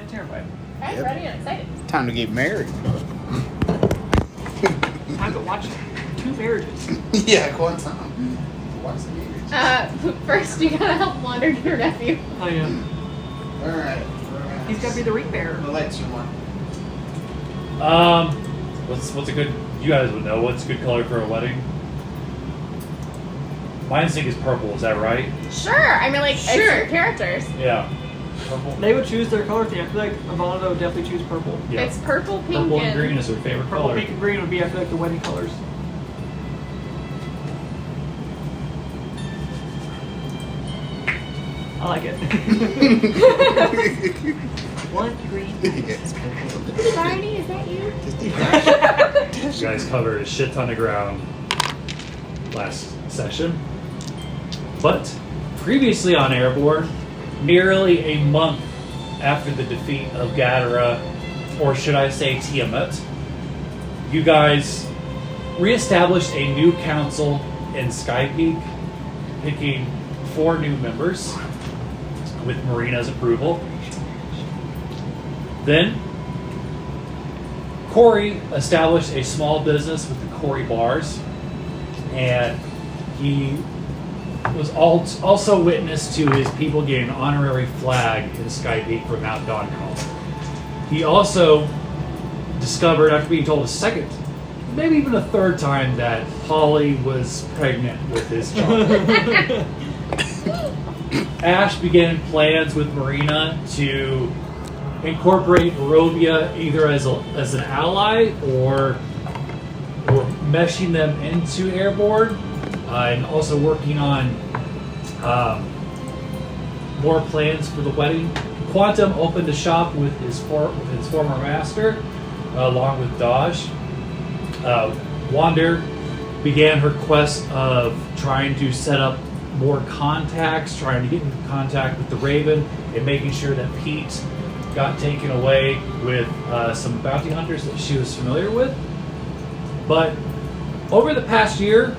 terrified. I'm Yep. ready and excited. Time to get married. Time to watch 2 marriages. Yeah, go on time. Watch the movies. First you gotta help Wander get her nephew. Oh yeah. Alright. He's got to be the ring bearer. I'll let you one. What's a good? You guys would know what's a good color for a wedding. My instinct is purple. Is that right? Sure. I mean, like, it's your characters. Yeah. Purple. They would choose their color theme. I feel like Ivana would definitely choose purple. Yeah. It's purple, pink, Purple and green is her favorite Purple, color. pink, and green would be, I feel like, the wedding colors. I like it. 1 green. Yes. Barney, is that you? You guys covered a shit ton of ground last session. But previously on Aeireborne, nearly a month after the defeat of Gadara, or should I say Tiamat, you guys reestablished a new council in Skypeak, picking 4 new members with Marina's approval. Then Corey established a small business with the Corey Bars, and he was also witness to his people getting an honorary flag in Skypeak for Mount Dawncaller. He also discovered, after being told a second, maybe even a third time, that Polly was pregnant with his child. Ash began plans with Marina to incorporate Barovia either as an ally or meshing them into Aeireborne, and also working on more plans for the wedding. Quantum opened a shop with his former master, along with Dodge. Wander began her quest of trying to set up more contacts, trying to get into contact with the Raven, and making sure that Pete got taken away with some bounty hunters that she was familiar with. But over the past year,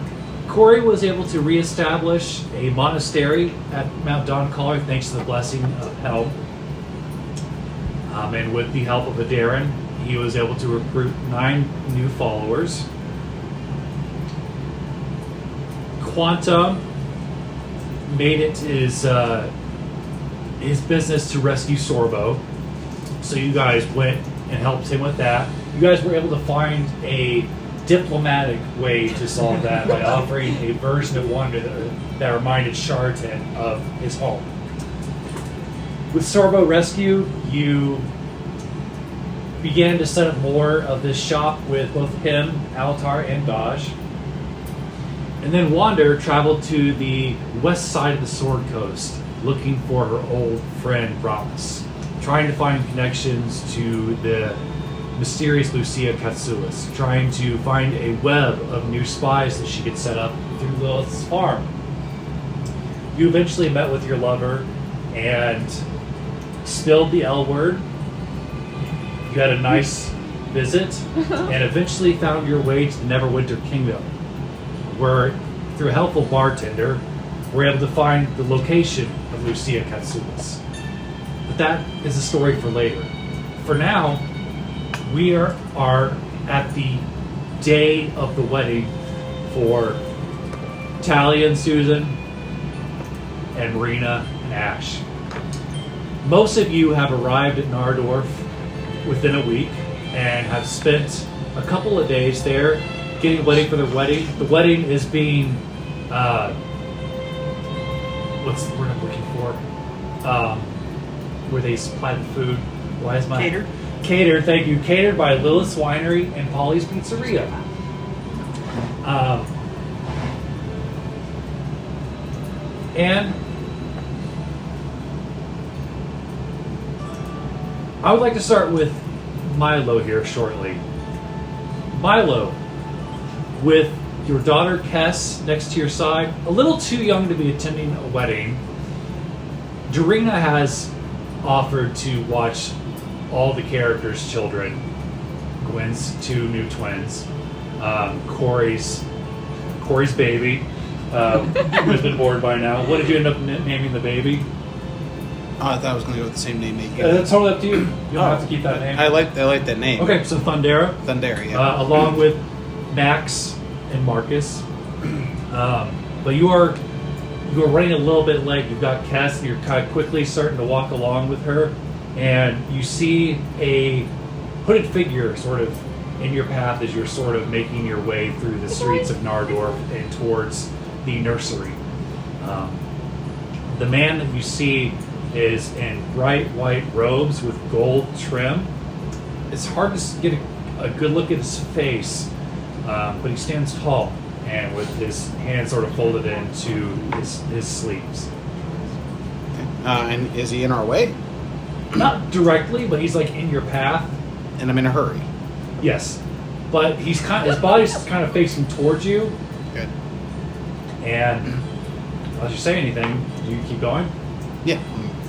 Corey was able to reestablish a monastery at Mount Dawncaller thanks to the blessing of Helm. And with the help of Aeireborne, he was able to recruit 9 new followers. Quantum made it his business to rescue Sorbo. So you guys went and helped him with that. You guys were able to find a diplomatic way to solve that by offering a version of Wonder that reminded Sharton of his home. With Sorbo Rescue, you began to set up more of this shop with both him, Alatar, and Dodge. And then Wander traveled to the west side of the Sword Coast, looking for her old friend Ramus, trying to find connections to the mysterious Lucia Katsulas, trying to find a web of new spies that she could set up through Lilith's farm. You eventually met with your lover and spilled the L word. You had a nice visit and eventually found your way to the Neverwinter Kingdom, where, through a helpful bartender, we're able to find the location of Lucia Katsulas. But that is a story for later. For now, we are at the day of the wedding for Talia and Susan, and Marina and Ash. Most of you have arrived at Nardorf within a week and have spent a couple of days there getting ready for their wedding. The wedding is being, what's the word I'm looking for? Where they supply the food. Why is my... Catered. Catered, thank you. Catered by Lilith's Winery and Polly's Pizzeria. And I would like to start with Milo here shortly. Milo, with your daughter Kess next to your side, a little too young to be attending a wedding, Dorina has offered to watch all the characters' children. Gwen's 2 new twins, Corey's baby, who has been born by now. What did you end up naming the baby? Oh, I thought I was going to go with the same name that you It's totally up to you. You don't have to keep that name. I like that name. Okay, so Thundera. Thundera, yeah. Along with Max and Marcus. But you are running a little bit late. You've got Cass, and you're kind of quickly starting to walk along with her, and you see a hooded figure sort of in your path as you're sort of making your way through the streets of Nardorf and towards the nursery. The man that you see is in bright white robes with gold trim. It's hard to get a good look at his face, but he stands tall and with his hands sort of folded into his sleeves. And is he in our way? Not directly, but he's like in your path. And I'm in a hurry. Yes, but his body's kind of facing towards you. Good. And unless you say anything, do you keep going? Yeah.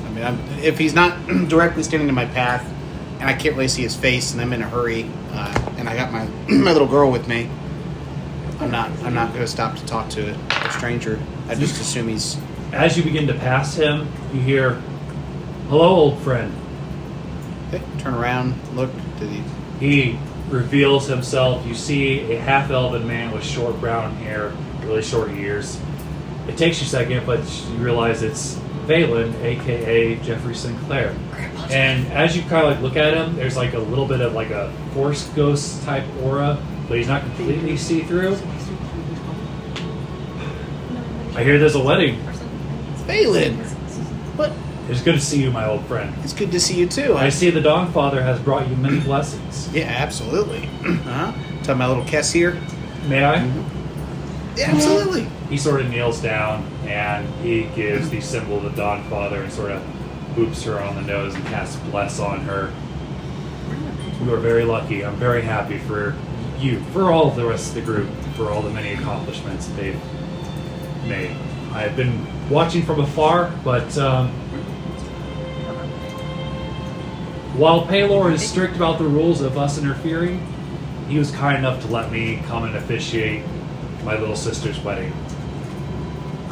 I mean, if he's not directly standing in my path, and I can't really see his face, and I'm in a hurry, and I got my my little girl with me, I'm not going to stop to talk to a stranger. I just assume he's. As you begin to pass him, you hear, "Hello, old friend." Okay, turn around, look. Did he? He reveals himself. You see a half-elven man with short brown hair, really short ears. It takes you a second, but you realize it's Valen, a.k.a. Jeffrey Sinclair. And as you kind of like look at him, there's like a little bit of like a Force Ghost type aura, but he's not completely see-through. I hear there's a wedding. Valen! What? It's good to see you, my old friend. It's good to see you too. I see the Dawn Father has brought you many blessings. Yeah, absolutely. Tell my little Kess here. May I? Yeah, absolutely. He sort of kneels down and he gives the symbol of the Dawn Father and sort of boops her on the nose and casts bless on her. You are very lucky. I'm very happy for you, for all of the rest of the group, for all the many accomplishments that they've made. I've been watching from afar, but while Paylor is strict about the rules of us interfering, he was kind enough to let me come and officiate my little sister's wedding.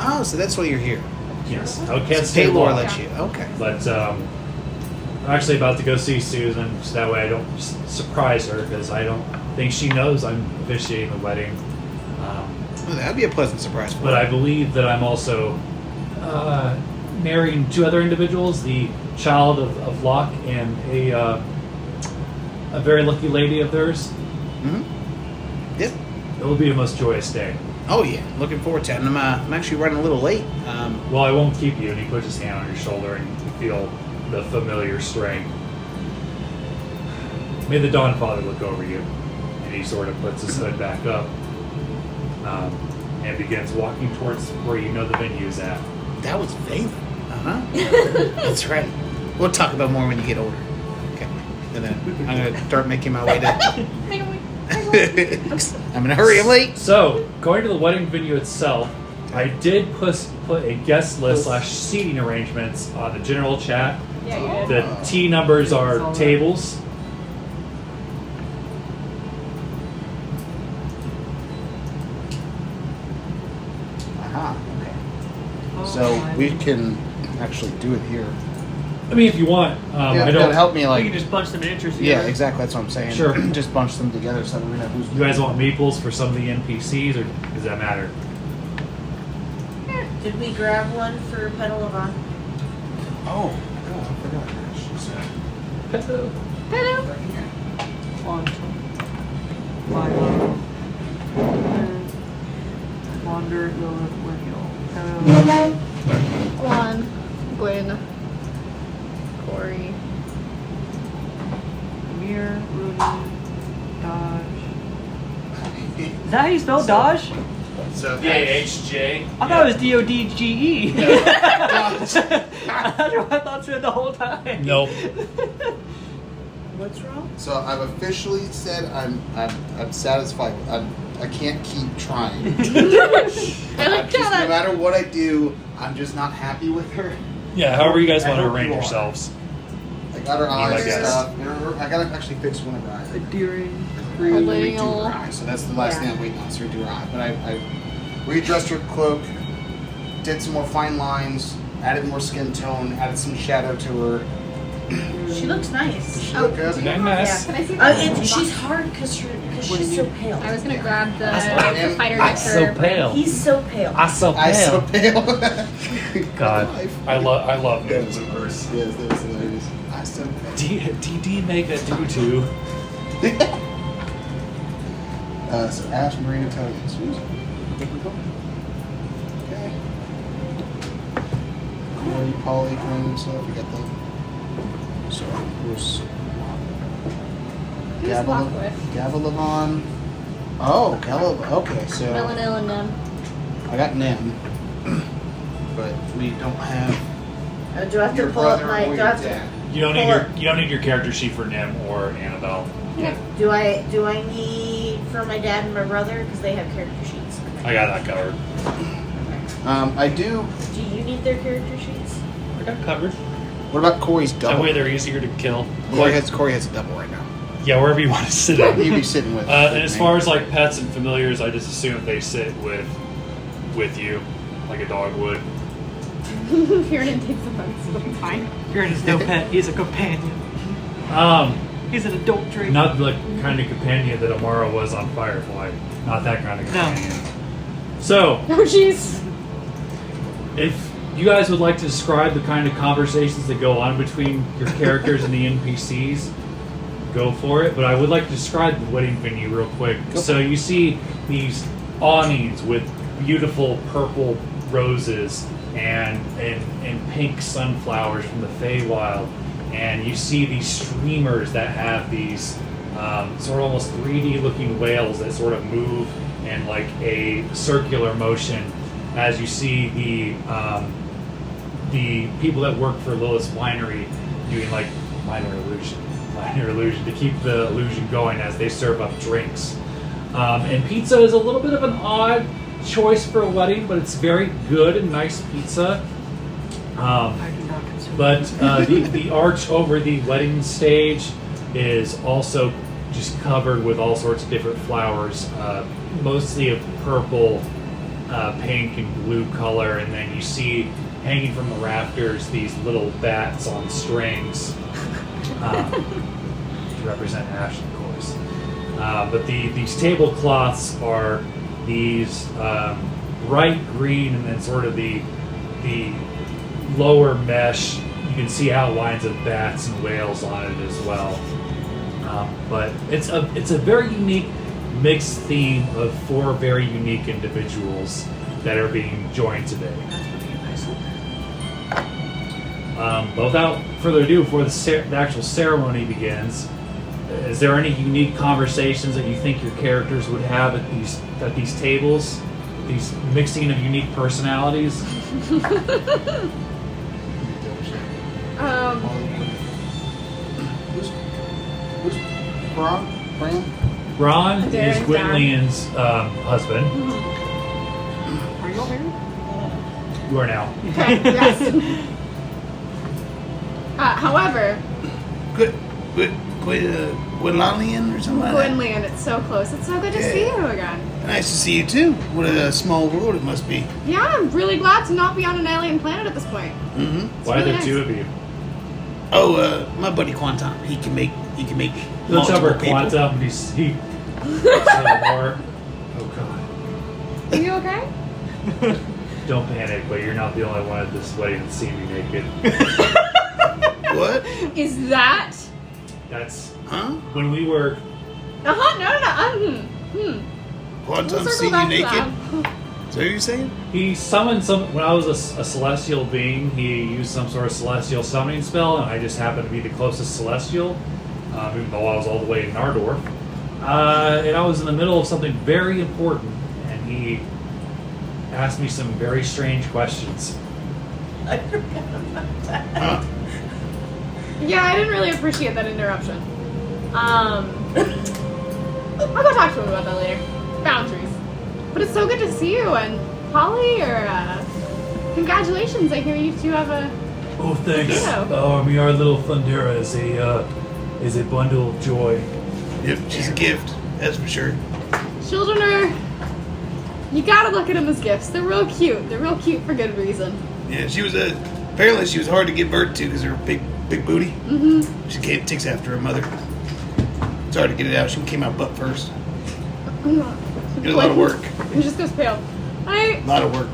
Oh, so that's why you're here. Yes, I can't stay Paylor long. let you. Okay. But I'm actually about to go see Susan, so that way I don't surprise her, because I don't think she knows I'm officiating the wedding. Well, that'd be a pleasant surprise for But her. I believe that I'm also marrying two other individuals, the child of Locke and a very lucky lady of theirs. Mm-hmm. Yep. It will be a most joyous day. Oh yeah, looking forward to it. And I'm actually running a little late. Well, I won't keep you. And he puts his hand on your shoulder and you feel the familiar strength. May the Dawn Father look over you. And he sort of puts his hood back up and begins walking towards where you know the venue is at. That was Valen. That's right. We'll talk about more when you get older. Okay. And then I'm going to start making my way to... I'm in a hurry, I'm late. So, going to the wedding venue itself, I did put a guest list / seating arrangements on the general chat. Yeah, you did. The T numbers are tables. Aha, okay. So we can actually do it here. I mean, if you want, I That'll don't. help me, You like... can just bunch the miniatures Yeah, together. exactly, that's what I'm saying. Sure. Just bunch them together so that we know who's... You guys want meeples for some of the NPCs, or does that matter? Did we grab one for Phandalin? Oh, I forgot. Hello. Milo. Wander, Lilith, Wingill. Juan, Gwen, Corey. Amir, Rudy, Dodge. Is that how you spell Dodge? So DHJ. I thought it was D-O-D-G-E. That's what I thought it the whole time. Nope. What's wrong? So I've officially said I'm satisfied. I can't keep trying. I like No that. matter what I do, I'm just not happy with her. Yeah, however you guys want to hope arrange you are. yourselves. I got her eyes my and guess. stuff. I gotta actually fix one of her eyes. Adhering. Holding Redo her eye. So that's the last thing I'm waiting on. So redo her eye. But I redressed her cloak, did some more fine lines, added more skin tone, added some shadow to her. She looks nice. Does she look good? Very nice. Can I see that? She's hard because she's so pale. I was gonna grab the That's fighter I'm neck so for- pale. He's so pale. I'm so I so pale. pale. God, I love That him. was the worst. Yes, that was hilarious. I so pale. DD make a doo-doo. So Ash, Marine Intelligence. Okay. Corey, Polly, Corinne, stuff. We got them. So, who's Who's left with? Gavilavon. Oh, okay, so Melanil and them. I got Nem, but we don't have Do I have your to pull up brother my? or Do your I have to? dad. You don't need your character sheet for Nim or Annabelle. Okay. Do I need for my dad and my brother because they have character sheets? I got that covered. I do. Do you need their character sheets? I got it covered. What about Corey's That double? way they're easier to kill. Corey has a double right now. Yeah, wherever you want to sit in. You'd be sitting with. And as far as like pets and familiars, I just assume they sit with you, like a dog would. Kieran takes offense, but it's fine. Kieran is no pet. He's a companion. He's an adult trait. Not the kind of companion that Amara was on Firefly. Not that kind of companion. So, Oh, jeez. if you guys would like to describe the kind of conversations that go on between your characters and the NPCs, go for it. But I would like to describe the wedding venue real quick. So you see these awnings with beautiful purple roses and pink sunflowers from the Feywild. And you see these streamers that have these sort of almost 3D looking whales that sort of move in like a circular motion as you see the people that work for Lilith's Winery doing like minor illusion to keep the illusion going as they serve up drinks. And pizza is a little bit of an odd choice for a wedding, but it's very good and nice pizza. I do not consume. But the arch over the wedding stage is also just covered with all sorts of different flowers, mostly of purple, pink, and blue color. And then you see hanging from the rafters these little bats on strings to represent Ash, of course. But these tablecloths are these bright green and then sort of the lower mesh. You can see outlines of bats and whales on it as well. But it's a very unique mixed theme of 4 very unique individuals that are being joined today. But without further ado, before the actual ceremony begins, is there any unique conversations that you think your characters would have at these tables? These mixing of unique personalities? Who's Bron? Ron is Darren's Gwynlian's husband. Are you all married? You are now. Okay, yes. However, Gwynlalian or something like that? Gwynland, it's so close. It's so good to see you again. Nice to see you too. What a small world it must be. Yeah, I'm really glad to not be on an alien planet at this point. Mm-hmm. Why are really there nice. 2 of you? Oh, my buddy Quantum. He can make Looks over multiple at people. Quantum and he more. Oh god. Are you okay? Don't panic, but you're not the only one at this wedding that's seen me naked. What? Is that? That's Huh? when we were. No. Quantum We'll see circle you back to naked? that. Is that what you're saying? He summoned some. When I was a celestial being, he used some sort of celestial summoning spell, and I just happened to be the closest celestial, even though I was all the way in Nardor. And I was in the middle of something very important, and he asked me some very strange questions. I forgot about that. Huh? Yeah, I didn't really appreciate that interruption. I'll go talk to him about that later. Boundaries. But it's so good to see you, and Polly, congratulations, I hear you two have a... Oh, thanks. Yeah. Our little Thundera is a bundle of joy. Yep, she's a gift. That's for sure. Children are... You gotta look at them as gifts. They're real cute. They're real cute for good reason. Yeah, she was apparently she was hard to give birth to because her big booty. Mm-hmm. She takes after her mother. It's hard to get it out. She came out butt first. It was a lot of work. He just goes pale. A lot of work.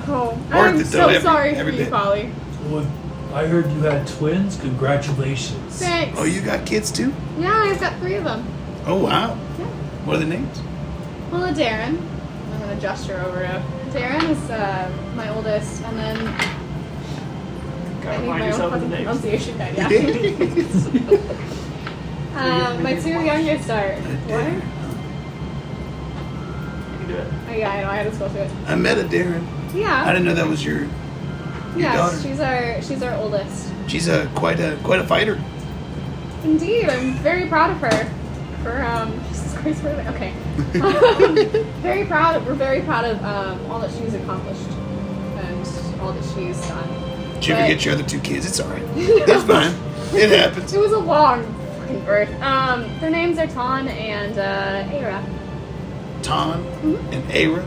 I'm Worth it, though, so sorry every for you, bit. Polly. Well, I heard you had twins. Congratulations. Thanks. Oh, you got kids too? Yeah, I've got 3 of them. Oh, wow. Yeah. What are the names? Well, Darren. I'm gonna gesture over to Darren is my oldest, and then I Gotta need remind my yourself own of the fucking names. pronunciation guide. Yeah. My 2 youngest are what? You can do it. Oh yeah, I know. I had to scroll through it. I met a Darren. I Yeah. didn't know that was your Yes, daughter. she's our oldest. She's quite a fighter. Indeed, I'm very proud of her. For Jesus Christ, where are they? Okay. Very proud. We're very proud of all that she's accomplished and all that she's done. Did you ever But- get your other 2 kids? It's alright. It's fine. It happens. It was a long fucking birth. Their names are Ton and Aira. Ton and Aira.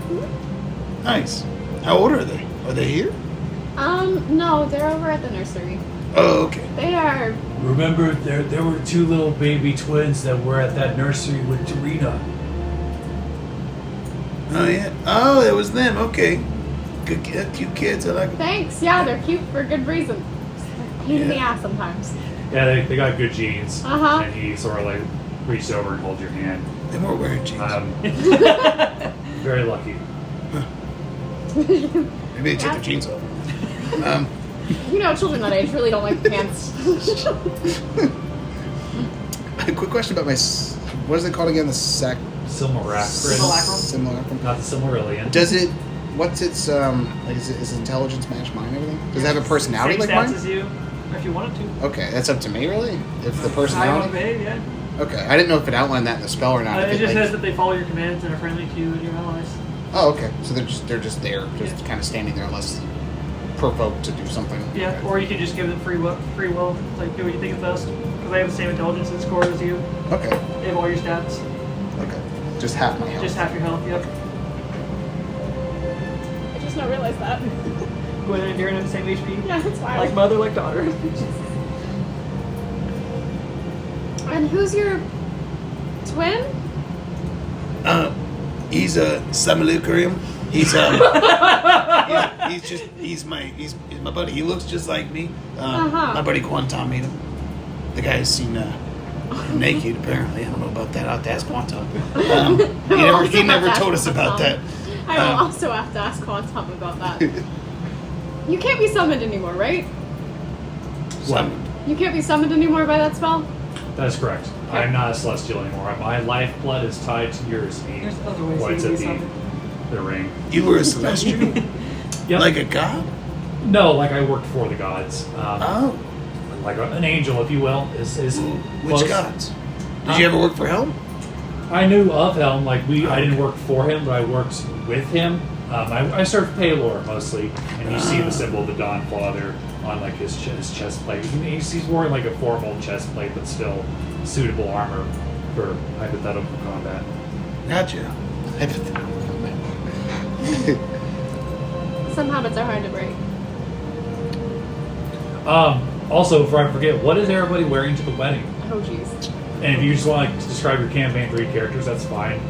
Nice. How old are they? Are they here? No, they're over at the nursery. Oh, okay. They are. Remember, there were 2 little baby twins that were at that nursery with Tarina. Oh, yeah. Oh, that was them. Okay. Good, cute kids. I like them. Thanks. Yeah, they're cute for good reason. Pain in the Yeah. ass sometimes. Yeah, they got good genes. Uh-huh. And he sort of like reached over and held your hand. They weren't wearing jeans. Very lucky. Maybe they took their jeans off. You know, children that age really don't like pants. A quick question about my. What is it called again? The Simulacrum. Simulacrum. Not the Silmarillion. Does it? What's its like? Is intelligence match mine? and Everything? Does it have a personality Same like stats mine? as you, if you wanted to. Okay, that's up to me, really. If the How you want to personality. behave, yeah. Okay, I didn't know if it outlined that in the spell or not. It If it, just like- says that they follow your commands and are friendly to you and your allies. Oh, okay. So they're just there, just kind of standing there, unless provoked to do something. Yeah, Okay. or you can just give them free will, like do what you think is best. Because they have the same intelligence and score as you. Okay. They have all your stats. Okay. Just half my health. Just half your health, yep. I just not realized that. Gwen and Darren have the same HP. Yeah, that's wild. Like mother, like daughter. And who's your twin? He's a Simulacrum. He's he's my buddy. He looks just like me. My buddy Quantum made him. The guy's seen naked apparently. I don't know about that. I'll have to ask Quantum. He never told us about that. I will also have to ask Quantum about that. You can't be summoned anymore, right? What? You can't be summoned anymore by that spell? That is correct. I am not a celestial anymore. My lifeblood is tied to yours. There's other ways Points you at can be summoned. the ring. You were a celestial, Yep. like a god. No, like I worked for the gods. Oh, Like an angel, if you will. Is which close. gods? Did you ever work for Helm? I knew of Helm. Like I didn't work for him, but I worked with him. I served Paylor mostly, and you see the symbol of the Dawn Father on like his chest plate. He's wearing like a formal chest plate, but still suitable armor for hypothetical combat. Gotcha. Some habits are hard to break. Also, before I forget, what is everybody wearing to the wedding? Oh, jeez. And if you just want to describe your campaign 3 characters, that's fine.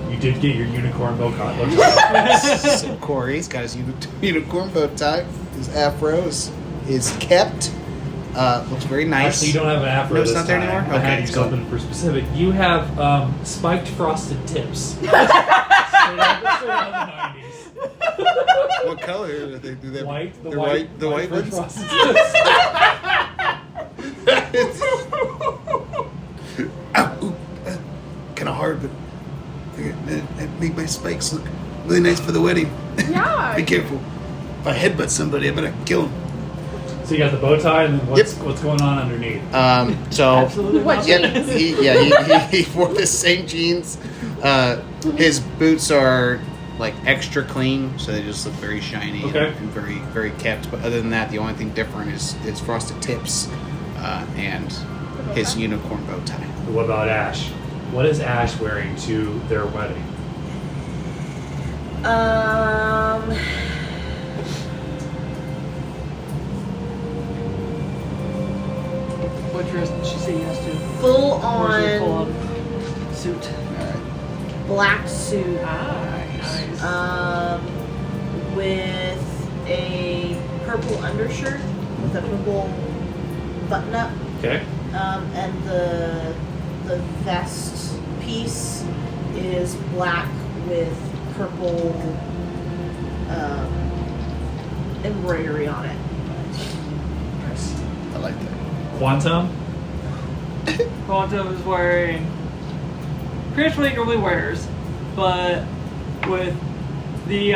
You did get your unicorn bow tie. So Corey's got his unicorn bow tie. His afro is kept. Looks very nice. Actually, you don't have an afro No, it's this not there time. anymore? I Okay, had you it's gone. something for specific. You have spiked frosted tips. Straight out of the 90s. What color are they? Do they have? White, They're white. The white French ones. frosted tips. Kind of hard, but it make my spikes look really nice for the wedding. Yeah. Be careful. If I headbutt somebody, I better kill him. So you got the bow tie, and then what's going on underneath? So. Absolutely What not. Yep, he wore the same jeans. His boots are like extra clean, so they just look very shiny Okay. and very, very kept. But other than that, the only thing different is frosted tips and his unicorn bow tie. What about Ash? What is Ash wearing to their wedding? What dress did she say yes to? full Or is it full on on suit? All right. black suit. Nice. With a purple undershirt with a purple button up, Okay. and the vest piece is black with purple embroidery on it. Nice. I like that. Quantum. Quantum is wearing pretty much what he normally wears, but with the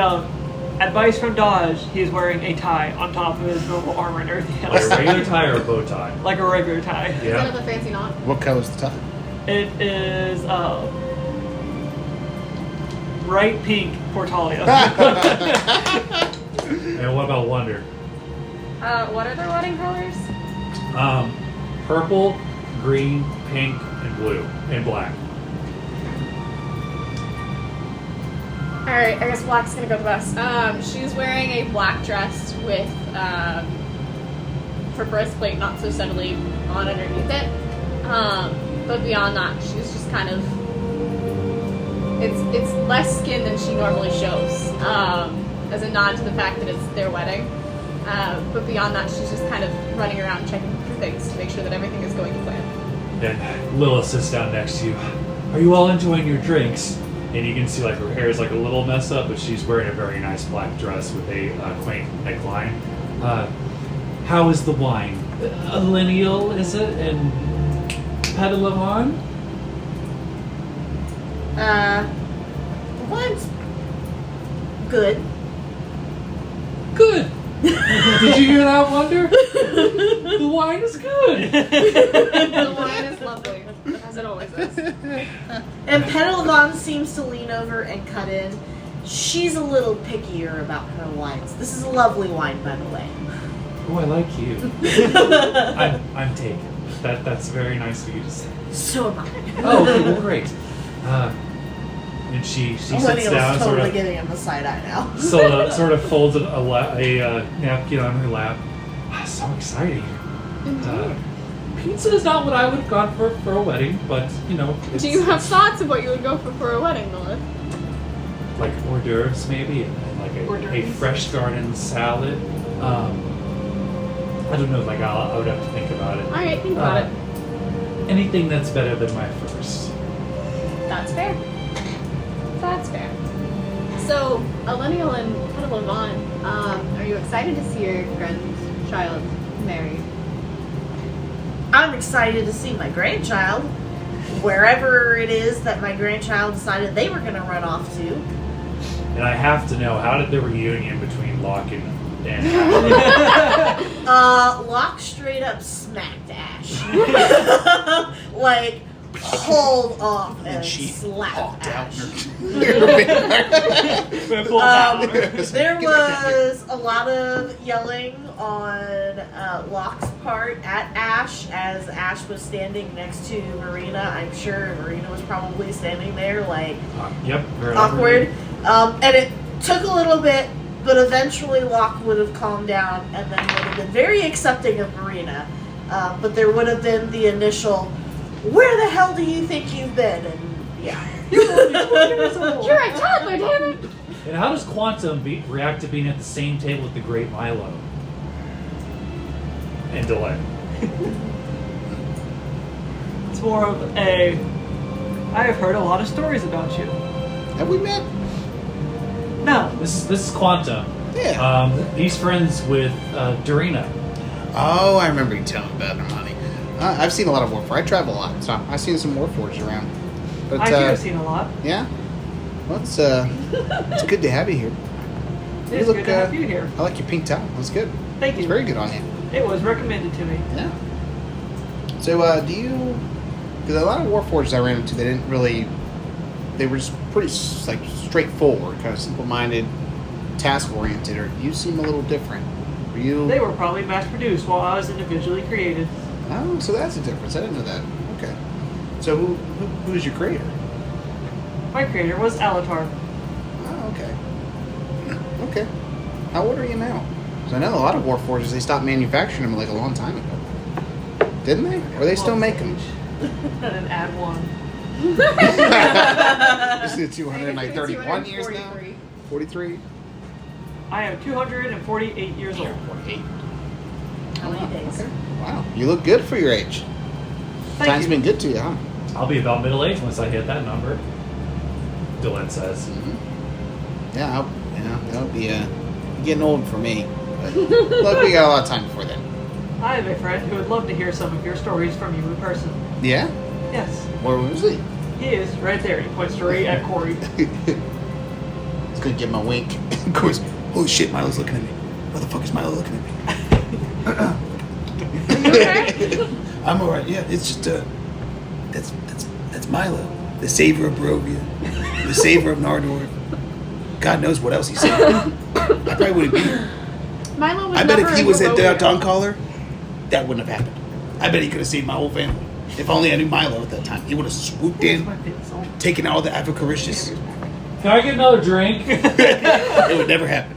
advice from Dodge, he's wearing a tie on top of his normal armor and everything Like else. a regular tie or a bow tie? Like a regular tie. Is that Yeah. a fancy knot? What color's the top? It is bright pink Portalia. And what about Wonder? What are their wedding colors? Purple, green, pink, and blue, and black. Alright, I guess black's gonna go the best. She's wearing a black dress with her breastplate not so subtly on underneath it. But beyond that, she's just kind of it's less skin than she normally shows. As a nod to the fact that it's their wedding. But beyond that, she's just kind of running around checking for things to make sure that everything is going to plan. And Lilith sits down next to you. Are you all enjoying your drinks? And you can see like her hair is like a little messed up, but she's wearing a very nice black dress with a quaint neckline. How is the wine? A lineal, is it? And Phandalin? One's good. Good. Did you hear that, Wonder? The wine is good. The wine is lovely, as it always is. And Phandalin seems to lean over and cut in. She's a little pickier about her wines. This is a lovely wine, by the way. Oh, I like you. I'm taken. That's very nice of you to say. So am I. Oh, okay, well, great. And she sits Millennial's down, totally sort of giving him the side eye now. sort of folds a napkin on her lap. So exciting. Pizza is not what I would have gone for a wedding, but you know. Do you have thoughts of what you would go for a wedding, Lilith? Like hors d'oeuvres maybe, and like Hors a d'oeuvres. fresh garden salad? I don't know. Like I would have to think about it. All right, think about it. Anything that's better than my first. That's fair. That's fair. So, Elenial and Phandalin, are you excited to see your grandchild married? I'm excited to see my grandchild, wherever it is that my grandchild decided they were going to run off to. And I have to know, how did the reunion between Locke and Locke straight up smacked Ash. Like, pulled off and she slapped walked out. Ash. There was a lot of yelling on Locke's part at Ash as Ash was standing next to Marina. I'm sure Marina was probably standing there like Yep. very awkward. And it took a little bit, but eventually Locke would have calmed down and then would have been very accepting of Marina. But there would have been the initial, where the hell do you think you've been? And yeah. You're a toddler, damn it! And how does Quantum react to being at the same table with the great Milo? And Delay. It's more of a. I have heard a lot of stories about you. Have we met? No. This is Quantum. Yeah. He's friends with Dorina. Oh, I remember you telling about her, money. I've seen a lot of Warforged. I travel a lot, so I've seen some Warforged around. But, I too have seen a lot. Yeah? Well, it's good to have you here. It's good to have you here. I like your pink towel. That's good. Thank you. It's very good on you. It was recommended to me. Yeah. So, do you... Because a lot of Warforged I ran into, they didn't really... They were just pretty, like, straightforward, kind of simple-minded, task-oriented, or you seem a little different. Were you... They were probably mass-produced while I was individually created. Oh, so that's a difference. I didn't know that. Okay. So who's your creator? My creator was Alatar. Oh, okay. Okay. How old are you now? Because I know a lot of Warforges, they stopped manufacturing them like a long time ago. Didn't they? Or they still make them? And then add 1. This is 231 years now? 43? I am 248 years old. 48. How many days? Wow, you look good for your age. Thank Time's you. been good to you, huh? I'll be about middle age once I hit that number. Dylan says. Yeah, that'll be getting old for me. But look, we got a lot of time before then. I have a friend who would love to hear some of your stories from you in person. Yeah? Yes, Where was he? he is right there. He points straight at Corey. He's gonna give him a wink. Of course, holy shit, Milo's looking at me. What the fuck is Milo looking at me? I'm alright, yeah. It's just that's Milo. The savior of Barovia. The savior of Nardor. God knows what else he said. I probably wouldn't be here. Milo was I bet never if he in was at Barovia. Dawncaller, that wouldn't have happened. I bet he could have saved my whole family. If only I knew Milo at that time. He would have swooped in, taken all the Apocalyptus. Can I get another drink? It would never happen.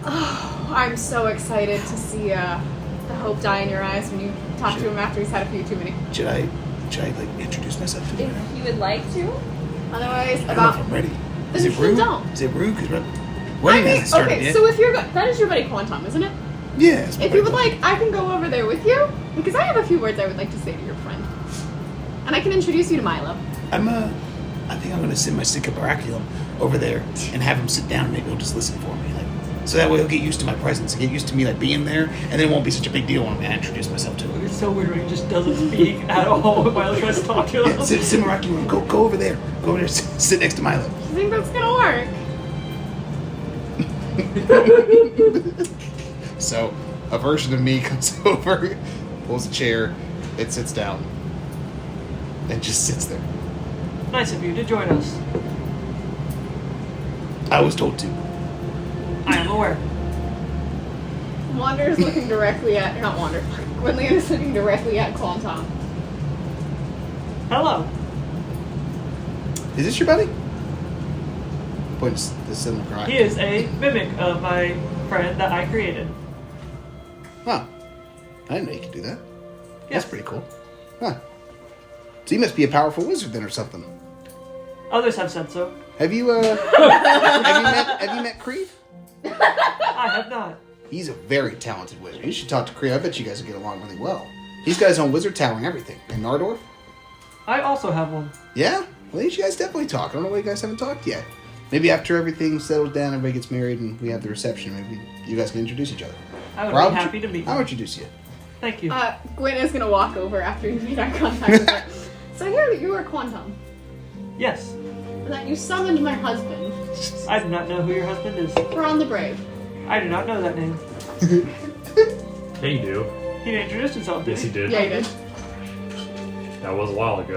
Oh, I'm so excited to see the hope die in your eyes when you talk to him after he's had a few too many. Should I like introduce myself to him? If you would like to. Otherwise, I don't know if about I'm ready. Then Is it you rude? don't. Is it rude? Because I wedding mean, hasn't started okay. yet. So if you're that is your buddy Quantum, isn't it? Yeah. it's my If you would buddy. like, I can go over there with you because I have a few words I would like to say to your friend, and I can introduce you to Milo. I think I'm gonna send my Sika Baraculum over there and have him sit down. And maybe he'll just listen for me, so that way he'll get used to my presence, and get used to me being there, and then it won't be such a big deal when I introduce myself to him. It's so weird when he just doesn't speak at all when Milo tries to talk to him. Send Baraculum. Go over there. Go over there. Sit next to Milo. Do you think that's gonna work? So, a version of me comes over, pulls a chair, it sits down, and just sits there. Nice of you to join us. I was told to. I am aware. Wander is looking directly at not Wander. Gwynlyan is looking directly at Quantum. Hello. Is this your buddy? Points the cinema cry. He is a mimic of my friend that I created. Huh. I didn't know you could do that. Yes. That's pretty cool. Huh. So you must be a powerful wizard then or something. Others have said so. Have you have you met Creve? I have not. He's a very talented wizard. You should talk to Creve. I bet you guys will get along really well. He's got his own wizard tower and everything. In Nardorf? I also have one. Yeah? Well, you guys definitely talk. I don't know why you guys haven't talked yet. Maybe after everything settles down, everybody gets married, and we have the reception, maybe you guys can introduce each other. I would Or be happy to meet I'll you. introduce you. Thank you. Gwyn is gonna walk over after you made eye contact with her. So I hear that you are Quantum, Yes. and that you summoned my husband. I do not know who your husband is. Ron the Brave. I do not know that name. Yeah, you do. He introduced himself, didn't Yes, he did. Yeah, you did. That was a while ago.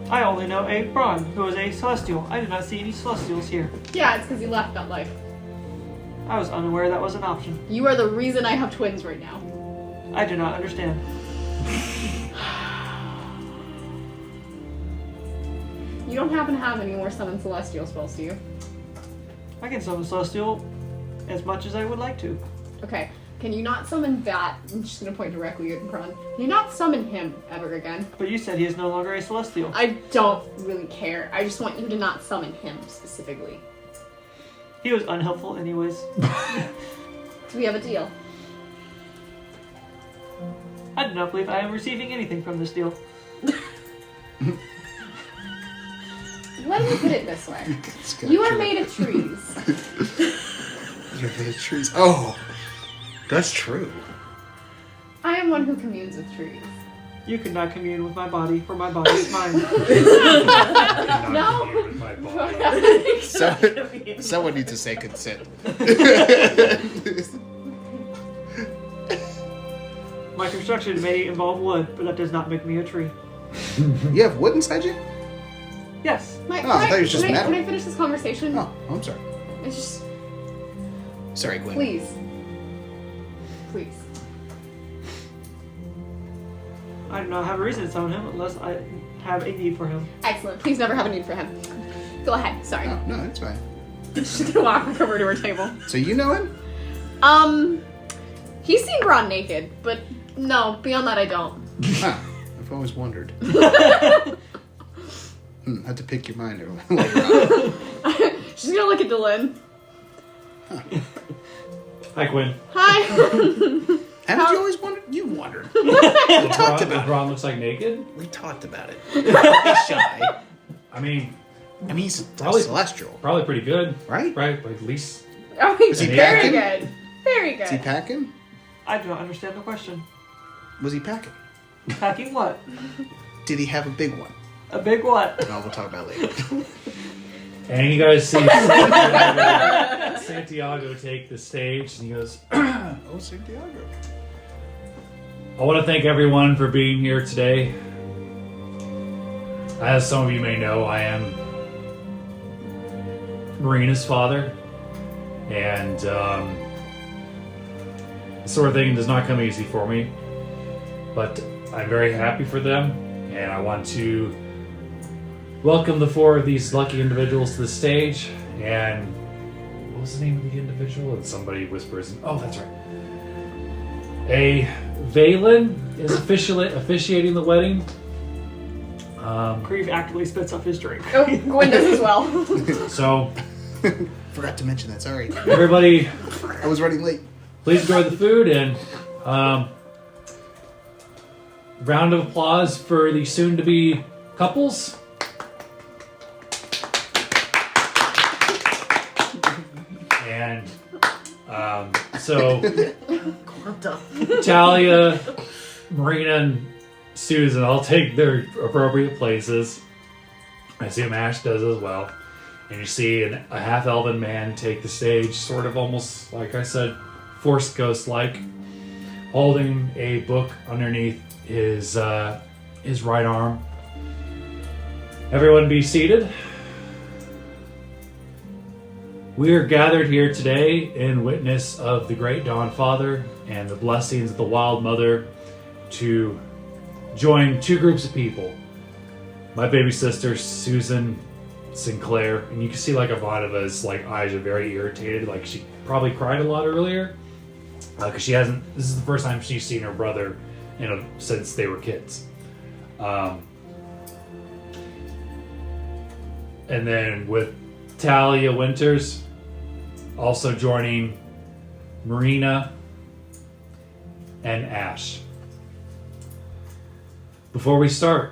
I only know a Braun, who is a celestial. I did not see any celestials here. Yeah, it's because you left that life. I was unaware that was an option. You are the reason I have twins right now. I do not understand. You don't happen to have any more summon celestial spells, do you? I can summon celestial as much as I would like to. Okay. Can you not summon that? I'm just gonna point directly at Kron. Can you not summon him ever again? But you said he is no longer a celestial. I don't really care. I just want you to not summon him specifically. He was unhelpful anyways. Do we have a deal? I do not believe I am receiving anything from this deal. Let me put it this way. It's kinda You are true. made of trees. You're made of trees. Oh, that's true. I am one who communes with trees. You could not commune with my body, for my body is mine. No. With my body. Someone needs to say consent. My construction may involve wood, but that does not make me a tree. You have wood inside you? Yes. Mike, Oh, I thought it was just can metal. I finish this conversation? Oh, I'm sorry. It's just, Sorry, Gwen. please. Please. I do not have a reason to summon him unless I have a need for him. Excellent. Please never have a need for him. Go ahead. Sorry. Oh, no, that's fine. She's gonna walk back over to her table. So you know him? He's seen Braun naked, but no, beyond that I don't. Huh. I've always wondered. Have to pick your mind later on. She's gonna look at Dylan. Hi, Quinn. Hi. Haven't you always wondered? You wondered. Talked about it. Braun looks like naked? We talked about it. He's shy. I mean, he's Probably- celestial, probably pretty good. right? Right? Like, at least. Oh, he's Is he very packing? good. Very Is he good. packing? I do not understand the question. Was he packing? Packing what? Did he have a big one? A big what? No, we'll talk about it later. And you guys see Santiago take the stage, and he goes, Oh, Santiago. I want to thank everyone for being here today. As some of you may know, I am Marina's father, and this sort of thing does not come easy for me, but I'm very happy for them, and I want to welcome the 4 of these lucky individuals to the stage. And what was the name of the individual? And somebody whispers, oh, that's right. Valen is officiating the wedding. Creve actively spits up his drink. Oh, Gwen does as well. So, Forgot to mention that. Sorry. everybody, I was running late. please enjoy the food, and round of applause for the soon-to-be couples. And so Talia, Marina, and Susan all take their appropriate places. I assume Ash does as well. And you see a half-elven man take the stage, sort of almost, like I said, Force Ghost-like, holding a book underneath his right arm. Everyone be seated. We are gathered here today in witness of the Great Dawn Father and the blessings of the Wild Mother to join 2 groups of people. My baby sister, Susan Sinclair, and you can see like Ivanava's eyes are very irritated, like she probably cried a lot earlier, because this is the first time she's seen her brother since they were kids. And then with Talia Winters also joining Marina and Ash. Before we start,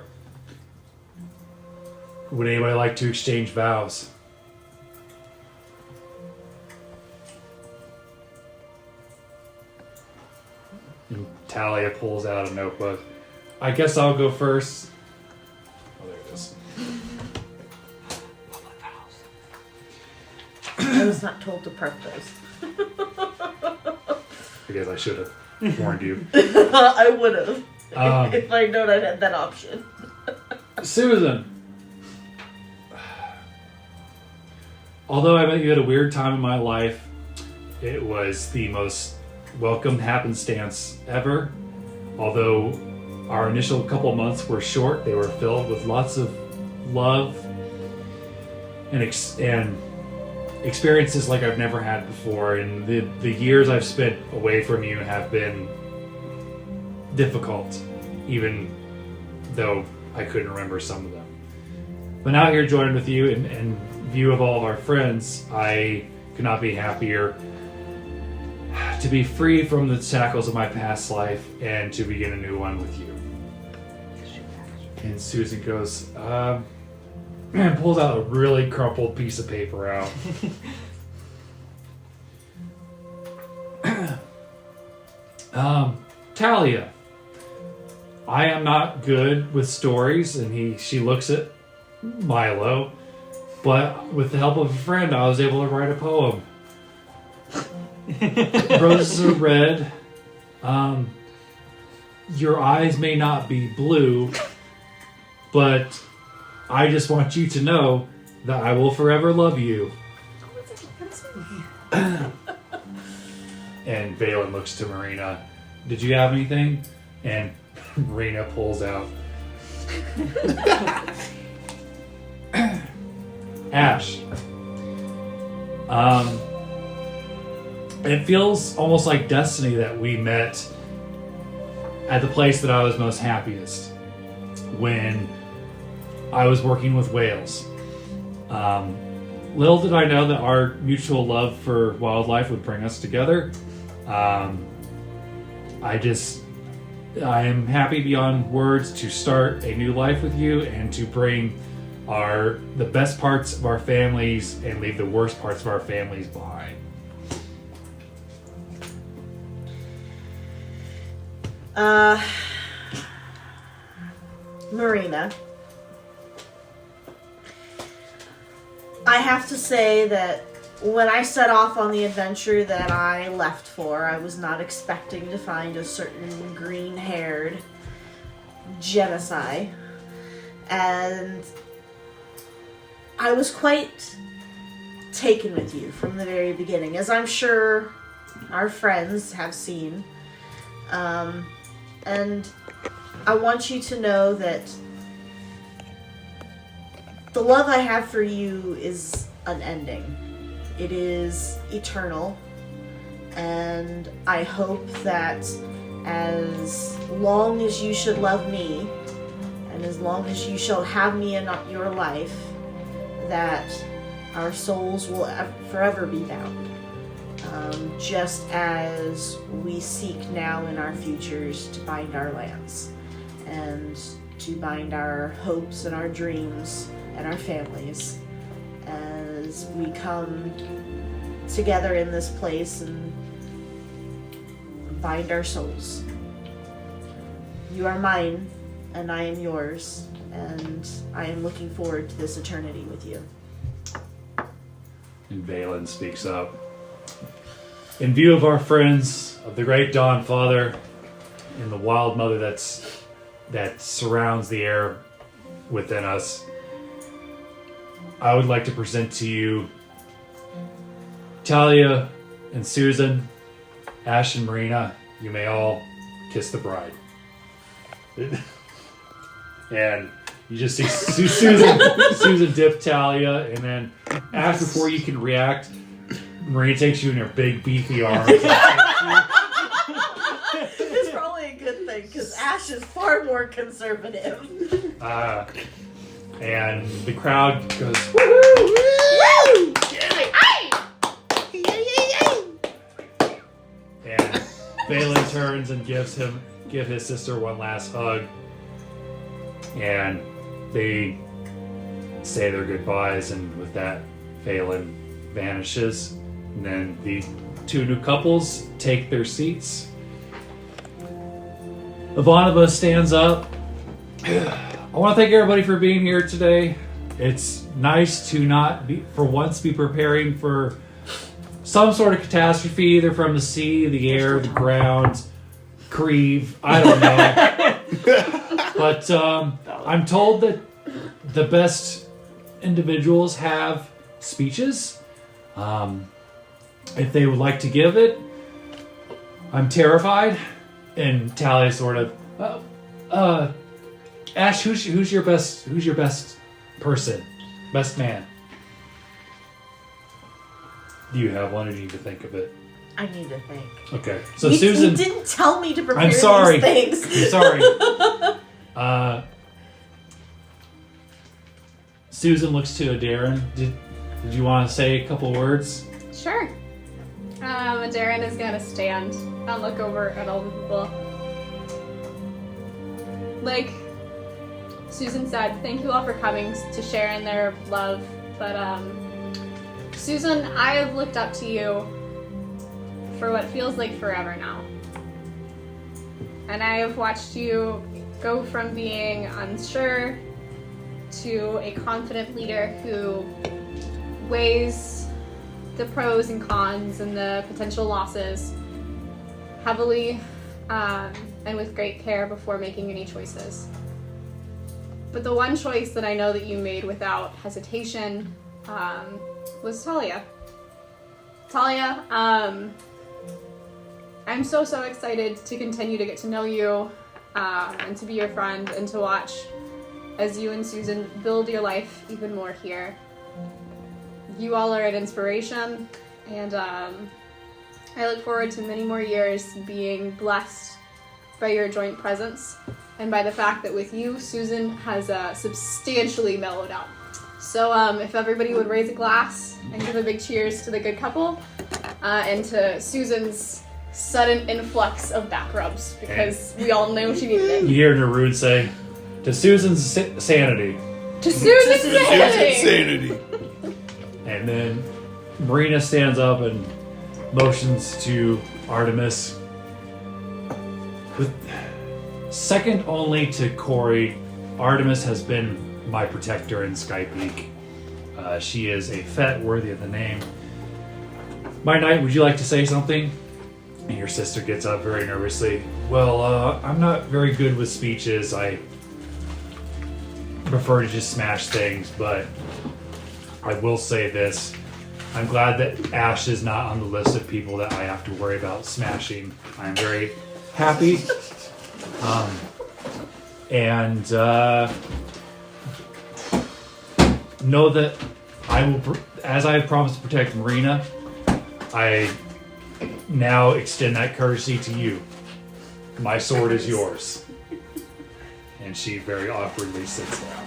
would anybody like to exchange vows? And Talia pulls out a notebook. I guess I'll go first. Oh, there it is. I was not told to prep those. I guess I should have warned you. I would have. If I'd known I had that option. Susan. Although I met you at a weird time in my life, it was the most welcome happenstance ever. Although our initial couple months were short, they were filled with lots of love and experiences like I've never had before. And the years I've spent away from you have been difficult, even though I couldn't remember some of them. But now here joined with you in view of all of our friends, I could not be happier to be free from the shackles of my past life and to begin a new one with you. And Susan goes, and pulls out a really crumpled piece of paper out. Talia, I am not good with stories, and she looks at Milo, but with the help of a friend, I was able to write a poem. Roses are red. Your eyes may not be blue, but I just want you to know that I will forever love you. And Valen looks to Marina. Did you have anything? And Marina pulls out. it feels almost like destiny that we met at the place that I was most happiest when I was working with whales. Little did I know that our mutual love for wildlife would bring us together. I am happy beyond words to start a new life with you and to bring the best parts of our families and leave the worst parts of our families behind. Marina, I have to say that when I set off on the adventure that I left for, I was not expecting to find a certain green-haired genocide. And I was quite taken with you from the very beginning, as I'm sure our friends have seen. And I want you to know that the love I have for you is unending. It is eternal. And I hope that as long as you should love me, and as long as you shall have me in your life, that our souls will forever be bound. Just as we seek now in our futures to bind our lands and to bind our hopes and our dreams and our families as we come together in this place and bind our souls. You are mine and I am yours, and I am looking forward to this eternity with you. And Valen speaks up. In view of our friends, of the great Dawn Father, and the Wild Mother that surrounds the air within us, I would like to present to you Talia and Susan, Ash and Marina. You may all kiss the bride. And you just see Susan dip Talia, and then Ash, before you can react, Marina takes you in her big beefy arms. It's probably a good thing, because Ash is far more conservative. And the crowd goes, Woo! and Valen turns and give his sister one last hug, and they say their goodbyes, and with that, Valen vanishes, and then the two new couples take their seats. Ivanova stands up. I want to thank everybody for being here today. It's nice to not be, for once, be preparing for some sort of catastrophe, either from the sea, the air, the ground, Creve, I don't know. But I'm told that the best individuals have speeches. If they would like to give it, I'm terrified. And Talia sort of, Ash, who's your best person, best man? Do you have one, or do you need to think of it? I need to think. Okay, so You Susan, didn't tell me to prepare I'm sorry. these things. I'm sorry. Susan looks to Darren. Did you want to say a couple words? Sure. Darren is gonna stand and look over at all the people. Like Susan said, thank you all for coming to share in their love. But Susan, I have looked up to you for what feels like forever now. And I have watched you go from being unsure to a confident leader who weighs the pros and cons and the potential losses heavily and with great care before making any choices. But the one choice that I know that you made without hesitation was Talia. Talia, I'm so excited to continue to get to know you and to be your friend and to watch as you and Susan build your life even more here. You all are an inspiration, and I look forward to many more years being blessed by your joint presence and by the fact that with you, Susan has substantially mellowed out. So if everybody would raise a glass and give a big cheers to the good couple and to Susan's sudden influx of back rubs, because we all know she needed it. You hear Narud say, to Susan's sanity. To Susan's sanity! Insanity. And then Marina stands up and motions to Artemis. With second only to Corey, Artemis has been my protector in Skypeak. She is a fet worthy of the name. My knight, would you like to say something? And your sister gets up very nervously. Well, I'm not very good with speeches. I prefer to just smash things, but I will say this. I'm glad that Ash is not on the list of people that I have to worry about smashing. I'm very happy. And know that I will, as I have promised to protect Marina, I now extend that courtesy to you. My sword is yours. And she very awkwardly sits down.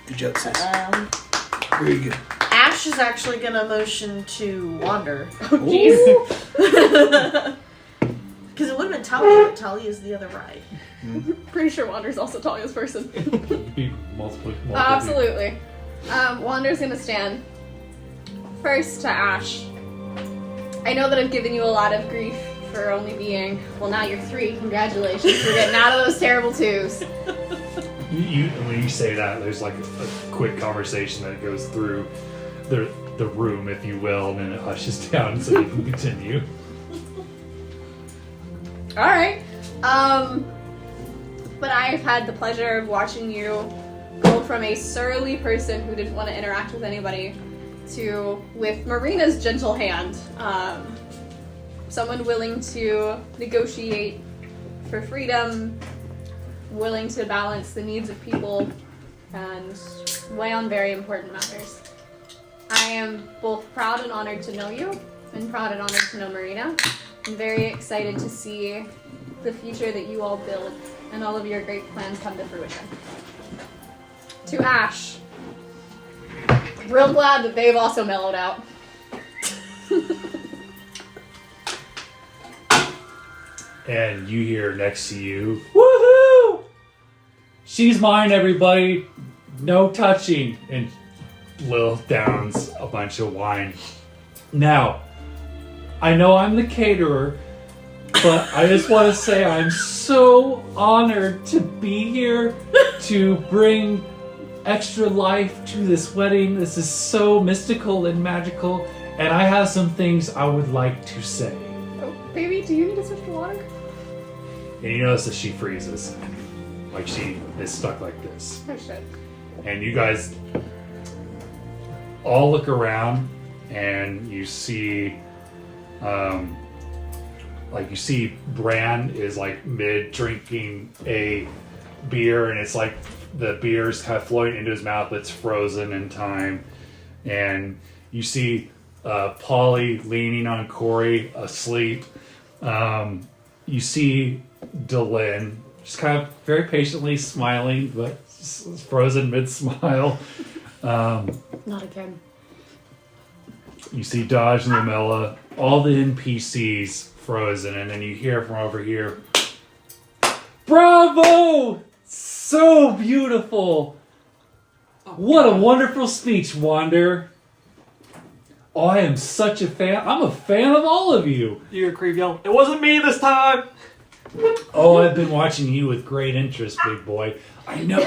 Good job, sis. Very good. Ash is actually going to motion to Wander. Oh, jeez. Because it would have been Talia, but Talia is the other ride. Pretty sure Wander's also Talia's person. Be multiple Absolutely. Wander's gonna stand first to Ash. I know that I've given you a lot of grief for only being, well, now you're 3. Congratulations for getting out of those terrible 2s. When you say that, there's like a quick conversation that goes through the room, if you will, and then it hushes down so you can continue. Alright. But I've had the pleasure of watching you go from a surly person who didn't want to interact with anybody to, with Marina's gentle hand, someone willing to negotiate for freedom, willing to balance the needs of people, and weigh on very important matters. I am both proud and honored to know you, and proud and honored to know Marina. I'm very excited to see the future that you all build and all of your great plans come to fruition. To Ash, real glad that they've also mellowed out. And you hear next to you, woohoo! She's mine, everybody. No touching. And Lil downs a bunch of wine. Now, I know I'm the caterer, but I just want to say I'm so honored to be here to bring extra life to this wedding. This is so mystical and magical, and I have some things I would like to say. Oh, baby, do you need to switch to water? And you notice that she freezes. Like she is stuck like this. Oh, shit. And you guys all look around and you see Bran is like mid drinking a beer, and it's like the beer's kind of flowing into his mouth, but it's frozen in time. And you see Polly leaning on Corey asleep. You see Delin just kind of very patiently smiling, but frozen mid-smile. Not again. You see Dodge and Lamella, all the NPCs frozen, and then you hear from over here, "Bravo! So beautiful! What a wonderful speech, Wander. Oh, I am such a fan. I'm a fan of all of you. You hear Creep yell, "It wasn't me this time!" Oh, I've been watching you with great interest, big boy. I know."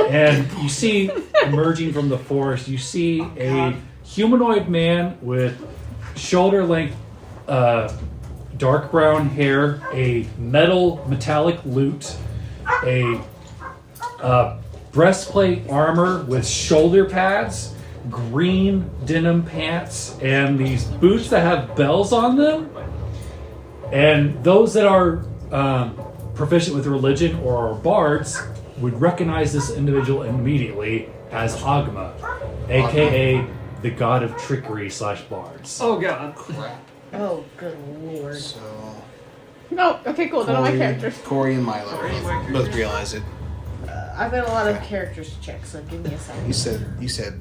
And you see, emerging from the forest, you see a humanoid man with shoulder-length dark brown hair, a metallic lute, a breastplate armor with shoulder pads, green denim pants, and these boots that have bells on them. And those that are proficient with religion or are bards would recognize this individual immediately as Agma, aka the god of trickery / bards. Oh god. Crap. Oh, good lord. So No. Okay, cool. Then all my characters. Corey and Milo both realize it. I've got a lot of characters to check, so give me a second. You said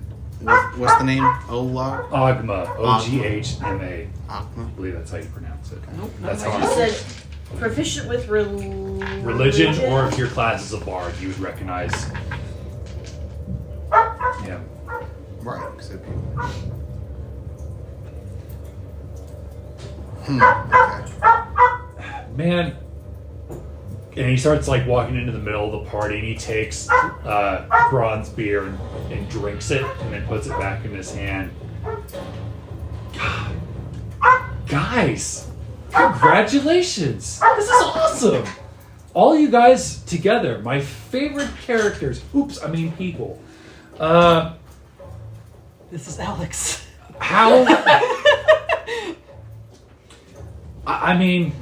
what's the name? Ola? Ogma. Oghma. I Ogma. believe that's how you pronounce it. Nope, That's not how You my- I said proficient with religion, or if your class is a bard, you would recognize him. Right. 'Cause it'd be... Okay. Man. And he starts like walking into the middle of the party, and he takes bronze beer and drinks it, and then puts it back in his hand. God. Guys, congratulations! This is awesome! All you guys together, my favorite characters. Oops, I mean people. This is Alex. How? I mean,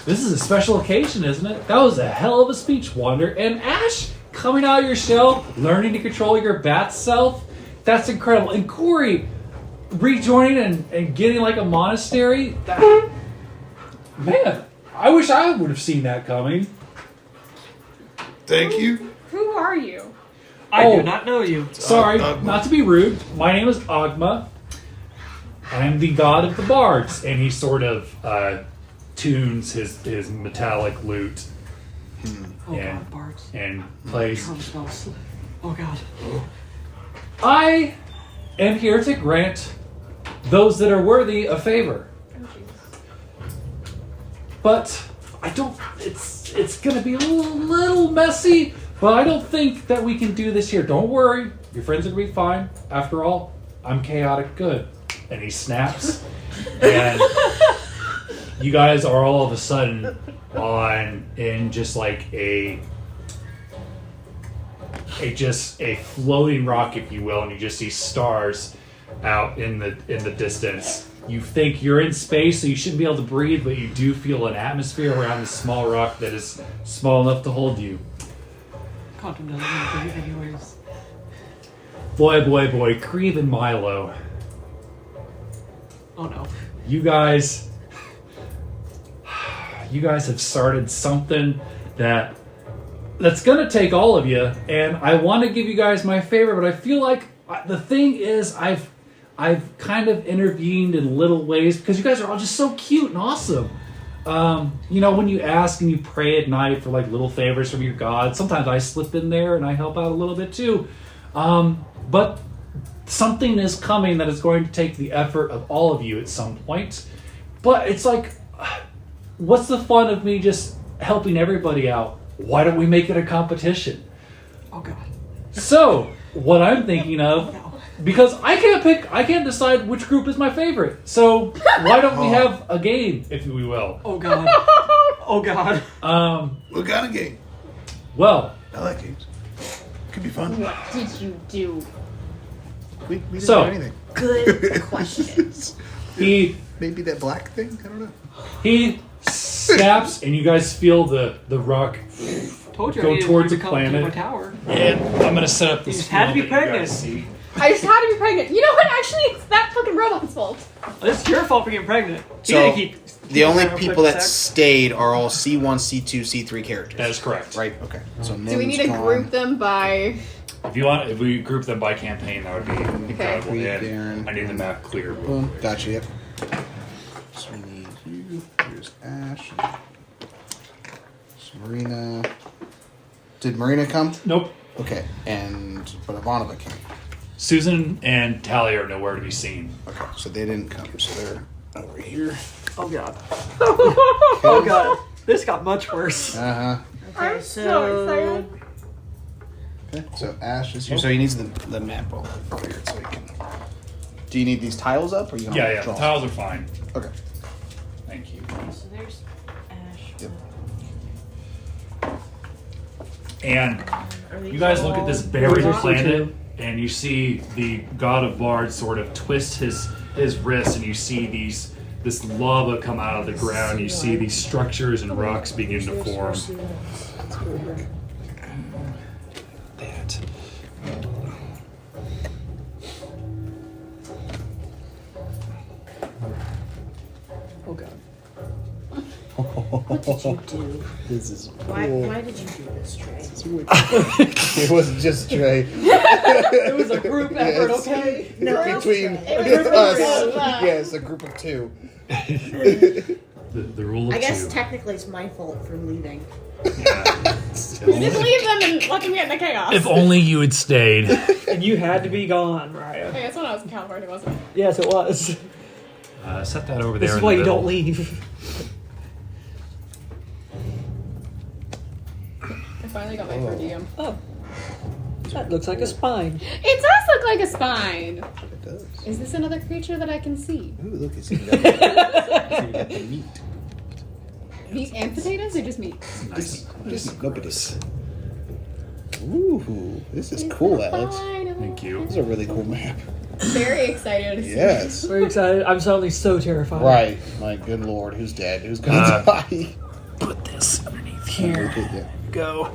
this is a special occasion, isn't it? That was a hell of a speech, Wander. And Ash, coming out of your shell, learning to control your bat self, that's incredible. And Corey, rejoining and getting like a monastery, man, I wish I would have seen that coming. Thank you. Who are you? I Oh. do not know you. Sorry, Ogma. not to be rude. My name is Ogma. I'm the god of the bards. And he sort of tunes his metallic lute Oh Yeah. god, Bards. and plays. Drum spells. Oh god. I am here to grant those that are worthy a favor. But I don't. It's gonna be a little messy. But I don't think that we can do this here. Don't worry, your friends are gonna be fine. After all, I'm chaotic good. And he snaps, and you guys are all of a sudden in just like a floating rock, if you will, and you just see stars out in the distance. You think you're in space, so you shouldn't be able to breathe, but you do feel an atmosphere around this small rock that is small enough to hold you. Quantum doesn't breathe anyways. Boy, Creve and Milo, Oh no. you guys have started something that's gonna take all of you, and I want to give you guys my favor, but I feel like the thing is I've kind of intervened in little ways because you guys are all just so cute and awesome. When you ask and you pray at night for like little favors from your god, sometimes I slip in there and I help out a little bit too. But something is coming that is going to take the effort of all of you at some point. But it's like, what's the fun of me just helping everybody out? Why don't we make it a competition? Oh god. So, what I'm thinking of, because I can't decide which group is my favorite. So, why don't we have a game, if we will? Oh god. Oh god. What kind of game? Well, I like games. Could be fun. What did you do? We didn't So- do anything. Good question. Maybe that black thing? I don't know. he snaps, and you guys feel the rock. Told you Go I needed towards to the come planet. to a tower. And I'm gonna set up this. You just had to be field that you pregnant. guys see. I just had to be pregnant. You know what? Actually, it's that fucking robot's fault. It's your fault for getting pregnant. You So, didn't keep The only having people that sex. stayed are all C1, C2, C3 characters. That is correct. Right? Okay. So Do we need to group them by? If we group them by campaign, that would be incredible. Reed, And Darren. I need the map clear. Boom. Gotcha, yep. So we need you. Here's Ash. So Marina. Did Marina come? Nope. Okay. But Ivanova came. Susan and Tally are nowhere to be seen. Okay. So they didn't come. So they're over here. Oh god. Oh god. This got much worse. Uh-huh. Okay, I'm so excited. Okay. So Ash is here. So he needs the map all cleared so he can. Do you need these tiles up or you gonna Yeah. draw? The tiles are fine. Okay. Thank you. So there's Ash. Yep. And Are these you guys look at all this buried rocks? planet, and you see the god of bards sort of twist his wrist, and you see this lava come out of the ground. You see these structures and rocks begin to form. That. What did you do? This is Why cool. did you do this, Trey? It wasn't just Trey. It was a group effort, Yes. okay? No, Between it was a us. group of, Yes, a group of 2. The rule of I guess two. technically it's my fault for leaving. You didn't leave them and let them get into chaos. If only you had stayed. And you had to be gone, Mariah. Hey, that's when I was in California, wasn't it? Yes, it was. Set that over there. This is in why the you don't middle. leave. I finally got my per diem. Oh. That looks like a spine. It does look like a spine. It does. Is this another creature that I can see? Ooh, look, it's even got the meat. Meat and potatoes, or just meat? Nice. Just look at this. Ooh, this is cool, Alex. Thank you. This is a really cool map. Very excited to see. Yes. Very excited. I'm suddenly so terrified. Right. My good lord, who's dead? Who's gonna die? Put this underneath Here. here. Go.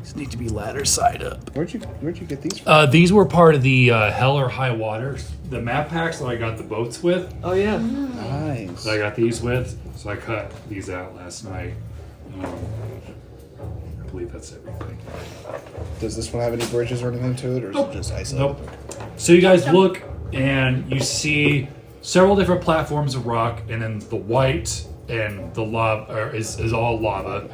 These need to be ladder side up. Where'd you get these from? These were part of the Hell or High Water, the map packs that I got the boats with. Oh, yeah. Nice. That I got these with, so I cut these out last night. I believe that's everything. Does this one have any bridges or anything to it, or is it just isolated? Nope. So you guys look and you see several different platforms of rock, and then the white and the lava is all lava.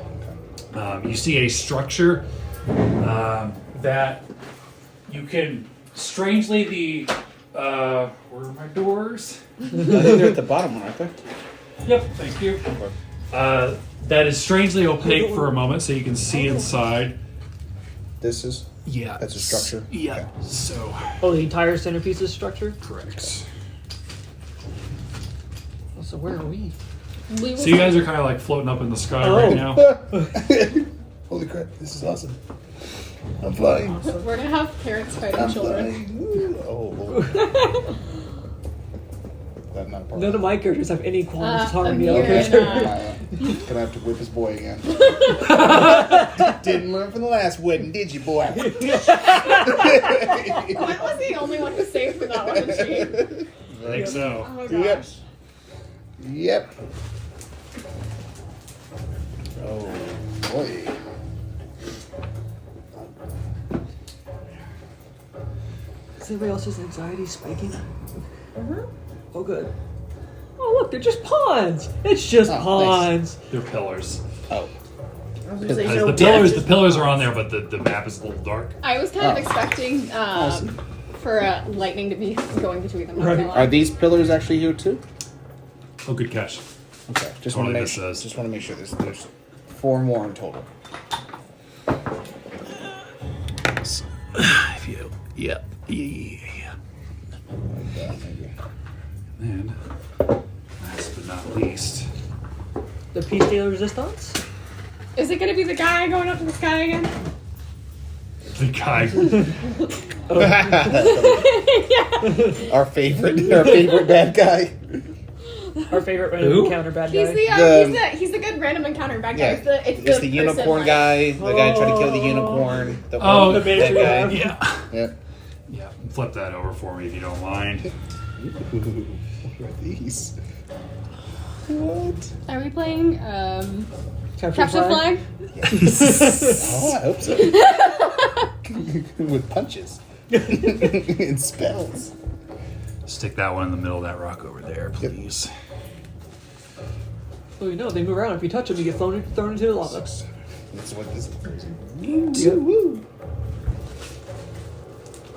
You see a structure that you can strangely where are my doors? I think they're at the bottom one, aren't they? Yep, thank you. That is strangely opaque for a moment, so you can see inside. This is. Yeah, That's a structure? Yeah. Okay. So Oh, the entire centerpiece is structured? correct. So where are we? We will So you guys are kind of like floating up in the sky Oh. right now. Holy crap! This is awesome. I'm flying. We're gonna have parents fighting I'm children. flying. Ooh, oh Lord. That's not part None of my characters have any qualms talking to the other Amir character. and, Gonna have to whip his boy again. Didn't learn from the last wedding, did you, boy? Gwen was the only one who saved for that one, wasn't she? I think so. Oh Yep. gosh. Yep. Oh boy. Is anybody else's anxiety spiking? Oh, good. Oh, look, they're just pawns. It's just Oh, nice. pawns. They're pillars. Oh. I was gonna say, Because so the pillars are on there, but the map is a little dark. I was kind of Oh. expecting for lightning to be going between them. not Right. gonna lie. Are these pillars actually here too? Oh, good catch. Okay. Just Totally want to make this sure. is. Just want to make sure there's 4 more in total. If you, yeah. Like that, maybe. And last but not least, The piece de la resistance? Is it gonna be the guy going up to the sky again? the guy. Our favorite bad guy. Our favorite random Who? encounter bad He's guy. he's the good random encounter bad guy. Yeah. It's the person, unicorn like- guy. The guy trying to kill the unicorn. The Oh, the miniature that guy. Yeah. Yep. Yeah. Flip that over for me if you don't mind. Ooh, what are these? What? Are we playing Capture Capture Flag? Oh, I hope so. With punches and spells. Stick that one in the middle of that rock over there, please. Well, you know, they move around. If you touch them, you get thrown into the lava. That's what this is. Yep. Woo.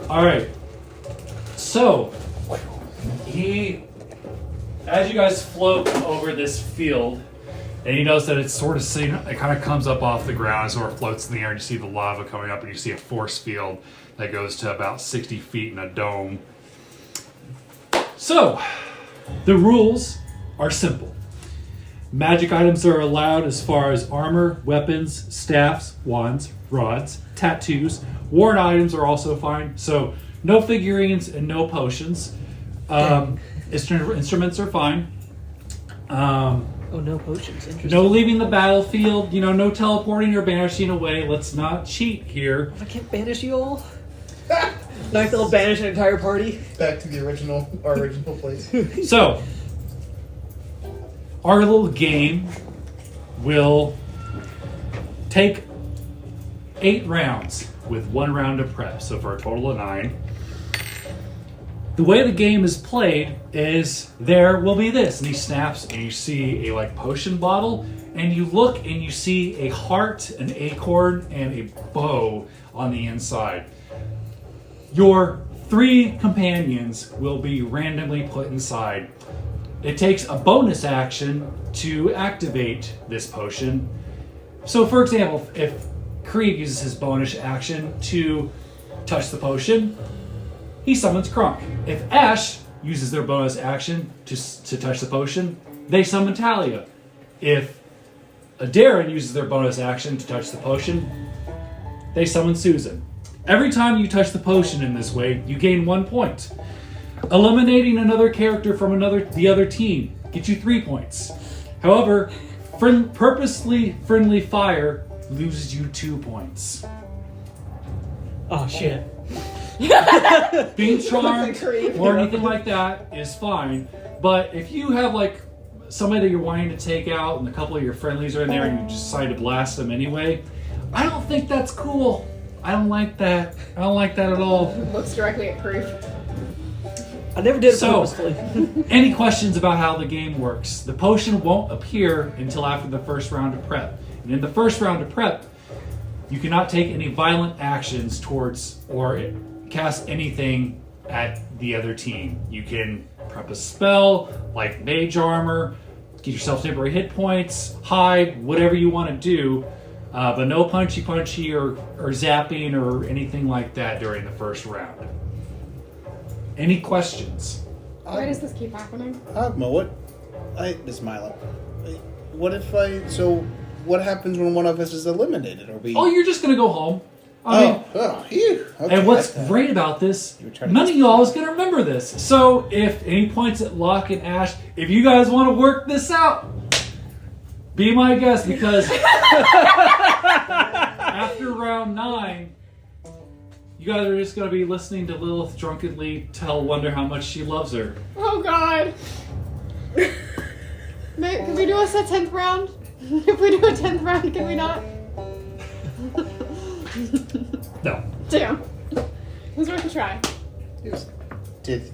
All right. So, as you guys float over this field, and you notice that it's sort of seen, it kind of comes up off the ground and sort of floats in the air, and you see the lava coming up, and you see a force field that goes to about 60 feet in a dome. So, the rules are simple. Magic items are allowed as far as armor, weapons, staffs, wands, rods, tattoos. Worn items are also fine. So no figurines and no potions. Instruments are fine. Oh, no potions. Interesting. No leaving the battlefield. No teleporting or banishing away. Let's not cheat here. I can't banish you all. Like they'll banish an entire party. Back to our original place. So, our little game will take 8 rounds with 1 round of prep, so for a total of 9. The way the game is played is there will be this, and he snaps, and you see a potion bottle, and you look and you see a heart, an acorn, and a bow on the inside. Your 3 companions will be randomly put inside. It takes a bonus action to activate this potion. So, for example, if Krieg uses his bonus action to touch the potion, he summons Kronk. If Ash uses their bonus action to touch the potion, they summon Talia. If Darren uses their bonus action to touch the potion, they summon Susan. Every time you touch the potion in this way, you gain 1 point. Eliminating another character from the other team gets you 3 points. However, purposely friendly fire loses you 2 points. Oh shit. Being charmed Creep. or anything like that is fine, but if you have somebody that you're wanting to take out and a couple of your friendlies are in there and you decide to blast them anyway, I don't think that's cool. I don't like that. I don't like that at all. Looks directly at Proof. I never did it So- purposefully. Any questions about how the game works? The potion won't appear until after the first round of prep. And in the first round of prep, you cannot take any violent actions towards or cast anything at the other team. You can prep a spell, like mage armor, get yourself temporary hit points, hide, whatever you want to do, but no punchy or zapping or anything like that during the first round. Any questions? Why does this keep happening? This is Milo. What happens when one of us is eliminated? Are we? Oh, you're just going to go home. I mean, phew. Okay, and what's that's great about this, You were trying to none of get- y'all is going to remember this. So if any points at Locke and Ash, if you guys want to work this out, be my guest, because after round 9, you guys are just going to be listening to Lilith drunkenly tell Wonder how much she loves her. Oh god. Can we do a 10th round? If we do a 10th round, can we not? No. Damn. It was worth a try. Did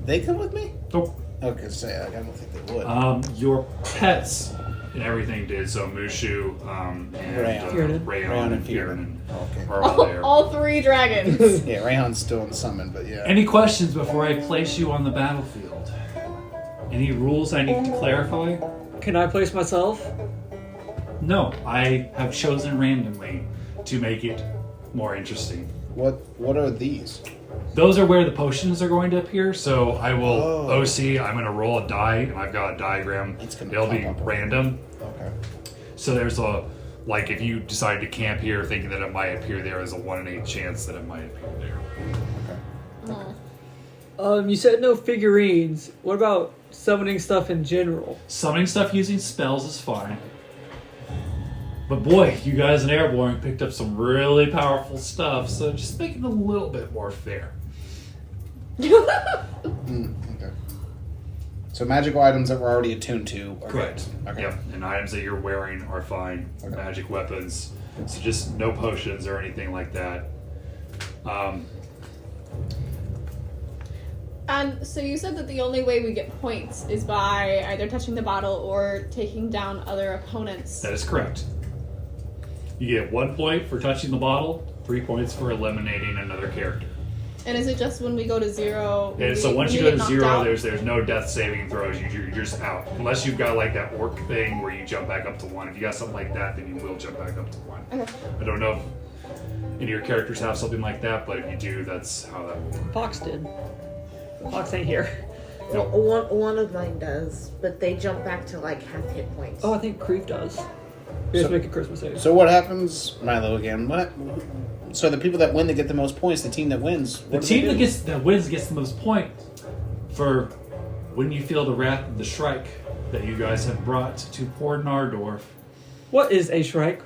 they come with me? Nope. Okay, say I don't think they would. Your pets and everything did. So Mushu and Rayon. Rayon and Kieran. Kieran Okay. are all there. All 3 dragons. Yeah, Rayon's still in summon, but yeah. Any questions before I place you on the battlefield? Any rules I need to clarify? Can I place myself? No, I have chosen randomly to make it more interesting. What are these? Those are where the potions are going to appear, so I will Oh. OC, I'm going to roll a die, and I've got a diagram. It's gonna It'll be pop up. random. Okay. So there's if you decide to camp here thinking that it might appear there, there's a 1 in 8 chance that it might appear there. Okay. You said no figurines. What about summoning stuff in general? Summoning stuff using spells is fine. But boy, you guys in Aeireborne picked up some really powerful stuff, so just make it a little bit more fair. Okay. So magical items that we're already attuned to are Correct. good. Okay. Yep. And items that you're wearing are fine. Okay. Magic weapons. So just no potions or anything like that. And so you said that the only way we get points is by either touching the bottle or taking down other opponents. That is correct. You get 1 point for touching the bottle, 3 points for eliminating another character. And is it just when we go to 0? And so once you go to 0, there's no death saving throws. You're just out. Unless you've got that orc thing where you jump back up to 1. If you got something like that, then you will jump back up to 1. Okay. I don't know if any of your characters have something like that, but if you do, that's how that will work. Fox did. Fox ain't here. No. One of mine does, but they jump back to half hit points. Oh, I think Creef does. We just So- make a Christmas save. So what happens, Milo? Again, So the people that win, that get the most points. The team that wins. The team that wins gets the most points for when you feel the wrath of the Shrike that you guys have brought to poor Nardorf. What is a Shrike?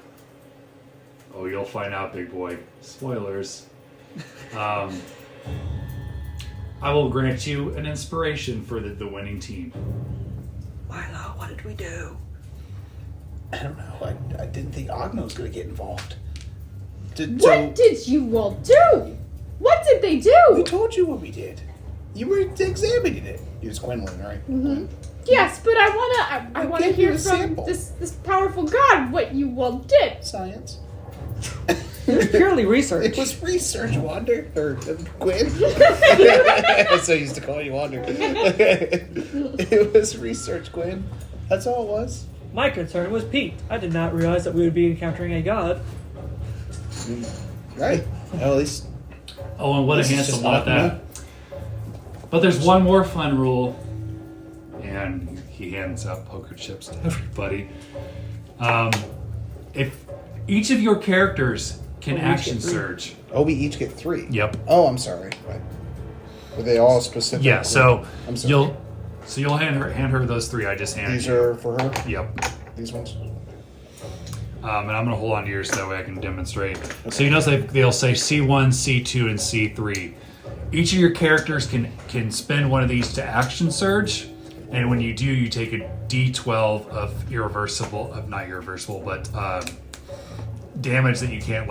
Oh, you'll find out, big boy. Spoilers. I will grant you an inspiration for the winning team. Milo, what did we do? I don't know. I didn't think Ogno was going to get involved. What did you all do? What did they We do? told you what we did. You were examining it. He was Gwendolyn, right? Mm-hmm. Yes, but I wanna gave you hear a from sample. this powerful god what you all did. Science. It was purely research. It was research, Wander. Or Gwen. I'm so used to calling you Wander. It was research, Gwen. That's all it was. My concern was Pete. I did not realize that we would be encountering a god. Right. Well, at least. Oh, and what a This is handsome just lot Ogno. that. But there's one more fun rule, and he hands out poker chips to everybody. If each of your characters can Oh, we action get three. surge. Oh, we each get 3. Yep. Oh, I'm sorry. Right. Were they all specific? Yeah. So I'm sorry. you'll hand her those 3 I just handed These you. are for her. Yep. These ones. And I'm going to hold on to yours so that way I can demonstrate. So you notice they'll say C1, C2, and C3. Each of your characters can spend one of these to action surge, and when you do, you take a D12 of not irreversible, but damage that you can't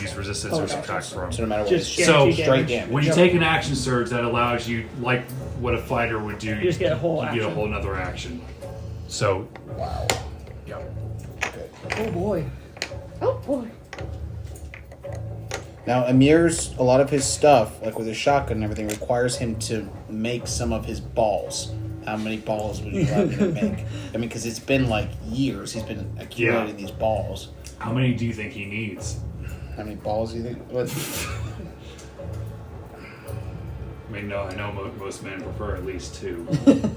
use resistance or subtract from. So no matter what, Just it's So- guaranteed straight damage. damage. When you Yep. take an action surge, that allows you, like what a fighter would do, You just get a whole you get a action. whole another action. So, Wow. yep. Okay. Oh boy. Oh boy. Now, Amir's, a lot of his stuff, like with his shotgun and everything, requires him to make some of his balls. How many balls would you like him to make? I mean, because it's been like years he's been accumulating these balls. How many do you think he needs? How many balls do you think? What? I mean, no, I know most men prefer at least 2.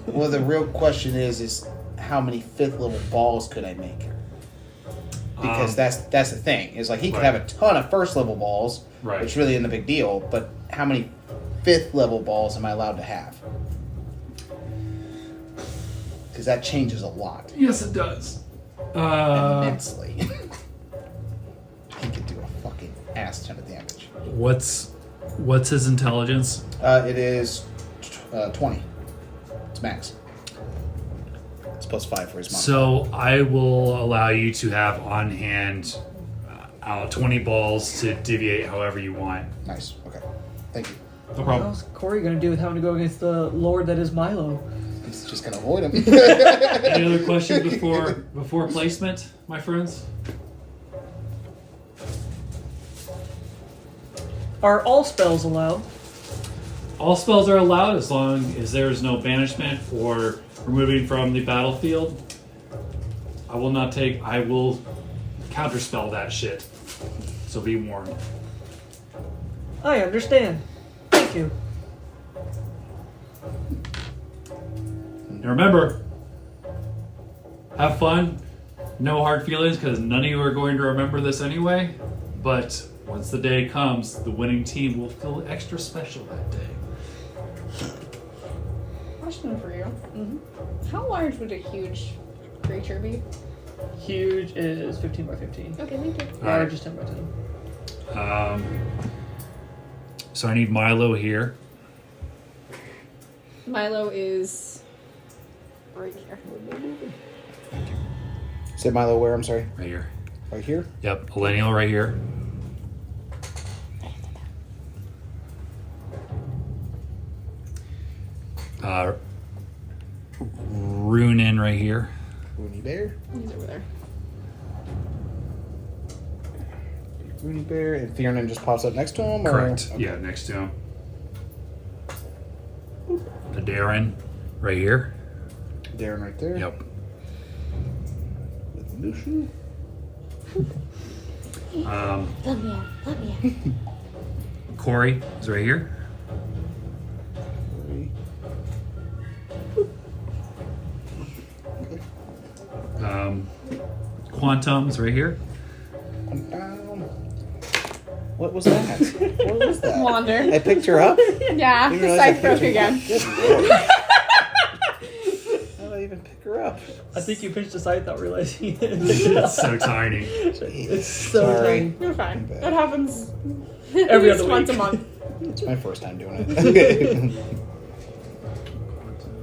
Well, the real question is how many 5th level balls could I make? Because that's the thing. Is like he could Right. have a ton of 1st level balls, Right. which really isn't a big deal. But how many 5th level balls am I allowed to have? Because that changes a lot. Yes, it does. Immensely. He could do a fucking ass ton of damage. What's his intelligence? It is 20. It's max. It's plus 5 for his mom. So I will allow you to have on hand 20 balls to deviate however you want. Nice. Okay. Thank you. No What problem. else Corey gonna do with having to go against the Lord that is Milo? He's just gonna avoid him. Any other questions before placement, my friends? Are all spells allowed? All spells are allowed as long as there is no banishment or removing from the battlefield. I will counterspell that shit. So be warned. I understand. Thank you. And remember, have fun. No hard feelings because none of you are going to remember this anyway. But once the day comes, the winning team will feel extra special that day. Question for you. How large would a huge creature be? Huge is 15 by 15. Okay, thank you. Large is 10 by 10. So I need Milo here. Milo is right here. Say Milo where? I'm sorry. Right here. Right here? Yep, millennial right here. Runin right here. Rooney Bear. He's over there. Rooney Bear. And Fiernan just pops up next to him? Or? Correct. Okay. Yeah, next to him. The Darren right here. Darren right there. Yep. With Mushu. Let me in. Corey is right here. Quantum is right here. What was that? What was that? Wander. I picked her up? Yeah, You the realize I scythe broke picked her again. up? How did I even pick her up? I think you pinched a scythe without realizing it. It's so tiny. It's so Sorry. tiny. You're fine. Bad. That happens Every at least other once a week. month. It's my first time doing it.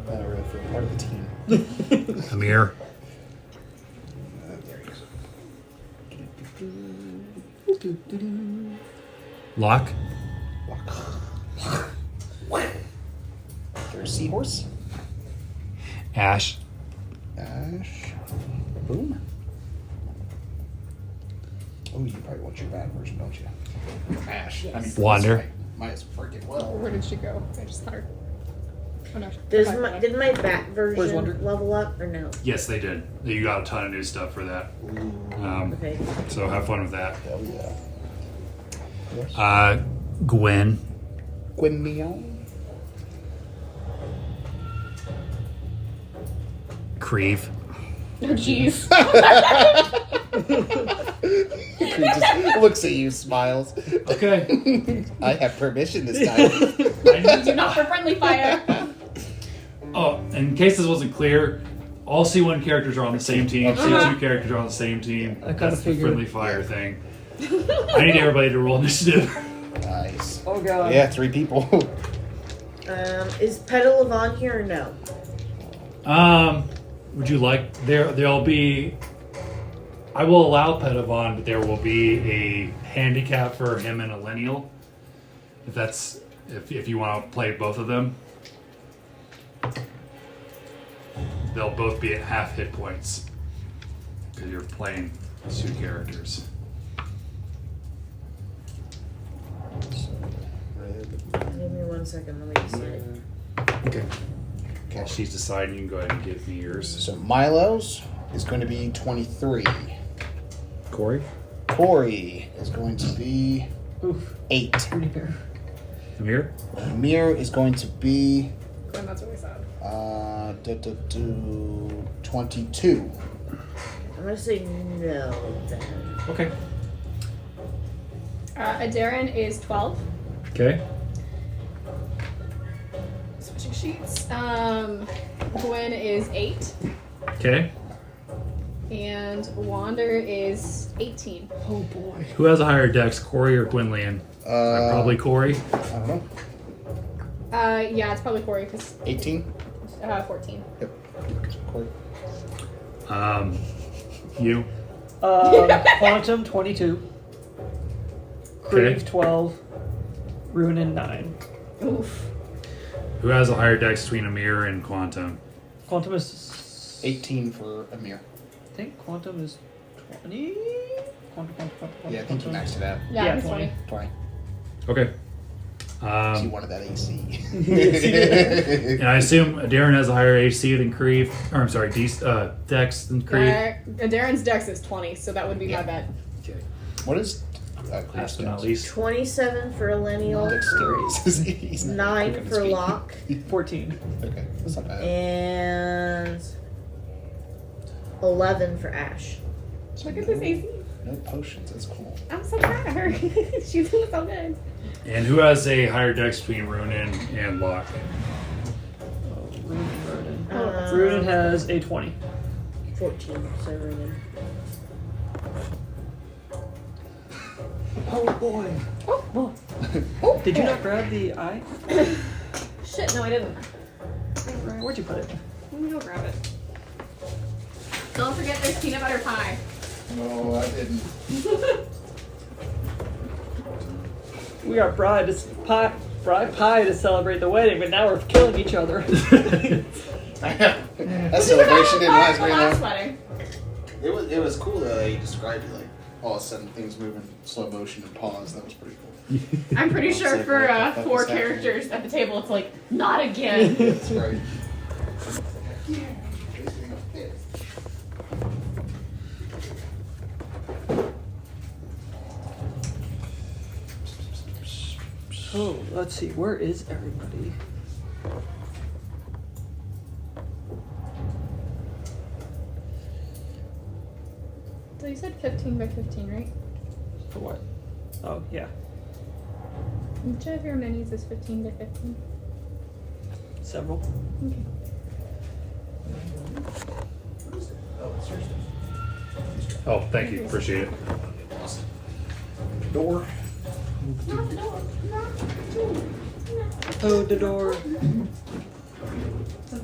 I don't really feel part of the team. Amir. There he is. Lock. There's Seahorse. Ash. Ash. Boom. Oh, you probably want your bad version, don't you? Ash. I mean, Wander. Might as freaking well. Where did she go? I just thought her. Oh no. Did Okay. my bat Where's version Wonder? level up or no? Yes, they did. You got a ton of new stuff for that. Okay. So have fun with that. Hell yeah. Gwen. Gwen Meow. Creve. Oh jeez. He just looks at you, smiles. Okay. I have permission this time. Do not for friendly fire. Oh, in case this wasn't clear, all C1 characters are on the same team. C2 characters are on the same team. I kinda That's the figured. friendly fire thing. I need everybody to roll initiative. Nice. Oh god. Yeah, 3 people. Is Petal on here or no? Would you like there'll be I will allow Petavon, but there will be a handicap for him and a lineal. If you want to play both of them. They'll both be at half hit points. Because you're playing 2 characters. Give me 1 second. Let me decide. Okay. Okay. While she's deciding, you can go ahead and give me yours. So Milo's is going to be 23. Corey? Corey is going to be Oof. 8. Amir? Amir is going to be Gwen, that's really sad. 22. I'm gonna say no then. Okay. Aeireborne is 12. Okay. Switching sheets. Gwen is 8. Okay. And Wander is 18. Oh boy. Who has a higher dex, Corey or Gwynlian? Probably Corey. I don't know. Yeah, it's probably Corey because 18? 14. Yep. Corey. You? Quantum 22. Creve 12. Runin 9. Oof. Who has a higher dex between Amir and Quantum? Quantum is 18 for Amir. I think Quantum is 20. Quantum. Yeah, I think you maxed it out. Yeah, Yeah, he's 20. 20. 20. Okay. He wanted that AC. And I assume Darren has a higher AC than Creve. Or I'm sorry, dex than Creve. Darren's dex is 20, so that would be my bet. Okay. What is Last but not least. 27 for a lineal. Dexterity? He's not 9 quick on his for feet. lock. 14. Okay, that's not bad. And 11 for Ash. Look at this AC. No potions, that's cool. I'm so proud of her. She's doing so good. And who has a higher dex between Runin and Locke? Oh, Runin. Uh, Runin has a 20. 14, so Runin. Oh boy. Oh. Did you not grab the eye? Shit, no, I didn't. Where'd you put it? Let me go grab it. Don't forget there's peanut butter pie. No, I didn't. We got bride pie to celebrate the wedding, but now we're killing each other. That celebration didn't last very long. Wedding. It was cool though that you described it, like all of a sudden things move in slow motion and pause. That was pretty cool. I'm pretty It's sure like, for what the fuck 4 is happening? characters at the table, it's like, not again. That's right. Oh, let's see. Where is everybody? So you said 15 by 15, right? For what? Oh, yeah. Which of your minis is 15 by 15? Several. Okay. Oh, thank you. Appreciate it. Door. Not the door. Not the Hold the door. Something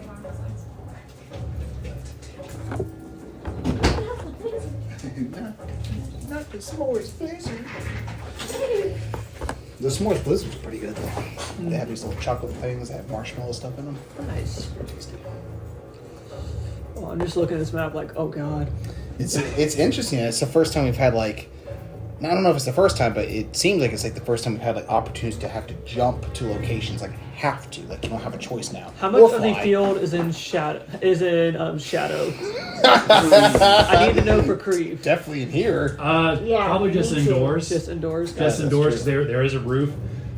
along those lines. Not the s'mores blizzard. The s'mores blizzard's pretty good though. They have these little chocolate things that have marshmallow stuff in them. Nice. Tasty. Oh, I'm just looking at this map like, oh god. It's interesting. It's the first time we've had like, I don't know if it's the first time, but it seems like it's like the first time we've had like opportunities to have to jump to locations, like have to, like you don't have a choice now. How much Or of the fly. field is in shadow? Shadow. I need to know for Creve. Definitely in here. Yeah, Probably just me too. indoors. Just indoors. Just that's indoors. true. There is a roof.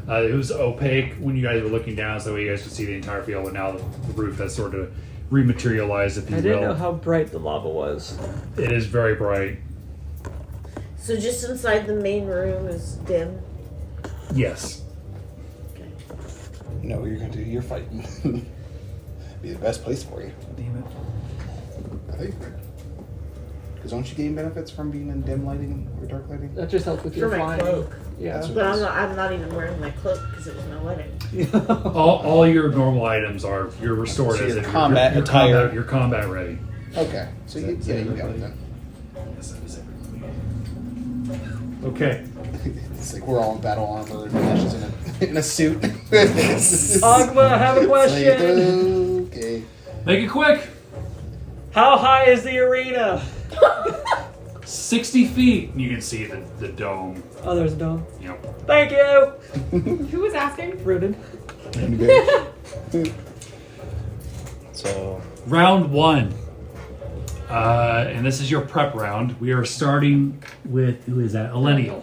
It was opaque when you guys were looking down, so you guys could see the entire field. But now the roof has sort of rematerialized, if you I will. didn't know how bright the lava was. It is very bright. So just inside the main room is dim. Yes. Okay. You know what you're gonna do? You're fighting. Be the best place for you. Damn it. I think. Because don't you gain benefits from being in dim lighting or dark lighting? That just helps with For your my flying. cloak. Yeah. That's But I'm not even wearing my cloak because it was my wedding. All your normal items are you're restored So as your in combat you're attire. You're combat ready. Okay. So you, Is yeah, that you got it everybody? then. Yes, that is everybody. Okay. It's like we're all in battle armor and Ash is in a suit. Agma, I have a question. Okay. Make it quick. How high is the arena? 60 feet. You can see the dome. Oh, there's a dome. Yep. Thank you. Who was asking? Rooted. So Round 1. And this is your prep round. We are starting with, who is that? Elenial.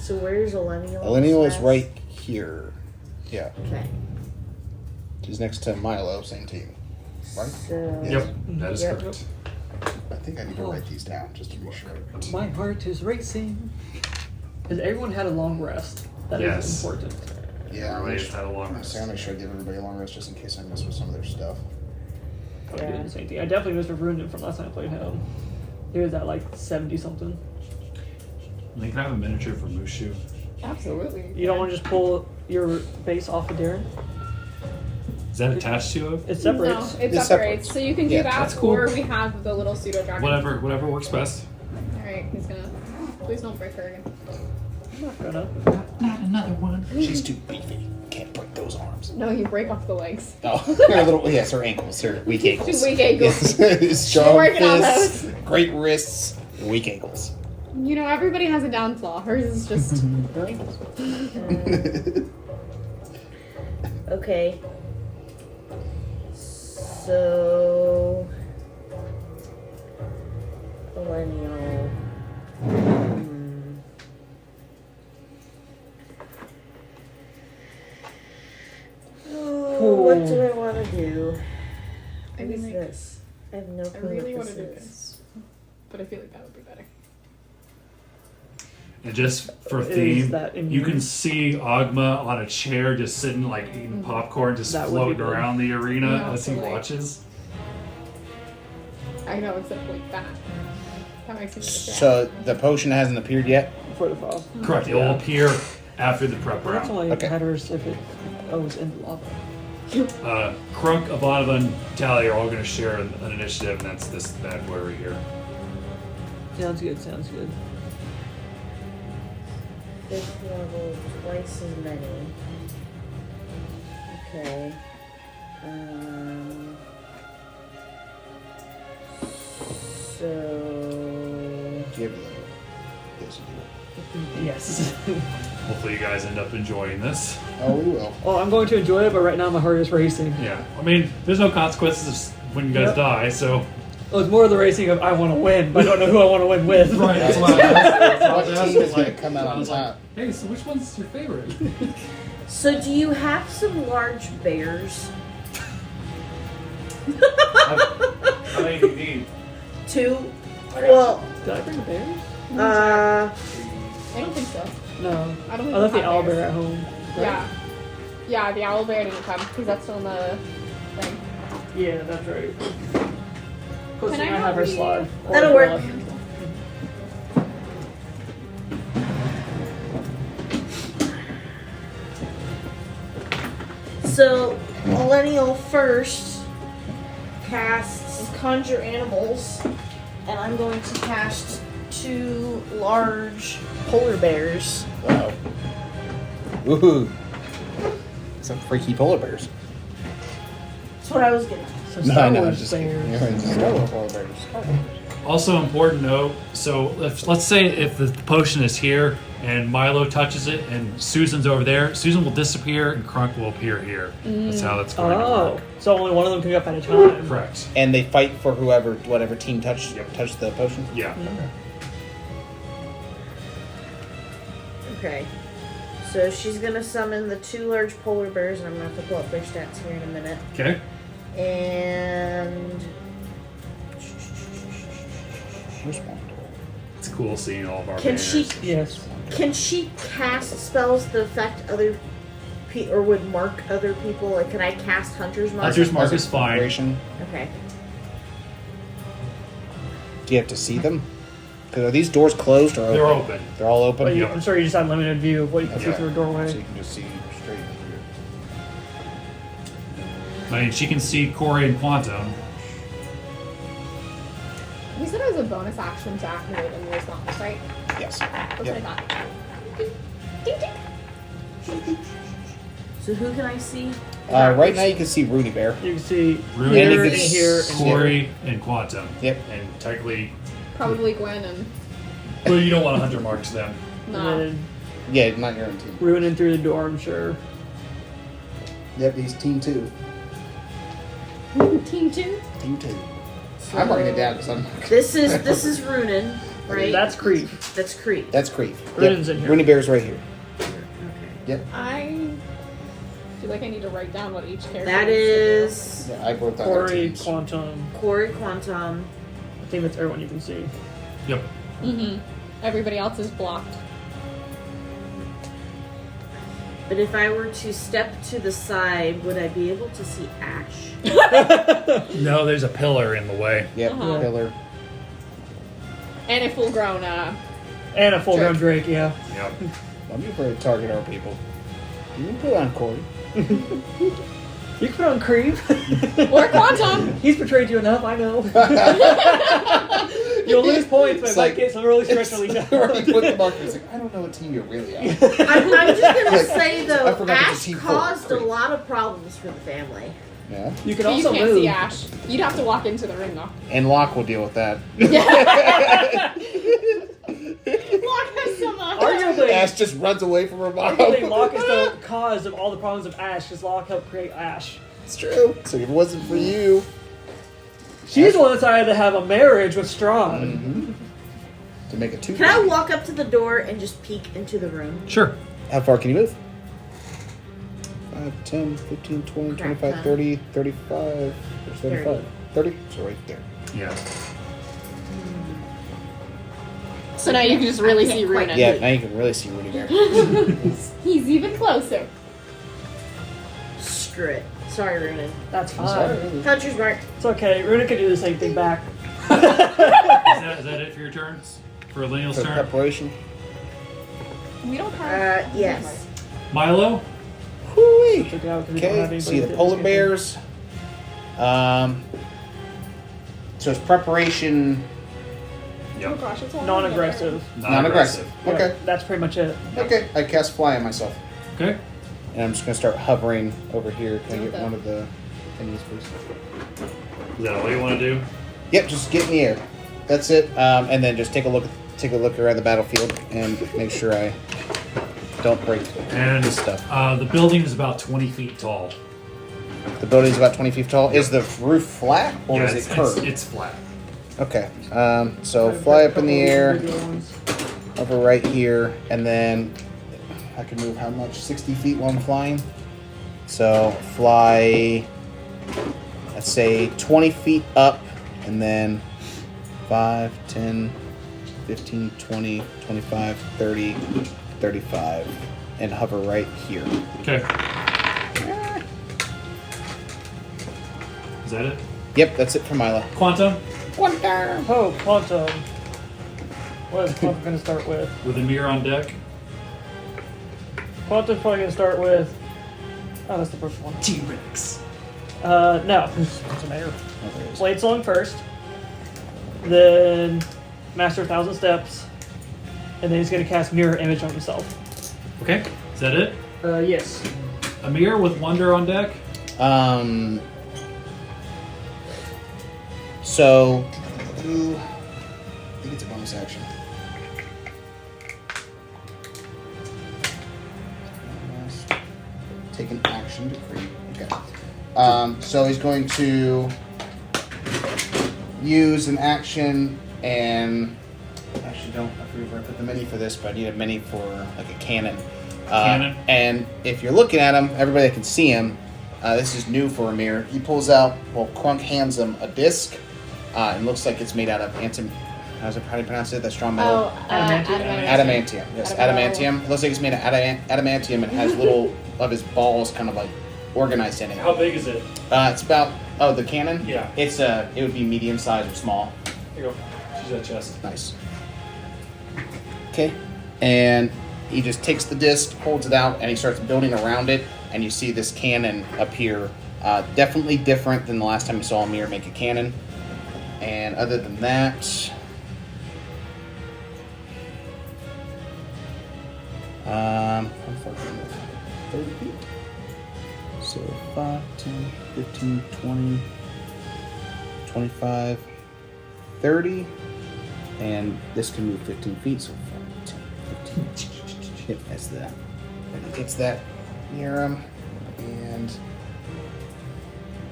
So where's Elenial? Elenial is right here. Yeah. Okay. She's next to Milo, same team. Right? So Yeah. Yep, that is Yep. correct. I think I need to write these down just to be sure. My heart is racing. Has everyone had a long rest? That is Yes. important. Yeah, I'm Everybody gonna has had a long I'll rest. make sure I give everybody a long rest just in case I mess with some of their stuff. Probably Yeah. doing the same thing. I definitely must have ruined it from last time I played him. He was at like 70 something. They can have a miniature for Mushu. Absolutely. You don't want to just pull your base off of Darren? Is that attached to it? It separates. No, it It separates. separates. So you can do Yeah, that, that's cool. or we have the little pseudo dragon. Whatever works best. Alright, he's gonna. Please don't break her again. I'm not gonna. Not another one. She's too beefy. Can't break those arms. No, you break off the legs. Oh, her little, yes, her ankles, her weak ankles. She's weak ankles. Yes. Strong working on fists, great wrists, weak ankles. You know, everybody has a down flaw. Hers is just her ankles. okay. So Elenial. Oh, what do I want to do? I What mean, is like, this? I have no I clue really what want to do this is. this, but I feel like that would be better. And just for Is theme, that immune? you can see Agma on a chair just sitting like eating popcorn, just That would be floating good. around the arena Yeah, as he totally. watches. I know, except like that. That makes me So the potion hasn't appeared yet? For the fall. Correct. It will appear after the prep Well, that's round. only Okay. matters if it goes in the lava. Crunk, Avonova, and Tally are all going to share an initiative, and that's this bad boy right here. Sounds good, sounds good. Fifth level, twice as many. Okay. So Give them. Yes, you do. Yes. Hopefully, you guys end up enjoying this. Oh, we will. Well, I'm going to enjoy it, but right now my heart is racing. Yeah. I mean, there's no consequences when you guys Yep. die, so. Oh, it's more of the racing of I want to win, but I don't know who I want to win with. Right, that's what I What team is going to come out I on was like, top? hey, so which one's your favorite? So do you have some large bears? How many do you need? 2? Well, Did I bring bears? uh, I don't think so. No. I don't think I left we the have owl bears. bear at home. Right? Yeah. Yeah, the owl bear didn't come because that's on the thing. Yeah, that's right. Plus, Can I I have have her the- slide. Or That'll her work. left. So, Millennial first casts Conjure Animals, and I'm going to cast 2 large polar bears. Wow. Woohoo. Some freaky polar bears. That's what I was getting. So No, Star I know. I'm Wars just bears. kidding. You're right, Star Wars polar bears. Also important note, so let's say if the potion is here and Milo touches it and Susan's over there, Susan will disappear and Crunk will appear here. That's how that's going to Oh, work. so only one of them can go up at a time. Correct. And they fight for whatever team touched the potion. Yeah. Okay. So she's gonna summon the 2 large polar bears, and I'm gonna have to pull up their stats here in a minute. Okay. And Here's one. It's cool seeing all of our can she banners. Yes. can she cast spells that affect other or would mark other people? Like, can I cast Hunter's Mark? Hunter's Mark is fine. Preparation. Okay. Do you have to see them? Because are these doors closed or open? They're open. They're all open? But you, Yep. I'm sorry, you just have limited view of what you can see Okay. through a doorway. So you can just see straight through. I mean, she can see Corey and Quantum. You said it was a bonus action to activate in response, right? Yes. That's Yep. what I thought. Ding, ding. So who can I see? Right now you can see Rudy Bear. You can see Rudy here, and and here, and here. Corey and Quantum. Yep. And technically, Probably Gwen and well, you don't want to Hunter Marks them. nah. And then Yeah, not your own team. ruining through the door, I'm sure. Yep, he's team 2. Team 2? Team 2. I'm writing it down because I'm. This is Runin, right? That's creep. That's Creep. That's Creep. Rudy's in here. Rudy Bear's right here. Okay. Yep. I feel like I need to write down what each character That is Yeah, I wrote down their Corey, teams. Quantum. Corey Quantum. I think that's everyone you can see. Yep. Mm-hmm. Everybody else is blocked. But if I were to step to the side, would I be able to see Ash? No, there's a pillar in the way. Yep, Uh-huh. Pillar. And a full grown And a full grown Drake, yeah. Yep. Let me try to target our people. You can put on Corey. You can put on creep. or Quantum. He's betrayed you enough, I know. You'll lose points, but It's it might like- get some really stressfully Where he put the down. marker. He's like, I don't know what team you're really on. I'm just gonna Like, say I though, forgot to Ash see caused a Creep. lot of problems for the family. Yeah. You can But you also can't move. see Ash. You'd have to walk into the ring though. And Locke will deal with that. Locke has some Arguably, Ash just runs away from her mom. arguably, Locke is the cause of all the problems of Ash, because Locke helped create Ash. It's true. So if it wasn't for you. She's the one that's had to have a marriage with Strahd. Mm-hmm. To make it 2. Can I walk up to the door and just peek into the room? Sure. How far can you move? 5, 10, 15, 20, Crap 25, ton. 30, 35, 35. 30? So right there. Yeah. So now you can just really I can't see quite- Runin. Yeah, now you can really see Rudy Bear. He's even closer. Screw it. Sorry, Runin. That's I'm sorry. fine. Hunter's Mark. It's okay. Runa can do the same thing back. Is that it for your turn? For Lineal's For turn? preparation. We don't have. Yes. Milo? Hoo-wee. Check it out, 'cause we don't have Okay, anybody see the that polar can- bears. So it's preparation, Oh Yep. gosh, it's all Non-aggressive. non-aggressive. Yeah, Okay, that's pretty much it. okay. I cast fly on myself, Okay. and I'm just gonna start hovering over here. Can I get Okay. one of the thingies, please? Is that all you want to do? Yep, just get in the air. That's it. And then just take a look around the battlefield and make sure I don't break And this stuff. the building is about 20 feet tall. The building's about 20 feet tall. Is the roof flat or Yeah, is it curved? it's flat. Okay. So fly up in the air, Individual ones. over right here, and then I can move how much? 60 feet while I'm flying. So fly, let's say 20 feet up, and then 5, 10, 15, 20, 25, 30, 35, and hover right here. Okay. Is that it? Yep, that's it for Milo. Quantum? Oh, Quantum. What is Quantum going to start with? With a mirror on deck? Quantum's probably going to start with Oh, that's the first one. T-Rex. No. Doesn't matter. Blade Song first. Then Master 1,000 Steps. And then he's going to cast Mirror Image on himself. Okay, is that it? Yes. Amir with Wonder on deck. So, I think it's a bonus action. Take an action to create. Okay. So he's going to use an action and actually don't. I forget where I put the mini for this, but I need a mini for like a cannon. Cannon. And if you're looking at him, everybody that can see him. This is new for Amir. He pulls out. Well, Crunk hands him a disc. It looks like it's made out of how do you pronounce it? That strong metal. Adamantium. Yes, adamantium. It looks like it's made of adamantium and has little of his balls kind of like organized in it. How big is it? It's about the cannon. Yeah. It's it would be medium size or small. Here you go. She's that chest. Nice. Okay, and he just takes the disc, holds it out, and he starts building around it. And you see this cannon appear. Definitely different than the last time you saw Amir make a cannon. And other than that, how far can you move? 30 feet. So 5, 10, 15, 20, 25, 30, and this can move 15 feet. So 5, 10, 15. Yep, that's that. And he gets that near him, and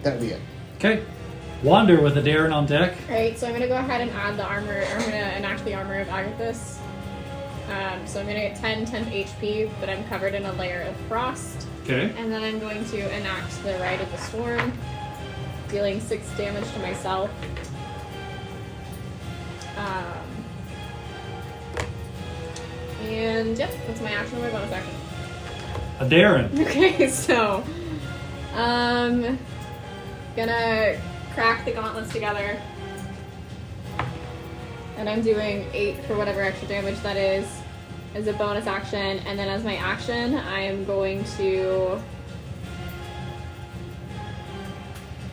that'll be it. Okay. Wander with a Darren on deck. Alright, so I'm gonna go ahead and add the armor. I'm gonna enact the armor of Agathis. So I'm gonna get 10 HP, but I'm covered in a layer of frost. Okay. And then I'm going to enact the Rite of the Storm, dealing 6 damage to myself. And yep, that's my action, my bonus action. A Darren. Okay, so gonna crack the gauntlets together, and I'm doing 8 for whatever extra damage that is as a bonus action, and then as my action I am going to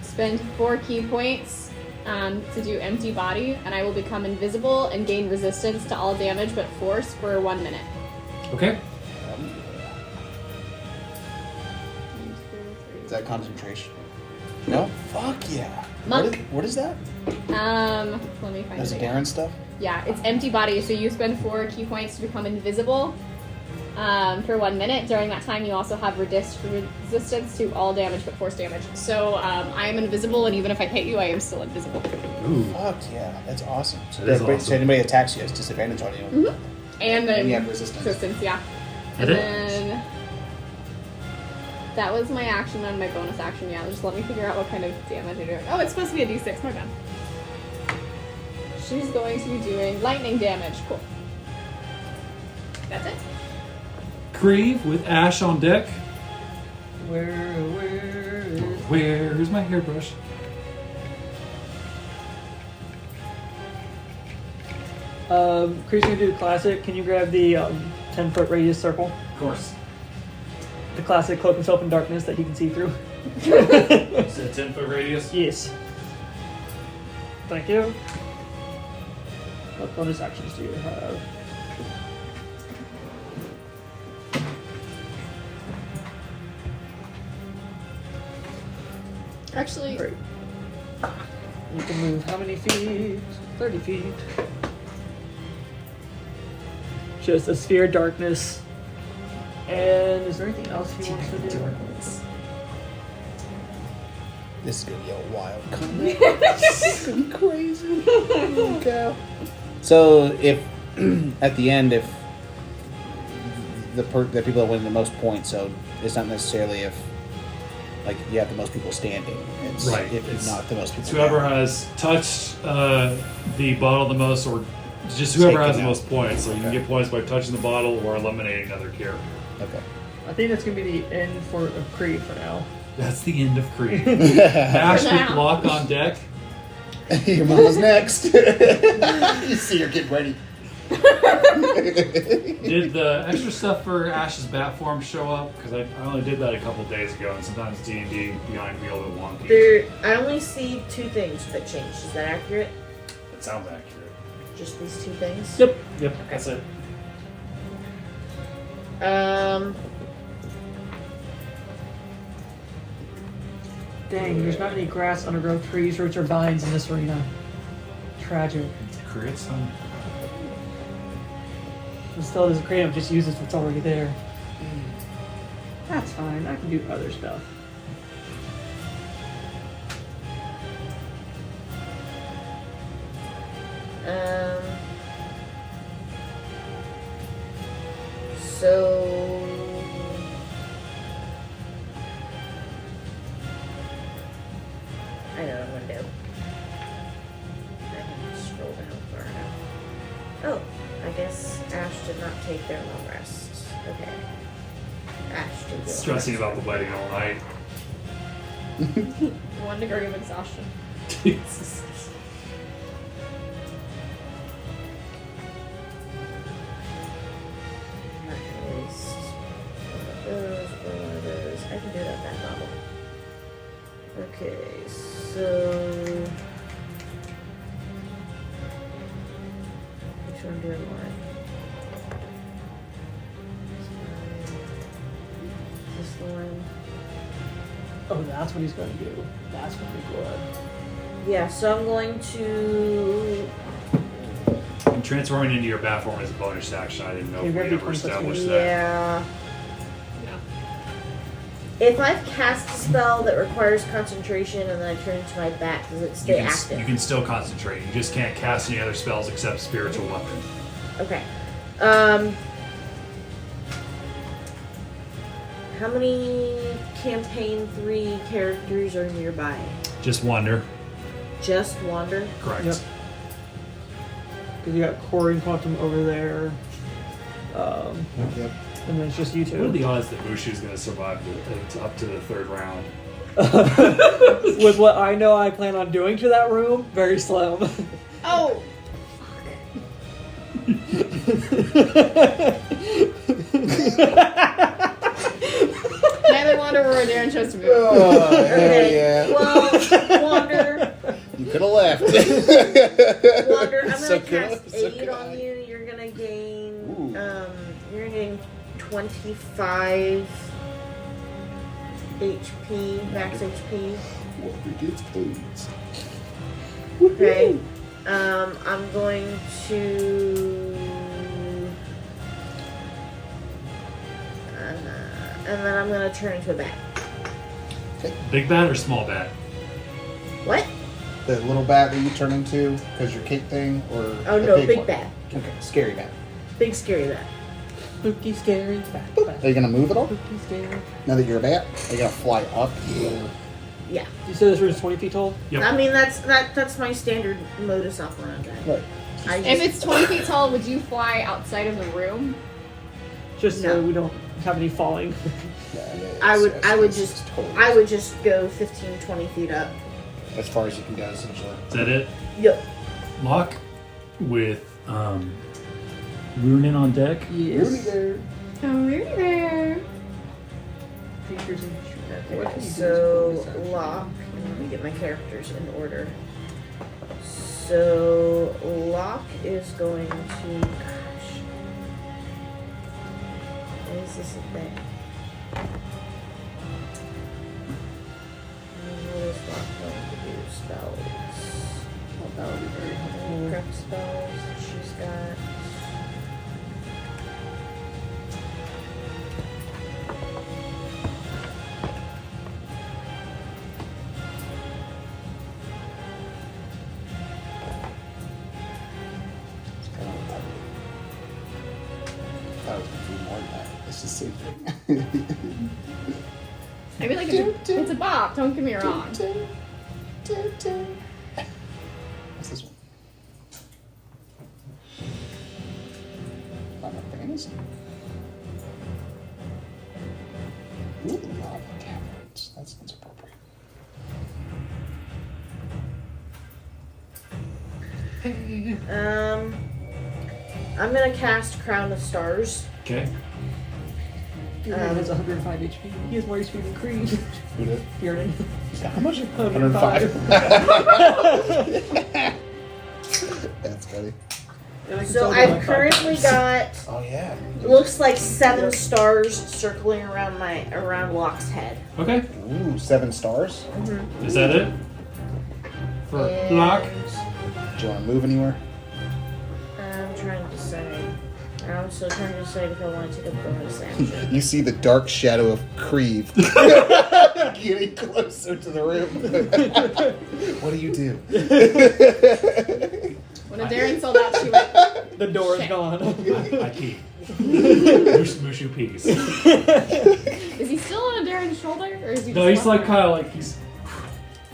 spend 4 key points to do empty body, and I will become invisible and gain resistance to all damage but force for 1 minute. Okay. Is that concentration? No? Fuck yeah. Monk. What is that? Let me find That's it again. Darren stuff? Yeah, it's empty body, so you spend 4 key points to become invisible for 1 minute. During that time, you also have resistance to all damage but force damage. So I am invisible, and even if I hit you, I am still invisible. Ooh. Fuck yeah, that's awesome. So, That is so awesome. anybody attacks you has disadvantage on you. Mm-hmm. And then you have resistance. yeah. That And it? then that was my action and my bonus action. Yeah, just let me figure out what kind of damage you're doing. Oh, it's supposed to be a d6. My bad. She's going to be doing lightning damage. Cool. That's it. Grieve with Ash on deck. Where's my hairbrush? Chris, gonna do the classic. Can you grab the 10-foot radius circle? Of course. The classic cloak himself in darkness that he can see through. It's a 10-foot radius. Yes. Thank you. What bonus actions do you have? Actually, Great. You can move how many feet? 30 feet. Just a sphere of darkness. And is there anything else he wants to do? This is gonna be a wild comeback. It's gonna be crazy. Okay. So if at the end, if the people that win the most points, so it's not necessarily if like you have the most people standing. It's Right. if It's not the most people. It's whoever down. has touched the bottle the most, or just whoever has the Taken out. most points. So you can Okay. get points by touching the bottle or eliminating another character. Okay. I think that's going to be the end of Creed for now. That's the end of Creed. Ash with Block on deck. Your mama's next. You see her get ready. Did the extra stuff for Ash's bat form show up? Because I only did that a couple days ago, and sometimes D&D behind me a little wonky. I only see 2 things that changed. Is that accurate? It sounds accurate. Just these 2 things? Yep, that's it. Dang, there's not any grass, undergrowth, trees, roots, or vines in this arena. Tragic. Create some. But still, doesn't create them, just uses what's already there. That's fine, I can do other stuff. So I know what I'm gonna do. I can scroll down far enough. Oh, I guess Ash did not take their long rest. Okay. Ash did. Stressing about the wedding all night. 1 degree of exhaustion. Jesus. Not gonna waste one of those. I can do it at that level. Okay, so which one do I want? This one. Oh, that's what he's going to do. That's going to be good. Yeah, so I'm going to. And transforming into your bat form is a bonus action. I didn't know Okay, if we grab ever the 20 plus established that. Yeah. Yeah. If I've cast a spell that requires concentration and then I turn into my bat, does it stay active? You can still concentrate. You just can't cast any other spells except spiritual weapon. Okay. How many campaign 3 characters are nearby? Just wander. Just Wander? Correct. Yep. Because you got Corey and Quantum over there. Yep. And then it's just you What are two. the odds that Mushu's going to survive up to the 3rd round? With what I know I plan on doing to that room, very slim. Oh! Neither Wander or Darren chose to move. Oh, hell Okay. yeah. Well, Wander, You could have left. Wander, I'm So gonna could I, cast so aid could on I. you. You're gonna gain Ooh. you're gonna gain 25 HP, max HP. Okay. I'm going to and then I'm gonna turn into a bat. Big bat or small bat? What? The little bat that you turn into because your cake thing, or Oh the no, big one? bat. Okay, scary bat. Big scary bat. Spooky, scary, bat. Are you gonna move at all? Spooky, scary. Now that you're a bat, are you gonna fly up? Or... Yeah. You said this room is 20 feet tall? Yep. I mean that's my standard modus operandi. Right. I If just, it's 20 feet tall, would you fly outside of the room? Just so No. we don't have any falling. I would just go 15, 20 feet up. as far as you can go, essentially. Is that it? Yep. Lock with Runin on deck. Yes. Oh, really there. Features and Okay, what can you do so as a bonus action? Lock. Let me get my characters in order. So Lock is going to. Gosh. Why is this a thing? What is Lock going to do? Spells. Oh, that would be very helpful. Prep spells that she's got. That was gonna be more than that. It's the same thing. I mean, like, it's a bop, don't get me wrong. What's this one? Final Fantasy. Ooh, lava caverns. That sounds appropriate. I'm gonna cast Crown of Stars. Okay. Your man has 105 HP. He has more HP than Creed. Who did? Fiernan. How much? 105. 105. That's funny. And I can So tell I've them like currently 5 got Oh yeah. looks like 7 stars circling around Locke's head. Okay. Ooh, 7 stars. Is that it? For And Locke? Do you want to move anywhere? I'm trying to decide. I'm still trying to decide if I want to take a bonus action. You see the dark shadow of Creve getting closer to the room. What do you do? When Darren saw that, she went, The door is gone. I keep. Mushu peace. is he still on Darren's shoulder? Or is he No, just he's like walking kind of like he's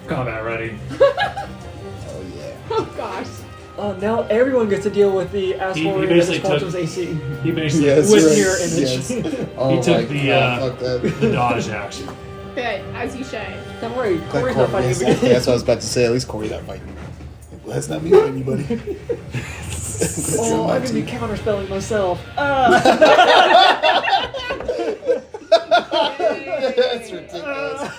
combat ready. Oh yeah. around? Oh gosh. Now everyone gets to deal with the Ass He Warrior that basically is Quantum's took- AC. He basically Yes, With right. mirror image. Yes. Oh He took my the, God, fuck that. the dodge action. Good, as you should. Don't worry, That Corey's not fighting Corey- again. That's what I was about to say. At least Corey's not fighting. Well, that's not me or anybody. Oh, I'm gonna be counterspelling myself. That's ridiculous.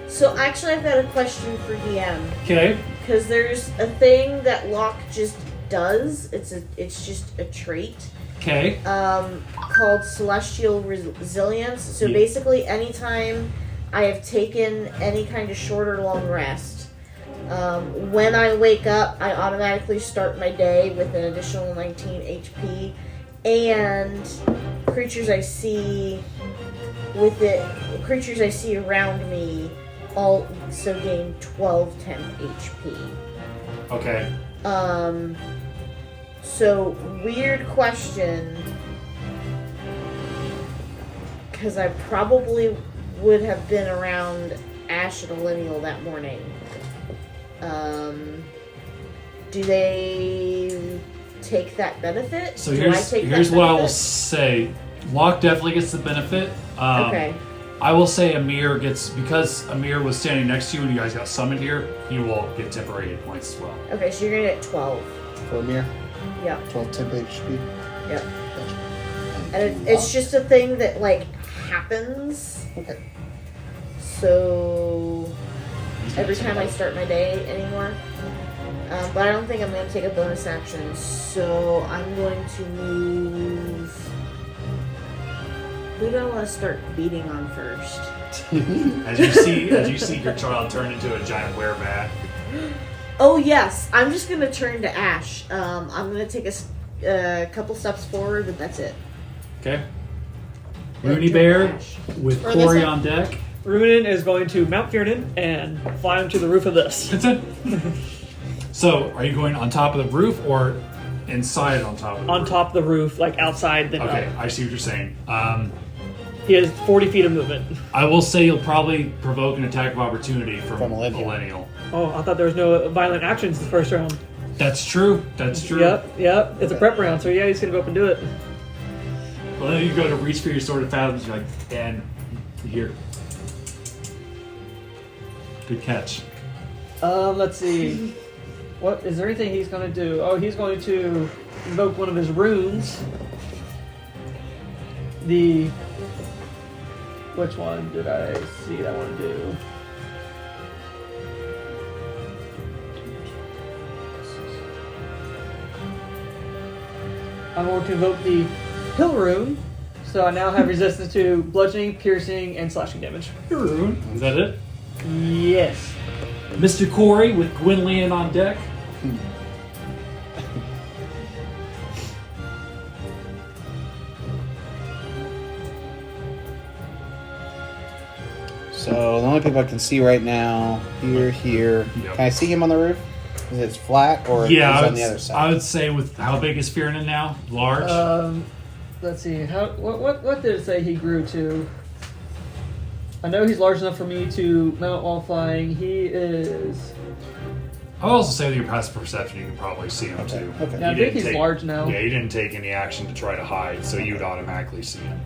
So actually, I've got a question for DM Okay. because there's a thing that Locke just does. It's just a trait. Okay. Called Celestial Resilience. So Yeah. basically, anytime I have taken any kind of short or long rest, when I wake up, I automatically start my day with an additional 19 HP, and creatures I see around me also gain 12 temp HP. Okay. So, weird question, because I probably would have been around Ash and Millennial that morning. Do they take that benefit? So Do here's I take here's that what I will benefit? say. Locke definitely gets the benefit. Okay. I will say Amir gets, because Amir was standing next to you and you guys got summoned here, he will get temporary hit points as well. Okay, so you're gonna get 12. For Amir, Yep. 12 temp HP. Yep. Gotcha. And it's just a thing that, like, happens. Okay. So every time I start my day anymore. But I don't think I'm going to take a bonus action, so I'm going to move. Who do I want to start beating on first? As you see your child turn into a giant werebat. Oh yes, I'm just going to turn to Ash. I'm going to take a couple steps forward, but that's it. Okay. Turn Rooney to Bear Ash. with Or this Corey way. on deck. Runin is going to mount Fiernan and fly him to the roof of this. That's it. So, are you going on top of the roof or inside on top of the On roof? top of the roof, like outside, then Okay, up. I see what you're saying. He has 40 feet of movement. I will say you'll probably provoke an attack of opportunity from From Millennial. Millennial. Oh, I thought there was no violent actions the first round. That's true. That's true. Yep. It's a prep round, so yeah, he's gonna go up and do it. Well, then you go to reach for your sword of fathoms, you're like, and here. Good catch. Let's see. What is there anything he's gonna do? Oh, he's going to invoke one of his runes. Which one did I see that I want to do? I'm going to invoke the Hill Rune, so I now have resistance to bludgeoning, piercing, and slashing damage. Rune. Is that it? Yes. Mr. Corey with Gwynlyan on deck. So the only people I can see right now, here. Yep. Can I see him on the roof? Is it flat or Yeah, is I on the other I side? would say with how big is Fiernan now? Large? Let's see. What did it say he grew to? I know he's large enough for me to mount while flying. He is. I would also say with your passive perception, you can probably see him Okay, too. okay. Yeah, I You think didn't he's large now. Yeah, you didn't take any action to try to hide, so you'd automatically see him.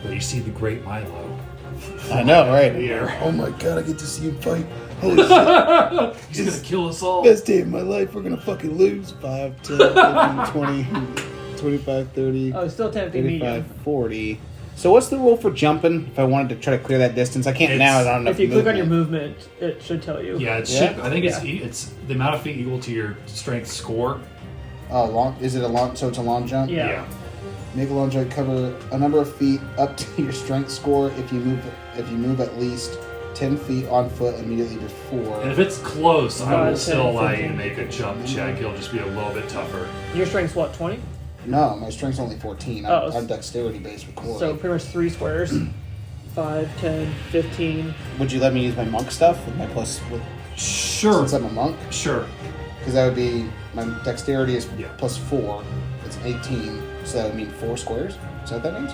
But you see the great Milo. I know, right? in the air. Oh my god, I get to see him fight. Holy shit. He's gonna kill us all. Best day of my life. We're gonna fucking lose. 5, 10, 15, 20, 25, 30, Oh, still tempting 35, medium. 40. So what's the rule for jumping if I wanted to try to clear that distance? I can't now. I don't have enough If you click on your movement. movement, it should tell you. Yeah, it Yeah? should. I think it's the amount of feet equal to your strength score. Oh, long. Is it a long? So it's a long jump. Yeah. Make a long jump. Cover a number of feet up to your strength score. If you move at least 10 feet on foot immediately before. And if it's close, I will 10, still allow you to 15. make a jump check. It'll just be a little bit tougher. Your strength's what, 20? No, my strength's only 14. Oh. I'm dexterity based with Corey. So pretty much 3 squares. 5, 10, 15. Would you let me use my monk stuff with my plus? Sure. Since I'm a monk, Sure. because that would be my dexterity is Yeah. plus 4. It's 18, so that would mean 4 squares. Is that what that means?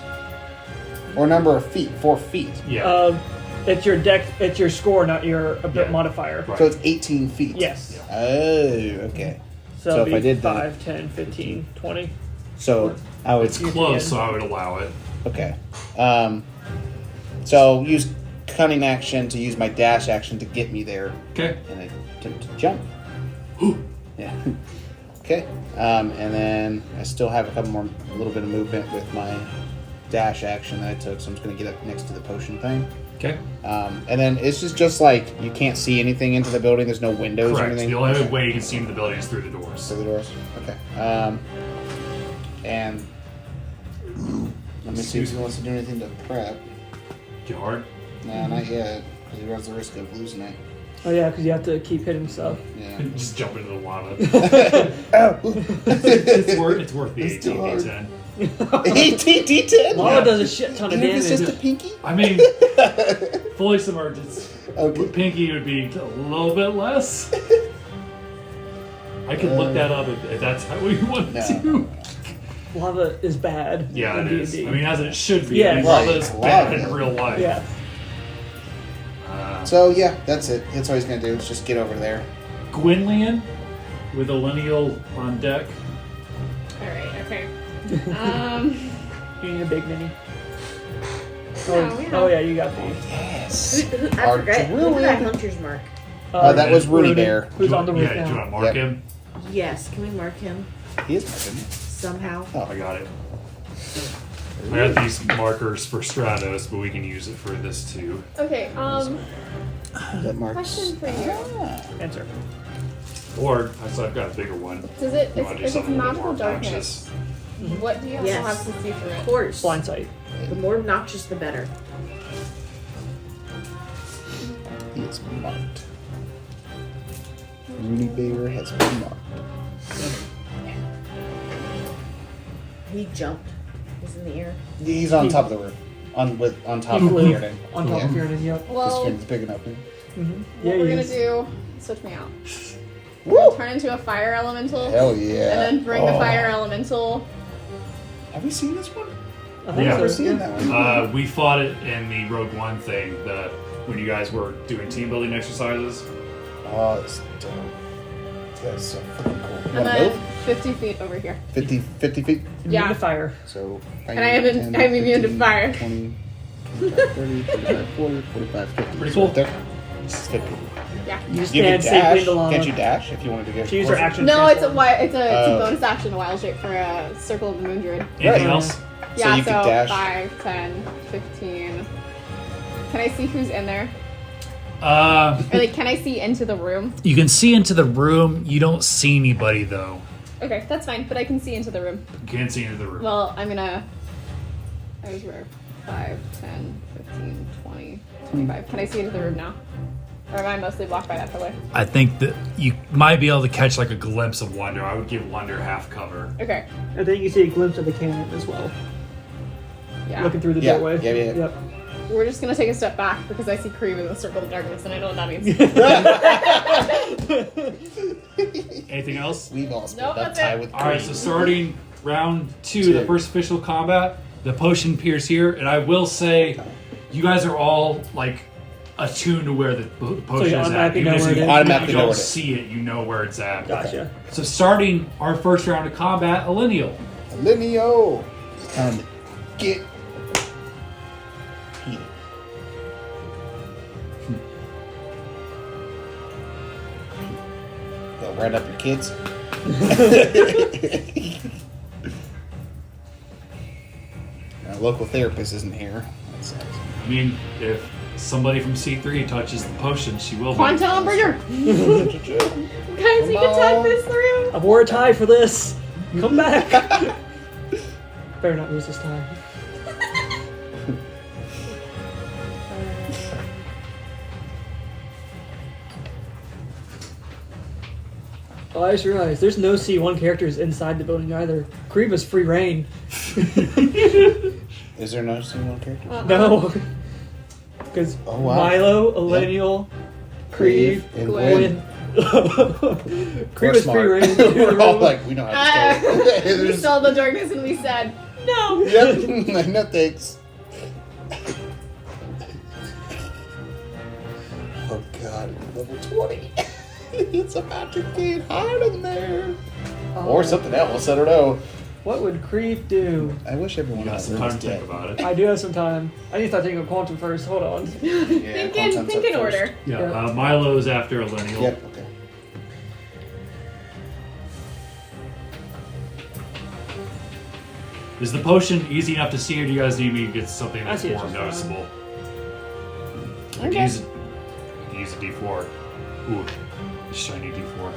Or number of feet, 4 feet. Yeah. It's your it's your score, not your ability Yeah. modifier. Right. So it's 18 feet. Yes. Oh, okay. So, So it'd if I be did that- 5, 10, 15, 20. So I would. It's close, so I would allow it. Okay. So use cunning action to use my dash action to get me there, Okay. and I attempt to jump. Yeah. Okay. And then I still have a little bit of movement with my dash action that I took, so I'm just going to get up next to the potion thing. Okay. And then it's just like you can't see anything into the building. There's no windows or Correct. anything. The only way you can see into the building is through the doors. Through the doors. Okay. And let me see if he wants to do anything to prep. Get hard. Nah, not yet, because he runs the risk of losing it. Oh yeah, because you have to keep hitting stuff. Yeah. Just jump into the lava. Oh. It's worth the It's too 18 hard. D10. 18 D10. Lava does a shit ton of Even if damage. it's just a pinky. I mean, fully submerged. Okay. Pinky would be a little bit less. I could look that up if that's how we want No. to. Lava is bad. Yeah, in it is. D&D. I mean, as it should be. Yeah. I mean, Right, lava is it's bad lava. in real life. Yeah. So yeah, that's it. That's all he's gonna do. Is just get over there. Gwynlian with a lineal on deck. Alright, okay. You need a big mini. No, we have- Oh yeah, you got these. Yes. I Our forgot. Look druid. at that hunter's mark. That was Rooney Bear. Who's on the roof Yeah, do you want now? to mark Yep. him? Yes, can we mark him He is marking. somehow? Oh, I got it. I got these markers for Stratos, but we can use it for this too. Okay, that marks. question for you. Ah. Answer. Or, I've got a bigger one. Does it, You wanna do if it's something a little magical more darkness, obnoxious? what do you also Yes. have to see through Of it? course. Blind sight. The more obnoxious, the better. He is marked. Rooney Bear has been marked. He jumped. He's in the air. He's on top of the roof. On top He of flew Bearden. on top of Fiernan, yep. This Well, fin's big enough. Man. Yeah, what we're he gonna is. do, switch me out. Woo! Turn into a fire elemental. Hell yeah! And then bring the Oh. fire elemental. Have we seen this one? I think Yeah. Never so. seen that one. We fought it in the Rogue One thing, when you guys were doing team building exercises. Oh, it's dope. That's so freaking cool. You And wanna then move? 50 feet over here. 50 feet? Immune Yeah. to fire. So, And I haven't- I'm immune to fire. 20, 25, 30, 35, 40, 45, 50. Pretty So cool. there. It's 50. Yeah. You just You can stand safely dash. in the lava. Can't you dash if you wanted to go? She used her action. No, it's a transform. it's a Oh. bonus action, a wild shape for a circle of the moon druid. Anything Right. else? Yeah, you so could dash. 5, 10, 15. Can I see who's in there? Or like, can I see into the room? You can see into the room. You don't see anybody though. Okay, that's fine, but I can see into the room. You can't see into the room. Well, I'm gonna. I was where? 5, 10, 15, 20, 25. Can I see into the room now? Or am I mostly blocked by that pillar? I think that you might be able to catch like a glimpse of Wonder. I would give Wonder half cover. Okay. I think you see a glimpse of the cannon as well. Yeah. Looking through the Yeah, doorway. yeah, yeah. Yep. We're just gonna take a step back because I see Kareem in the circle of darkness and I know what that means. Anything else? We've all spent Nope, that that's time it. with All right, Creed. so starting round 2, the first official combat, the potion appears here, and I will say, you guys are all like attuned to where the potion is at. automatically Even know if where it you is? Automatically you know don't where it is. see it, you know where it's at. Gotcha. So starting our first round of combat, a lineal. Lineo. It's time to get heated. round up your kids. Our local therapist isn't here. That sucks. I mean, if somebody from C3 touches the potion, she will. Quantum Burger! Guys, we can talk this through. I wore a tie for this. Come back. Better not lose this time. Oh, I just realized there's no C1 characters inside the building either. Kree was free reign. Is there no single character? No. Because Oh, wow. Milo, Elenial, Kree, and Gwen. Kree We're was smart. free reign. We're all like, we know how to stay. We saw the darkness and we said, no. Yep. No thanks. Oh god, level 20. It's about to get hot in there. Or something else, I don't know. What would Kree do? I wish everyone You got else some was time to think dead. about it. I do have some time. I need to start thinking of quantum first. Hold on. Yeah, Think in Quantum's up order. first. Yeah, Milo's after Elenial. Yep, okay. Is the potion easy enough to see, or do you guys need me to get something I that's see it more just fine. noticeable? I Okay. can use it. I can use a D4. Ooh, shiny D4.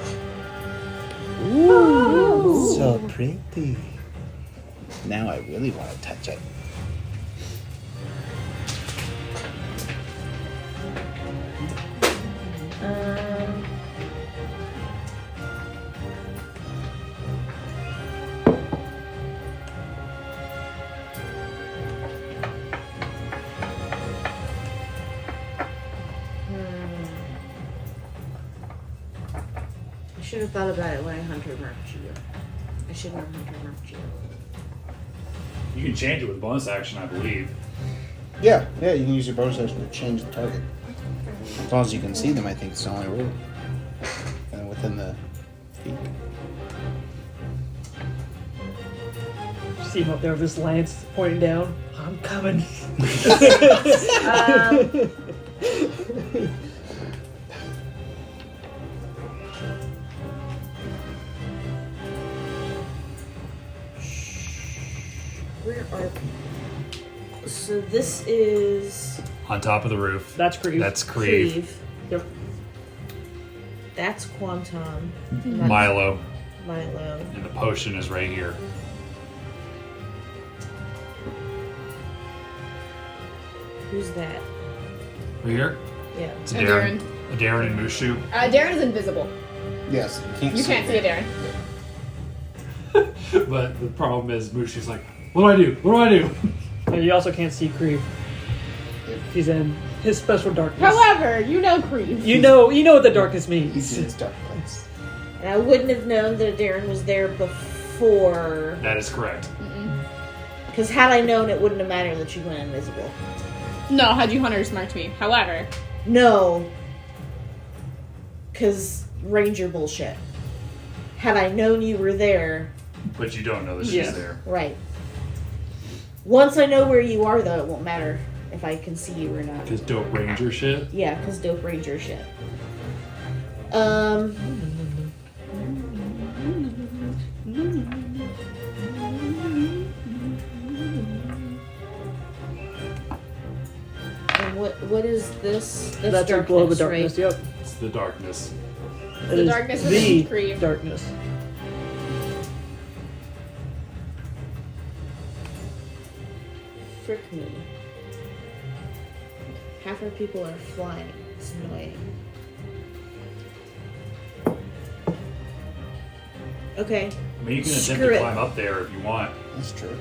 Ooh, so pretty. Now I really want to touch it. I should have thought about it when I hunter marked you. I should have hunter marked you. You can change it with bonus action, I believe. Yeah, you can use your bonus action to change the target. As long as you can see them, I think it's the only rule. And within the feet. See him up there with this lance pointing down. I'm coming. Where are we? So this is On top of the roof. That's Kree. That's Creve. Cleve. Yep. That's Quantum. Milo. Milo. And the potion is right here. Who's that? Right here? Yeah. It's And Darren. Darren and Mushu. Darren is invisible. Yes, you You can't see it, Darren. But the problem is Mushu's like, what do I do? What do I do? And you also can't see Kree. He's in his special darkness. However, you know Creed. You know what the darkness He's means. in his dark place. And I wouldn't have known that Darren was there before. That is correct. Because had I known, it wouldn't have mattered that you went invisible. No, had you hunters marked me. However, No. Because Ranger bullshit. Had I known you were there, But you don't know that she's Yeah. there. right. Once I know where you are, though, it won't matter if I can see you or not. Because dope ranger shit. Yeah, because dope Ranger shit. And what is this? That's your globe of darkness, darkness. right? Yep. It's the darkness. It The is darkness the within Kree. darkness. Frick me. Half our people are flying. It's annoying. Okay. I mean, you can attempt Screw to it. climb up there if you want. That's true.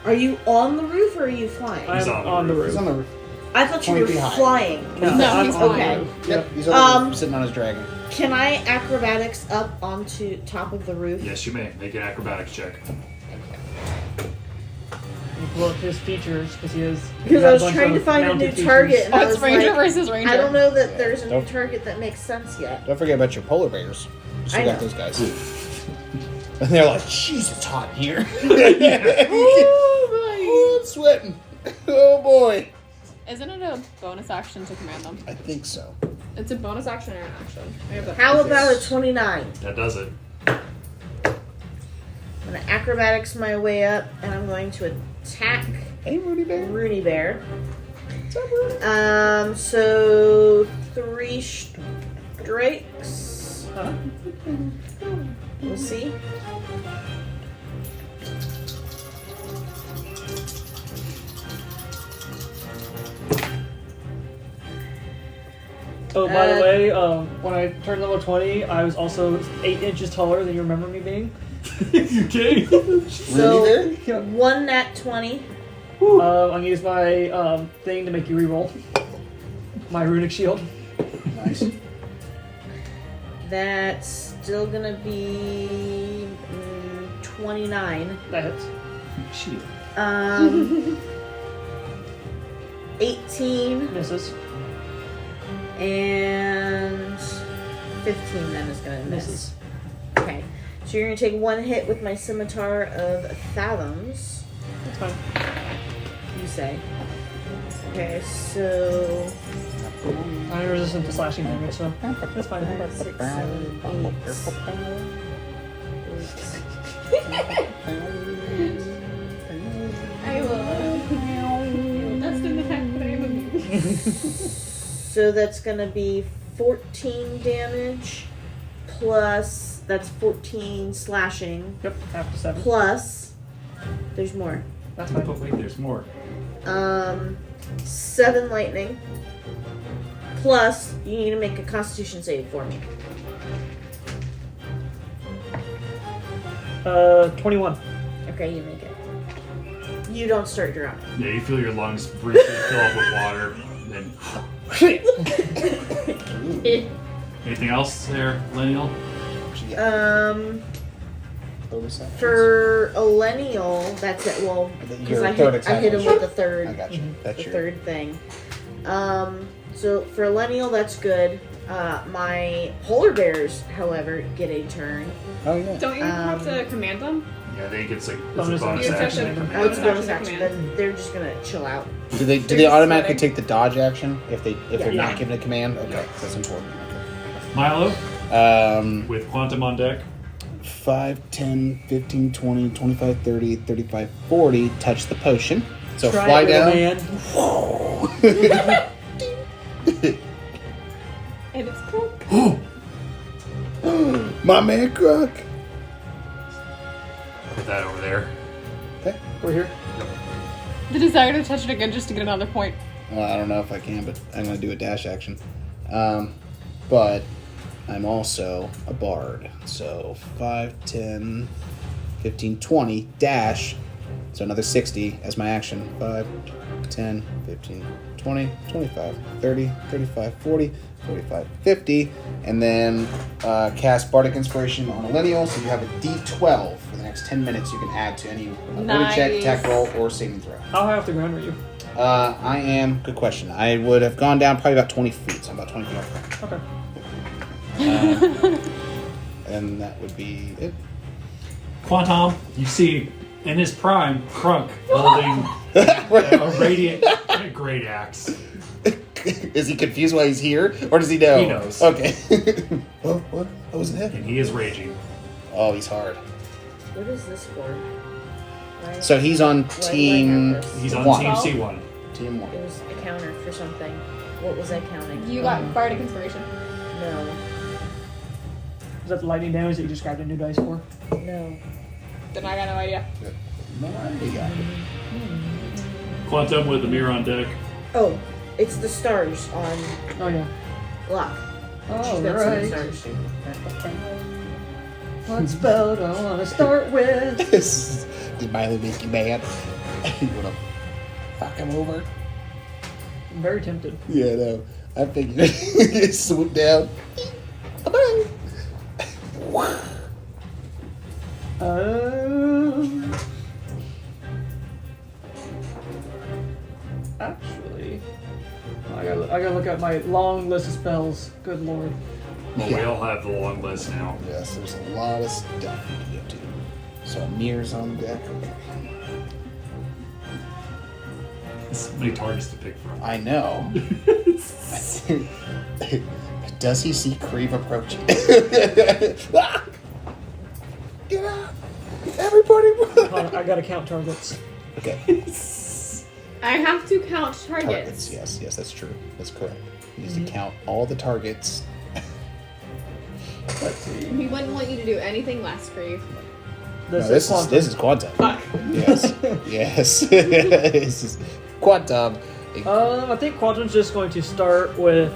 Are you on the roof or are you flying? I'm He's on on the the roof. He's roof. on the roof. I thought you 20 were feet high. flying. No, I'm he's on the okay. roof. Yep, he's on the Um, roof, sitting on his dragon. Can I acrobatics up onto top of the roof? Yes, you may. Make an acrobatics check. You pull up his features because he has. Because he I has was bunch trying to of find a mounted new features. target. And Oh, I it's was Ranger like, versus Ranger. I don't know that there's a new Don't- target that makes sense yet. Don't forget about your polar bears. You still I got know. those guys. And they're like, jeez, it's hot in here. Oh, I'm sweating. Oh boy. Isn't it a bonus action to command them? I think so. It's a bonus action or an action? I have that. How about a 29? That does it. I'm gonna acrobatics my way up, and I'm going to attack Hey, Rudy Bear. Rooney Bear. What's up, Rudy? So 3 strikes. Huh? We'll see. Oh, by the way, when I turned level 20, I was also 8 inches taller than you remember me being. You kidding? So Yeah. 1 nat 20. I'm gonna use my thing to make you reroll. My runic shield. Nice. That's still gonna be 29. That hits. Shield. 18 Misses. and 15 then is gonna miss. Misses. Okay. So you're gonna take 1 hit with my scimitar of fathoms, That's fine. you say. Okay, so I'm resistant to slashing damage, so that's fine. 6, 7, 8. I will. That's the attack that I am immune. So that's gonna be 14 damage plus that's 14 slashing Yep, after 7. plus there's more. That's fine. But wait, there's more. 7 lightning plus you need to make a constitution save for me. 21. Okay, you make it. You don't start drowning. Yeah, you feel your lungs briefly fill up with water. Then anything else there, Lineal? Bonus action. For Elenial, that's it. Well, because Your I third hit attack. him with the third. I got you. That's The your third thing. So for Elenial, that's good. My polar bears, however, get a turn. Oh yeah. Don't you have to command them? Yeah, I think it's like it's Bonus a bonus You have to action. command- Oh, it's a bonus action action. command. Then they're just gonna chill out. Do they They're just automatically sweating. take the dodge action if they're Yeah. not given a command? Okay, that's important. Milo Okay. with Quantum on deck. 5, 10, 15, 20, 25, 30, 35, 40. Touch the potion. So Try fly it, little down. man. Whoa. And it's cool. My man Croc. Put that over there. Okay. We're here. The desire to touch it again just to get another point. Well, I don't know if I can, but I'm going to do a dash action. But I'm also a bard. So 5, 10, 15, 20, dash. So another 60 as my action. 5, 10, 15, 20, 25, 30, 35, 40, 45, 50. And then cast Bardic Inspiration on a lineal. So you have a D12 for the next 10 minutes you can add to any ability check, Nice. attack roll, or saving throw. How high off the ground are you? I am. Good question. I would have gone down probably about 20 feet. So I'm about 20 feet off the ground. Okay. And that would be it. Quantum, you see in his prime, Crunk holding a radiant great axe. Is he confused why he's here? Or does he know? He knows. Okay. What? I wasn't And hit. he is raging. Oh, he's hard. What is this for? Why- So he's on why do I team have this? He's on One. Team C1. team It 1. was a counter for something. What was I counting? You got bardic inspiration. No. Is that the lightning damage that you just grabbed a new dice for? No. Then I got no idea. No idea. Quantum with the mirror on deck. Oh, it's the stars on Oh, yeah. lock. Oh, She's got some right. stars too. What spell do I want to start with? Did Milo make you mad? You wanna fuck him over? I'm very tempted. Yeah, no. I figured. Swoop down. Bye-bye. Actually, I gotta look at my long list of spells. Good lord. Well, we all have the long list now. Yes, there's a lot of stuff you can get to. So mirrors on deck. So many targets to pick from. I know. Does he see Creve approaching? Ah! Get out! Everybody run! I gotta count targets. Okay. I have to count targets. Yes, that's true. That's correct. He needs to count all the targets. Let's see. We wouldn't want you to do anything less, Creve. This is quantum. Fuck. Yes. Yes. This is quantum. I think Quantum's just going to start with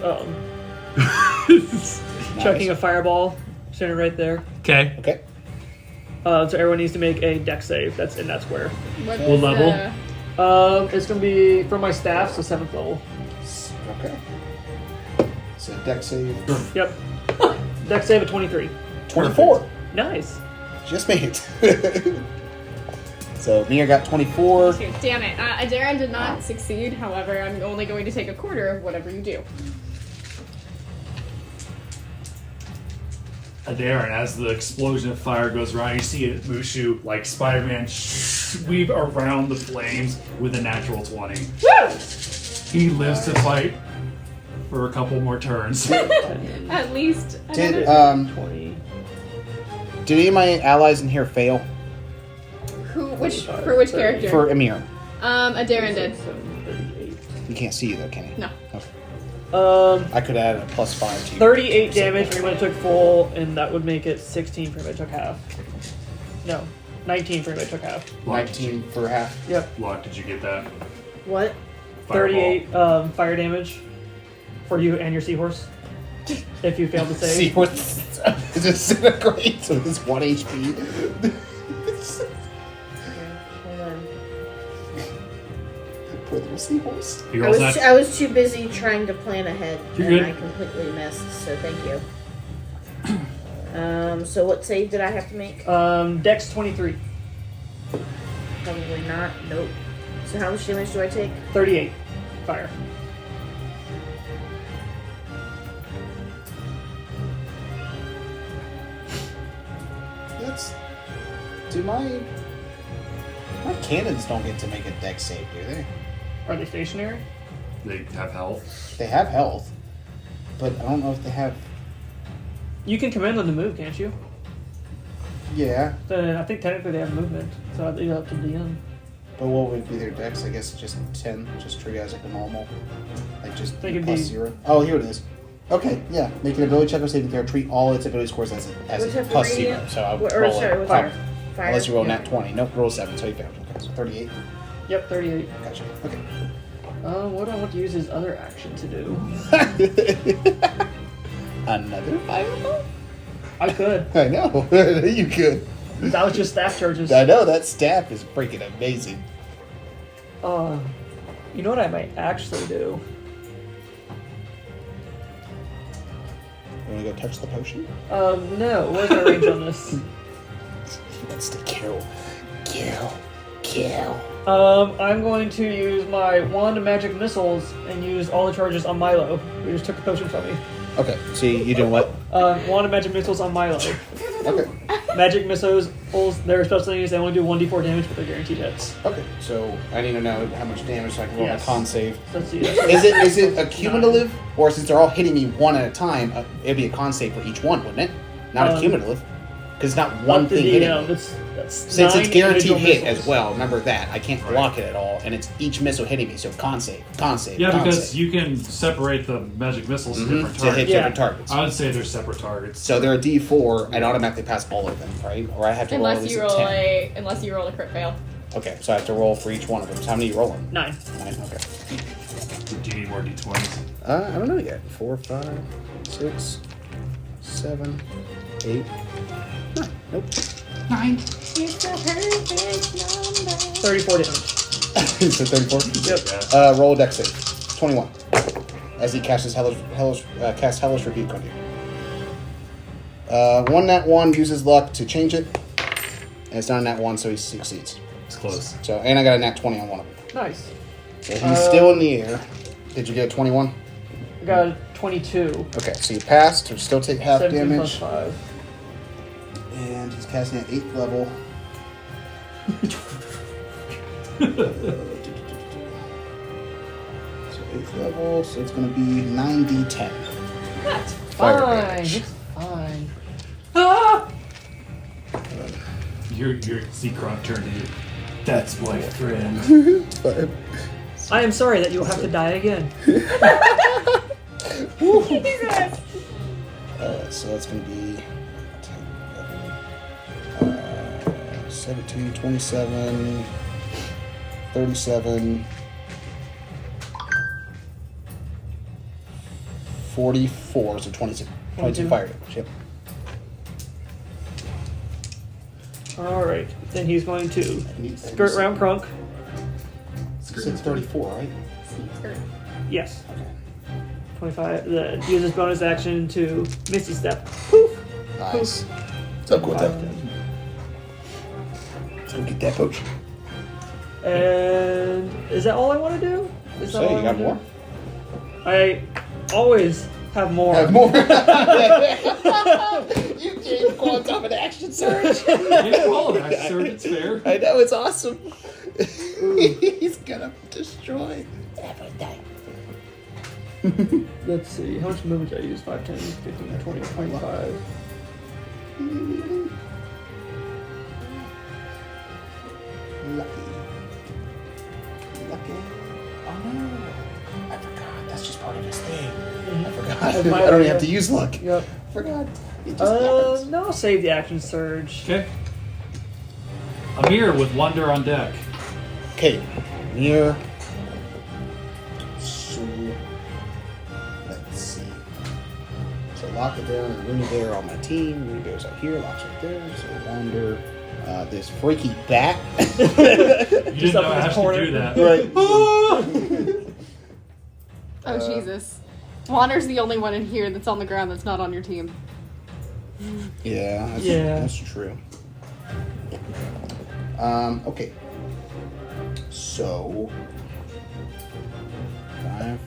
chucking a fireball, standing right there. Okay. Okay. So everyone needs to make a deck save. That's in that square. What What level? It's gonna be from my staff, so 7th level. Okay. So deck save. Yep. Deck save at 23. 24. Nice. Just made it. So Mia got 24. Damn it. Adaran did not succeed. However, I'm only going to take a quarter of whatever you do. Aeireborne, as the explosion of fire goes around, you see it, Mushu, like Spider-Man, sweep around the flames with a natural 20. Woo! He lives to fight for a couple more turns. At least. Did 20. did any of my allies in here fail? For which character? For Amir. Adaran did. 38. You can't see either, can you? No. Okay. I could add a +5 to you. 38 damage pretty much took full, and that would make it 16 pretty much took half. No, 19 pretty much took half. 19 for half. Yep. Locke, did you get that? What? Fireball. 38 fire damage for you and your seahorse. If you fail to save. Seahorse disintegrates with his 1 HP. Hold on. Poor little seahorse. You I also was, have- I was too busy trying to plan ahead, You're and good. I completely missed. So thank you. So what save did I have to make? Dex 23. Probably not. Nope. So how much damage do I take? 38 fire. That's. Do my cannons don't get to make a deck save, do they? Are they stationary? They have health. They have health, but I don't know if they have. You can command them to move, can't you? Yeah, Then I think technically they have movement, so I think up to DM. but what would be their dex? I guess just 10. Just treat it as like a normal, like just Think it'd plus be- 0. Oh, here it is. Okay, yeah. Make an ability check or saving throw. Treat all its ability scores as What's a that plus for 0. radiant? So I'll Or roll sorry, it. what's Oh, our fire? unless you roll Yeah. nat 20. Nope, roll 7. So you failed. Okay, so 38. Yep, 38. Gotcha. Okay. What do I want to use his other action to do? Another fireball? I could. I know. You could. That was just staff charges. I know that staff is freaking amazing. You know what I might actually do? You want to go touch the potion? No. What's my range on this? He wants to kill. I'm going to use my wand of magic missiles and use all the charges on Milo, who just took the potion from me. Okay, so you doing what? Wand of magic missiles on Milo. Okay. Magic missiles, their special thing is they only do 1d4 damage, but they're guaranteed hits. Okay, so I need to know how much damage so I can roll Yes. my con save. So let's see. Is it a cumulative, or since they're all hitting me one at a time, it'd be a con save for each one, wouldn't it? Not a cumulative, because it's not one Up to thing the, hitting me. that's Since 9 it's guaranteed individual hit missiles. as well, remember that. I can't block it at all, and it's each missile hitting me, so con save. Yeah, con because save. you can separate the magic missiles to Mhm, different to hit targets. different Yeah. targets. I would say they're separate targets. So they're a D4, I'd automatically pass all of them, right? Or I have to roll at least a 10. Unless you roll a crit fail. Okay, so I have to roll for each one of them. So how many are you rolling? 9. 9, okay. Do you need more d20s? I don't know yet. 4, 5, 6, 7, 8, 9. Nope. 9. It's the perfect number. 34 damage. So 34? Yep. Yeah. Roll a dex save. 21. As he casts cast Hellish Rebuke on you. One nat 1 uses luck to change it. And it's not a nat 1, so he succeeds. It's close. So, and I got a nat 20 on one of them. Nice. So he's still in the air. Did you get a 21? I got a 22. Okay, so you passed. So still take half 17 plus damage. 5. And he's casting at 8th level. 8th level, so it's going to be 9d10. That's Fire fine. damage. It's fine. Ah! Your Zekron turned to you. That's my friend. I am sorry that you will have to die again. Jesus. So that's going to be 10, 17, 27, 37, 44, so 22 fire damage. Yep. Alright, then he's going to need skirt round Crunk. You said 34, right? Yes. Okay. 25. Then use his bonus action to Misty Step. Poof! Nice. So cool with that. So get that potion. And is that all I want to do? Is that So all you I got wanna more? do? I always have more. Have more. You gave Quantum an action surge. Yeah, well, that's sir, it's fair. I know, it's awesome. He's gonna destroy everything. Let's see. How much movement did I use? 5, 10, 15, 20, 25. Lucky. Oh no. I forgot. That's just part of his thing. I forgot. I don't even have to use luck. Yep. Forgot. It just happens. No, I'll save the action surge. Okay. Amir with Wonder on deck. Okay. Near. So let's see. So lock it down and Rooney Bear on my team. Rooney Bear's out here, locks right there. So Wander. This freaky bat. You didn't up know in his Ash corner. could do that. Right. Oh, Jesus. Wander's the only one in here that's on the ground that's not on your team. Yeah, that's true. Okay. So 5,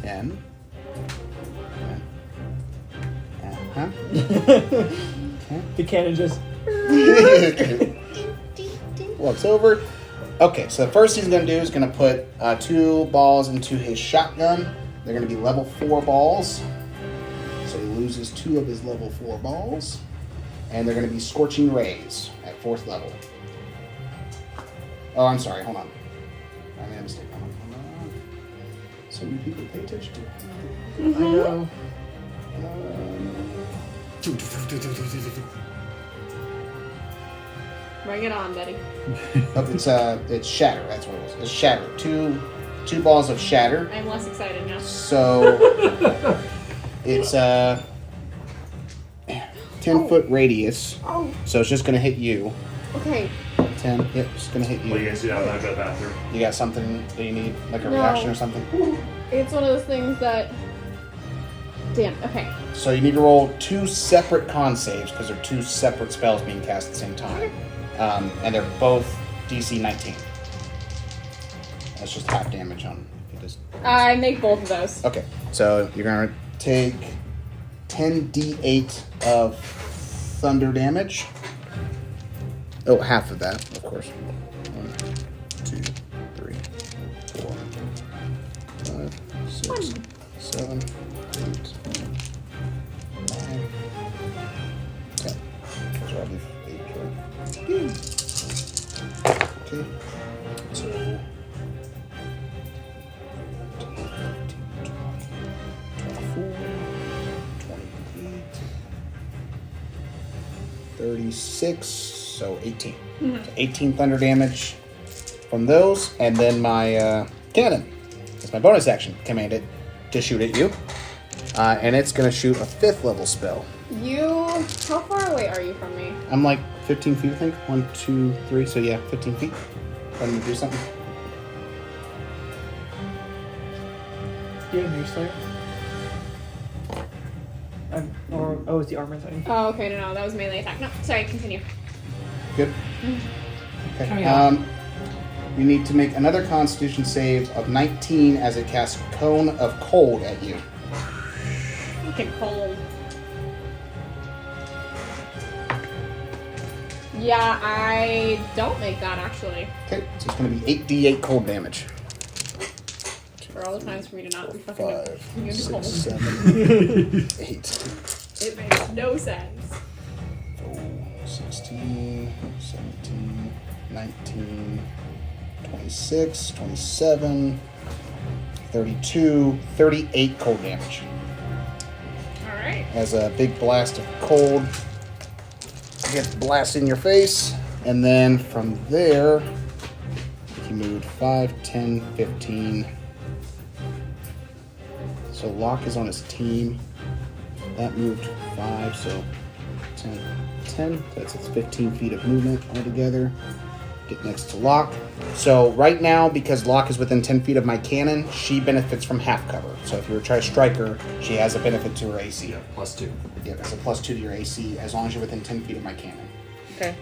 10. Uh-huh. The cannon just. Walks over. Okay, so the first thing he's going to do is going to put 2 balls into his shotgun. They're going to be level 4 balls. So he loses 2 of his level 4 balls. And they're going to be Scorching Rays at 4th level. Oh, I'm sorry. Hold on. I made a mistake. Hold on. So many people pay attention to it. I know. Bring it on, buddy. It's Shatter. That's what it was. It's Shatter. Two balls of Shatter. I'm less excited now. So it's 10-foot radius. Oh, So it's just gonna hit you. okay. 10. Yep, it's gonna hit What do you you. guys do now that I go to the bathroom? You got something that you need, like a No. reaction or something? It's one of those things that... Damn, okay. So you need to roll 2 separate con saves because they're 2 separate spells being cast at the same time. And they're both DC 19. That's just half damage on. I make both of those. Okay, so you're gonna take 10d8 of thunder damage. Oh, half of that, of course. 1, 2, 3, 4, 5, 6, 7, 8, 9, 10. So I'll leave 8 here. Okay, so 36, so 18. So 18 thunder damage from those, and then my cannon. It's my bonus action. Command it to shoot at you. And it's going to shoot a 5th level spell. How far away are you from me? I'm like 15 feet, I think. 1, 2, 3, so yeah, 15 feet. Let me do something. Do you have Mage Slayer? It's the armor thing. Oh, okay, no, that was melee attack. No, sorry, continue. Good. Okay. Coming up. You need to make another Constitution save of 19 as it casts Cone of Cold at you. Fucking cold. Yeah, I don't make that, actually. Okay, so it's going to be 8d8 cold damage. 2, for all the times for me to not be fucking 5, immune to 6, cold. 7, 8. It makes no sense. 16, 17, 19, 26, 27, 32, 38 cold damage. Alright. As a big blast of cold gets blasted in your face. And then from there, he moved 5, 10, 15. So Locke is on his team. That moved 5, so 10. That's 15 feet of movement altogether. Get next to Locke. So right now, because Locke is within 10 feet of my cannon, she benefits from half cover. So if you were to try to strike her, she has a benefit to her AC. Yeah, +2. Yeah, that's a +2 to your AC as long as you're within 10 feet of my cannon. Okay.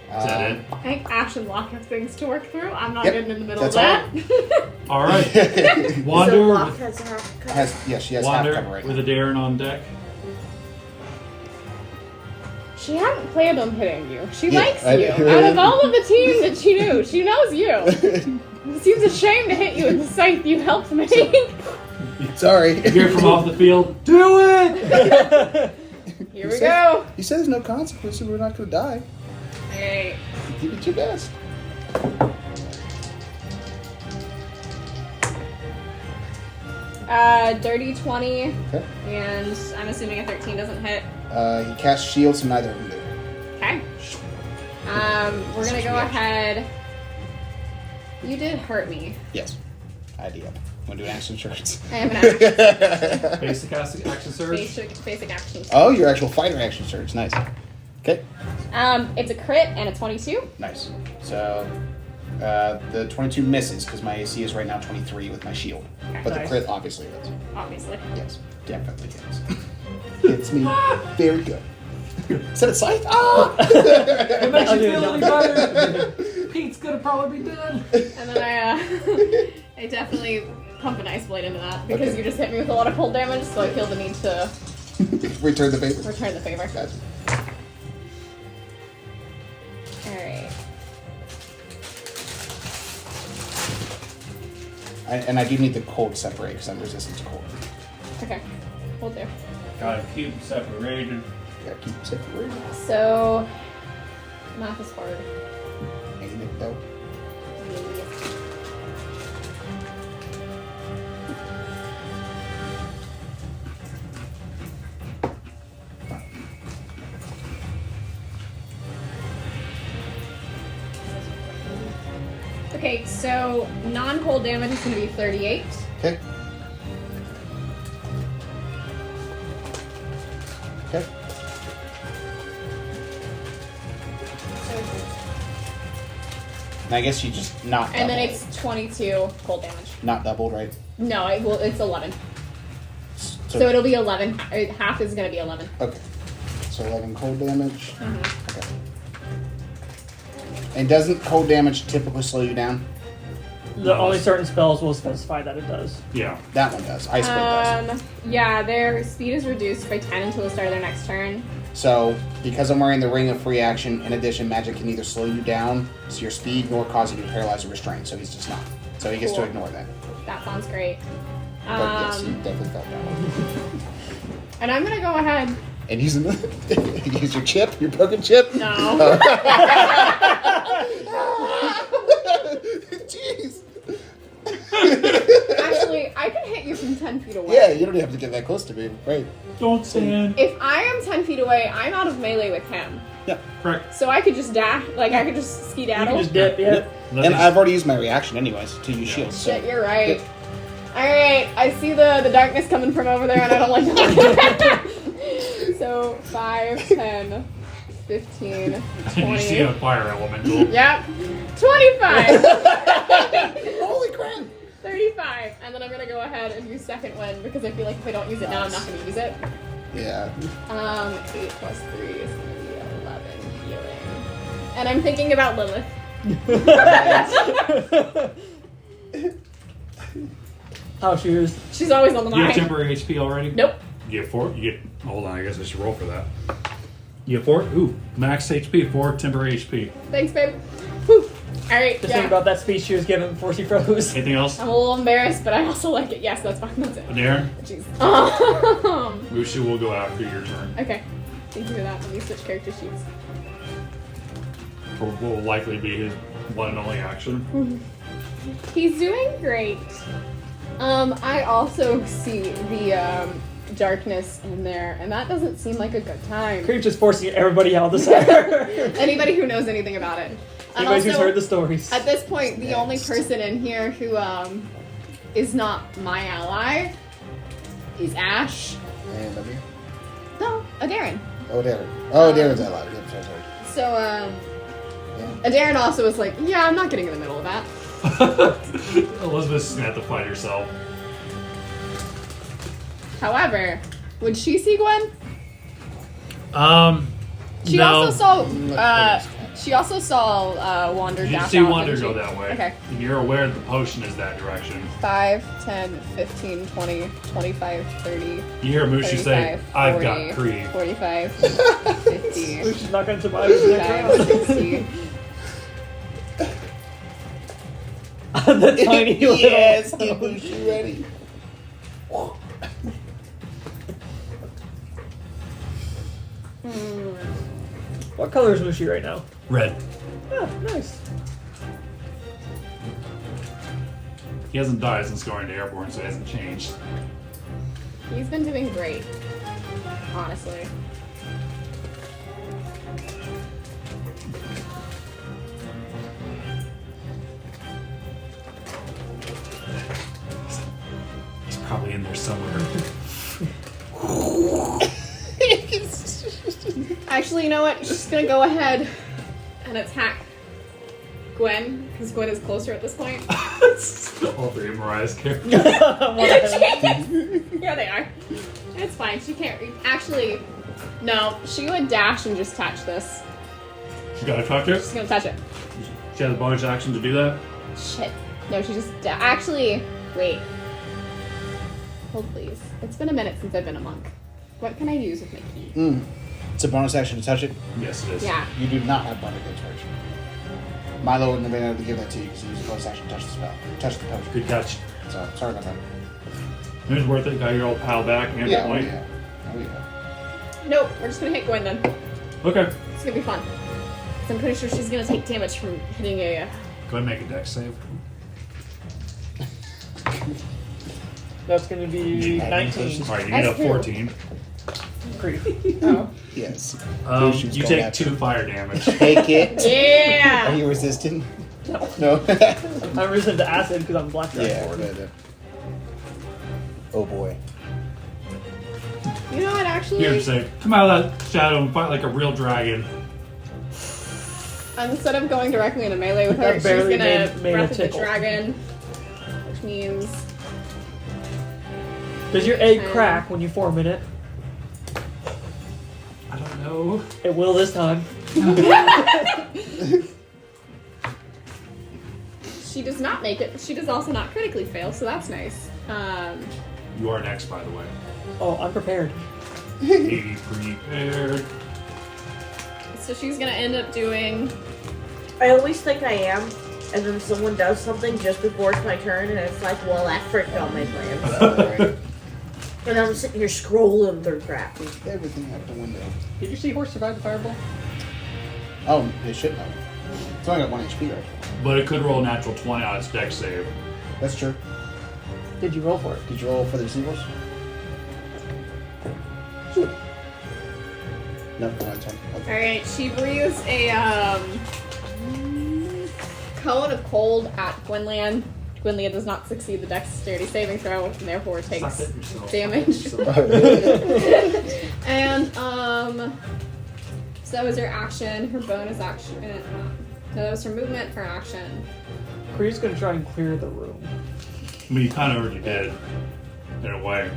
Is that it? I think Ash and Locke have things to work through. I'm not Yep, getting in the middle that's of that. All right. So Wander, Locke has half cover. She has half cover Wander right with now. a Darren on deck. She hadn't planned on hitting you. She Yeah, likes I- you. Out of all of the teams that she knew, she knows you. It seems a shame to hit you with the scythe you helped me. Sorry. You hear from off the field, do it! Here we go. You said there's no consequences. We're not going to die. Alright. Give it your best. Dirty 20, Okay. and I'm assuming a 13 doesn't hit. He casts shield, so neither of them do. Okay. We're gonna go ahead. You did hurt me. Yes. Idea. Want to do an action shirts? I have an action. Basic action surge. Basic action. Oh, your actual fighter action surge. Nice. Okay. It's a crit and a 22. Nice. So, the 22 misses because my AC is right now 23 with my shield. But the Nice. crit obviously hits. Obviously. Yes, definitely hits. Hits me very good. Is that a scythe? Ah! It makes you I did feel any not. better. Pete's gonna probably be dead. And then I definitely pump an ice blade into that because Okay. you just hit me with a lot of cold damage, so I feel the need to Return the favor. return the favor. Gotcha. Alright. And I do need the cold to separate because I'm resistant to cold. Okay. We'll do. Gotta keep them separated. Gotta keep it separated. So, math is hard. Ain't it though? Okay, so non-cold damage is going to be 38. Okay. Okay. And I guess you just not double. And then it's 22 cold damage. Not doubled, right? No, it's 11. So it'll be 11. Half is going to be 11. Okay. So 11 cold damage. Mm-hmm. Okay. And doesn't cold damage typically slow you down? The only certain spells will specify that it does. Yeah. That one does. Ice Blade does. Yeah, their speed is reduced by 10 until the start of their next turn. So, because I'm wearing the Ring of Free Action, in addition, magic can neither slow you down to your speed nor cause you to be paralyzed or restrained. So he's just not. So he gets to Cool. ignore that. That sounds great. But yes, he definitely felt that one. And I'm going to go ahead. And use use your chip, your broken chip. No. Jeez. Actually, I can hit you from 10 feet away. Yeah, you don't have to get that close to me, right? Don't stand. If I am 10 feet away, I'm out of melee with him. Yeah. Correct. So I could just dash, like I could just You skedaddle. can just dip, yeah. And I've already used my reaction anyways to use shield. So. Shit, you're right. Alright, I see the darkness coming from over there and I don't like it. So 5, 10, 15, You see 20. a fire elemental. Yep. 25. Holy crap! 35. And then I'm gonna go ahead and use second wind because I feel like if I don't use it now, I'm not gonna use it. Yeah. 8 plus 3 is gonna be 11 healing. And I'm thinking about Lilith. How she is. She's always on the You have mind. temporary HP already? Nope. You get 4. You get. Hold on, I guess I should roll for that. You get 4. Ooh, max HP, 4 temporary HP. Thanks, babe. Whew. Alright, Just think about that speech she was given before she froze. Anything else? I'm a little embarrassed, but I also like it. Yes, that's fine. That's it. Darren? Jeez. Mushu will go after your turn. Okay. Thank you for that. Let me switch character sheets. For what will likely be his one and only action. He's doing great. I also see the darkness in there, and that doesn't seem like a good time. Creep's just forcing everybody out of the center. Anybody who knows anything about it. And Anybody who's also, heard the stories. at this point, the only Next. person in here who is not my ally is Ash. And over here. No, Darren. Oh, Darren. Oh, Darren's alive. Yep, sorry. So, Yeah. Darren also was like, yeah, I'm not getting in the middle of that. Elizabeth's gonna have to fight herself. However, would she see Gwen? She no. also saw. She also saw Wander You dash see out, Wander didn't go she? that way. Okay. And you're aware that the potion is that direction. 5, 10, 15, 20, 25, 30, You hear Mushu say, 35, I've 40, got Kree. 45, 50, She's not going to survive this next 55, round. 60. The tiny little. Yes, get Mushu ready. What color is Mushi right now? Red. Oh, nice. He hasn't died since going to Aeireborne, so he hasn't changed. He's been doing great, honestly. He's probably in there somewhere. Actually, you know what? She's gonna go ahead and attack Gwen, because Gwen is closer at this point. All three of Mariah's characters. Here they are. It's fine. She can't. Actually, no. She would dash and just touch this. She gotta touch it. She's gonna touch it. She has a bonus action to do that. Shit. No, she just. Actually, wait. Hold, please. It's been a minute since I've been a monk. What can I use with my key? It's a bonus action to touch it. Yes, it is. Yeah. You do not have Bond of Inspiration. Milo wouldn't have been able to give that to you because he used a bonus action to touch the spell. Touch the potion. Good catch. So, sorry about that. It was worth it. Got your old pal back and Yeah, the oh point. yeah. Oh yeah. Nope. We're just gonna hit Gwen then. Okay. It's gonna be fun. 'Cause I'm pretty sure she's gonna take damage from hitting a. Go ahead and make a dex save. That's going to be 19. Alright, you need a That's true. 14. Creep. Oh. Yes. You take 2 fire damage. Take it. Are Yeah. you resistant? No. No. I'm resistant to acid because I'm black dragon Yeah. forward. Oh boy. You know what? Actually, Here, say, come out of that shadow and fight like a real dragon. instead of going directly into melee with her, That she's barely gonna made a breath of the tickle. dragon, which means Does your egg crack when you form in it? I don't know. It will this time. she does not make it. But she does also not critically fail, so that's nice. You are next, by the way. Oh, I'm prepared. Be prepared. So she's gonna end up doing. I always think I am, and then someone does something just before it's my turn, and it's like, well, that fricked all my plans. Alright. And I'm sitting here scrolling through crap. Everything out the window. Did your seahorse survive the fireball? Oh, they shouldn't have. It's only got 1 HP right But it could roll a natural 20 on its dex save. That's true. Did you roll for it? Did you roll for the receivers? No, that's one. All Okay. right, she breathes a cone of cold at Gwynland. Gwynland does not succeed the dexterity saving throw, and therefore takes Stop hitting yourself. damage. And so that was her action. Her bonus action. No, that was her movement. Her action. Creep's going to try and clear the room. I mean, you kind of already did, in a way.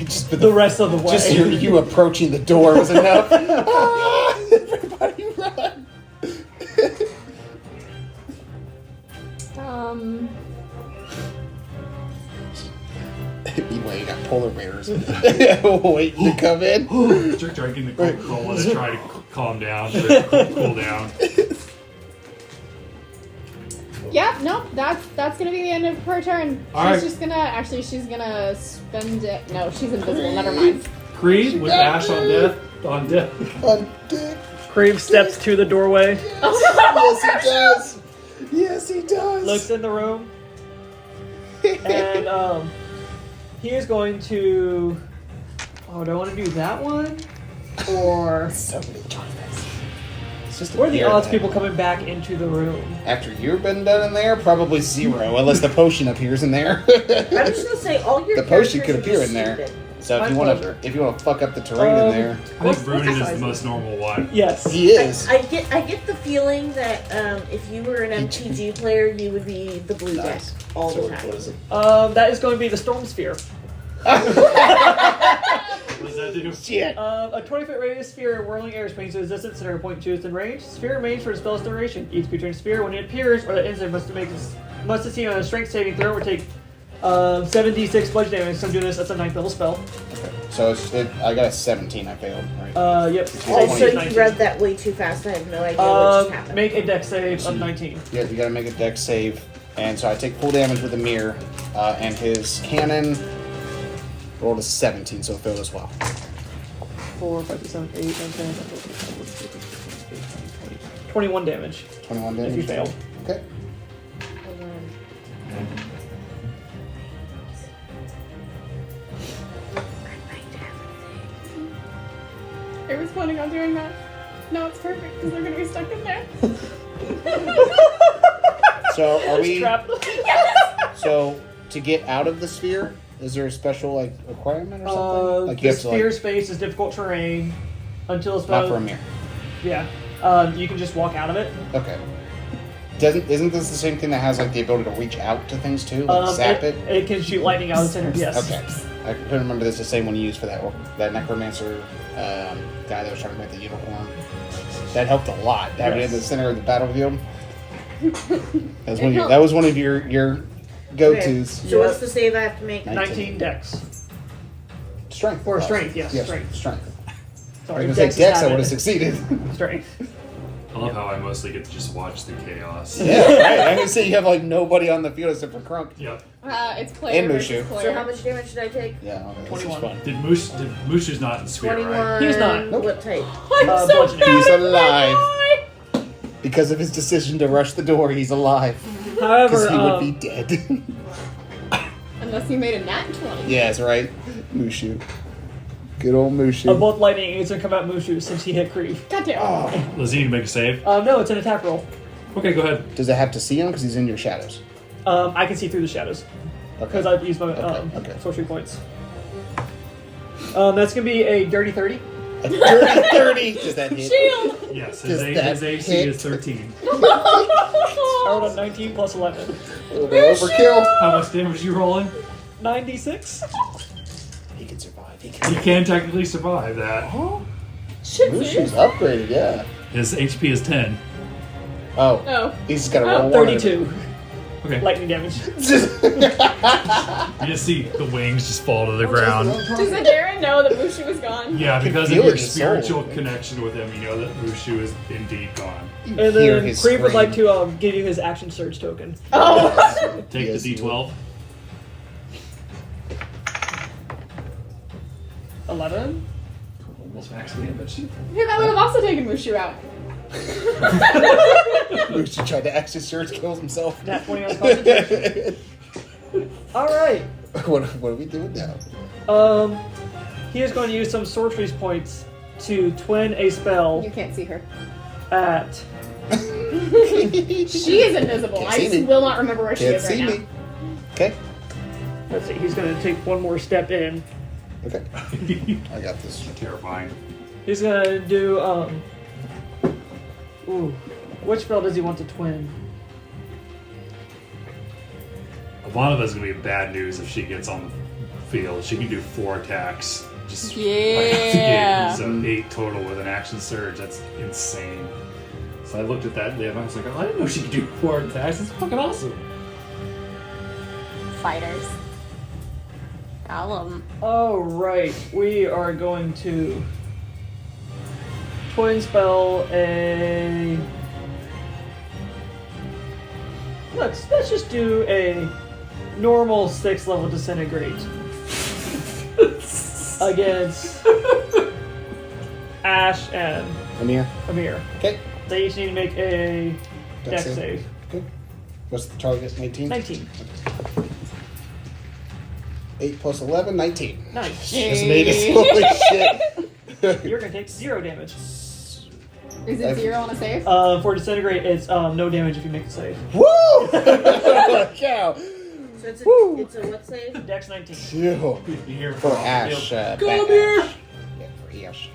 Just The rest of the way. Just you approaching the door was enough. Ah, everybody run! Meanwhile, you got polar bears waiting to come in. Start drinking the Coca-Cola to try to calm down, to cool down. Yep. Nope. That's gonna be the end of her turn. All She's right. gonna spend it. No, she's invisible. Never mind. Creed with Ash on death. On death. On dick. Creve steps to the doorway, Yes, he does. Yes, he does. looks in the room, and he is going to. Oh, do I want to do that one, or So many choices. It's just a what are the beer odds then. people coming back into the room? After you've been done in there, probably 0, unless the potion appears in there. I'm just gonna say all your The potion characters could are appear just in there. stupid. So My if you want pleasure. to fuck up the terrain in there, I think Brunin is the most normal one. Yes. he is. I get the feeling that if you were an MTG player, you would be the blue deck Nice. all So the what time. is it? That is going to be the Storm Sphere. What does that do? Shit. A 20-foot radius sphere whirling air springs to a distance center point choose in range. Sphere remains for the spell's duration. Each creature in sphere, when it appears or the instant must succeed on a strength saving throw or take 7d6 bludgeoning damage. So I'm doing this. That's a 9th level spell. Okay. So I got a 17. I failed. Right. Yep. Also, you 19. read that way too fast. I have no idea what just happened. Make a dex save of 19. Yeah, you gotta make a dex save, and so I take full damage with a mirror, and his cannon rolled a 17, so it failed as well. 4, 5, 6, 7, 8, 9, 10, 11, 12, 21 damage. 21 damage. If you fail. Okay. I was planning on doing that. No, it's perfect because they're gonna be stuck in there. So are we? Trapped. So to get out of the sphere, is there a special requirement or something? Like The sphere space is difficult terrain until it's not for a mirror. Yeah. You can just walk out of it. Okay. Isn't this the same thing that has the ability to reach out to things too? Like zap it? It can shoot lightning out of the center. Yes. Okay. I couldn't remember this the same one you used for that necromancer guy that was trying to make the unicorn. That helped a lot. Having it in the center of the battlefield. That was one of your go-tos. Okay, so what's the save I have to make? 19 dex. Strength. Or strength, yes, strength. Strength. Sorry, I was going to say dex dex, is I would have habit. succeeded. Strength. I love how I mostly get to just watch the chaos. Yeah, right. I can say you have no buddy on the field except for Crunk. Yep. It's player And versus Mushu. player. So how much damage did I take? Yeah, this is 21. fun. Did Mushu's not in sphere, 21. right? He's not. Nope. What type? I'm so bludgeoning. proud He's of alive. my boy. Because of his decision to rush the door, he's alive. However, Because he would be dead. Unless you made a nat 20. Yeah, that's right. Mushu. Good old Mushu. both lightning is going to come out Mushu since he hit Creve. Goddamn. Oh. Does he need to make a save? No, it's an attack roll. Okay, go ahead. Does it have to see him? Because he's in your shadows. I can see through the shadows Okay. because I've used my Okay. sorcery points. That's going to be a dirty 30. A dirty 30. Does that hit? Shield. Yes, Does his that AC hit? is 13. I rolled a 19 plus 11. A little bit overkill. How much damage you rolling? 96? He can survive. He He can. can technically survive that. Shit, Mushu's upgraded, yeah. His HP is 10. Oh. Oh. He's just got to roll 32 Okay. lightning damage. You just see the wings just fall to the ground. Does Adarin know that Mushu was gone? Yeah, can because of feel your it in his spiritual soul. connection with him, you know that Mushu is indeed gone. And Hear then his Creve would scream. like to give you his action surge token. Oh. Take Yes, the he will. D12. 11? Almost max damage. Hey, that would have also taken Mushu out. Mushu tried to axe his surge, kills himself. Nat 20 on concentration. Alright. What are we doing now? He is going to use some sorcery points to twin a spell You can't see her. at. She is invisible. Can't I see me. will not remember where she Can't is right see now. me. Okay. Let's see, he's going to take one more step in. Okay. I got this. Terrifying. He's going to do, Ooh. Which spell does he want to twin? Ivanova's is going to be bad news if she gets on the field. She can do 4 attacks. Just Yeah. right out the gate. So 8 total with an action surge. That's insane. So I looked at that and I was like, oh, I didn't know she could do 4 attacks. That's fucking awesome. Fighters. Gollum. Alright, we are going to twin spell a. let's just do a normal 6th level disintegrate against Ash and Amir. Okay. They each need to make a Dex dex save. save. Okay. What's the target? 19? 19. 8 plus 11, 19. Nice. Just made it. Holy shit. You're gonna take 0 damage. Is it 0 on a save? For disintegrate, it's no damage if you make a save. Woo! Cow. So it's Woo. it's a what save? Dex 19. Ew. Here For Ash. Come here! Ash. Yeah, for Ash.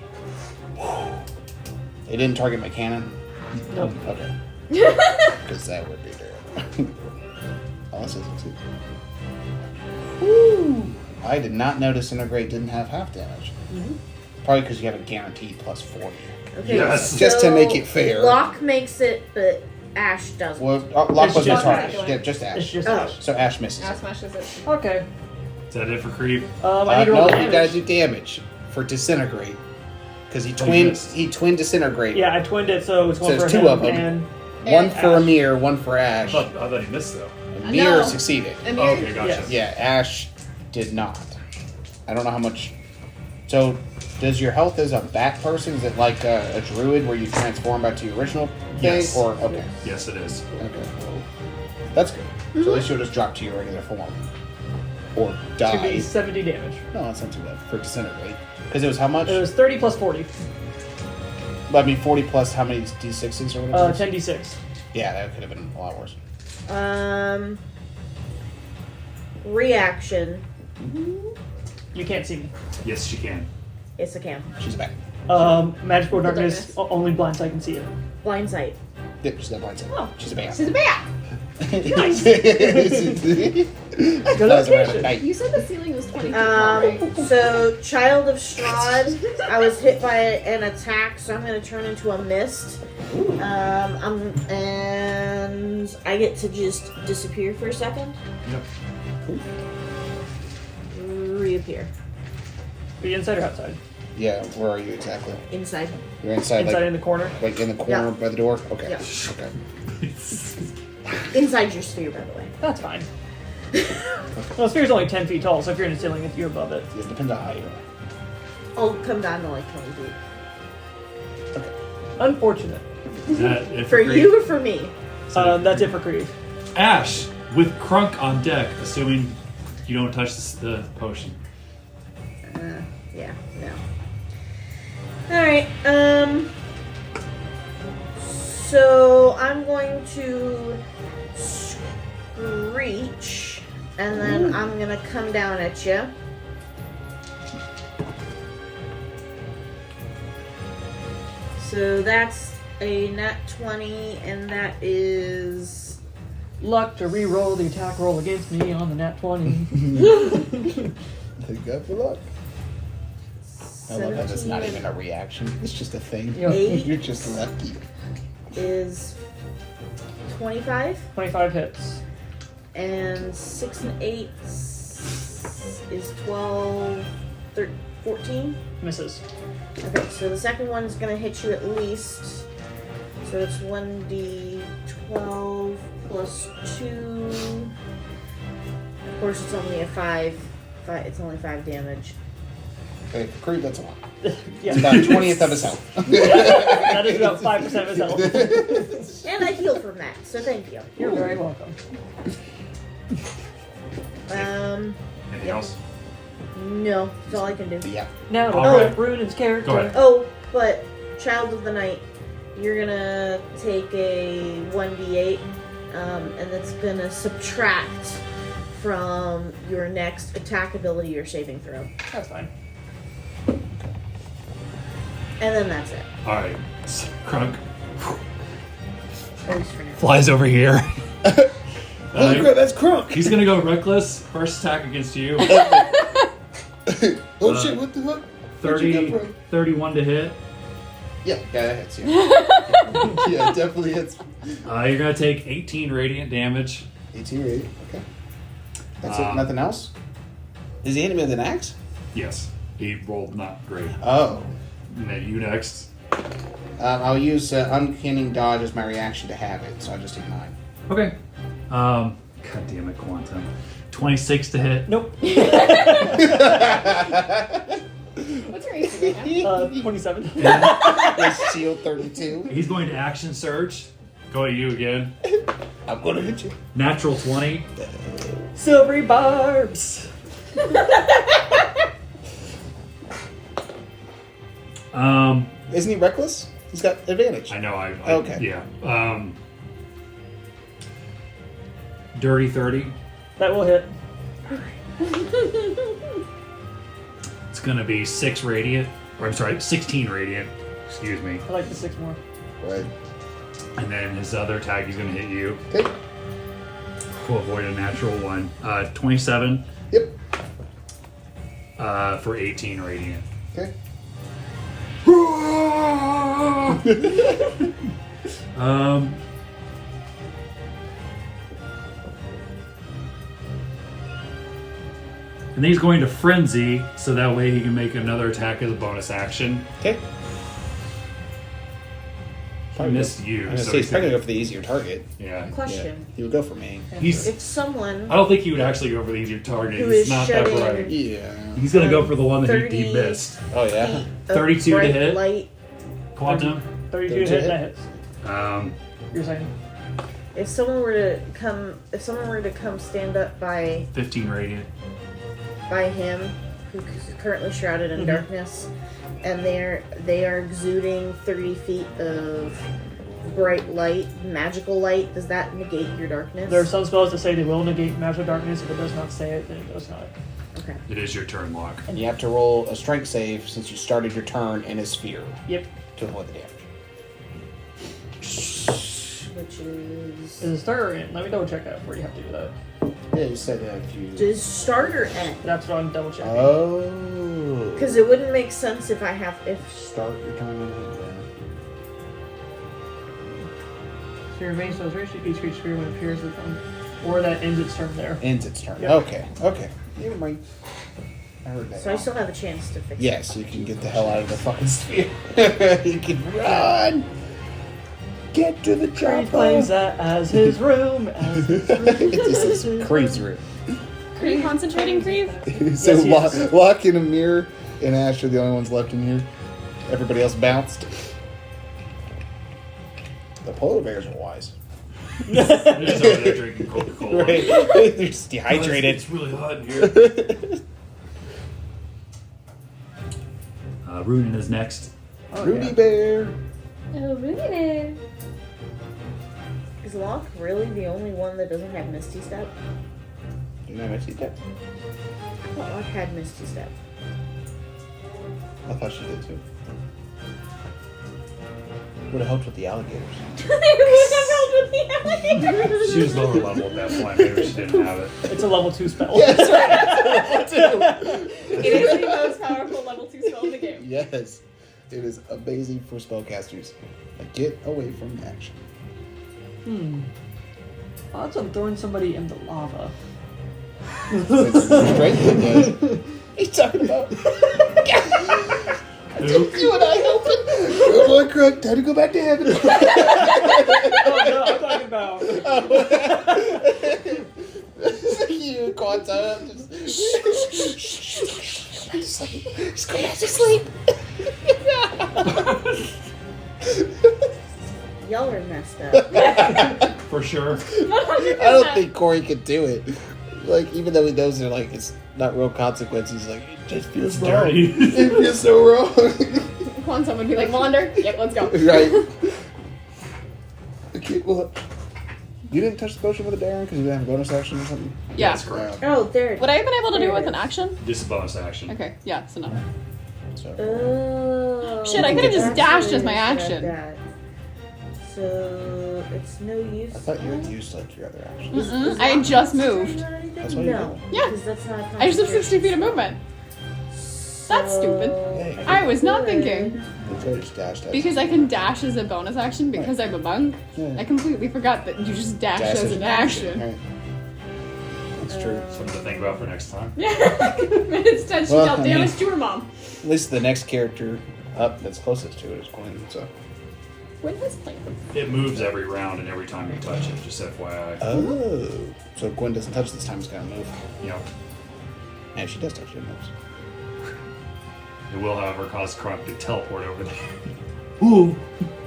They didn't target my cannon? Nope. Okay. Because that would be terrible. Unless it succeeds. Woo! I did not know Disintegrate didn't have half damage. Probably because you have a guaranteed plus 40. Okay, Yes. Just to make it fair. Locke makes it, but Ash doesn't. Well, Lock It's was my just target. Ash. Yeah, just It's Ash. just Oh. Ash. So Ash misses. Ash smashes it. Okay. Is that it for creep? I need to roll No, the you damage. gotta do damage for Disintegrate. Because he Oh, you missed. twin Disintegrate. Yeah, I twinned it, so it's one So for it's two him of them. and One And for Ash. Amir, one for I Ash. thought he missed though. Amir No. succeeded. And Oh, okay, gotcha. Yes. Yeah, Ash did not. I don't know how much. So, does your health as a bat person, is it like a druid where you transform back to your original thing? Yes. Or, okay. Yes, it is. Okay. That's good. So at least you'll just drop to your regular form. Or Should die. be 70 damage. No, that's not too bad for Disintegrate. Because it was how much? It was 30 plus 40. I mean, 40 plus how many d6s or whatever? it is? 10d6. Yeah, that could have been a lot worse. Reaction. You can't see me. Yes, she can. Yes, I can. She's back. Magical darkness, darkness. only blind sight can see it. Blind sight. Yep, she's got blindsight. Oh. She's a bat. She's a bat. Nice. Good location. You said the ceiling was 20 feet tall, right? So Child of Strahd, I was hit by an attack, so I'm gonna turn into a mist. And I get to just disappear for a second. Yep. Reappear. Are you inside or outside? Yeah, where are you exactly? Inside. You're inside, Inside in the corner. like in the corner Yeah. by the door? Okay. Yeah. Okay. Inside your sphere, by the way. That's fine. Well, the sphere's only 10 feet tall, so if you're in the ceiling, you're above it. It depends on how you are. I'll come down to like 20 feet. Okay. Unfortunate. Is that it For creep? you or for me? That's it for Creed. Ash with Crunk on deck, assuming you don't touch the potion. Yeah, no. Alright, so I'm going to screech, and then I'm gonna come down at you. So that's a nat 20, and that is Luck to re-roll the attack roll against me on the nat 20. Thank God for luck. I love that it's not even a reaction. It's just a thing. Yep. You're just lucky. is 25, 25 hits. and 6 and 8 is 12, 13, 14. Misses. Okay, so the second one's gonna hit you at least. So it's 1d12 plus 2. Of course, it's only a 5. It's only 5 damage. Okay, for Creed, that's a lot. Yeah. It's about 20th of his health. That is about 5% of his health. And I heal from that, so thank you. You're very welcome. Anything Yep. else? No, that's all I can do. Yeah. Now to All right. ruin his character. Go ahead. Oh, but Child of the Night, you're gonna take a 1d8, and that's gonna subtract from your next attack ability or saving throw. That's fine. And then that's it. Alright. So Crunk At least for now. flies over here. Holy crap, that's Crunk! He's gonna go reckless. First attack against you. Oh shit, what the fuck? Where'd you come from? 31 to hit. Yeah, that hits, yeah. Yeah, it definitely hits. You're gonna take 18 radiant damage. 18 or 80, okay. That's it, nothing else? Is he hitting me with an axe? Yes. He rolled not great. Oh. And then you next. I'll use Uncanny Dodge as my reaction to have it, so I'll just take 9. Okay. God damn it, Quantum. 26 to hit. Nope. What's your AC right now? 27. His shield 32. He's going to action surge. Go at you again. I'm gonna hit you. Natural 20. Silvery barbs. Isn't he reckless? He's got advantage. I know. I Okay. Yeah. Dirty 30. That will hit. It's gonna be 6 radiant. Or I'm sorry, 16 radiant. Excuse me. I like the 6 more. Right. And then his other attack, he's gonna hit you. Okay. To avoid a natural 1. 27. Yep. For 18 radiant. Okay. And then he's going to frenzy, so that way he can make another attack as a bonus action. Okay. I missed you. I'm gonna so say he's he's probably gonna- gonna go for the easier target. Yeah. Question. Yeah. He would go for me. He's. If someone I don't think he would actually go for the easier target. Who He's is not that shedding- bright. Yeah. He's gonna go for the one that he 30 missed. Oh yeah. feet of 32 to bright hit. light, Quantum. 32 Does hit, it? that hits. You're saying? if someone were to come stand up by 15 radiant. him, who's currently shrouded in Mhm. darkness, and they are exuding 30 feet of bright light, magical light, does that negate your darkness? There are some spells that say they will negate magical darkness. If it does not say it, then it does not. Okay. It is your turn, Locke. And you have to roll a strength save since you started your turn in a sphere Yep. to avoid the damage. Which is... Is it starter or end? Let me double check that before you have to do that. Yeah, you said that if you. Does starter end? That's what I'm double checking. Oh. Because it wouldn't make sense if Start your turn in it. So your main spells reach each creature sphere when it appears with them, or that ends its turn there. Ends its turn. Yep. Okay. Okay. Never mind. I heard that. So I still have a chance to fix it. Yes, you can get the hell out of the fucking sphere. You can run. Get to the He chopper. claims that as his room. As his room. This is Cree's room. Are you concentrating, Creve? So Yes, he is. Locke and Amir and Ash are the only ones left in here. Everybody else bounced. The polar bears are wise. They're just over there drinking Coca-Cola. Right. They're just dehydrated. It's really hot in here. Runin is next. Oh, Rudy yeah. Bear. Oh, really? Is Locke really the only one that doesn't have Misty Step? You know Misty Step? I thought Locke had Misty Step. I thought she did too. Would have helped with the alligators. She was lower level at that point. Maybe she didn't have it. It's a level 2 spell. That's right. It is the most powerful level 2 spell in the game. Yes. It is amazing for spellcasters. Like, get away from action. Odds on throwing somebody in the lava. It's strength it does. He's talking about. You and I helping. Come on, Crook. Time to go back to heaven. Oh no, I'm talking about. You, Quanta. Just go back to sleep. Y'all are messed up. For sure. I don't think Corey could do it. Like, even though he knows they're like, it's not real consequences, like, it just feels wrong. Dirty. It feels so wrong. Quantum would be like, Wander? Yep, let's go. Right. Okay, well, you didn't touch the potion with a Darren because you didn't have a bonus action or something? Yeah. That's correct. Oh, there. Would I have been able to do it There with it an is. action? Just a bonus action. Okay, yeah, so no. So, Oh. Shit, I could've just That's dashed what as my it is that action. that. So it's no use. I thought you had used like your other actions. Mm-mm, I just moved. That's what you No. Yeah. Because that's not a I just have 60 feet of concentration. movement. That's stupid. Hey. I was not thinking. You could have just dashed. Because I can dash as a bonus action because I'm a monk. Yeah. I completely forgot that you just dash as an action. Right. That's true. Something to think about for next time. Instead, she Well, dealt I mean- damage to her mom. At least the next character up that's closest to it is Quinn, so. Gwen has plans. It moves every round and every time you touch it, just FYI. Oh. So Gwen doesn't touch this time, it's gonna move. Yep. And if she does touch it, it moves. It will, however, cause Crump to teleport over there. Ooh.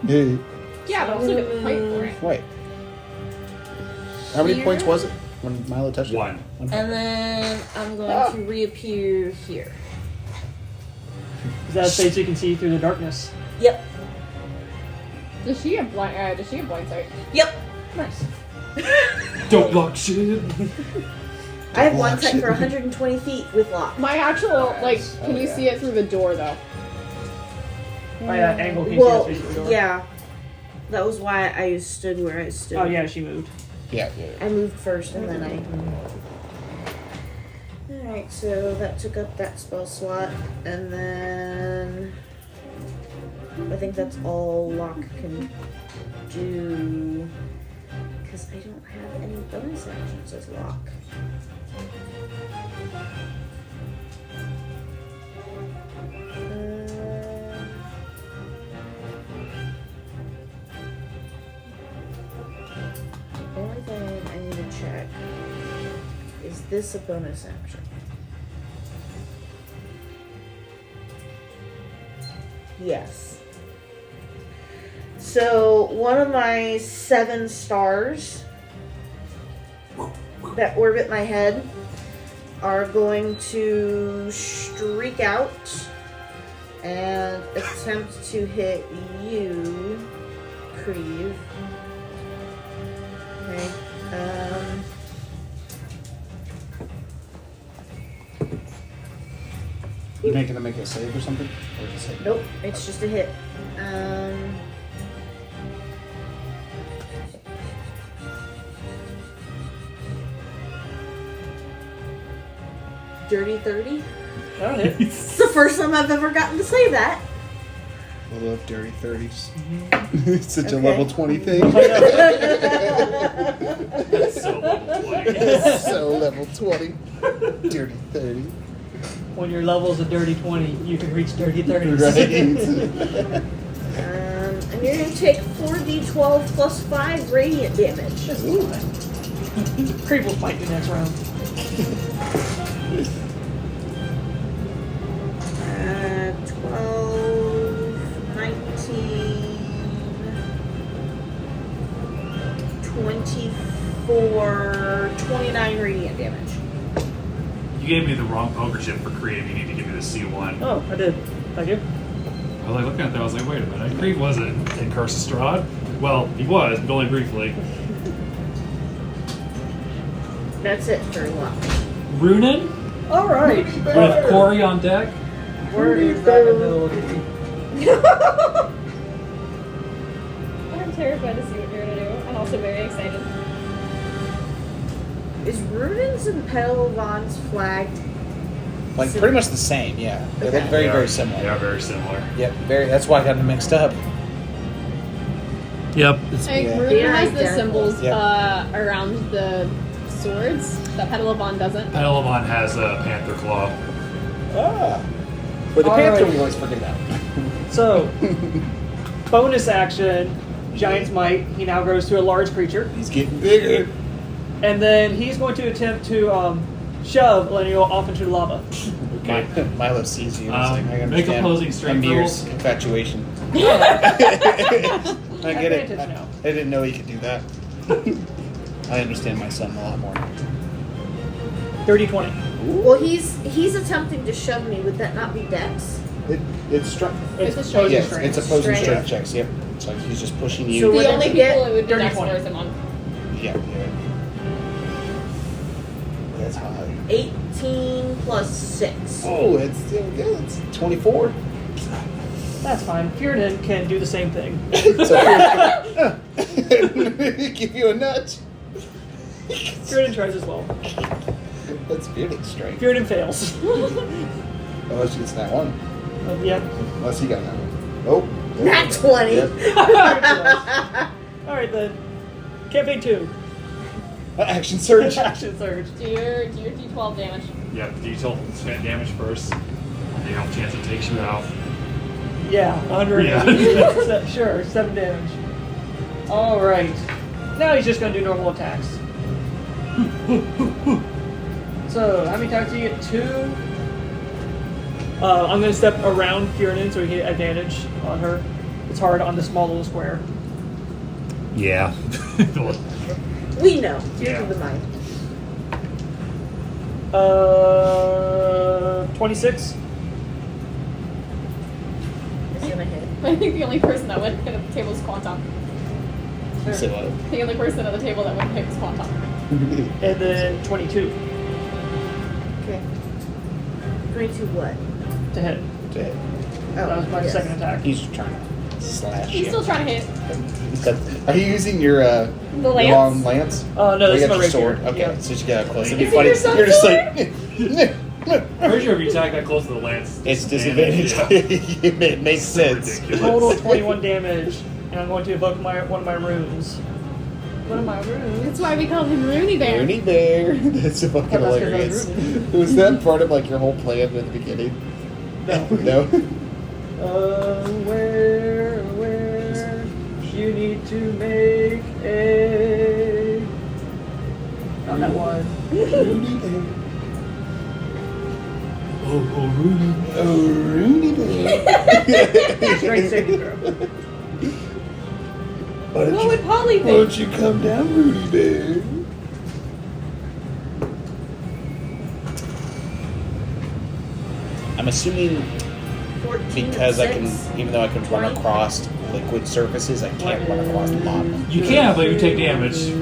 Yeah. Yeah, but also get the fight for it. Wait. How many Here? points was it when Milo touched it? One. Okay. And then I'm going to reappear here. Is that a space you can see through the darkness? Yep. Does she have blind sight? Yep. Nice. Don't block shit. I have one Block sight shit. for 120 feet with lock. My actual, like, can Oh, you yeah. see it through the door, though? By that angle, can you Well, see that space through the door? yeah. That was why I stood where I stood. Oh yeah, she moved. Yeah. I moved first and then I. Alright, so that took up that spell slot, and then. I think that's all Locke can do. Because I don't have any bonus actions as Locke. Only thing I need to check is this a bonus action? Yes. So one of my 7 stars that orbit my head are going to streak out and attempt to hit you, Creve. Okay. You making to make a save or something? Or just save? Nope, it's just a hit. Dirty 30? That'll hit. It's the first time I've ever gotten to say that. I love dirty 30s. It's such a Okay. level 20 thing. That's so level 20. So level 20. Dirty 30. When your level's a dirty 20, you can reach dirty 30s. Right. And you're going to take 4d12 plus 5 radiant damage. Creep will fight you next round. 12, 19, 24, 29 radiant damage. You gave me the wrong poker chip for Creed. You need to give me the C1. Oh, I did. Thank you. I was like looking at that. I was like, wait a minute. Creed wasn't in Curse of Strahd. Well, he was, but only briefly. That's it for luck. Runin Alright. with Corey on deck. Where is that ability? I'm terrified to see what you're gonna do. I'm also very excited. Is Runin's and Phandal's flag? Like pretty much the same, yeah. They look Okay. very, They are- very similar. They are very similar. Yep, very. That's why I got them mixed up. Yep. Like, Yeah. Ruin They're has the identical. symbols Yep. around the swords that Phandalin doesn't. Phandalin has a Panther Claw. Ah. But the All Panther right. we always forget about. So, bonus action, Giant's Might. He now grows to a large creature. He's getting bigger. And then he's going to attempt to shove Lenio off into the lava. Okay. Milo sees you. And he's like, I Make understand opposing strength Amir's rolls. infatuation. I get it. Advantage now. I didn't know he could do that. I understand my son a lot more. Dirty 20. Well, he's attempting to shove me. Would that not be Dex? It's strength. It's a opposing strength. Yes, strength. it's opposing Strength. strength checks. Yep. It's like he's just pushing you. So The What only did you people get? it would be Dirty next 20. worth him on. Yeah. That's high. 18 plus 6. Oh, it's still good. It's 24. That's fine. Fiernan can do the same thing. So give you a nudge. Fiernan tries as well. That's bearded strength. Fiernan fails. Unless he gets that one. Yep. Unless he got that one. Oh. Nat 20. Yep. Alright then. Campaign 2. Action surge. Action surge. Do your D12 damage. Yep. Detail damage first. The off chance it takes you out. Yeah, 100. Yeah. Sure, 7 damage. Alright. Now he's just going to do normal attacks. So, how many attacks do you get? 2? I'm going to step around Kieran so he get advantage on her. It's hard on the small little square. Yeah. We know. Yeah. Keep in mind. 26? It's gonna hit. I think the only person that wouldn't hit at the table is Quantum. You said what? The only person at the table that wouldn't hit is Quantum. And then 22 Okay. 22 what? to hit. That was my yes. second attack. He's trying to slash He's you. still trying to hit. Are you using your The your lance? long lance? No, Or this you is got my your sword. rapier. Okay, Yeah. so you got close. Is And it you fight your You're just like. Pretty sure if you attack that close to the lance, It's disadvantage. Yeah. It makes So sense. ridiculous. Total 21 damage, and I'm going to evoke one of my runes. One of my runes. That's why we called him Rooney Bear. Rooney Bear. That's so fucking That's 'cause I hilarious. was rooted. Was that part of like your whole plan at the beginning? No. No. Where you need to make a. Not that one. Rooney Bear. Oh, Rudy. Oh, Rooney Bear. Strength saving throw. Why don't What you- would Polly Why think? don't you come down, Rooney Bear? I'm assuming 14 because I and 6. can, even though I can run 20. across liquid surfaces, I can't run across lava. You can, but you take damage.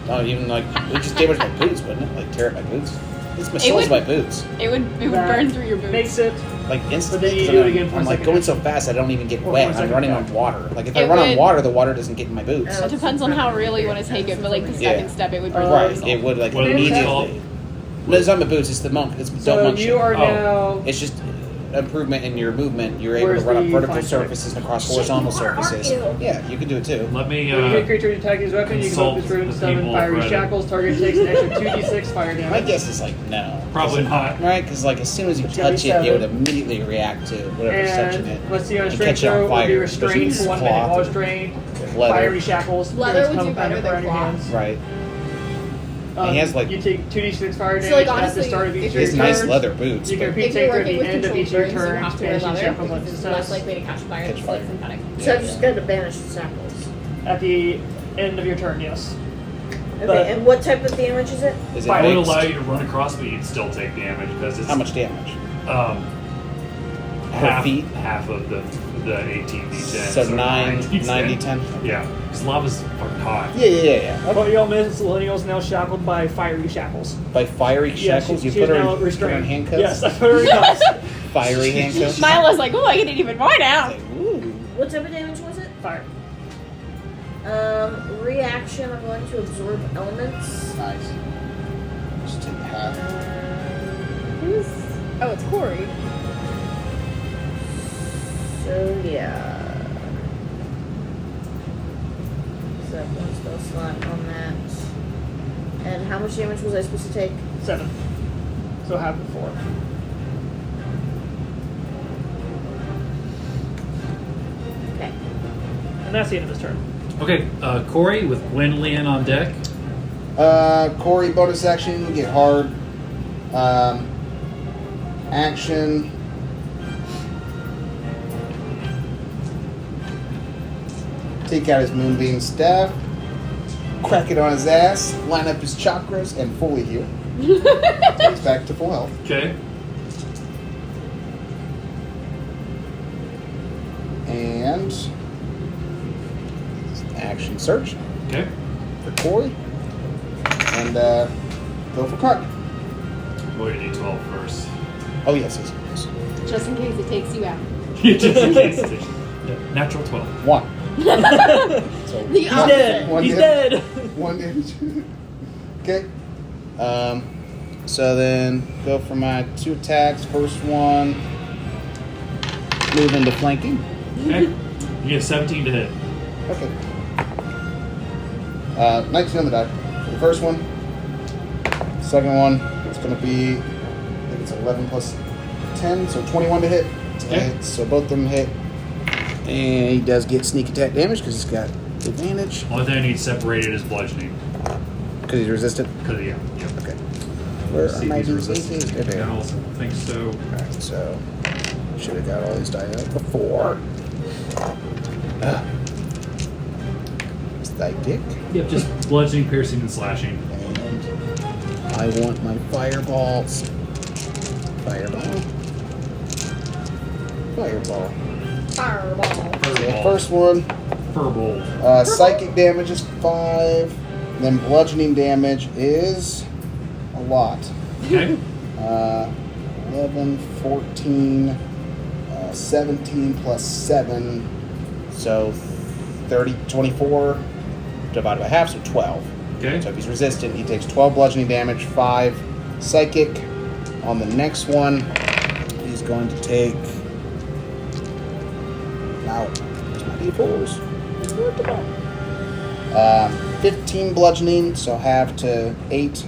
Oh, even like it would just damage my boots, wouldn't it? Like tear up my boots. It's my It soles would- my boots. It would That burn through your boots. Makes it. Like instantly. then you 'cause do it I'm- again for a I'm like second going attack. so fast I don't even get Or for wet. a I'm second running attack. on water. Like if I It run on would- water, the water doesn't get in my boots. It depends on how real you want to take it, but like the Yeah. second step, it would burn Right, yourself. it would like What is it immediately. called? No, it's not my boots. It's the monk. It's So don't monk you shit. are Oh. now. It's just improvement in your movement. You're able Where's to run up the vertical fine check? surfaces and across horizontal Shit, you are, aren't surfaces. you? Yeah, you can do it too. Let me. When you hit a creature to attack his weapon, you can consult focus rune, the summon people fiery of Reddit. shackles. Target takes an extra 2d6 fire My damage. guess is like no. Probably not. Right? Because like as soon as you It's gonna touch be it, it would 7. immediately react to whatever's touching And it. let's see on a and strength catch it on throw, it will be fire. restrained Especially for 1 cloth minute while and restrained. leather. Fiery shackles. Leather Just would come do better around than your cloth. hands. Right. And he has like you take 2d6 fire damage So, like, at the honestly, start of each if of your his nice turns. leather boots. You can but- repeat If you're take at working the with end of controlled each of your burns, you turns. have to wear Banishing leather shackles on because it's success. less likely to catch fire. Catch It's fire. like synthetic. So I'm just going to banish the shackles. At the end of your turn, yes. Okay, But- and what type of damage is it? Is it I would mixed? allow you to run across, but you'd still take damage because it's How much damage? Um, Per feet? half of the 18 d10. So 9, 9d10. 90, 10? Yeah, because lava's fucking hot. Yeah. But you all miscellaneous now shackled by fiery shackles. By fiery Yeah, shackles, she- you she put is her, now in, put her in restrained. handcuffs? Yes, I put her in cuffs. Fiery handcuffs? Milo's like, oh, I get it even more now. Like, ooh. What type of damage was it? Fire. Reaction, I'm going to absorb elements. Nice. Just take half. Who's? Oh, it's Corey. So, yeah. So, one spell slot on that. And how much damage was I supposed to take? 7. So half of 4. Okay. And that's the end of his turn. Okay, Corey with Gwendolyn on deck. Corey, bonus action, get hard. Action. Take out his Moonbeam staff. Crack it on his ass. Line up his chakras and fully heal. He's back to full health. Okay. And action search Okay. for Corey. And go for Clark. Roll your d12 first. Oh, yes. Just in case it takes you out. Just in case. Natural 12. 1. So, The He's opposite. dead. One He's hit. dead. 1 damage. Okay. So then go for my 2 attacks. First one, move into flanking. Okay. You get 17 to hit. Okay. 19 on the die for the first one. Second one, it's going to be, I think it's 11 plus 10, so 21 to hit. Okay. So both of them hit. And he does get sneak attack damage because he's got advantage. Only thing I need separated is bludgeoning. Because he's resistant. Cause yeah. Yep. Okay. Where See are my if he's resistant. DCs? There they I are. also think so. Alright, so should have got all these die out before. Psychic. Yep, just bludgeoning, piercing, and slashing. And I want my fireballs. Fireball. Fireball. Fireball. So the Furball. first one, Furball. psychic damage is 5. Then bludgeoning damage is a lot. Okay. 11, 14, 17 plus 7. So 30, 24 divided by half, so 12. Okay. So if he's resistant, he takes 12 bludgeoning damage, 5 psychic. On the next one, he's going to take. Wow, there's my d4s. 15 bludgeoning, so half to 8,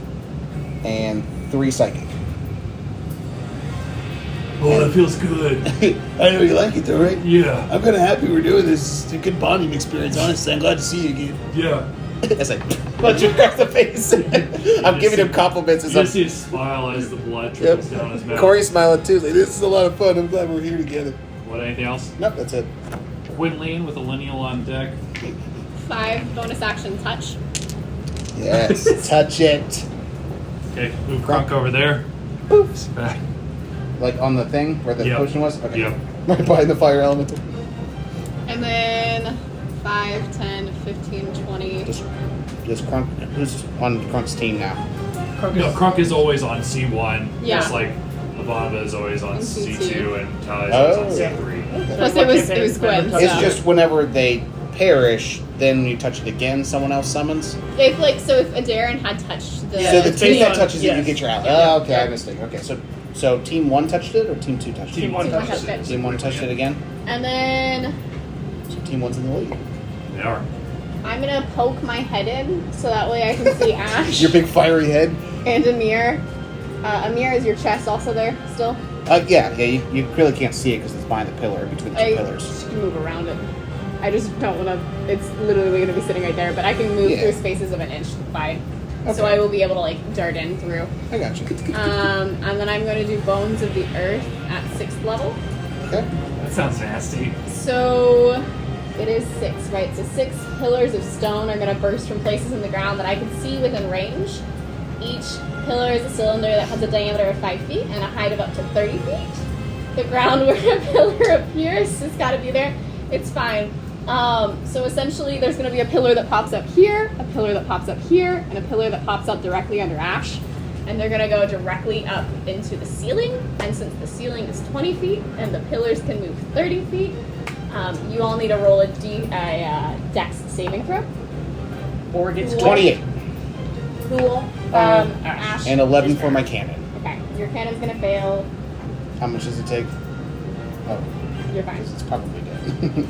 and 3 psychic. Oh, that feels good. I know you like it though, right? Yeah. I'm kind of happy we're doing this. It's a good bonding experience, honestly. I'm glad to see you again. Yeah. As I punch you across the face. I'm giving him compliments as You I'm. just see a smile as the blood trickles down his mouth. Corey's smiling too. Like, this is a lot of fun. I'm glad we're here together. What, anything else? Nope, that's it. Quinlane with a lineal on deck. 5 bonus action touch. Yes, touch it. Okay, move Crunk over there. Oops. Back. Like on the thing where the Yep. potion was? Okay. Yep. Right behind the fire elemental. And then 5, 10, 15, 20. Just Crunk. Who's on Crunk's team now? No, Crunk is always on C1. Yeah. Just like Lavava is always on And C2. C2 and Tali's always on Oh. C3. Plus it was Gwen. It's So. just whenever they perish, then when you touch it again, someone else summons. If Adarin had touched the So the team team that one, touches it, you yes. get your ally. Yeah. Oh, okay, I mistake. Okay, so team 1 touched it, or team 2 touched Team it? 1 touched touched it. it. Team 1 touched it again. And then So team 1's in the lead. They are. I'm gonna poke my head in so that way I can see Ash Your big fiery head. and Amir. Amir, is your chest also there still? Yeah. You really can't see it because it's behind the pillar, between the two I pillars. just can move around it. I just don't want to. It's literally going to be sitting right there, but I can move Yeah. through spaces of an inch wide, so Okay. I will be able to like dart in through. I got you. And then I'm going to do Bones of the Earth at 6th level. Okay. That sounds nasty. So it is 6, right? So 6 pillars of stone are going to burst from places in the ground that I can see within range. Each pillar is a cylinder that has a diameter of 5 feet and a height of up to 30 feet. The ground where a pillar appears has got to be there. It's fine. So essentially, there's going to be a pillar that pops up here, a pillar that pops up here, and a pillar that pops up directly under Ash. And they're going to go directly up into the ceiling. And since the ceiling is 20 feet and the pillars can move 30 feet, you all need to roll a Dex saving throw. Or it gets 28 Cool. Ash. and 11 is for my first. cannon. Okay, your cannon's going to fail. How much does it take? Oh, You're fine. it's probably dead.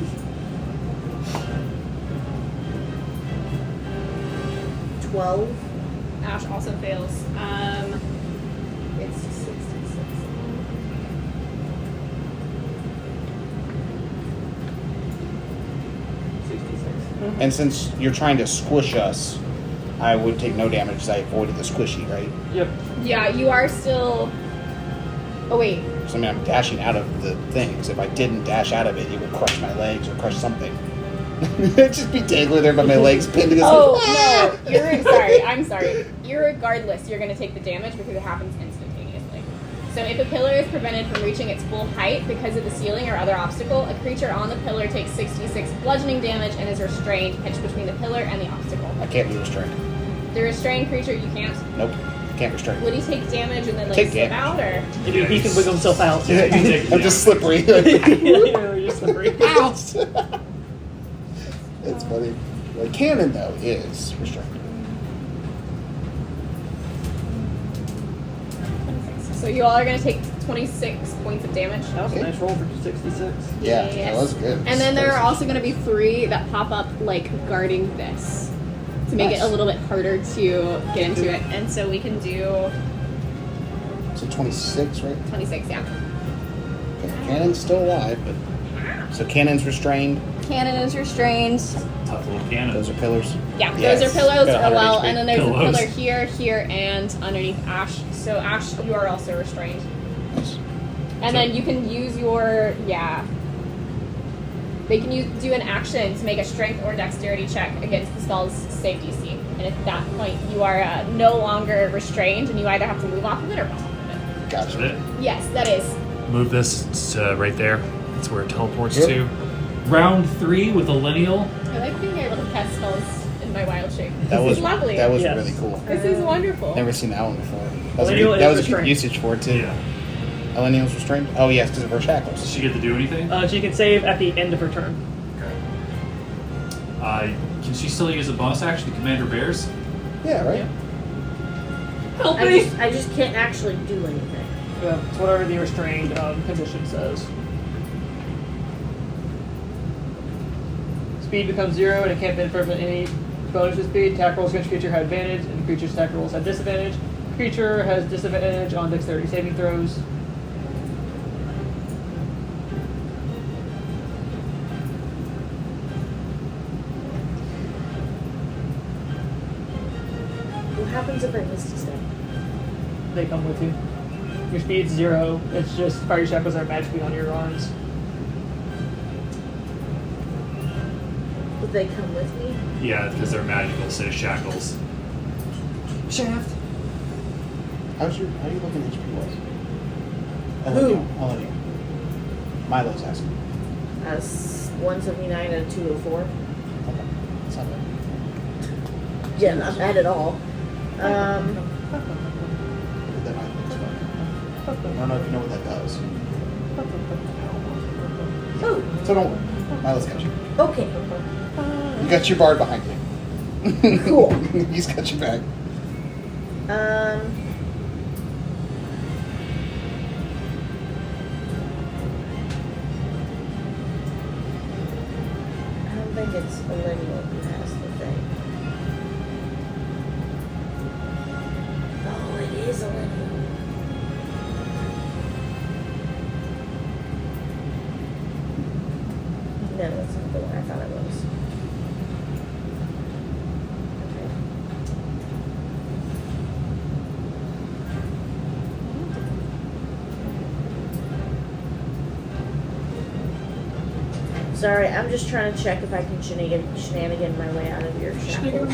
12. Ash also fails. It's 66. And since you're trying to squish us, I would take no damage because I avoided the squishy, right? Yep. Yeah, you are still. Oh wait. So I mean, I'm dashing out of the things. If I didn't dash out of it, it would crush my legs or crush something. It'd just be dangling there by my legs pinned against Oh the no! You're sorry. I'm sorry. Irregardless, you're going to take the damage because it happens instantaneously. So if a pillar is prevented from reaching its full height because of the ceiling or other obstacle, a creature on the pillar takes 66 bludgeoning damage and is restrained, pinched between the pillar and the obstacle. I can't be restrained. The restrained creature, you can't. Nope, can't restrain. Would he take damage and then like Take slip damage. out, or? He can wiggle himself out. Yeah, you can take I'm just slippery. You're just slippery. Ouch! It's funny. The cannon though is restrained. So you all are going to take 26 points of damage. That was a nice roll for 66. Yeah, Yes. that was good. And then there are also going to be 3 that pop up like guarding this to make it Nice. a little bit harder to get into it. And so we can do So 26, right? 26, yeah. Okay, the cannon's still alive, but Ow. So cannon's restrained. Cannon is restrained. Tough little cannon. Those are pillars. Yeah, Yes. those are pillows. Got 100 Well, HP. and then there's Pillows. a pillar here, here, and underneath Ash. So Ash, you are also restrained. Nice. And then you can use your They can do an action to make a strength or dexterity check against the spell's save DC. And at that point, you are no longer restrained, and you either have to move off of it or fall off of it. Is Gotcha. it? Yes, that is. Move this to right there. That's where it teleports Yep. to. Round 3 with a lineal. I like being able to cast spells in my wild shape. That This was is lovely. That was Yes. really cool. This is wonderful. Never seen that one before. That was, Lineal a, that is was a good restrained. usage for it too. Yeah. Lineal's restrained. Oh yes, because of her Does shackles. she get to do anything? She can save at the end of her turn. Can she still use a bonus action to command her bears? Yeah, right. Help I just can't actually do anything. Yeah, it's whatever the restrained condition says. Speed becomes 0 and it can't benefit from any bonus to speed. Attack rolls against creature have advantage, and the creature's attack rolls have disadvantage. Creature has disadvantage on dexterity saving throws. What happens if I Misty Step? They come with you. Your speed's 0. It's just fire shackles are magically on your arms. Would they come with me? Yeah, because they're magical, say shackles. Shaft. How you looking at HP was? Who? I'll let you. Milo's asking. As 179 and a 204. Okay. That's not bad. Yeah, not bad at all. But that might look fun. I don't know if you know what that does. Oh, So don't worry. Milo's got you. okay. You got your bard behind you. Cool. He's got your back. I don't think it's Millennial who has the thing. Oh, it is a lineal. No, that's not the one I thought it was. Okay. Sorry, I'm just trying to check if I can shenanigan my way out of your shackles.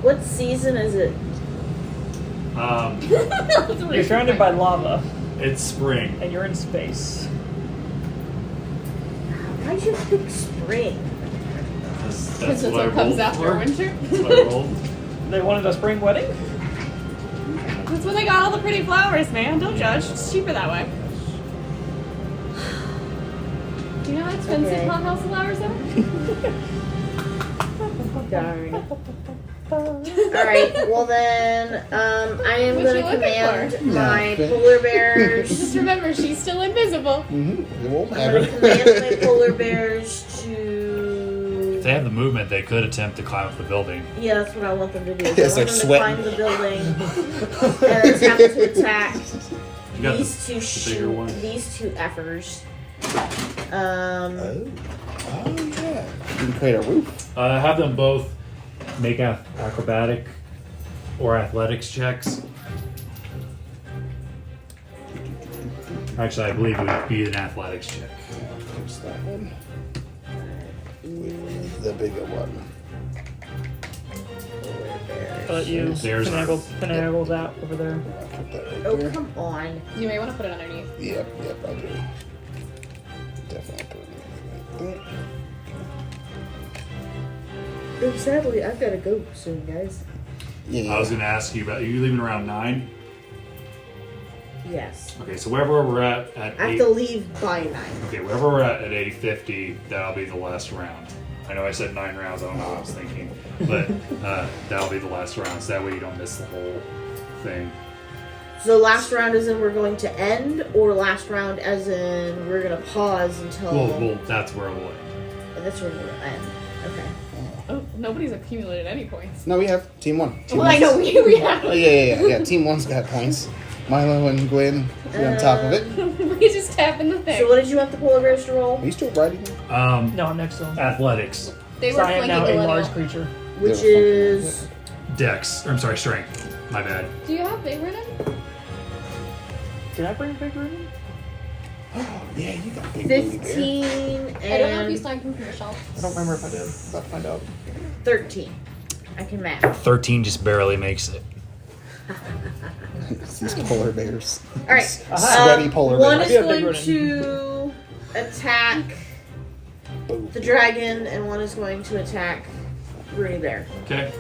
What season is it? You're surrounded by lava, It's spring. and you're in space. Why'd you pick spring? That's Because that's what I what comes rolled after for. winter. That's what I rolled. They wanted a spring wedding? That's when they got all the pretty flowers, man. Don't judge. It's cheaper that way. Do you know how expensive Okay. hothouse flowers are? Darn. Alright, well then, I am What going you to looking command for? my Nothing. polar bears. Just remember, she's still invisible. Mm-hmm. It won't I'm going to command my polar bears to. If they have the movement, they could attempt to climb up the building. Yeah, that's what I want them to do. Yes, I they're want them to sweating. climb the building and attempt to attack You got these two the bigger one. these two effers. Oh, yeah. You can create a roof. Have them both make acrobatic or athletics checks. Actually, I believe it would be an athletics check. There's that one. With the bigger one. I'll let you There's finagle that over there. I'll put that right Oh, there. come on. You may want to put it underneath. Yep, I do. Definitely put it right there. Oh, sadly, I've got to go soon, guys. Yeah. I was going to ask you about. Are you leaving around 9? Yes. Okay, so wherever we're at I have 8. to leave by 9. Okay, wherever we're at 8:50, that'll be the last round. I know I said 9 rounds. I don't know what I was thinking, but that'll be the last round. So that way you don't miss the whole thing. So last round as in we're going to end, or last round as in we're going to pause until... Well, that's where we'll end. That's where we'll end. Okay. Oh, nobody's accumulated any points. No, we have Team 1. Team Well, I know we have. Oh, yeah. Team 1's got points. Milo and Gwen are on top of it. We just tap in the thing. So what did you want the polar bears to roll? Are you still riding? No, I'm next to him. Athletics, They So were I am flanking now the a little. large creature. Which They were is... Dex. Or, I'm sorry, Strength. My bad. Do you have big ribbon? Did I bring a big room? Yeah, you got big booty bear. 15 I don't know if you and signed from the shelf. I don't remember if I did. About to find out. 13. I can math. 13 just barely makes it. These polar bears. Alright. Sweaty polar One bears. is Yeah, big going rodent. to attack the dragon, and one is going to attack Rooney Bear. Okay.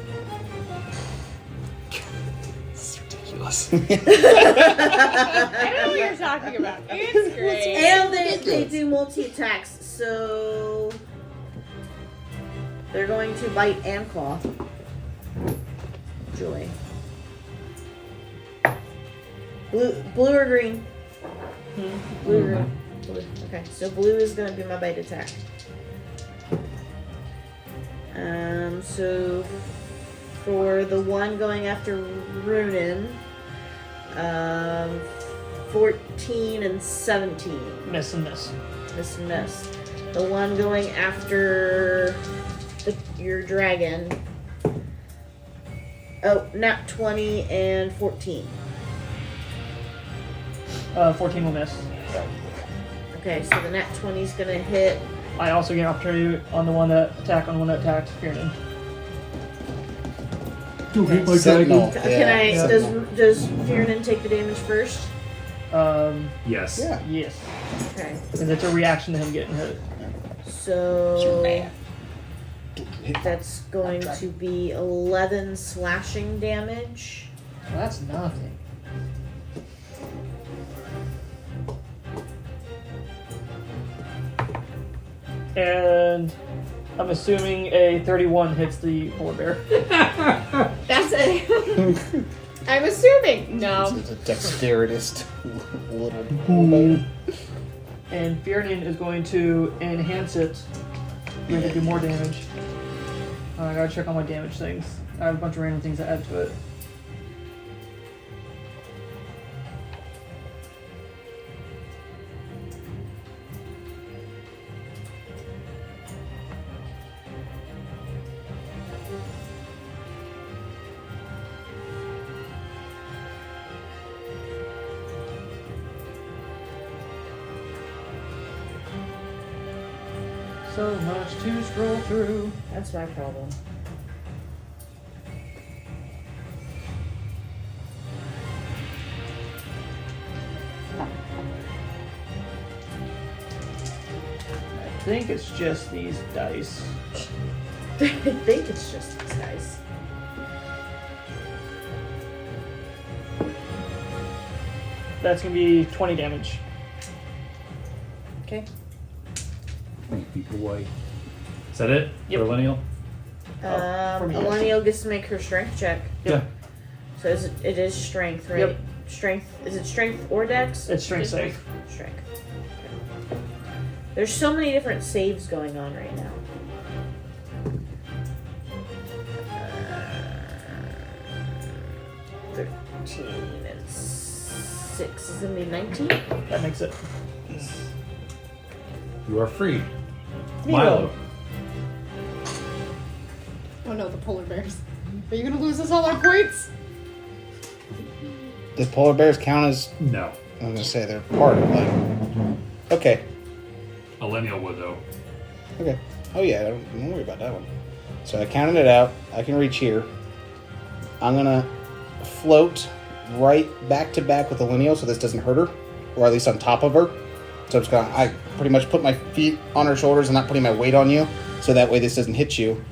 It's ridiculous. I don't know what you're talking about. It's great. And they do multi-attacks, so they're going to bite and claw. Joy. Blue or green? Blue or green? Blue. Okay, so blue is going to be my bite attack. So for the one going after Runin, 14 and 17. Miss and miss. Miss and miss. The one going after your dragon. Oh, nat 20 and 14. 14 will miss. Okay, so the nat 20 is gonna hit. I also get an opportunity on the one that attacked Fearnan. Sentinel. Can I? Sentinel. Does Fearnan take the damage first? Yes. Yeah. Yes. Okay. Because it's a reaction to him getting hit. So that's going to be 11 slashing damage. Well, that's nothing. And I'm assuming a 31 hits the polar bear. That's it. I'm assuming. No. It's a dexteritist little polar bear. And Fearnan is going to enhance it. We're going to do more damage. I gotta check all my damage things. I have a bunch of random things to add to it. So much to scroll through. That's my problem. I think it's just these dice. I think it's just these guys. That's gonna be 20 damage. Okay. Boy. Is that it? Yep. For Lineal? for me, yes. Elenial gets to make her strength check. Yeah. So it is strength, right? Yep. Strength. Is it strength or dex? It's strength save. Strength. Okay. There's so many different saves going on right now. 13 and 6 is gonna be 19. That makes it. You are free. Milo. Milo. Oh no, the polar bears. Are you gonna lose us all our points? Does polar bears count as? No. I'm gonna say they're part of like. Okay. A Lineal would, though. Okay. Oh yeah, don't worry about that one. So I counted it out. I can reach here. I'm gonna float right back to back with the lineal, so this doesn't hurt her, or at least on top of her. So I'm just gonna, I pretty much put my feet on her shoulders and not putting my weight on you, so that way this doesn't hit you.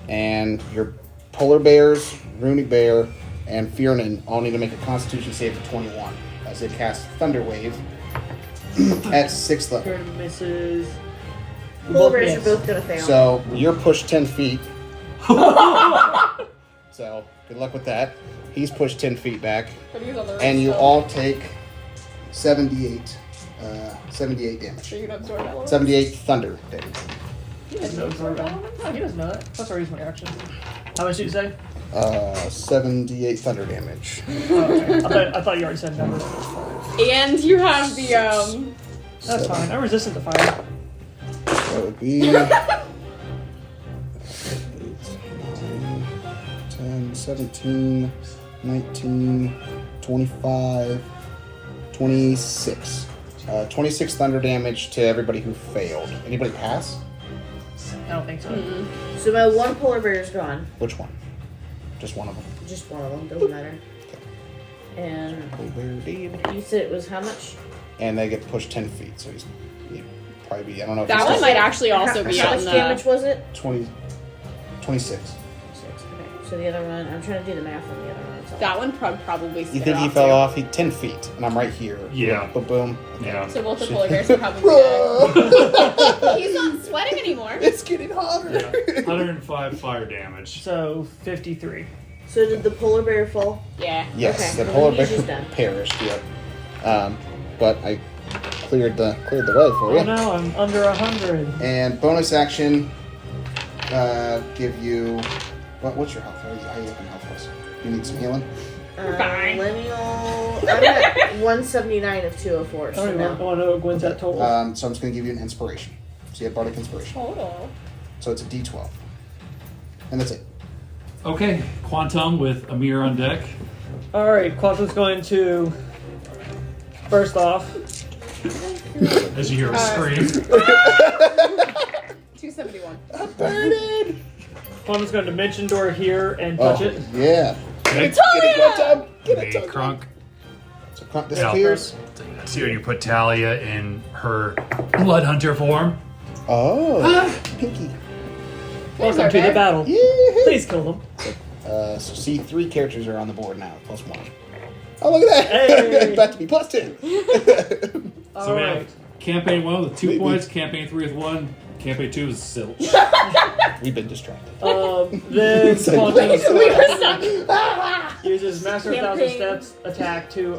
And your polar bears, Runic Bear, and Fearnan all need to make a Constitution save of 21 as they cast Thunder Wave at 6th level. Fearnan misses. We Polar both bears are miss. both gonna fail. So you're pushed 10 feet. So good luck with that. He's pushed 10 feet back. But he's on the And you so- all take 78 damage. So you can absorb elements. 78 thunder damage. He doesn't No, absorb sorry. elements. Oh, he doesn't know that. That's already my action. How much did you say? 78 thunder damage. Oh, okay. I thought you already said numbers. And you have the That's fine. I'm resistant to fire. That would be 8, 9, 10, 17, 19, 25, 26. 26 thunder damage to everybody who failed. Anybody pass? I don't think so. So my one polar bear is gone. Which one? Just one of them. Just one of them, doesn't matter. And you said it was how much? And they get pushed 10 feet, so he'd probably be, I don't know if that he's one still- might actually also be How on much the damage was it? 20, 26. 6. Okay. So the other one, I'm trying to do the math on the other one. So. that one probably You think he fell off? He 10 feet, and I'm right here. Yeah. Boom, boom. Yeah. So both the polar bears are probably dead. He's not sweating anymore. It's getting hotter. Yeah. 105 fire damage. So 53. So did the polar bear fall? Yeah. Yes, Okay, the well, polar then bear he's just done. perished. Yep. But I cleared the way for you. Oh no, I'm under 100. And bonus action, give you. What's your health? How are you looking health wise? You need some healing. Fine. Let me all. I'm at 179 of 204. I So don't now. want to know when's that total. So I'm just going to give you an inspiration. So you have bardic inspiration. Total. So it's a D12, and that's it. Okay, Quantum with Amir on deck. Alright, Quantum's going to. First off, As you hear a scream. 271. Burning. Quantum's going to dimension door here and touch it. Yeah. Okay. Get it, Quantum. Get Hey, it, Quantum. Crunk. So Crunk Yeah. disappears. So you put Talia in her Blood Hunter form. Oh, Pinky. Welcome our to the bear. battle. Yeah. Please kill them. So see, 3 characters are on the board now, +1. Oh, look at that! Hey. About to be +10. So we Alright. have Campaign 1 with 2 Maybe. points, Campaign 3 with 1, Campaign 2 is Silch. We've been distracted. Then It's like, Quantum wait. uses Master of Thousand Campaign. Steps attack to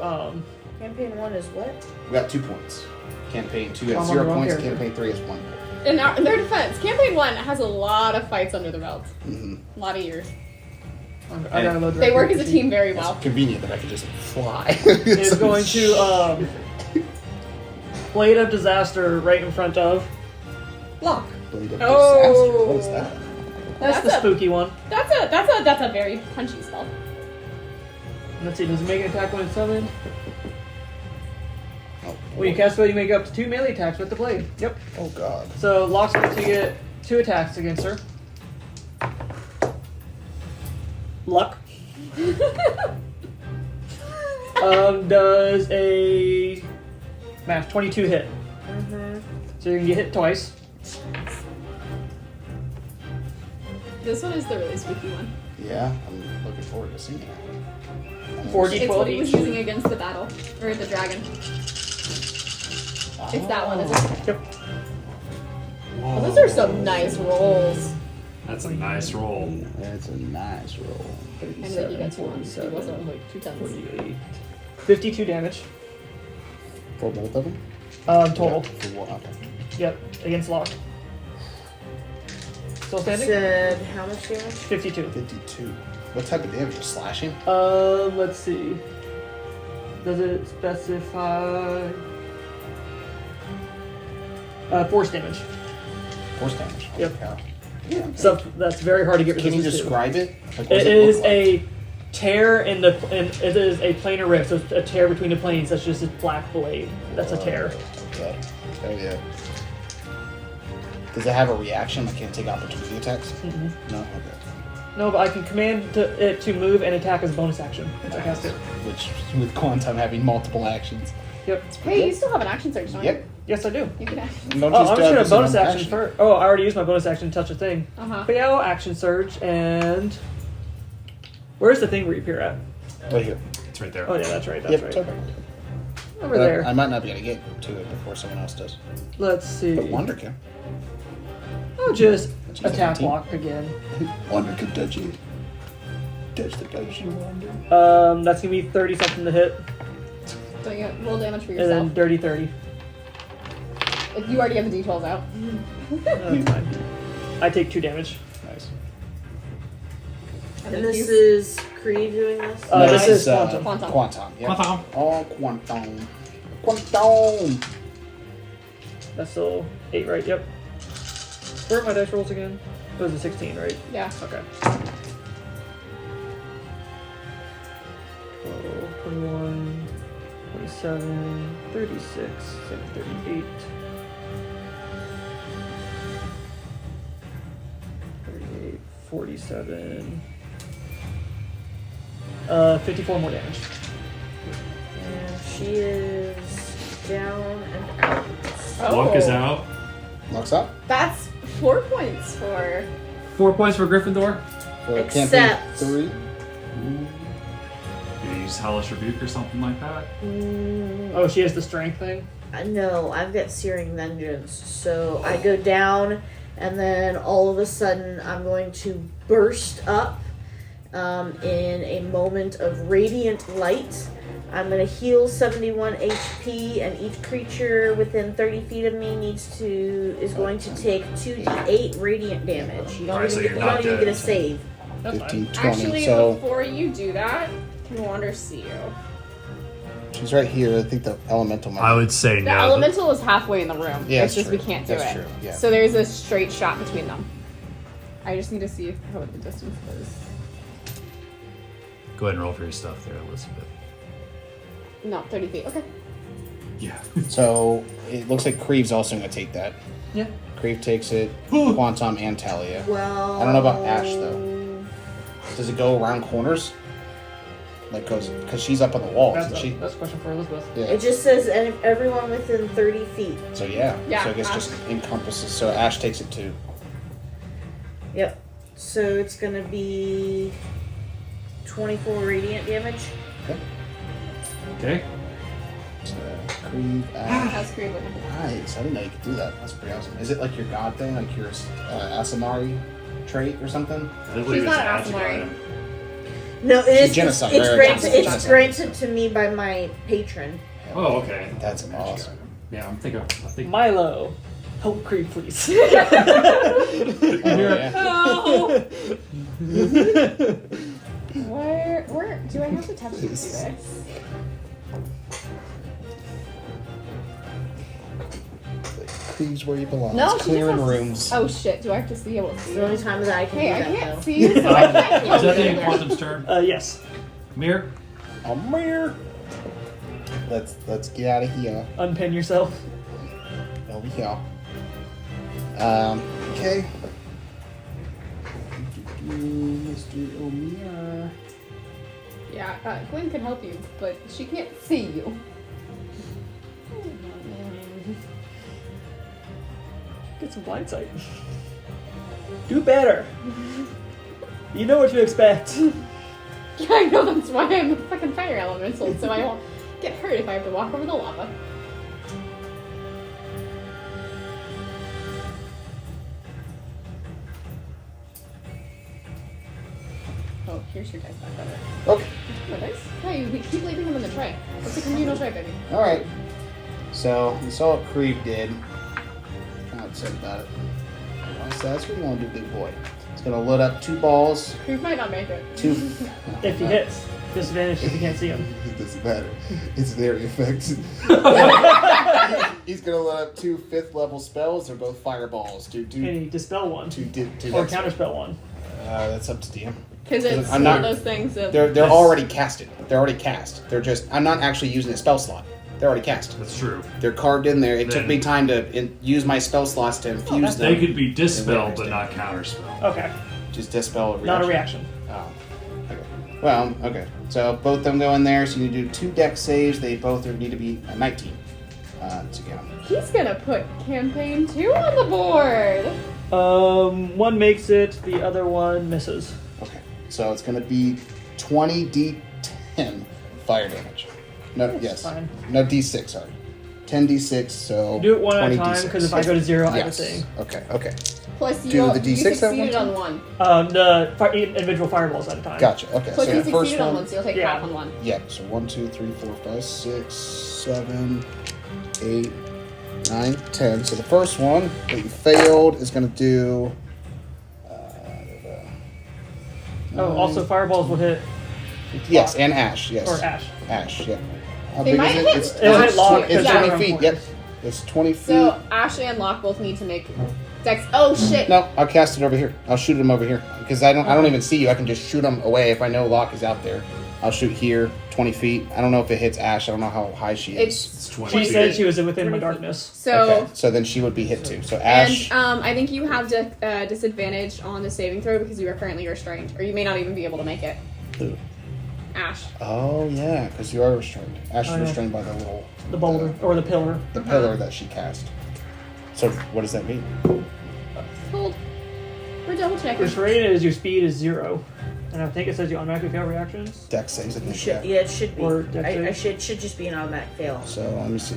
Campaign 1 is what? We got 2 points. Campaign 2 I'm has on 0 the wrong points. character. Campaign 3 has 1 point. In their defense, campaign 1 has a lot of fights under the belt. Mm-hmm. A lot of years. I gotta load the They work as a recruit team very It's well. convenient that I can just fly. sheet. Is going to Blade of Disaster right in front of Lock. Blade of Oh. disaster. What is that? That's the That's a- spooky one. That's a very punchy spell. Let's see, does it make an attack when it's summoned? Oh, When you cast spell, you make up to 2 melee attacks with the blade. Yep. oh God. So Lock's going to get 2 attacks against her. Luck. Does a math 22 hit. Mm-hmm. So you can get hit twice. This one is the really spooky one. Yeah, I'm looking forward to seeing it. 4d12 It's what he was each. using against the battle. Or the dragon. It's that one, isn't it? Yep. Oh, those are some nice rolls. That's a nice roll. That's a nice roll. And then you got 2 ones. 2 was like 2 tons. 48. 52 damage. For both of them? Total. For what? Okay. Yep. Against Lock. Still standing? Said how much damage? 52. 52. What type of damage? Just slashing? Let's see. Does it specify? Force damage. Force damage. Yep. Holy cow. Yeah. So that's very hard to get Can you resistance to. describe it? Like, what does It look is like? a tear in the, and it is a planar rift, so it's a tear between the planes. That's just a black blade. That's a tear. Okay. Oh yeah. Does it have a reaction? Like, can it take opportunity attacks? Mhm. No. Okay. No, but I can command it to move and attack as a bonus action. I cast it. Which, with Quantum having multiple actions. Yep. Hey, you still have an action surge, don't Yep. Yes, I do. you? You can action. Don't Oh, I'm just gonna this bonus in one action first. Oh, I already used my bonus action to touch a thing. Uh-huh. But yeah, I'll action surge and. Where's the thing reappear at? Right here. It's right there. Oh yeah, that's right. That's Yep. right. it's okay. Over But there. I might not be able to get to it before someone else does. Let's see. But Wonder can. I'll just That's attack 19. Lock again. Wonder can touch you. touch the dice, you wonder. That's gonna be 30 something to hit, So you get roll damage for and then yourself. dirty 30. If you already have the details out. That's fine. I take 2 damage. Nice. And And then this you- is Creed doing this? This is Quantum. Quantum. Quantum. Yeah. Quantum. All Quantum. Quantum. That's still 8, right? Yep. Where are my dice rolls again? It was a 16, right? Yeah. Okay. 12, 21, 27, 36, 38. 38, 47. 54 more damage. And she is down and out. Luck is out. Looks up. That's 4 points for. 4 points for Gryffindor. For Except- campaign 3. You use Hellish Rebuke or something like that. Oh, she has the strength thing? No, I've got Searing Vengeance. So I go down, and then all of a sudden I'm going to burst up in a moment of radiant light. I'm going to heal 71 HP, and each creature within 30 feet of me is going to take 2d8 radiant damage. You don't Alright, so even, you're you not don't even dead. get a save. That's 15, fine. 20. Actually, So before you do that, can Wander see you? she's right here. I think the elemental might. I would say The no. elemental is halfway in the room. Yeah, it's just true. we can't do That's it. true, yeah. So there's a straight shot between them. I just need to see what the distance is. Go ahead and roll for your stuff there, Elizabeth. No, 30 feet. Okay. Yeah. So it looks like Creeve's also going to take that. Yeah. Creeve takes it. Quantum and Talia. Well, I don't know about Ash though. Does it go around corners? Like goes because she's up on the wall, That's isn't she? a question for Elizabeth. Yeah. It just says everyone within 30 feet. So yeah. Yeah, So I guess Ash. just encompasses. So Ash takes it too. Yep. So it's gonna be 24 radiant damage. Okay. Okay. So Creeve, Ash. How's Creed looking? Nice. I didn't know you could do that. That's pretty awesome. Is it like your god thing, like your Asamari trait or something? I believe She's it's not an an magic Asamari. item. No, it is. genocide, It's right? granted. It's Genocide. granted to me by my patron. Oh, okay. That's A magic awesome. item. Yeah, I think Milo, help Creed, please. Oh, yeah. Oh! Where do I have to touch to do this? Creeve's where you belong. No, It's she clearing just has- rooms. Oh shit! Do I have to see able to It's see? the only time that I can Hey, do I that can't though. see you, so I can't Is that the see end you. of Quantum's turn? Yes. Mir? I'm here. Let's get out of here. Unpin yourself. Over here. Okay. Mr. O'Meara. Yeah, Gwen can help you, but she can't see you. Get some blind sight. Do better. You know what to expect. Yeah, I know, that's why I'm a fucking fire elemental, so I won't get hurt if I have to walk over the lava. Oh, here's your dice back better. Okay. No dice? No, you keep leaving them in the tray. It's a communal tray, baby. Alright. So, we saw what Creeve did. Kind of upset about it. So that's what we want to do, big boy. It's going to load up 2 balls. Creep might not make it. 2. If he hits, disadvantage if you can't see him. It doesn't matter. It's their effect. He's going to load up 2 5th level spells. They're both fireballs. Can he dispel one? Two Or counterspell one? That's up to DM. Because it's I'm one not- of those things of... They're already casted. They're already cast. They're just. I'm not actually using a spell slot. They're already cast. That's true. They're carved in there. It took Then- me time to use my spell slots to infuse them. They could be dispel, but not counterspell. Okay. Just dispel a reaction. Not a reaction. Oh. Okay. Well, okay. So both of them go in there. So you need to do 2 dex saves. They both need to be a 19 to get them. He's gonna put campaign 2 on the board! One makes it, the other one misses. Okay. So it's going to be 20 d10 fire damage. No, yes. fine. No d6. Sorry. 10d6, so Do it one at a 20 time d6. because if I go to 0, I have a Yes. thing. Okay. Plus Do you, the you D6 at succeeded one on time? one. The individual fireballs at a time. Gotcha. Okay. Plus so you the first succeeded on one. one, so you'll take Yeah. half on one. Yeah. So 1, 2, 3, 4, 5, 6, 7, 8, 9, 10. So the first one that you failed is going to do. Oh, also fireballs will hit Yes, and Ash. Yes. or Ash. Ash. Yeah. How They big might is hit it? It's, It'll hit Locke, it's yeah. 20 around feet. corners. Yep. It's 20 feet. So Ashley and Locke both need to make Dex. Oh shit! No, I'll cast it over here. I'll shoot him over here because I don't even see you. I can just shoot him away if I know Locke is out there. I'll shoot here, 20 feet. I don't know if it hits Ash. I don't know how high she is. It's 20 She feet. said she was within my darkness. so. Okay, so then she would be hit too. So Ash. And I think you have disadvantage on the saving throw because you are currently restrained, or you may not even be able to make it. Who? Ash. Oh yeah, because you are restrained. Ash is I know. restrained by the little The boulder or the pillar. the pillar that she cast. So what does that mean? Hold. We're double checking. Restrained is your speed is 0. And I think it says you automatically fail reactions. Dex saves. I You think. should, Yeah. yeah, it should be. Or dex I save. should just be an automatic fail. So let me see.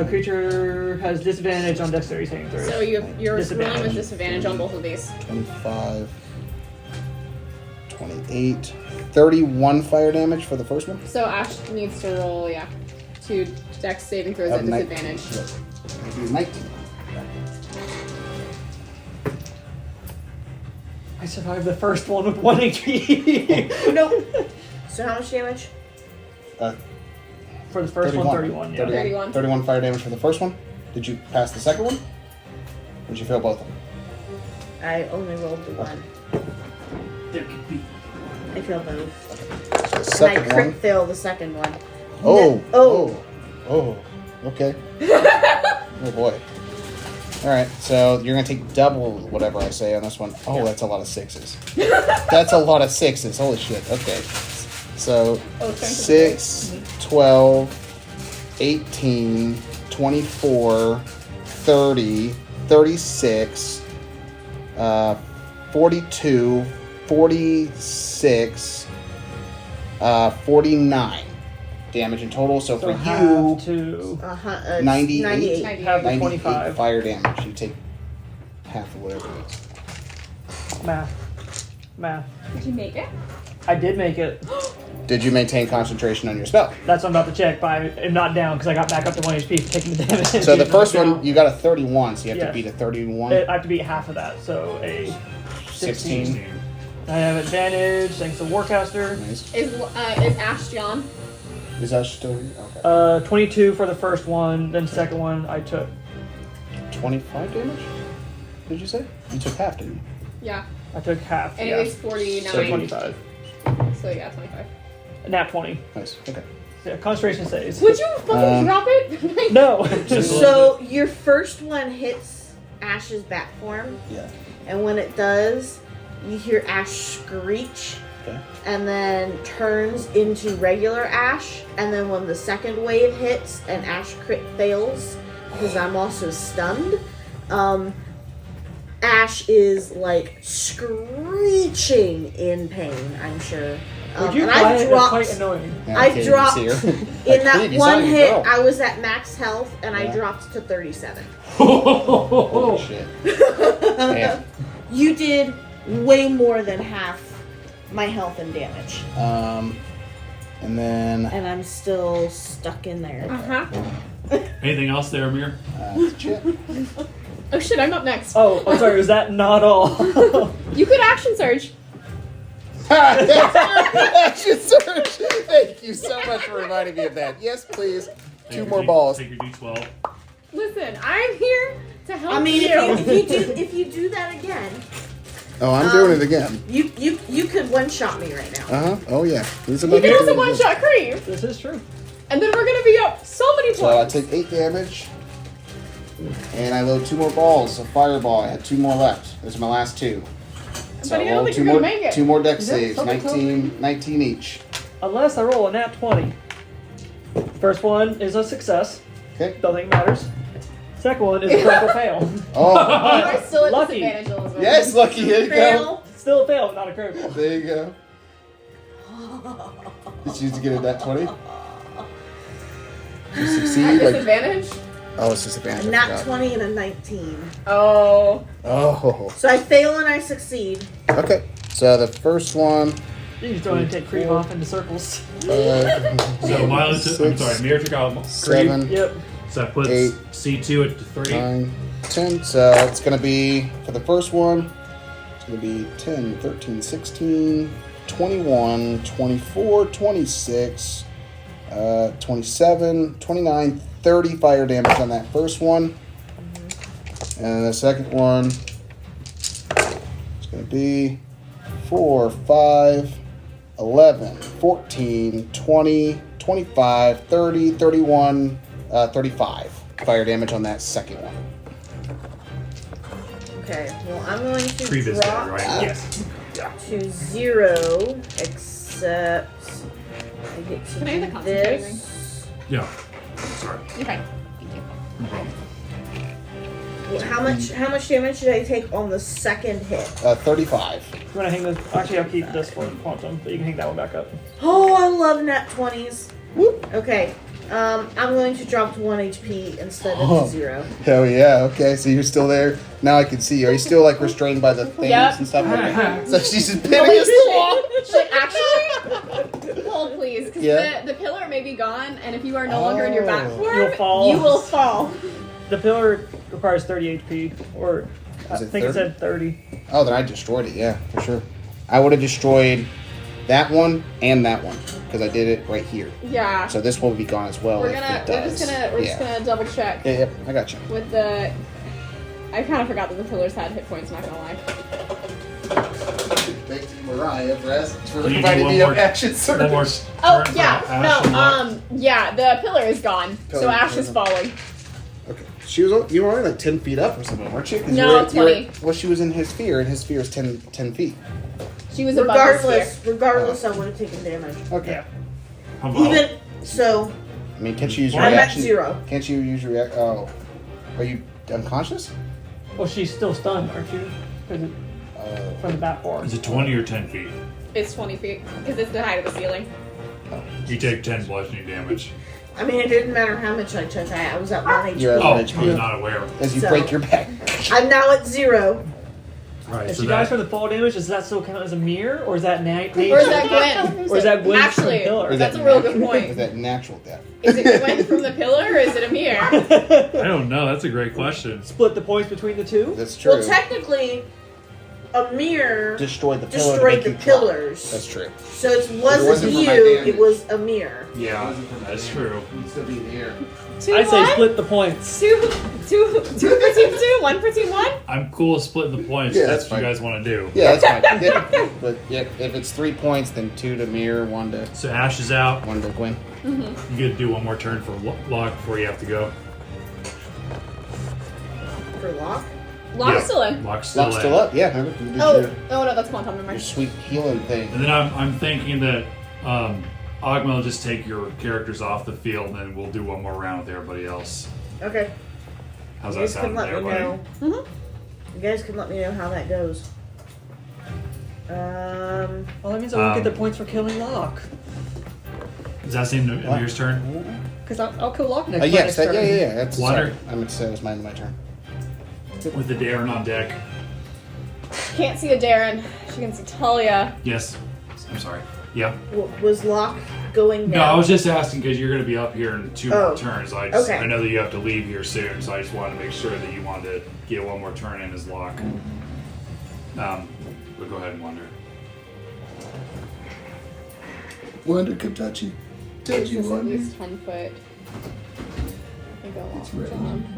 Creature has disadvantage on dexterity saving throws. So you're rolling with Disadvantage. disadvantage on both of these. 25, 28, 31 fire damage for the first one. So Ash needs to roll, 2 Dex saving throws at 19. disadvantage. Yep. Maybe 19. I survived the first one with 1 HP. Nope. So how much damage? For the first one, 31. Yeah. 31. 31 fire damage for the first one. Did you pass the second one? Or did you fail both of them? I only rolled the one. There could be. I failed both. So the And I second crit one. fail the second one. Oh. Oh. Okay. Oh boy. All right. So you're gonna take double whatever I say on this one. Oh, that's a lot of 6s. That's a lot of 6s. Holy shit. Okay. So Oh, strength is 6, 12, 18, 24, 30, 36, 42, 46, 49 damage in total. So So for half you, to 98. 98. half to 98 25. fire damage. You take half of whatever it is. Math. Did you make it? I did make it. Did you maintain concentration on your spell? That's what I'm about to check, but I'm not down because I got back up to 1 HP for taking the damage. So the first Down. one, you got a 31, so you have Yes. to beat a 31. I have to beat half of that, so a 16. I have advantage thanks to Warcaster. Nice. Is Ash John? Is that still here? Okay. 22 for the first one, then second one I took 25 damage? Did you say? You took half, didn't you? Yeah. I took half. And yeah. it was 49. So 25. So yeah, 25. Nat 20. Nice. Okay. Yeah, concentration saves. Would you fucking drop it? No. So your first one hits Ash's bat form, Yeah. and when it does, you hear Ash screech, Okay. and then turns into regular Ash. And then when the second wave hits and Ash crit fails, because I'm also stunned, Ash is like screeching in pain, I'm sure. Would you and find I've it dropped quite annoying? Yeah, I can't even dropped see her. in that Cleve, you saw one your hit. girl. I was at max health, and I Yeah. dropped to 37. Holy shit. Damn. You did way more than half my health and damage, And then and I'm still stuck in there. Uh-huh. Anything else there, Amir? Chip. Oh shit, I'm up next. Oh, I'm sorry, was that not all? You could action surge. Action surge. Thank you so much for reminding me of that. Yes, please. Take Two your more D- balls. Take your D12. Listen, I'm here to help I mean, you. if you do that again, Oh, I'm doing it again. you could one shot me right now. Uh huh. Oh yeah. He's You about can to also do it one again. shot Creve, This is true. and then we're gonna be up so many So I points. take 8 damage, and I load 2 more balls of fireball. I had 2 more left. Those are my last 2. So Buddy, I I don't rolled think 2 you're more, gonna make it. 2 more dex Yeah, saves, something tells 19 each. Unless I roll a nat 20. First one is a success. Okay. Don't think it matters. Second one is a critical fail. Oh, You are still at Lucky. disadvantage, Elizabeth. yes, Lucky. Here you go. Fail. Still a fail, not a critical. There you go. Just used to get a nat 20. You At succeed. Like, disadvantage? oh, it's disadvantage. I Nat forgot. 20 and a 19. Oh. Oh. So I fail and I succeed. Okay. So the first one. You can just go ahead and take creep off into circles. So Milo took, I'm sorry, Mir took out creep. 7, Yep. So that puts 8, C2 at 3. 9, 10. So it's going to be, for the first one, it's going to be 10, 13, 16, 21, 24, 26, 27, 29, 30 fire damage on that first one. And the second one is going to be 4, 5, 11, 14, 20, 25, 30, 31, 35 fire damage on that second one. Okay, well, I'm going to Creep is dead, drop right? Yes. to 0, except I get to Can I have the do concentrating? this. Yeah. Sorry. You're fine. Thank you. No problem. Well, how much damage did I take on the second hit? 35. You want to hang this? Actually, I'll keep this one quantum, but you can hang that one back up. Oh, I love nat 20s. Whoop. Okay, I'm going to drop to 1 HP instead of Oh. to 0. Hell yeah. Okay, so you're still there. Now I can see you. Are you still like restrained by the things Yep. and stuff? Okay. So she's just pinning against the wall. Should actually hold, please, because Yeah. the pillar may be gone, and if you are no longer in your back Oh. form, You'll fall. you will fall. The pillar requires 30 HP, or I Is it think it 30? said 30. Oh, then I destroyed it. Yeah, for sure. I would have destroyed that one and that one because I did it right here. Yeah. So this one will be gone as well. We're if gonna it we're does. just gonna double check Yeah, yeah, I got you. with the. I kind of forgot that the pillars had hit points. Not gonna lie. Thank you, Mariah, for You do providing one me more- an action surge. One more Oh turn for yeah, Ash and Locke. no, yeah, the pillar is gone, so Pillar- Ash is falling. Okay. She was. You were only like 10 feet up or something, weren't you? 'Cause No, you were, 20. Well, she was in his sphere, and his sphere is 10 feet. She was above the Regardless, I would have taken damage. Okay. Yeah. How about- Even so, I mean, can't you use your I'm at reaction? 0. Can't you use your reaction? Oh, are you unconscious? Well, she's still stunned, aren't you? 'Cause it- from the bat form. Is it 20 or 10 feet? It's 20 feet because it's the height of the ceiling. You take 10 bludgeoning damage. I mean, it didn't matter how much I took. I was at 1 HP. You're at Oh, I 1 was HP. not aware. As you So- break your back. I'm now at 0. Alright, If so she dies that, from the fall damage, does that still count as a mirror, or is that Or is that Gwen? Or is that Gwen from the Actually, pillar? Is that's that a real good natural- point. Is that natural death? Is it Gwen from the pillar or is it a mirror? I don't know. That's a great question. Split the points between the two? That's true. Well, technically, a mirror Destroyed the pillar. to destroyed make the you drop. pillars. That's true. So it wasn't wasn't for my you, damage. it was a mirror. Yeah, that's true. You'd still be in the air. Two, I say one? split the points. Two for team 2, 1 for team 1? I'm cool with splitting the points. Yeah, if that's that's what you fine. guys want to do. Yeah, that's fine. Yeah. But yeah, if it's 3 points, then 2 to mirror, 1 to So Ash is out. Gwen. You get to do one more turn for Locke before you have to go. For lock? Lock's Yeah, still in. Locke's still Lock's in. still up. Yeah, remember? You did Oh, your, oh no, that's quantum. Never your mind. sweet healing thing. And then I'm thinking that Ogma will just take your characters off the field, and then we'll do one more round with everybody else. Okay. How's You that guys can sound to let me everybody? know. Mhm. You guys can let me know how that goes. Well, that means I won't get the points for killing Locke. Does that seem to Amir's turn? Because I'll kill Locke next Yes, turn. yeah. That's Water. sorry. I meant to say it was my turn. With the Darren on deck. Can't see a Darren. She can see Talia. Yes. I'm sorry. Yeah. Was lock going No, down? I was just asking because you're going to be up here in 2 Oh, more turns. I okay. know that you have to leave here soon, so I just wanted to make sure that you wanted to get one more turn in as Locke. But go ahead and wander. Wonder, come touch you. Touch Is you, this at wonder. least 10 foot? I think I'll walk right. down.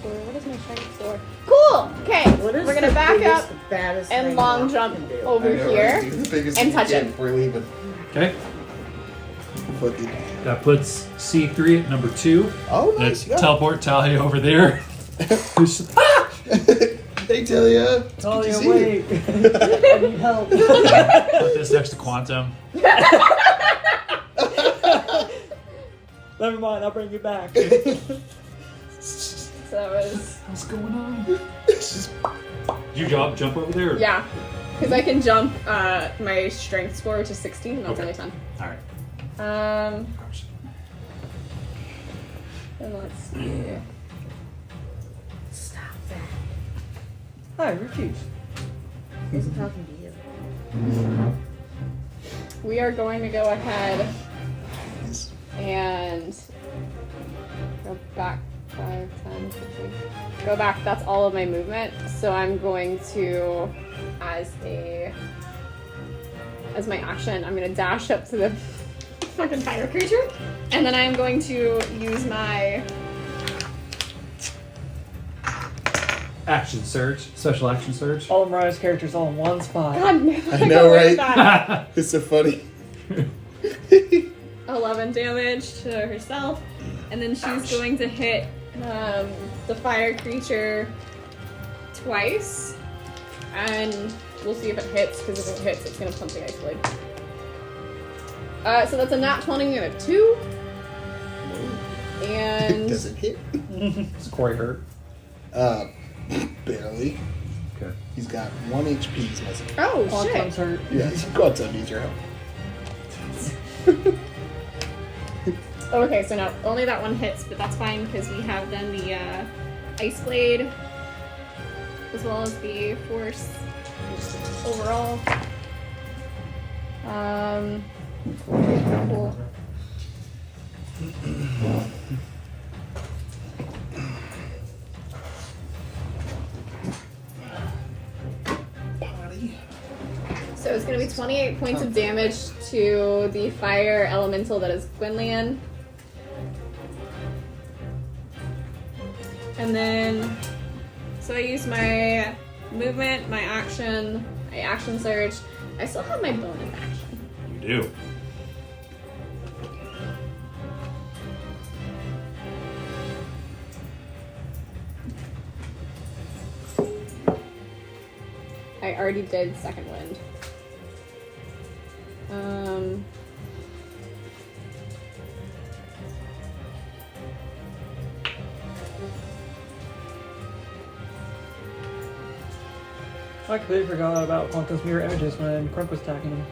What is my strength score? Cool! Okay, What is we're gonna the back biggest, up baddest and thing long Locke jump can do? over here. and touch it. Before we leave it. Okay. Fuck it. That puts C3 at number 2. Oh, Let's nice. Yeah. teleport Talia over there. They tell you. Talia, wait. I need help. Put this next to Quantum. Never mind, I'll bring you back. So that was, What's going on? Did you jump over there? yeah. Because I can jump my strength score, which is 16, and that's Okay. only 10. Alright. And let's see. Stop that. Hi, Richie. I wasn't talking to you. We are going to go ahead and go back 5, 10, 15. Go back, that's all of my movement. So I'm going to, as my action, I'm going to dash up to the fucking fire creature. And then I'm going to use my... Action surge. Special action surge. All of Mariah's characters all in one spot. God, I know, right? It's so funny. 11 damage to herself. And then she's going to hit the fire creature twice. And we'll see if it hits, because if it hits, it's going to pump the ice blade. So that's a nat 20 and a 2. And Does it hit? Is Corey hurt? Barely. Okay. He's got 1 HP. He's missing. oh Quantum's shit! hurt. Yeah, he's got to needs your help. Okay, so no, only that one hits, but that's fine because we have then the ice blade as well as the force overall. Cool. So it's going to be 28 points of damage to the fire elemental that is Gwynlian. And then, so I use my movement, my action surge. I still have my bonus action. You do. I already did second wind. I completely forgot about Quantum's mirror images when Crunk was attacking him.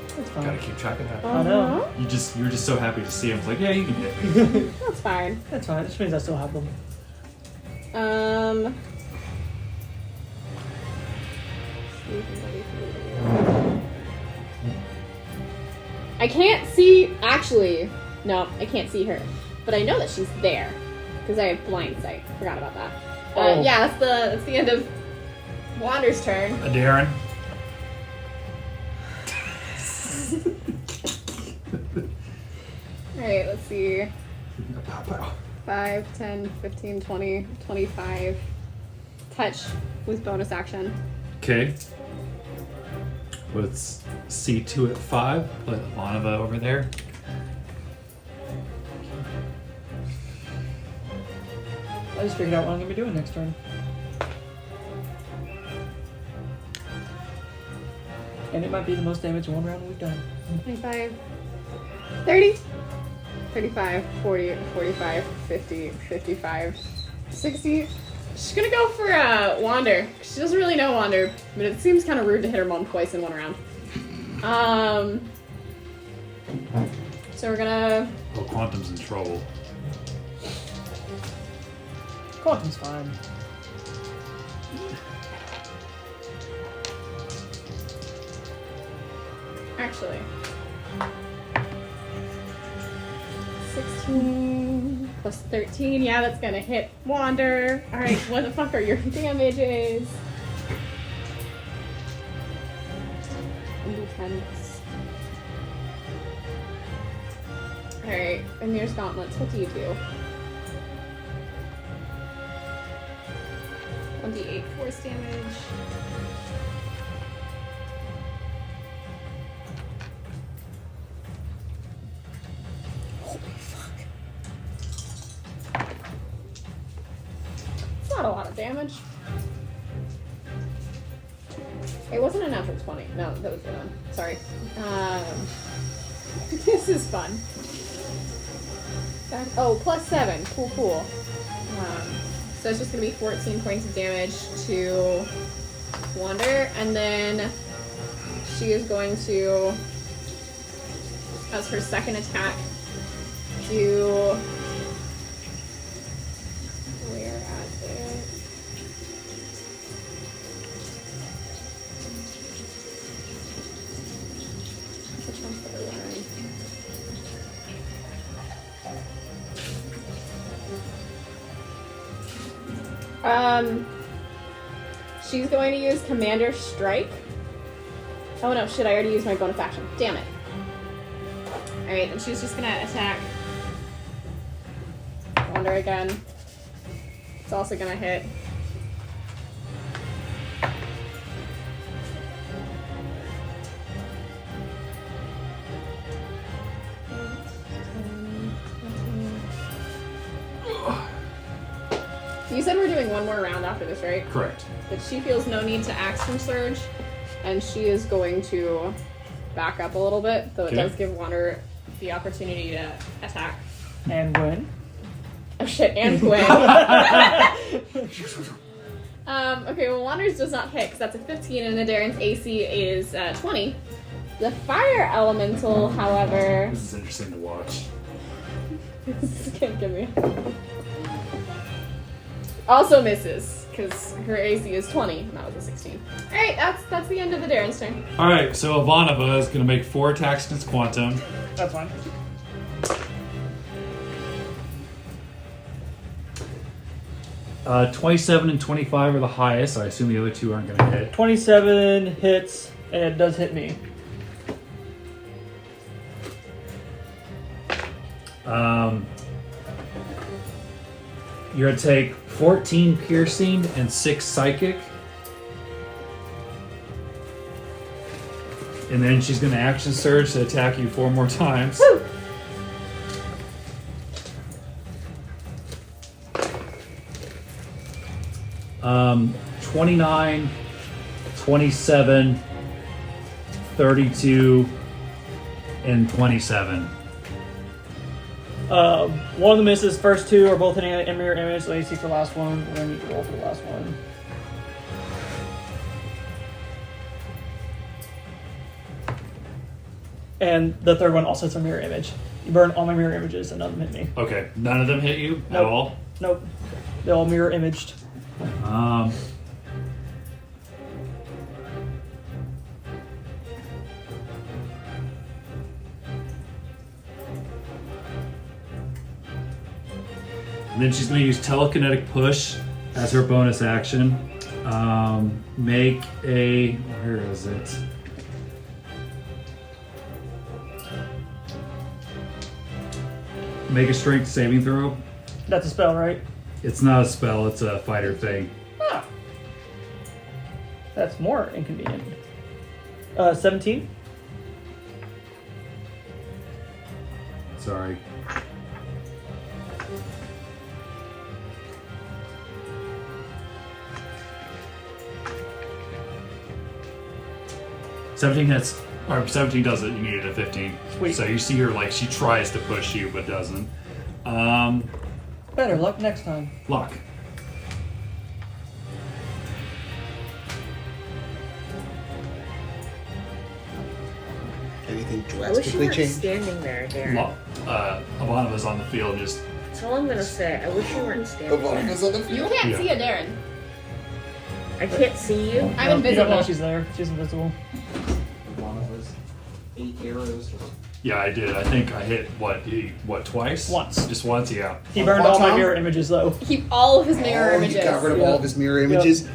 That's Gotta fine. keep track of that. I know. You were just so happy to see him. It's like, yeah, you can hit me. That's fine. That's fine. It just means I still have them. I can't see. Actually, no, I can't see her, but I know that she's there because I have blind sight. Forgot about that. Oh. Yeah, that's the end of Wander's turn. Darren. Alright, let's see. 5, 10, 15, 20, 25. Touch with bonus action. Okay. Let's C2 at 5. Put Lanova over there. I just figured out what I'm going to be doing next turn. And it might be the most damage in one round we've done. 25, 30, 35, 40, 45, 50, 55, 60. She's gonna go for Wander. She doesn't really know Wander, but it seems kind of rude to hit her mom twice in one round. So we're gonna... Oh, Quantum's in trouble. Quantum's fine. Actually... 16 plus 13. Yeah, that's gonna hit Wander. Alright, what the fuck are your damages? 10. Alright, Amir's gauntlets, what do you do? 1d8 force damage. Not a lot of damage. It wasn't a natural 20. No, that was the one. Sorry. This is fun. Oh, plus 7. Cool, cool. So it's just going to be 14 points of damage to Wander. And then she is going to, as her second attack, do She's going to use Commander Strike. Oh no, shit, I already used my bonus action. Damn it. Alright, and she's just gonna attack Wander again. It's also gonna hit. You said we're doing one more round after this, right? Correct. But she feels no need to action surge, and she is going to back up a little bit, though it Okay. does give Wander the opportunity to attack. And win. Oh shit, and Gwen. Okay, well, Wander's does not hit, because that's a 15, and Adarin's AC is 20. The fire elemental, however... This is interesting to watch. This can't give me... Also misses, because her AC is 20, and that was a 16. Alright, that's the end of Adarin's turn. Alright, so Ivanova is going to make 4 attacks against Quantum. That's fine. Uh, 27 and 25 are the highest. I assume the other two aren't going to hit. 27 hits, and it does hit me. You're going to take 14 piercing and 6 psychic. And then she's going to action surge to attack you 4 more times. Woo! 29, 27, 32, and 27. One of the misses. First two are both hitting a mirror image, so AC for the last one. We're going to need to roll for the last one. And the third one also hits a mirror image. You burn all my mirror images and none of them hit me. Okay, none of them hit you at Nope. all? Nope. They're all mirror imaged. And then she's going to use telekinetic push as her bonus action. Make a... Where is it? Make a strength saving throw. That's a spell, right? It's not a spell, it's a fighter thing. Ah. That's more inconvenient. 17? Sorry. Seventeen hits, or 17 does it. You needed a 15. Sweet. So you see her like she tries to push you but doesn't. Better luck next time. Luck. Anything I wish you drastically weren't changed? standing there, Darren. Ivanova's on the field and just That's all I'm gonna say. I wish you weren't standing there. Ivanova's on the You field? can't Yeah. see Adarin. I can't see you. I'm You don't know invisible. she's there. She's invisible. One of us 8 arrows. yeah, I did. I think I hit what twice? Once. Just once, yeah. He Oh, burned one all my time? mirror images, though. Keep all of his mirror Oh, images. he got rid of all of his mirror images.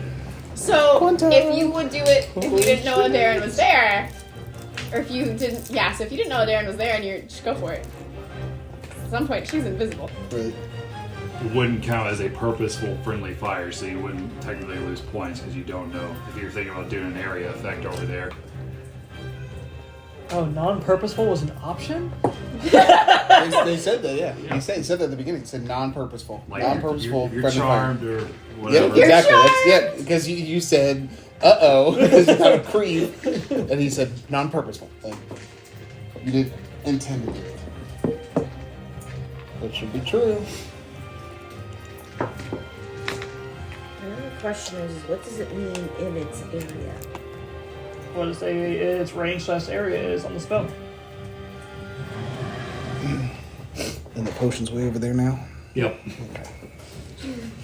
So, Quantum. if you would do it, if you didn't know Adarin was there, or if you didn't, yeah, so if you didn't know Adarin was there and you're, just go for it. At some point, she's invisible. Right. It wouldn't count as a purposeful friendly fire, so you wouldn't technically lose points because you don't know if you're thinking about doing an area effect over there. Oh, non-purposeful was an option? They said that, yeah. He said that at the beginning. He said non-purposeful. Like Non-purposeful. if you're friendly fire. charmed or Yeah, whatever. You're exactly. That's, charmed. yeah, because you said, uh-oh, because you got a creep. And he said non-purposeful. Like, you didn't intend to do it. That should be true. The question is, what does it mean in its area? What does its range / area is on the spell? And the potion's way over there now. Yep.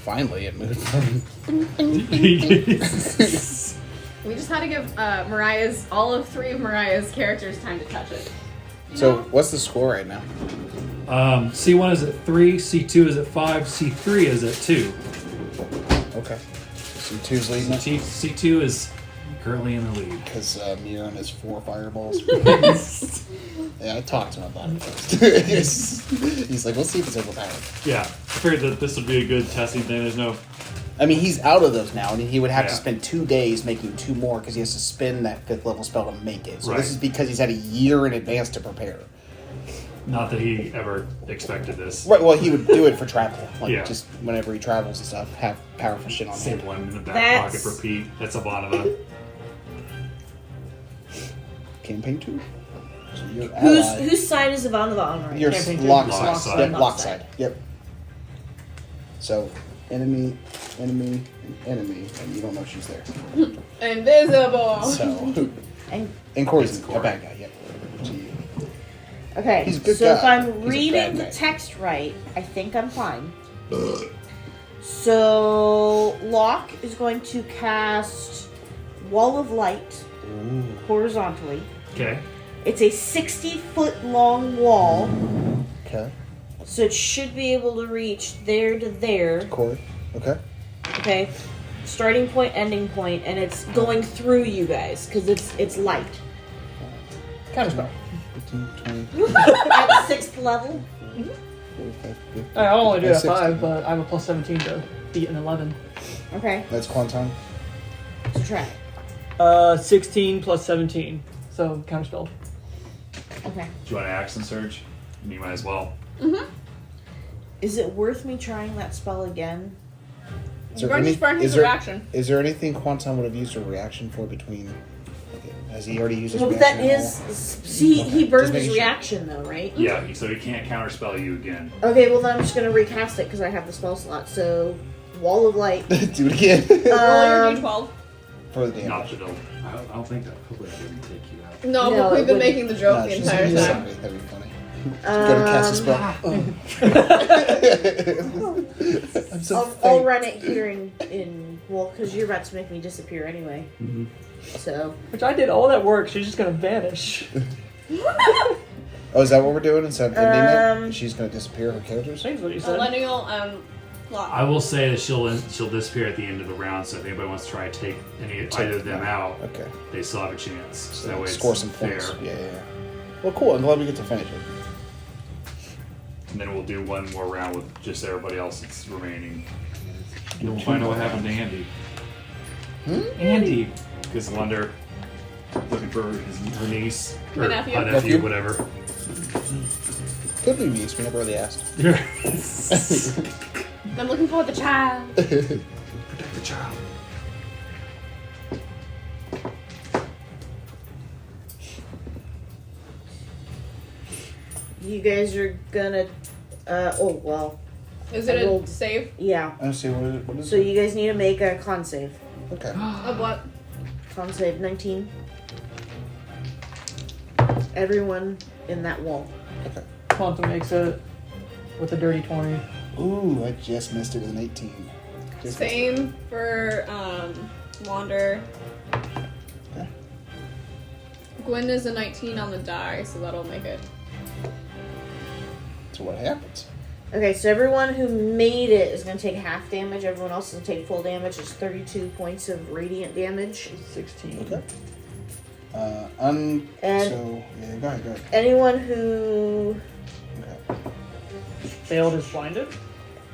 Finally, it moved. We just had to give all of 3 of Mariah's characters time to touch it. So what's the score right now? C1 is at 3, C2 is at 5, C3 is at 2. Okay. C2's leading it C2 is currently in the lead. because Miran has 4 fireballs. Yeah, I talked to him about it first. He's like, let's see if it's overpowered. Yeah, I figured that this would be a good testing thing. There's no. I mean, he's out of those now, and he would have to Yeah. spend 2 days making 2 more because he has to spend that 5th level spell to make it. So Right. this is because he's had a year in advance to prepare. Not that he ever expected this. Right, well, he would do it for travel. Like, Yeah. just whenever he travels and stuff, have powerful shit on Save hand. one in the back That's- pocket for Pete. That's Ivanova. Campaign 2? So your ally. Whose side is Ivanova on right Your now? Campaign 2. lock Lock side. side. Yep, Lock lock side. side. Yep. So, enemy, enemy, enemy, and you don't know she's there. Invisible. So, And and Corey's It's a Corey. bad guy, yep. So you- okay, He's a good so guy. if I'm He's a bad reading the guy. text right, I think I'm fine. So Locke is going to cast Wall of Light horizontally. Okay. It's a 60-foot long wall, Okay. so it should be able to reach there to there. Corey. Okay. Okay, starting point, ending point, and it's going through you guys because it's light. Counterspell. 15, 20, At 6th level. 45, 50. I'll only do it at 60. 5, but I have a plus 17 to beat an 11. Okay, That's Quantum. so try. 16 plus 17. So counterspell. Okay. Do you want to action surge? You might as well. Is it worth me trying that spell again? You're going to just burn his reaction. Is there anything Quantum would have used a reaction for between? Okay, has he already used his Well, reaction? that at is. all? See, Okay, he just burned making his sure. reaction though, right? Yeah, so he can't counterspell you again. Okay, well then I'm just gonna recast it because I have the spell slot. So, Wall of Light. Do it again. Roll your d12. For the Not damage. that I don't think that hopefully it didn't take you out. No, No, but we've it been wouldn't. making the joke No, the she's entire saying time. something. That'd be funny. Go to cast a spell. I'm so I'll faint. run it here in well, because you're about to make me disappear anyway. Mm-hmm. So, Which I did all that work. She's just gonna vanish. Oh, is that what we're doing instead of ending Um, it? She's gonna disappear her characters. That's what you said. Millennial and Locke. I will say that she'll disappear at the end of the round. So if anybody wants to try to take either of them out, Okay. they still have a chance. So that way Score it's some fair. points. Yeah. Well, cool. I'm glad we get to finish it. And then we'll do one more round with just everybody else that's remaining. And we'll find out what happened to Andy. Andy, because Wonder looking for her niece or My nephew. nephew, whatever. Could be niece. We never really asked. I'm looking for the child. Protect the child. you guys are gonna. Oh well. Is it I rolled- a save? Yeah. I see what is So you guys need to make a con save. Okay. Of what? Con save 19. Everyone in that wall. Okay. Quantum makes it with a dirty 20. Ooh, I just missed it with an 18. Just missed it. Same for Wander. Okay. Gwen is a 19 on the die, so that'll make it. So what happens? Okay, so everyone who made it is going to take half damage. Everyone else is going to take full damage. It's 32 points of radiant damage. 16. Okay. And- So yeah, go ahead. Anyone who... Okay. Failed is blinded.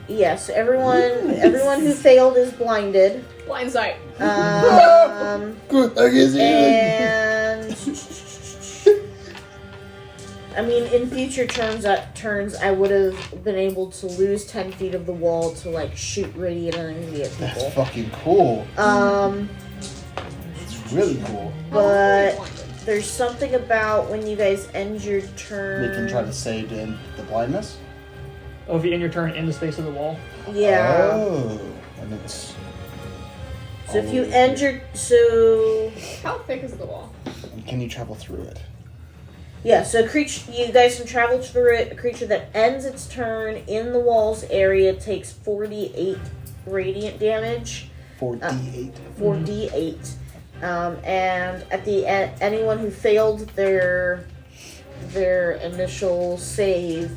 Yes, everyone who failed is blinded. Blind sight. Good. I guess And... I mean, in future turns, I would have been able to lose 10 feet of the wall to, like, shoot radiant energy at That's people. fucking cool. It's really cool. But there's something about when you guys end your turn... We can try to save to end the blindness. Oh, if you end your turn in the space of the wall. Yeah. Oh. And it's. So if you end your... So... How thick is the wall? And can you travel through it? Yeah, so you guys can travel through it. A creature that ends its turn in the walls area takes 48 radiant damage. 4d8. 4d8. And at the end, anyone who failed their initial save,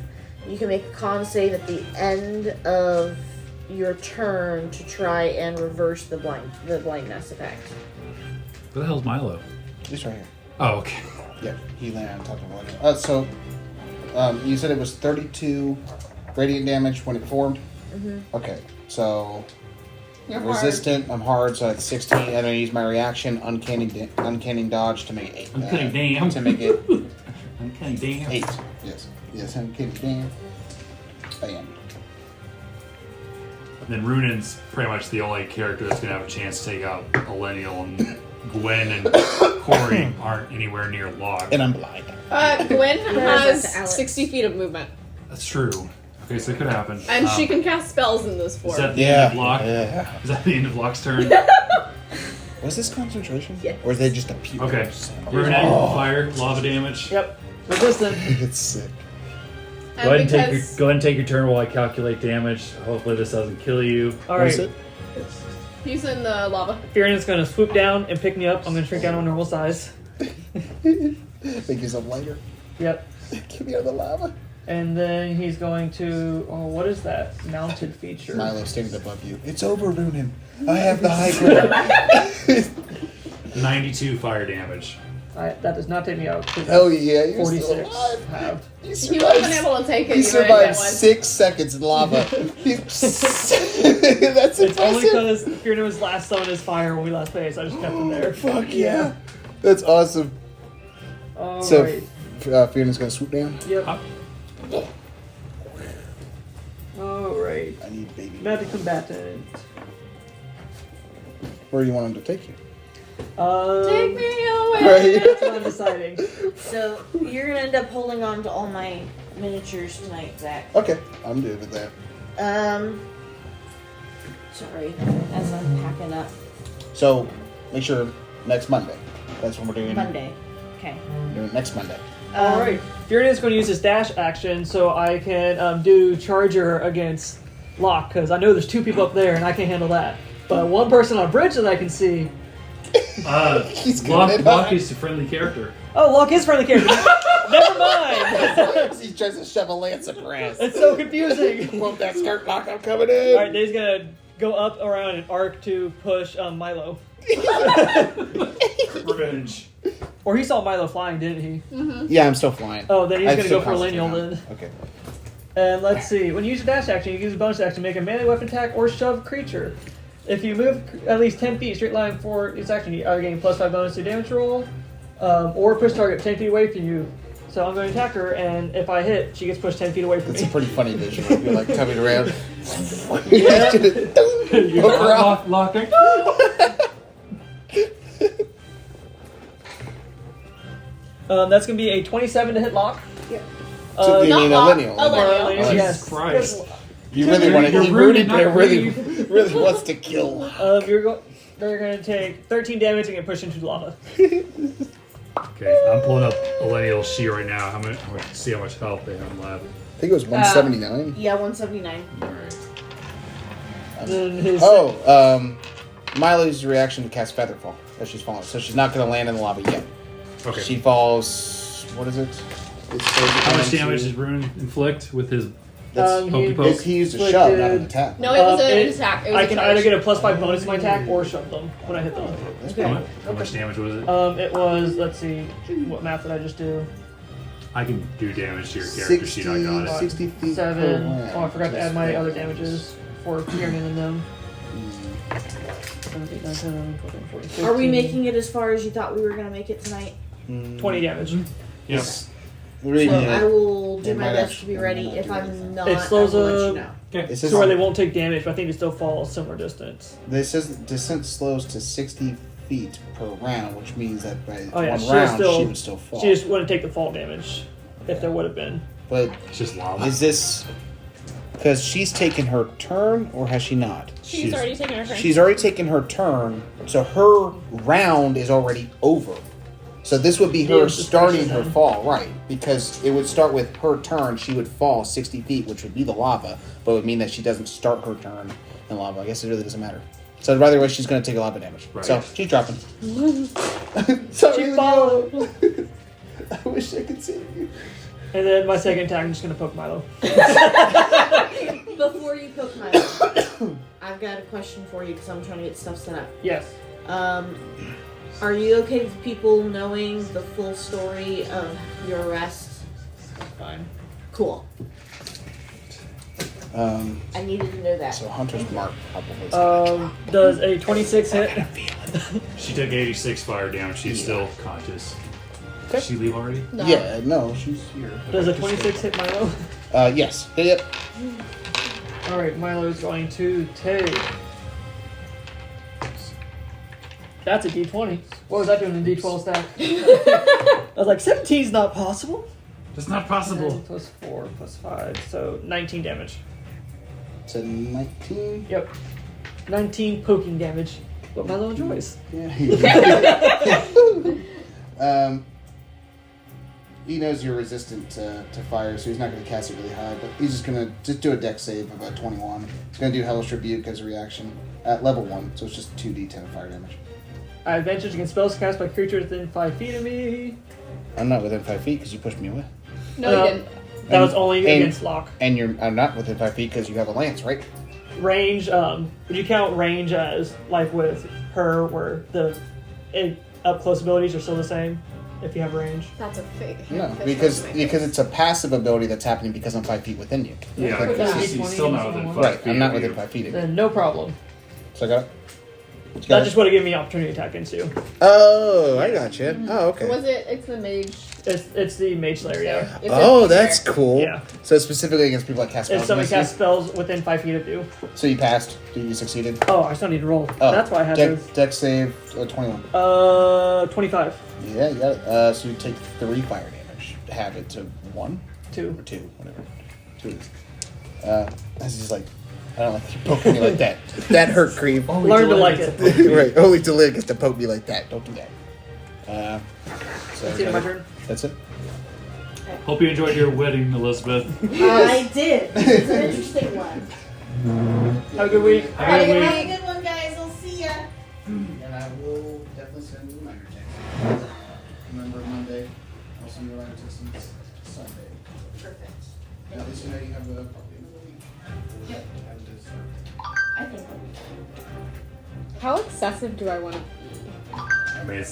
you can make a con save at the end of your turn to try and reverse the blindness effect. Where the hell's Milo? He's right here. Oh, okay. Yeah, he landed on top of one. So, you said it was 32 radiant damage when it formed? Mm-hmm. Okay, so You're resistant, I'm hard, so it's 16. And I use my reaction, uncanny dodge to make it 8. Uncanny damn. To make it Uncanny damn. 8. Yes, uncanny damn. Bam. Then Runan's pretty much the only character that's going to have a chance to take out Elenial, and Gwen and Corey aren't anywhere near Locke. And I'm blind. Gwen has That's Alex. 60 feet of movement. That's true. Okay, so it could happen. And she can cast spells in this Is form. that the end of Yeah. Locke? Yeah. Is that the end of Locke's turn? Was this concentration? Yes. Or is they just a pew? Okay. Son of a- Runan, fire, lava damage. Yep. Resistant. It's sick. Go ahead, and take because go ahead and take your turn while I calculate damage. Hopefully this doesn't kill you. All What is right. it? he's in the lava. Fiona's going to swoop down and pick me up. I'm going to shrink down to a normal size. Make yourself lighter. Yep. Get me out of the lava. And then he's going to... Oh, what is that? Mounted feature. Milo standing above you. It's over, Runan. I have the high ground. 92 fire damage. That does not take me out. 'cause Hell yeah, you're 46 still alive. have. He He wasn't able to take it. He you right, survived that one. 6 seconds in lava. That's It's only impressive. because Fiona was last summon his fire when we last played, so I just kept him there. Fuck yeah. That's awesome. Alright. So, Fiona's gonna swoop down. Yep. Up. Alright. I need baby. Magic combatant. Where do you want him to take you? Take me away. Right. That's what I'm deciding. So you're gonna end up holding on to all my miniatures tonight, Zach. Okay, I'm good with that. Sorry, as I'm packing up. So, make sure next Monday. That's when we're doing. Monday. Okay. Doing it next Monday. Alright. Fiona's going to use his dash action so I can do Charger against Locke, because I know there's 2 people up there and I can't handle that. But one person on a bridge that I can see. He's good. Locke is a friendly character. Oh, Locke is friendly character. Never mind. He tries to shove a lance across. It's so confusing. Pump that skirt lock, I'm coming in. Alright, then he's going to go up around an arc to push Milo. Revenge. Or he saw Milo flying, didn't he? Yeah, I'm still flying. Oh, then he's I'm going to still go for Lineal concentrating then. on it. Okay. And let's see. When you use your dash action, you can use a bonus action to make a melee weapon attack or shove creature. If you move at least 10 feet straight line for its action, you either gain +5 bonus to damage roll, or push target 10 feet away from you. So I'm going to attack her, and if I hit, she gets pushed 10 feet away from It's a me. pretty funny visual. You're like coming around. Yeah. You're Look around. Locke. That's going to be a 27 to hit Locke. So you not mean a Locke, lineal. a lineal. Lineal, yes. Christ. You really want to. You're He ruining, really, not really wants to kill. They're going to take 13 damage and get pushed into lava. Okay, I'm pulling up Elenial's sheet right now. I'm gonna see how much health they have left. I think it was 179. Yeah, 179. Alright. And then his Milo's reaction to cast Featherfall as she's falling. So she's not going to land in the lava yet. Okay. She falls. What is it? It's How much damage does Rune inflict with his That's, pokey poke? he used a shove, not an attack. No, it was an it- attack. It was I a can charge. either get a +5 bonus to my attack or shove them when I hit them. How much damage was it? It was, let's see, what math did I just do? I can do damage to your character sheet. I got it. 60 feet 7. per round. Oh, I forgot to add my other damages for Kieran and them. 7, 8, 9, 10, 12, 14, Are we 15. making it as far as you thought we were gonna make it tonight? 20 damage. Yes. Really, So I will do It my might best to actually be ready. not If do I'm anything. not, It I slows will let up- you know. Okay. It says, So where they won't take damage, but I think they still fall a similar distance. this says descent slows to 60 feet per round, which means that by Oh, yeah, one she'll round still- she would still fall. She just wouldn't take the fall damage if there would have been. But It's just lava. is this because she's taken her turn or has she not? She's already taken her turn. She's already taken her turn, so her round is already over. So this would be Yeah, her it's just starting pressure her then. fall, right? Because it would start with her turn. She would fall 60 feet, which would be the lava, but it would mean that she doesn't start her turn in lava. I guess it really doesn't matter. So either way, she's going to take a lot of damage. Right. So she's dropping. Sorry, She followed. I wish I could save you. And then my second attack, I'm just gonna poke Milo. Before you poke Milo, I've got a question for you because I'm trying to get stuff set up. Yes. Are you okay with people knowing the full story of your arrest? Fine. Cool. I needed to know that. So Hunter's Mark probably. Does a 26 hit? She took 86 fire damage. She's still conscious. Okay. Did she leave already? No. Yeah, no, she's here. Does a 26 hit Milo? Yes. Yep. Alright, Milo is going to take. That's a d20. What was that doing in d12 stack? I was like, 17's not possible. That's not possible. 10 plus 4 plus 5, so 19 damage. So 19. Yep. 19 poking damage. What Milo enjoys. Yeah. He knows you're resistant to fire, so he's not going to cast it really high, but he's just going to do a dex save of a 21. He's going to do Hellish Rebuke as a reaction at level 1, so it's just 2d10 of fire damage. I have advantage against spells cast by creatures within 5 feet of me. I'm not within 5 feet because you pushed me away. No, you didn't. That was only And- against lock. And I'm not within 5 feet because you have a lance, right? Range, would you count range as like with her where the up close abilities are still the same if you have range? That's a fake. No, fish because thing. it's a passive ability that's happening because I'm 5 feet within you. Yeah, Put because that she's D20 still not in within someone. 5 Right, feet. I'm not of within you. 5 feet of you. Then no problem. So I got it? You got That it? just would have given me opportunity attack into you. Oh, I got you. Oh, okay. Was it? It's the mage. It's the mage slayer, yeah. It's Oh, a that's feature. cool. Yeah. So specifically against people that cast spells. If somebody against you? casts spells within 5 feet of you. So you passed. You succeeded. Oh, I still need to roll. Oh, That's why I had Dex save 21. those. 25. Yeah, you got it. So you take 3 fire damage. Have it to 1 2. or 2, whatever. 2 is. That's just like, I don't like you poking me like that. That hurt, Cream. Learn to like it. Right, only Delia gets to poke me like that. Don't do that. So That's it, my turn. That's it. Hope you enjoyed your wedding, Elizabeth. I did. It's an interesting one. Have a good week. Have a good one, guys. I'll see ya. And I will definitely send you a reminder text. Remember Monday. I'll send you a reminder text on Sunday. Perfect. At least you know you have probably another week. Yep. I think that'll be How excessive do I want to be? I mean,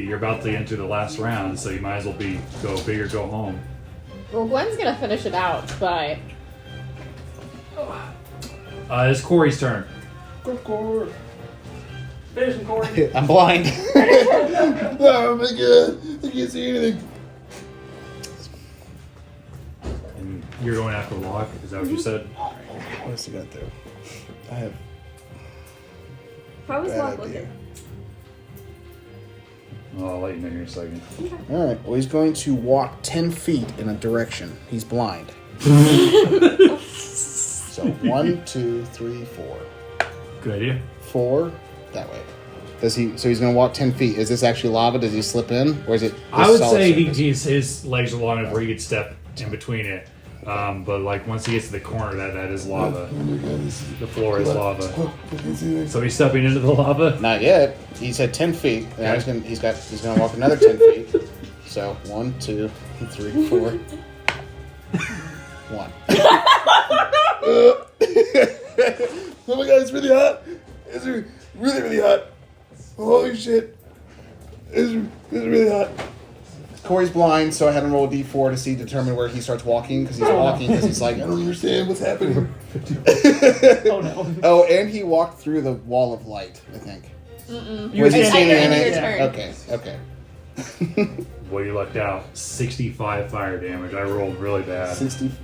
you're about to enter the last round, so you might as well go big or go home. Well, Gwen's gonna finish it out, but It's Corey's turn. Finish him, Corey. I'm blind. Oh my god. I can't see anything. And you're going after Locke, is that what you said? What else you got there? I have how was bad Locke idea. looking? Well, I'll let you know here in a second. Alright, well, he's going to walk 10 feet in a direction. He's blind. So 1, 2, 3, 4. Good idea. 4 that way. So he's going to walk 10 feet. Is this actually lava? Does he slip in? Or is it I would solid say surface? his legs are long enough where he could step in between it. But like once he gets to the corner, that is lava. The floor is lava. So he's stepping into the lava. Not yet. He said 10 feet. Now he's going to walk another 10 feet. So 1, 2, 3, 4. 1. Oh my god, it's really hot. It's really, really hot. Holy shit. It's really hot. Corey's blind, so I had him roll a d4 to determine where he starts walking, because he's walking, because he's like, I don't understand what's happening. Oh no. Oh, and he walked through the wall of light, I think. You Was he were standing in your it? turn. Okay. Well, you lucked out. 65 fire damage. I rolled really bad.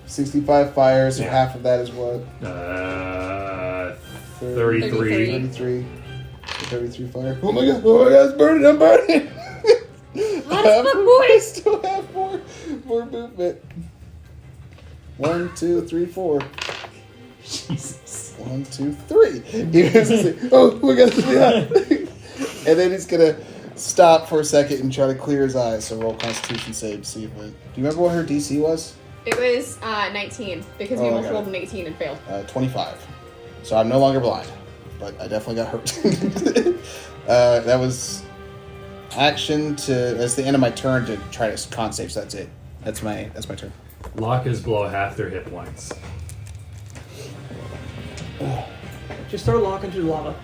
65 fire, so Yeah. half of that is what? 33. 33. 33 fire. Oh my god, it's burning, I'm burning! I still have more movement. 1, 2, 3, 4. Jesus. 1, 2, 3. He has to say, oh my god, it's really hot. And then he's gonna stop for a second and try to clear his eyes. So roll Constitution save to see if do you remember what her DC was? It was 19 because we Oh, I almost got rolled it. an 18 and failed. 25. So I'm no longer blind. but I definitely got hurt. That was action to. That's the end of my turn to try to con save. So that's it. That's my turn. Lock is below half their hit points. Just throw Locke into the lava.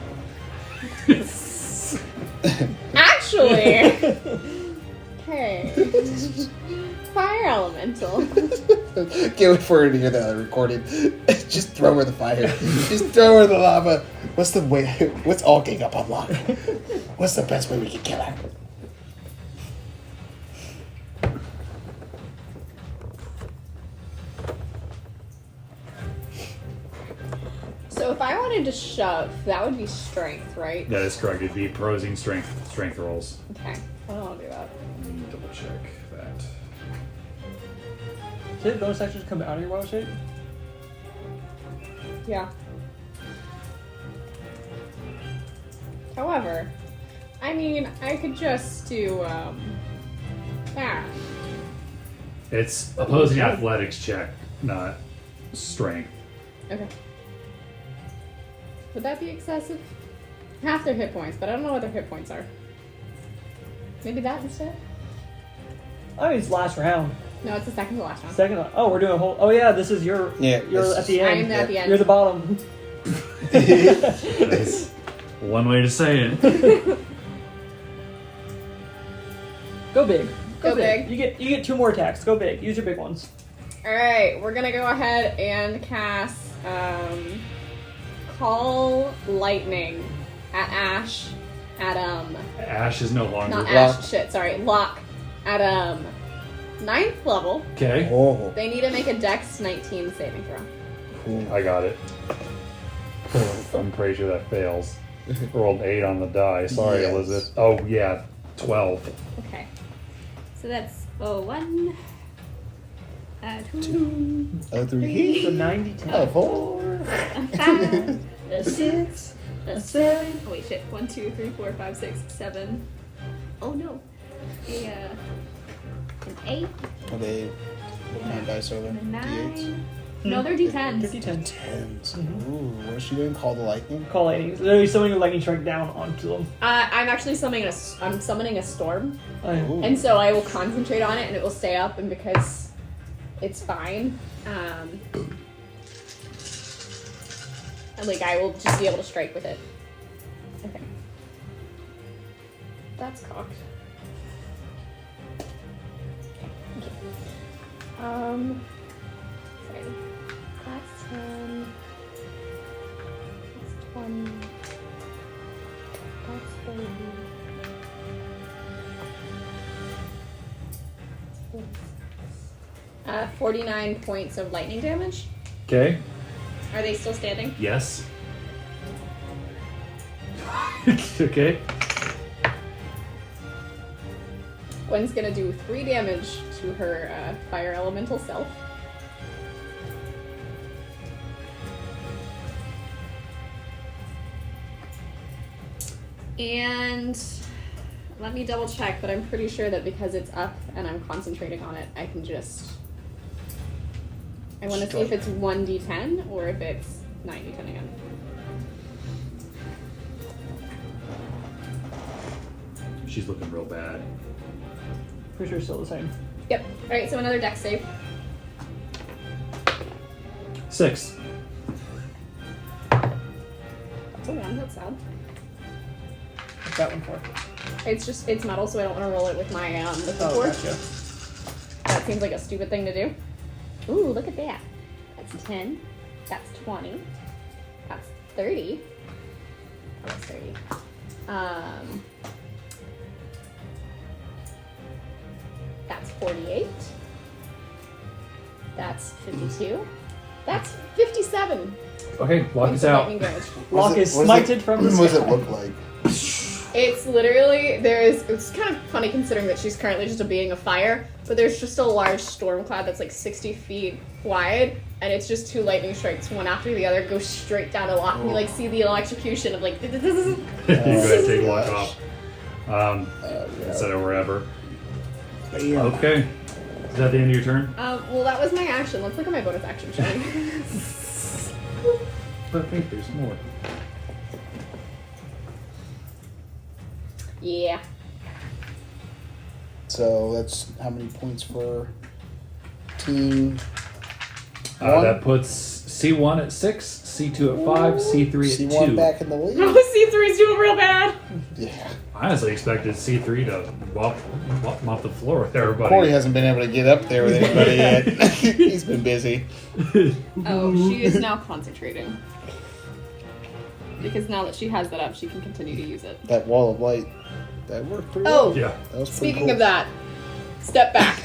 Actually, okay. Fire elemental. Can't wait for her to hear that recorded. Just throw her the fire. Just throw her the lava. What's the way? What's all gang up on Locke? What's the best way we can kill her? So if I wanted to shove, that would be strength, right? That is correct. It'd be opposing strength rolls. Okay, I don't want to do that. Let me double check that. Did bonus actions come out of your wild shape? Yeah. However, I mean, I could just do, It's opposing athletics check, not strength. Okay. Would that be excessive? Half their hit points, but I don't know what their hit points are. Maybe that instead? I mean, it's last round. No, it's the second to last round. Second. Oh, we're doing a whole. Oh yeah, this is your. Yeah, You're this at the end. I'm at the end. You're the bottom. That's one way to say it. Go big. Go big. You get 2 more attacks. Go big. Use your big ones. Alright, we're gonna go ahead and cast, Call Lightning at Ash, at, Ash is no longer. not Ash, shit, sorry, Locke, at, 9th level. Okay, Oh, They need to make a Dex 19 saving throw. I got it. I'm pretty sure that fails. Rolled 8 on the die. Sorry, Yes. Elizabeth. Oh yeah, 12. Okay. So that's 1, 2, a 3. So 90, 10. A 4. a 5, a 6, a 7. Oh wait, shit. 1, 2, 3, 4, 5, 6, 7. Oh no. An 8 Are they? What kind of dice are they? and a D8s? 9. No, they're D10s. 50-10. 10s. Ooh, what is she doing? Call the lightning? Call lightning. So they're summoning a lightning strike down onto them. I'm actually summoning I'm summoning a storm, Ooh. and so I will concentrate on it, and it will stay up, and because it's fine, and like I will just be able to strike with it. Okay. That's cocked. Okay. Sorry. That's 10. That's 20. That's 30. That's 49 points of lightning damage. Okay. Are they still standing? Yes. Okay. Gwen's gonna do 3 damage to her fire elemental self. And let me double check, but I'm pretty sure that because it's up and I'm concentrating on it, I can just... I want to see if it's 1d10 or if it's 9d10 again. She's looking real bad. Pretty sure it's still the same. Yep. Alright, so another dex save. 6. That's a 1, that's sad. What's that one for? It's metal, so I don't want to roll it with my liquid Oh, force. gotcha. That seems like a stupid thing to do. Ooh, look at that. That's 10. That's 20. That's 30. Oh, that's 30. That's 48. That's 52. That's 57. Okay, lock points us of out. lightning damage. Locke is What does smited from the What does sky. it look like? It's literally, it's kind of funny considering that she's currently just a being of fire, but there's just a large storm cloud that's like 60 feet wide, and it's just 2 lightning strikes, one after the other, go straight down to Locke, and you like see the electrocution of like, You gotta take Lock gosh. off. Yeah. Instead of wherever. Bam. Okay. Is that the end of your turn? well, that was my action. Let's look at my bonus action, shall we? But wait, there's more. Yeah. So that's how many points for team one? That puts C1 at 6, C2 at 5, C3 at C1 2. back in the lead. Oh, C3's doing real bad. Yeah. I honestly expected C3 to mop the floor with everybody. Corey hasn't been able to get up there with anybody yet. He's been busy. Oh, she is now concentrating. Because now that she has that up, she can continue to use it. That wall of light, that worked pretty Oh, well. Yeah. That was pretty speaking cool. of that, step back.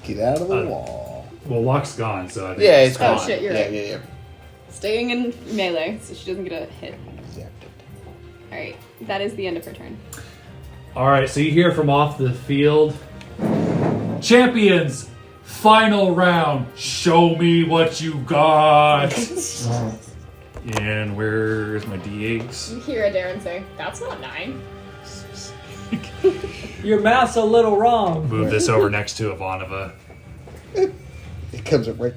Get out of the wall. Well, Locke's gone, so I think Yeah, it's Oh, gone. shit, you're yeah, right. yeah. Staying in melee, so she doesn't get a hit. Alright, that is the end of her turn. Alright, so you hear from off the field. Champions! Final round! Show me what you got! And where's my D8s? You hear Darren say, "That's not 9." Your math's a little wrong. Move this over next to Ivanova. It comes up right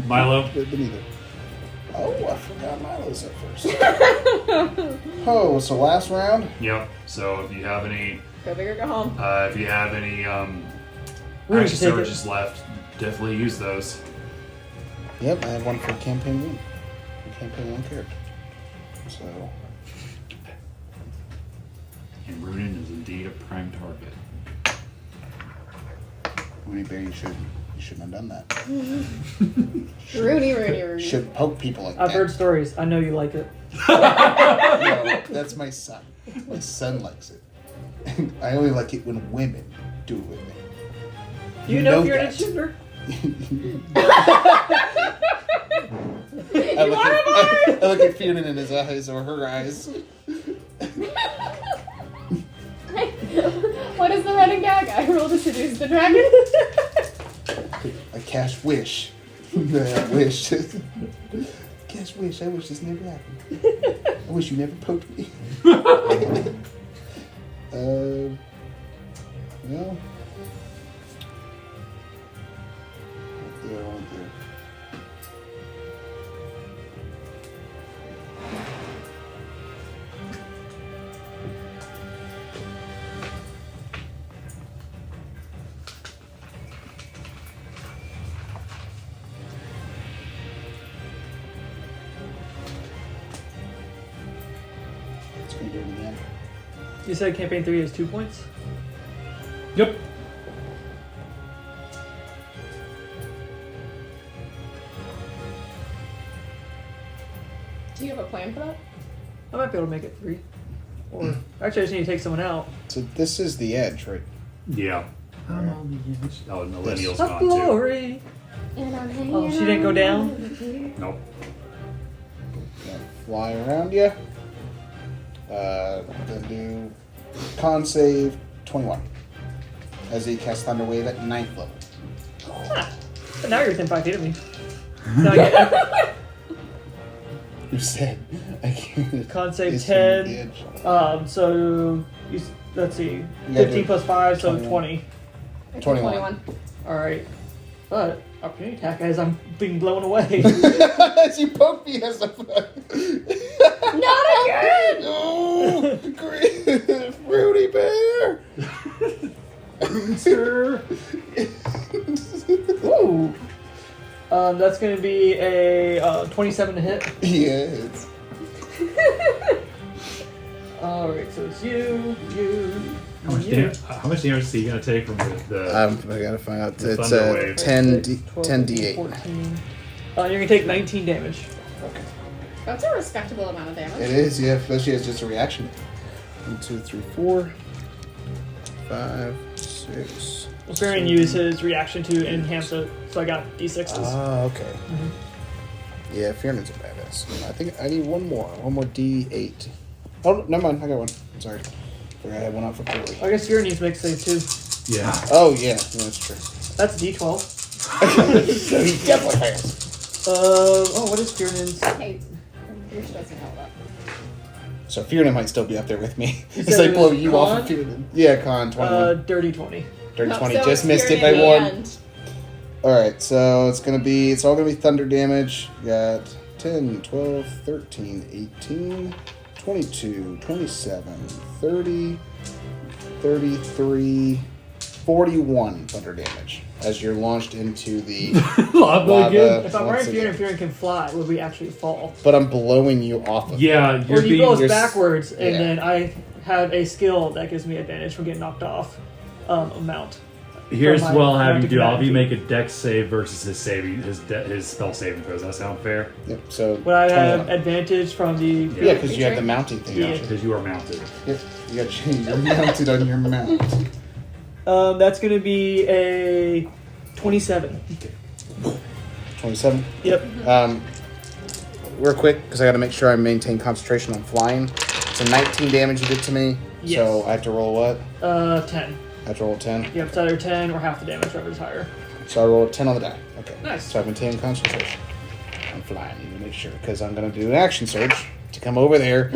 Milo? beneath it. Oh, I forgot Milo's up first. Oh, so last round? Yep. So if you have any Go big or go home. if you have any Rudy action can take surges left, definitely use those. Yep, I have one for campaign 1. Campaign 1 character. So, And Runin is indeed a prime target. Rudy Bear, you shouldn't have done that. Rooney. Shouldn't poke people like I've that. heard stories. I know you like it. No, that's my son. My son likes it. I only like it when women do it with me. You know if you're that. a shooter. I look at Fiona in his eyes or her eyes. What is the running gag? I roll to seduce the dragon. I cast wish. I wish. Cast wish. I wish this never happened. I wish you never poked me. No. Right there. It's gonna do it again. You said campaign 3 is 2 points? Yep. Do you have a plan for that? I might be able to make it 3. Or actually, I just need to take someone out. So this is the edge, right? Yeah. Oh, Millennial's Of gone too. glory. Oh, she didn't go down? Nope. Gonna fly around you. Then do con save 21. As he casts Thunder Wave at 9th level. But now you're within 5 feet of me. No, I You said I can't. Con save It's 10. the edge. So, let's see. You gotta 15 do plus 5, so 21. 20. 21. Alright. But, opportunity attack as I'm being blown away. As you poke me as a. Not again! Oh, great. Rudy Bear! Sir. Ooh. That's going to be a 27 to hit. Yeah, it's. Alright, so it's you. How much damage is he going to take from the I gotta find out. The It's Thunder Wave. 10 12, D8. 14. You're going to take 19 damage. That's a respectable amount of damage. It is, yeah, especially as just a reaction. 1, 2, 3, 4, 5, 6. Varian used his reaction to enhance it, so I got d6s. Ah, okay. Yeah, Fiernan's a badass. I think I need one more. One more D8. Oh, never mind. I got one. I'm sorry. Forgot I had one out for Corey. I guess Varian needs to make save too. Yeah. Oh, yeah. That's true. That's d12. So he definitely has. What is Varian's? Hey, yours doesn't help up. So Fiernan might still be up there with me. You As said I it blow was you con? off of Fiernan. Yeah, con 21. Dirty 20. Dirty No, 20. so Just it's missed it Fiernan by in the 1. end. Alright, so it's all gonna be thunder damage. You got 10, 12, 13, 18, 22, 27, 30, 33, 41 thunder damage as you're launched into the Lava again? If I'm once wearing Fear again. and Fear can fly, would we actually fall? But I'm blowing you off of Yeah, Or you blow us you're s- backwards, and yeah. then I have a skill that gives me advantage from getting knocked off amount. Here's For my what I'll have you round do. I'll have you combat make a dex save versus his saving his spell saving throws. Does that sound fair? Yep, so Would I have 21. advantage from the... Yeah, because you have the mounting thing. Yeah. don't you? Because you are mounted. Yep, you're mounted on your mount. That's going to be a 27. 27. Yep. Real quick, because I got to make sure I maintain concentration on flying. So 19 damage you did to me. Yes. So I have to roll what? 10. I have to roll a 10. Yep, it's either 10 or half the damage, whatever's higher. So I roll a 10 on the die. Okay. Nice. So I maintain concentration. I'm flying. You need to make sure because I'm going to do an action surge to come over there.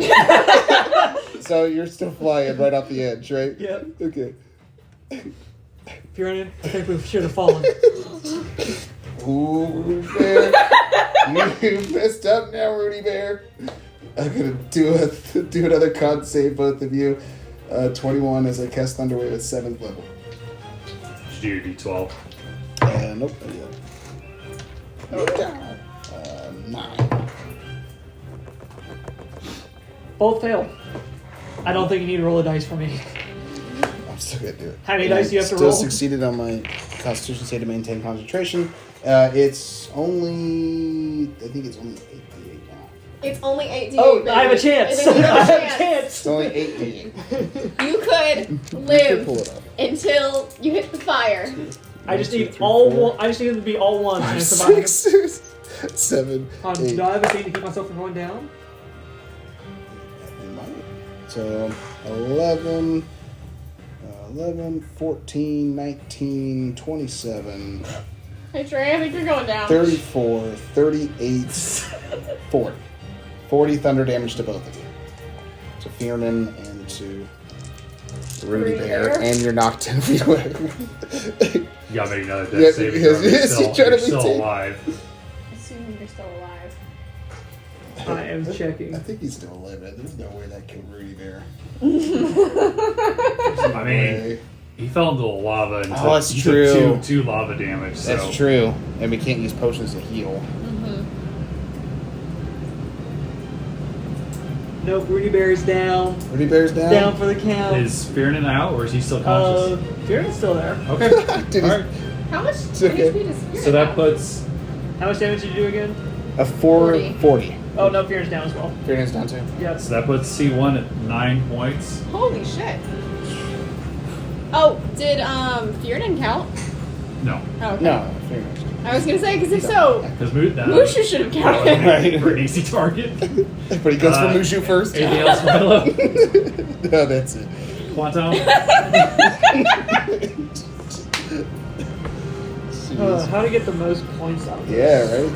So you're still flying right off the edge, right? Yep. Okay. Furion, I think we should have fallen. Ooh, Rudy Bear. You messed up now, Rudy Bear. I'm gonna do another con save, both of you. 21 as I cast Thunderwave at 7th level. Should do your d12. Nope. 9. Both failed. I don't think you need to roll a dice for me. I'm still gonna do it. How many And dice do you have to still roll? succeeded on my Constitution save to maintain concentration. It's only, I think it's only 8d8 now. It's only 8d8. Oh, I have a chance. I think you I have have a a chance. chance. It's only 8d8. You could You could live pull it up. until you hit the fire. I just 1, 2, need 3, all 4, one. I just need them to be all ones and 5, survive. 6, 7, 8. Do I have a thing to keep myself from going down? So 11, 14, 19, 27, Hey Trey, I think you're going down. 34, 38, 40. 40 thunder damage to both of you. To Fiernan and to Rudy Bear, and you're knocked 10 feet away. You gotta make another dex Yeah, saving yes, throw. yes, you're trying to You're still maintain- alive. Assuming you're still alive. I am checking. I think he's still alive, man. There's no way that killed Rudy Bear. I mean, he fell into the lava and Oh, that's he true. took two lava damage. So. That's true. And we can't use potions to heal. Nope, Rudy Bear's down. Rudy Bear's down? Down for the count. Is Fiernan out or is he still conscious? Furian's still there. Okay. Dude, All right. How much okay. HP does Spirit So that have? puts How much damage did you do again? A 40. Oh, no, Furian's down as well. Fiernan's down too. Yes. C1 at 9 points. Holy shit. Oh, did Fiernan count? No, Oh, okay. No, Fiernan's I was gonna say, because if so, because Mushu should have counted. Right. for an easy target. But he goes for Mushu first. Anything else, Milo? No, that's it. Quantum? How to get the most points out of this? Yeah, right?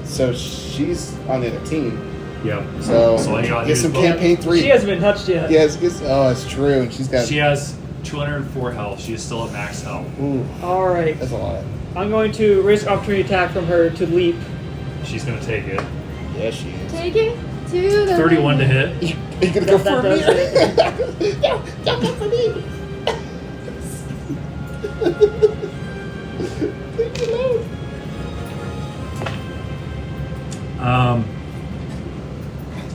So she's on the other team. Yep. So, all you gotta do get is some vote. campaign 3. She hasn't been touched yet. Yes, oh, it's true. And she's got. She has 204 health. She is still at max health. Ooh, Alright. that's a lot. I'm going to risk opportunity attack from her to leap. She's gonna take it. Yeah, she is. Take it to the 31 to hit. You gonna go That for me? does Yeah, go for me.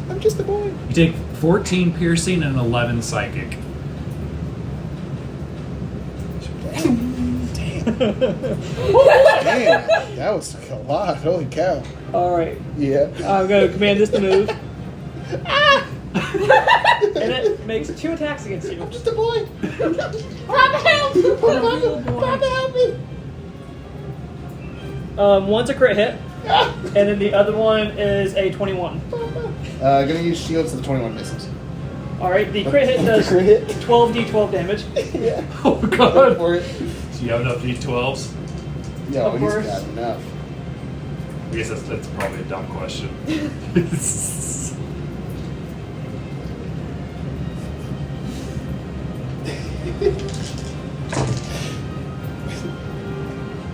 I'm just a boy. You take 14 piercing and 11 psychic. Damn, that was a lot. Holy cow. Alright. Yeah. I'm going to command this to move. And it makes 2 attacks against you. I'm just a boy. Papa, help! Papa, help me. One's a crit hit, and then the other one is a 21. Gonna use shields to the 21 misses. Alright, the crit hit does Crit hit? 12d12 damage. Yeah. Oh Go god. for it. Do you have enough d12s? No, Of he's course. got enough. I guess that's probably a dumb question.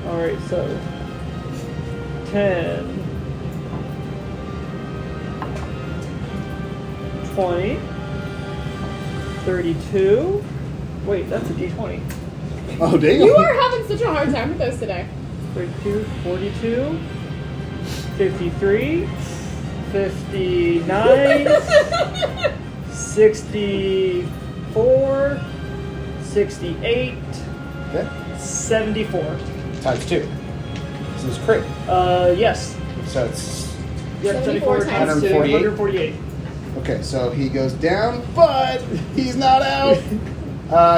Alright, so 10, 20. 32. Wait, that's a d20. Oh, damn. You are having such a hard time with those today. 32, 42, 53, 59, 64, 68, Okay. 74. Times 2. This is crit. Yes. So it's... Yep, 74 74 times 2, 148. 148. Okay, so he goes down, but he's not out.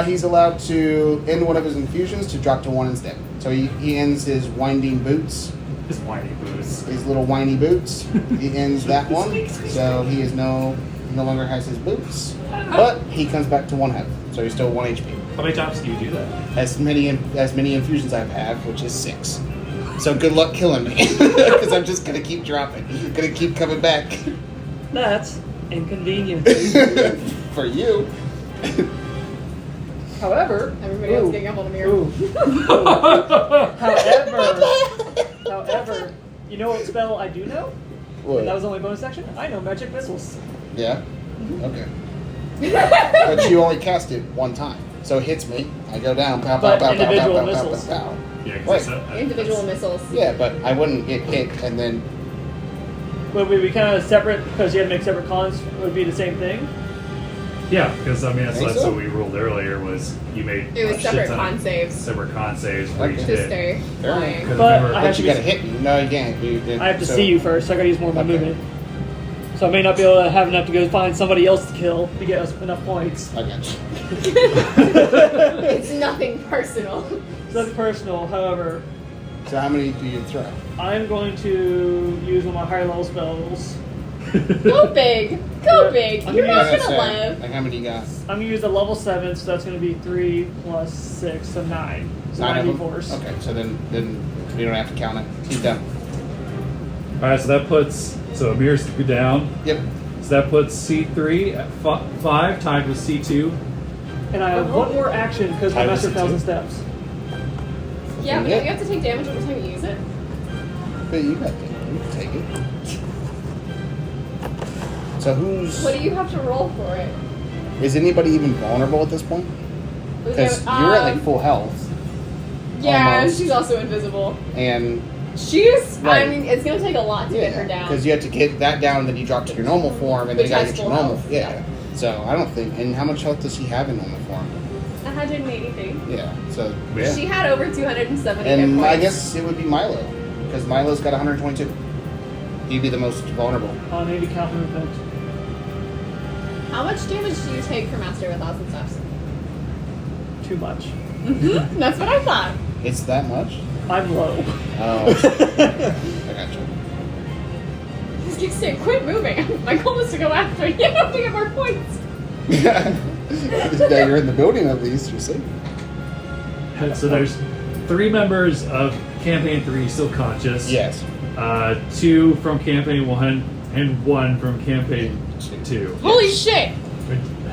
He's allowed to end one of his infusions to drop to 1 instead. So he ends his winding boots, Just whiny boots. his little whiny boots. He ends that one. So he no longer has his boots. But he comes back to 1 health. So he's still 1 HP. How many times do you do that? As many infusions I have, which is 6. So good luck killing me. Because I'm just going to keep dropping. Going to keep coming back. That's inconvenient. For you. However, Everybody else getting up on the mirror. Ooh. However, you know what spell I do know? What? And that was only bonus action. I know magic missiles. Yeah? Okay. But you only cast it 1 time. So it hits me, I go down, pow, pow, But pow, pow, individual pow, pow, pow, missiles. pow, pow. Yeah, Wait. because Individual missiles. Yeah, but I wouldn't get hit and then... Would we be kind of separate because you had to make separate cons? Would be the same thing? Yeah, because I mean that's Think so? what we ruled earlier was you made It was a separate shit ton of con saves separate con saves for each Okay. to hit. stay Fair flying. enough. 'Cause But remember- I have But you to gotta hit me. No, you can't. I have to see you first. So I gotta use more of my Okay. movement. So I may not be able to have enough to go find somebody else to kill to get us enough points. I got you. It's nothing personal. It's nothing personal. However, So how many do you throw? I'm going to use one of my higher level spells. Go big. Go Yeah. big. I'm You're gonna not Like I gonna said, live. Like how many you got? I'm gonna use a level 7, so that's gonna be 3 plus 6, so 9. So 9 of them? 94s. Okay, so then you don't have to count it. He's done. All right, so that puts Amir's down. Yep. So that puts C3 at 5 tied with C2. And I have one more action because my I master was fails too. in steps. Yeah, but Yeah. you have to take damage every time you use it. But you got it. You can take it. So who's... What do you have to roll for it? Is anybody even vulnerable at this point? Because Okay, you're at like full health. Yeah, almost. she's also invisible. And... She's. Right. I mean, it's gonna take a lot to get her down. Because you have to get that down, and then you drop to your normal form, and then Which you gotta has get your full normal. health. Yeah. So I don't think. And how much health does he have in normal form? 183. Yeah. So yeah. She had over 270 hit And points. I guess it would be Milo, because Milo's got 122. He'd be the most vulnerable. I need to count movement. How much damage do you take for Master of 1,000 Steps? Too much. That's what I thought. It's that much? I'm low. Oh. I got you. Just keep saying, quit moving. My goal is to go after you. You have to get more points. Now you're in the building at least, you're safe. So there's 3 members of Campaign 3 still conscious. Yes. 2 from Campaign 1 and 1 from Campaign 2. Holy shit!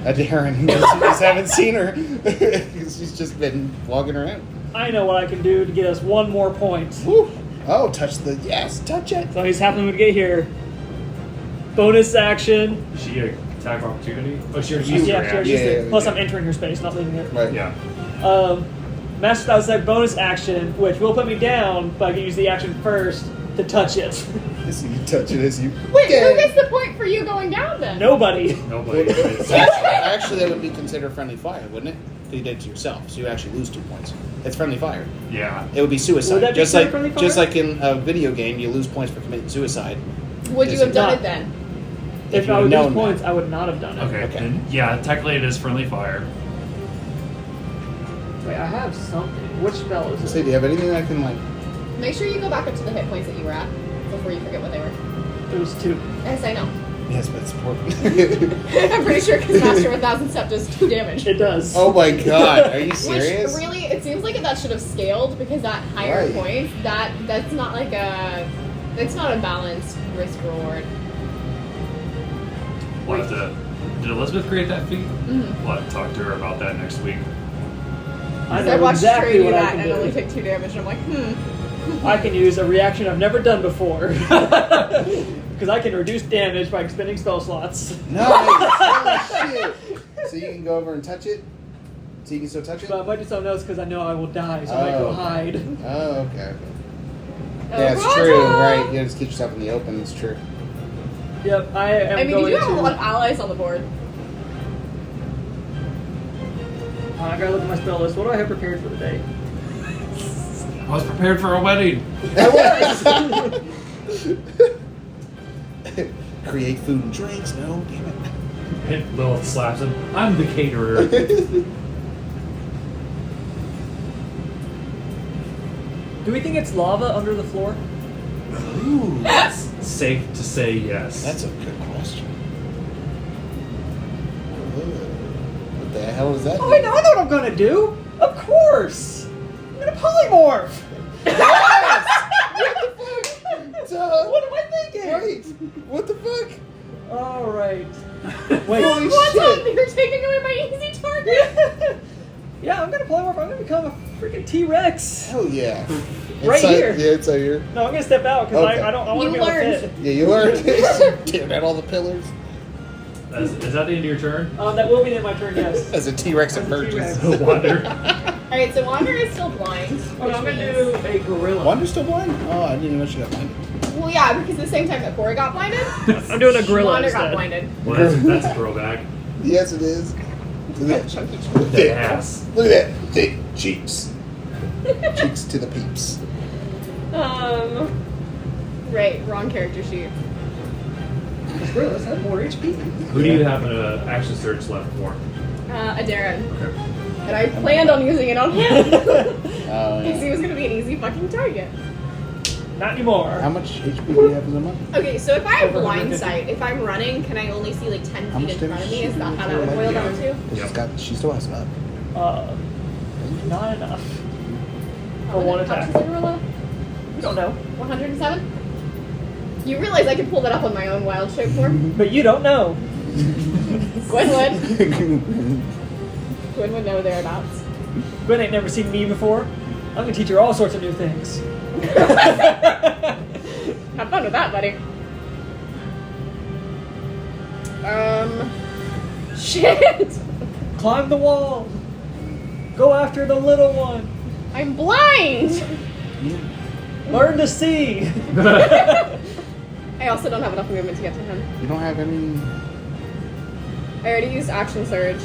Darren, you just haven't seen her. She's just been walking around. I know what I can do to get us one more point. Woo. Oh, touch the... Yes, touch it. So he's happening to get here. Bonus action. Is she a attack of opportunity? Oh, she already Yeah, used her she reaction. already used it. yeah, Plus yeah. I'm entering her space, not leaving it. Right. Yeah. Master Spell said bonus action, which will put me down, but I can use the action first to touch it. So you touch it as you... Wait, Yeah. who gets the point for you going down then? Nobody. Nobody. Actually, that would be considered friendly fire, wouldn't it? If you did it to yourself, so you actually lose 2 points. It's friendly fire. Yeah. It would be suicide. Would that be just like friendly fire? just like in a video game, you lose points for committing suicide. Would you Is have it done not? it then? If you I had would lose known points, that. I would not have done it. Okay. Okay. Then, yeah, technically it is friendly fire. Wait, I have something. Which spell is Say, it? do you have anything I can like? Make sure you go back up to the hit points that you were at before you forget what they were. It was 2. Yes, I know. Yes, but it's important. I'm pretty sure because Master of 1,000 Steps does 2 damage. It does. Oh my god, are you Which serious? really, it seems like that should have scaled because that higher Right. points, that's not like it's not a balanced risk reward. We'll have to. Did Elizabeth create that feat? Mm-hmm. We'll have to talk to her about that next week. I I know watched exactly Trey do what I that can and it only do. took 2 damage and I'm like, I can use a reaction I've never done before. Because I can reduce damage by expending spell slots. Nice! Holy shit! So you can go over and touch it? So you can still touch it? But I might do something else because I know I will die, so I might go hide. Oh, okay. Oh, Yeah, it's true, right. You just get yourself in the open, it's true. Yep, I am I mean, going you do have to... a lot of allies on the board. I gotta look at my spell list. What do I have prepared for the day? I was prepared for a wedding. Create food and drinks? No, damn it. And Lilith slaps him. I'm the caterer. Do we think it's lava under the floor? Ooh, Safe to say yes. that's a good question. What the hell is that? Oh, I know what I'm gonna do! Of course! I'm gonna polymorph! What am I thinking? Wait, what the fuck? Alright. Wait. Holy What's shit! up? You're taking away my easy target. Yeah, I'm gonna polymorph. I'm gonna become a freaking T-Rex. Hell yeah. Right here. Yeah, it's out here. No, I'm gonna step out because Okay. I want to You be able to learned. fit. Yeah, you learned. Tearing out all the pillars. Is that the end of your turn? That will be in my turn, yes. As a T-Rex As a emerges. T-Rex. Wander. Alright, so Wander is still blind. Oh, I'm gonna do a gorilla. Wander's still blind? Oh, I didn't even know she got blinded. Well, yeah, because at the same time that Corey got blinded, I'm doing a gorilla Wander got instead. blinded. Well, that's a throwback. Yes, it is. Look at that. Chunky. Look at That that. ass. Look at that. Thick cheeks. Cheeks to the peeps. Right, wrong character sheet. Gorillas have more HP. Who do you have an action surge left for? A Darren. Okay. And I planned on using it on him. Oh, Because he yeah. was going to be an easy fucking target. Not anymore. How much HP do you have as a month? Okay, so if I have Over blind 150. sight, if I'm running, can I only see like 10 How feet much in front of me? Is that how that would boil down to? Because she still has up. Not enough. How For one much attack. is a gorilla? I don't know. 107? You realize I can pull that up on my own wild shape form? But you don't know. Gwen would. Gwen would know thereabouts. Gwen ain't never seen me before. I'm gonna teach her all sorts of new things. Have fun with that, buddy. Shit! Climb the wall. Go after the little one. I'm blind! Learn to see. I also don't have enough movement to get to him. You don't have any... I already used action surge.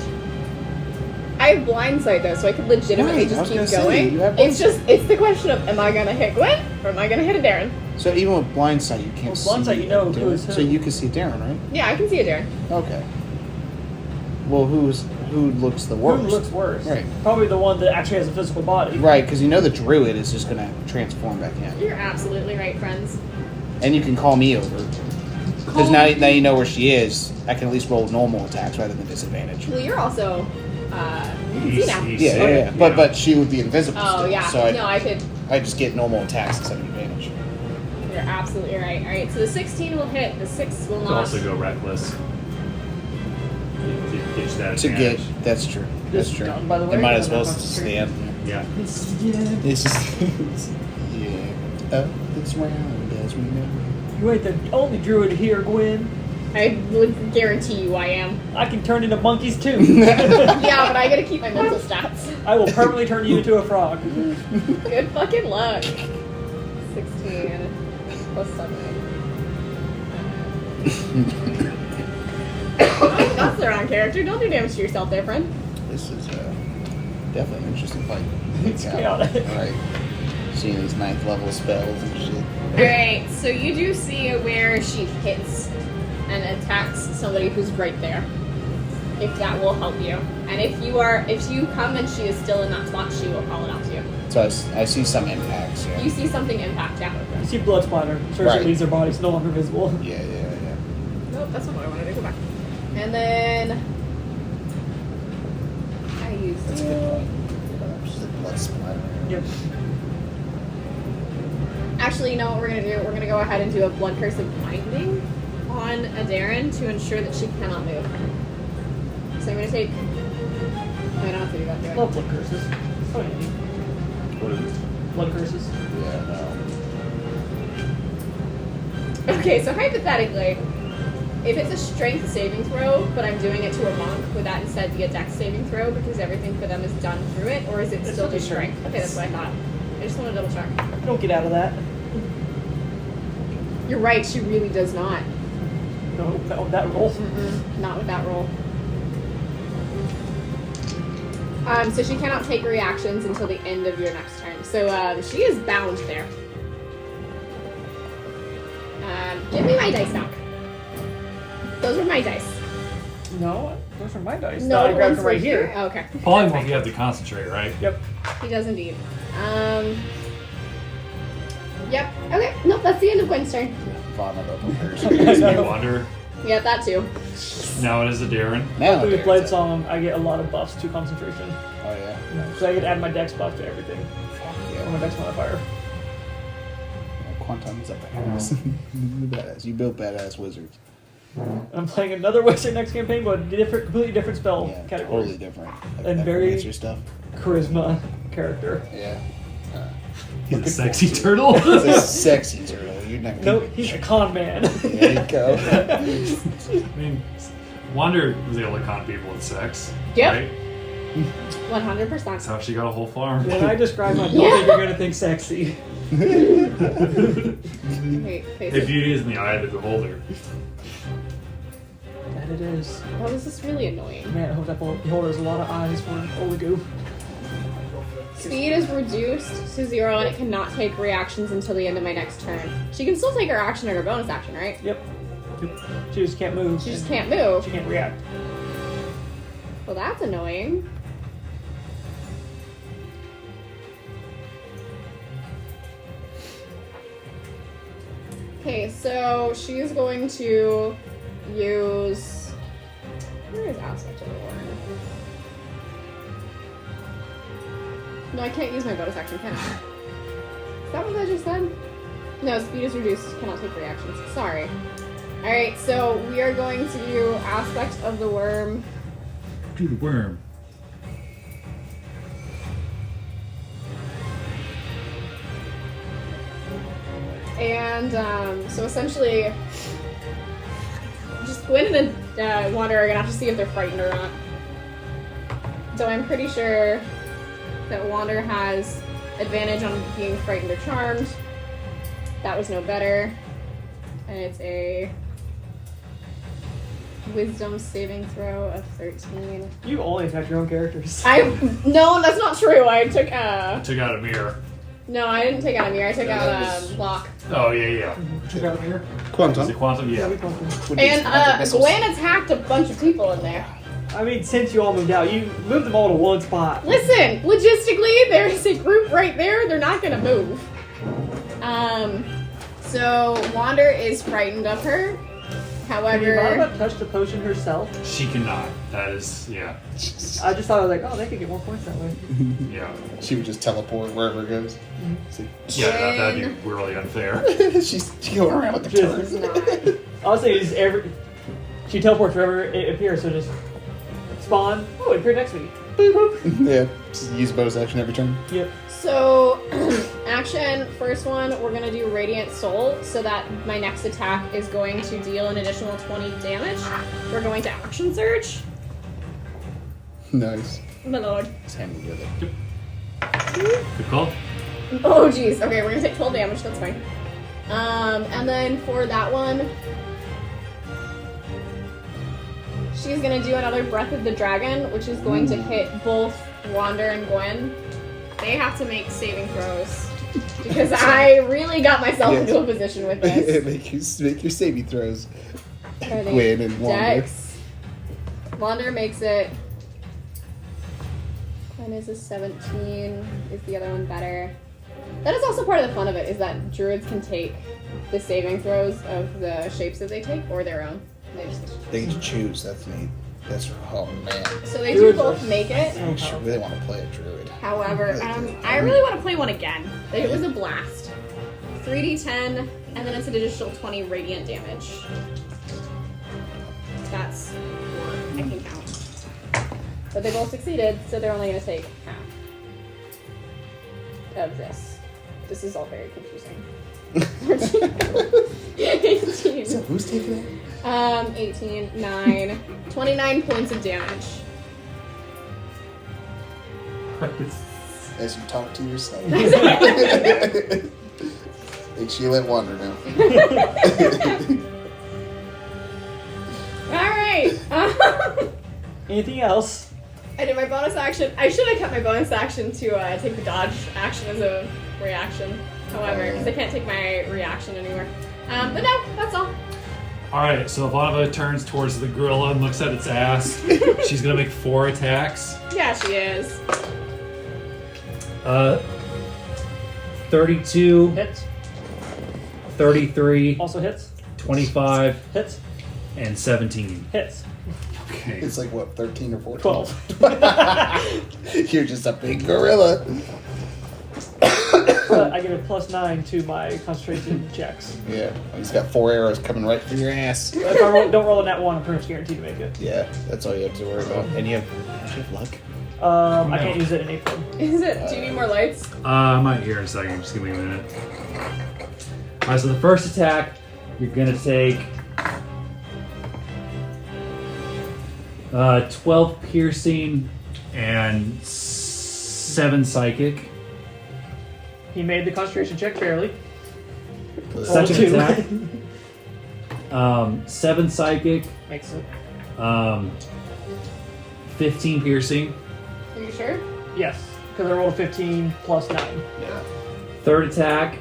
I have blind sight though, so I could legitimately Right, I was just keep gonna say, going. you have blind It's just, it's the question of, am I gonna hit Gwen or am I gonna hit a Darren? So even with blind sight, you can't With see... blind sight, you know Darren. who is who. So you can see Darren, right? Yeah, I can see a Darren. Okay. Well, who looks the Who worst? looks worse? Right. Probably the one that actually has a physical body. Right, because you know the druid is just going to transform back in. You're absolutely right, friends. And you can call me over. Because now you know where she is, I can at least roll normal attacks rather than disadvantage. Well, you're also, you can see He's- now. he's- Yeah, yeah. But she would be invisible Oh, still. yeah. So No, I could. I just get normal attacks instead of advantage. You're absolutely right. Alright, so the 16 will hit, the 6 will You could not. also go reckless. To get you that To advantage. get... That's true. That's Just true. done, by the way, They might I as don't well have much stand. Yeah. It's just... yeah. Up this round as we know. You ain't the only druid here, Gwen. I would guarantee you I am. I can turn into monkeys too. Yeah, but I gotta keep my mental stats. I will permanently turn you into a frog. Good fucking luck. 16 plus 7. Oh, that's the wrong character. Don't do damage to yourself there, friend. This is definitely an interesting fight. It's chaotic. Alright. Seeing these 9th level spells and shit. Alright, so you do see where she hits and attacks somebody who's right there. If that will help you. And if you come and she is still in that spot, she will call it out to you. So I see some impacts, yeah. You see something impact, yeah. You see blood splatter. Sure, Right. she leaves her body's no longer visible. Yeah. Nope, that's not what I wanted to go back. And then I use That's a good point. Just a blood splatter. Yep. Actually, you know what we're gonna do? We're gonna go ahead and do a blood curse of binding on Aeireborne to ensure that she cannot move. So I'm gonna take. I don't have to do that. Do I? Love blood curses. So handy. What is it? blood curses. Yeah, no. Okay, so hypothetically, if it's a strength saving throw, but I'm doing it to a monk, would that instead be a dex saving throw because everything for them is done through it, or is it It's still still just strength? strength. Okay, that's what I thought. I just want to double check. Don't get out of that. You're right, she really does not. No, that roll. Not with that roll. So she cannot take reactions until the end of your next turn. So she is bound there. Give me my dice back. Those were my dice. No, those are my dice. No, I grabbed ones them right were here. Oh, okay. Polymorph, you have to concentrate, right? Yep. He does indeed. Yep. Okay. Nope. That's the end of Gwen's turn. Vomit up on hers. Makes me wonder. Yeah, that too. Now it is a Darren. Now After we there's played it. song, I get a lot of buffs to concentration. Oh yeah. So I could add my dex buff to everything. Yeah. Or my dex modifier. Quantum is a badass. Badass. You built badass wizards. I'm playing another wizard next campaign, but a completely different spell Yeah, category. totally different. And very- Necromancer stuff. Charisma character. Yeah. He's a sexy turtle. It's a sexy turtle. You're not. Nope, he's a con man. There you go. I mean, Wander was able to con people with sex. Yep. Right? 100%. That's how she got a whole farm. When I describe my building, you're gonna think sexy. Wait, face If it. beauty is in the eye of the beholder. That it is. Why was this really annoying? Man, I hope that beholder has a lot of eyes for Oligo. Speed is reduced to 0 and it cannot take reactions until the end of my next turn. She can still take her action or her bonus action, right? Yep. She just can't move. She just and can't move. She can't react. Well, that's annoying. Okay, so she's going to use... Where is Aspect of the Warren? No, I can't use my bonus action, can I? Is that what I just said? No, speed is reduced. Cannot take reactions. Sorry. Alright, so we are going to do Aspect of the Worm. Do the worm. And so essentially, just Gwen and Wander are gonna have to see if they're frightened or not. So I'm pretty sure that Wander has advantage on being frightened or charmed. That was no better. And it's a wisdom saving throw of 13. You only attack your own characters. No, that's not true. I took Took out a mirror. no, I didn't take out a mirror. I took No, out that a was- lock. Oh, yeah. Check out here. Is it Quantum. quantum? Yeah. we come through. And Gwen attacked a bunch of people in there. I mean, since you all moved out, you moved them all to one spot. Listen, logistically, there's a group right there. They're not gonna move. So Wander is frightened of her. Can you However, not touch the potion herself? She cannot. That is, yeah. I just thought I was like, oh, they could get more points that way. Yeah. She would just teleport wherever it goes. See? Yeah, that'd be really unfair. She's going around with the Just- turn. Honestly, it's she teleports wherever it appears, so just spawn. Oh, it appeared next to me. Boop, boop. Yeah, just use bonus action every turn. Yep. so action first one, we're gonna do Radiant Soul, so that my next attack is going to deal an additional 20 damage. We're going to Action Surge. Nice. My lord. Just hand me the other. Good call. Oh jeez. Okay, we're gonna take 12 damage. That's fine. And then for that one, she's gonna do another Breath of the Dragon, which is going to hit both Wander and Gwen. They have to make saving throws because I really got myself Yes. into a position with this. make your saving throws. Are they Gwen and Wander. Dex? Wander makes it. Gwen is a 17. Is the other one better? That is also part of the fun of it, is that druids can take the saving throws of the shapes that they take, or their own. They just... They get to choose. That's neat. That's oh man. So they do Druids both are make it. I really want to play a druid. However, I really want to play one again. It was a blast. 3d10, and then it's an additional 20 radiant damage. That's 4. I can count. But they both succeeded, so they're only going to take half of this. This is all very confusing. 18. So who's taking it? 18, 9, 29 points of damage. As you talk to yourself. Make Sheila at wander now. Alright. Anything else? I did my bonus action. I should have kept my bonus action to take the dodge action as a reaction. However, because I can't take my reaction anymore. But no, that's all. Alright, so Ivanova turns towards the gorilla and looks at its ass. She's gonna make 4 attacks. Yeah, she is. 32, Hits. 33, Also hits. 25, Hits. and 17. Hits. Okay. It's like what, 13 or 14? 12. You're just a big gorilla. But I get a +9 to my concentration checks. Yeah, he's got 4 arrows coming right through your ass. If I don't roll a nat 1, I'm pretty much guaranteed to make it. Yeah, that's all you have to worry about. And you have luck. I can't use it in April. Is it? Do you need more lights? I might hear in a second. Just give me a minute. Alright, so the first attack, you're gonna take 12 piercing and 7 psychic. He made the concentration check barely. Second Two. attack, 7 psychic, Makes it. 15 piercing. Are you sure? Yes, because I rolled a 15 +9. Yeah. Third attack,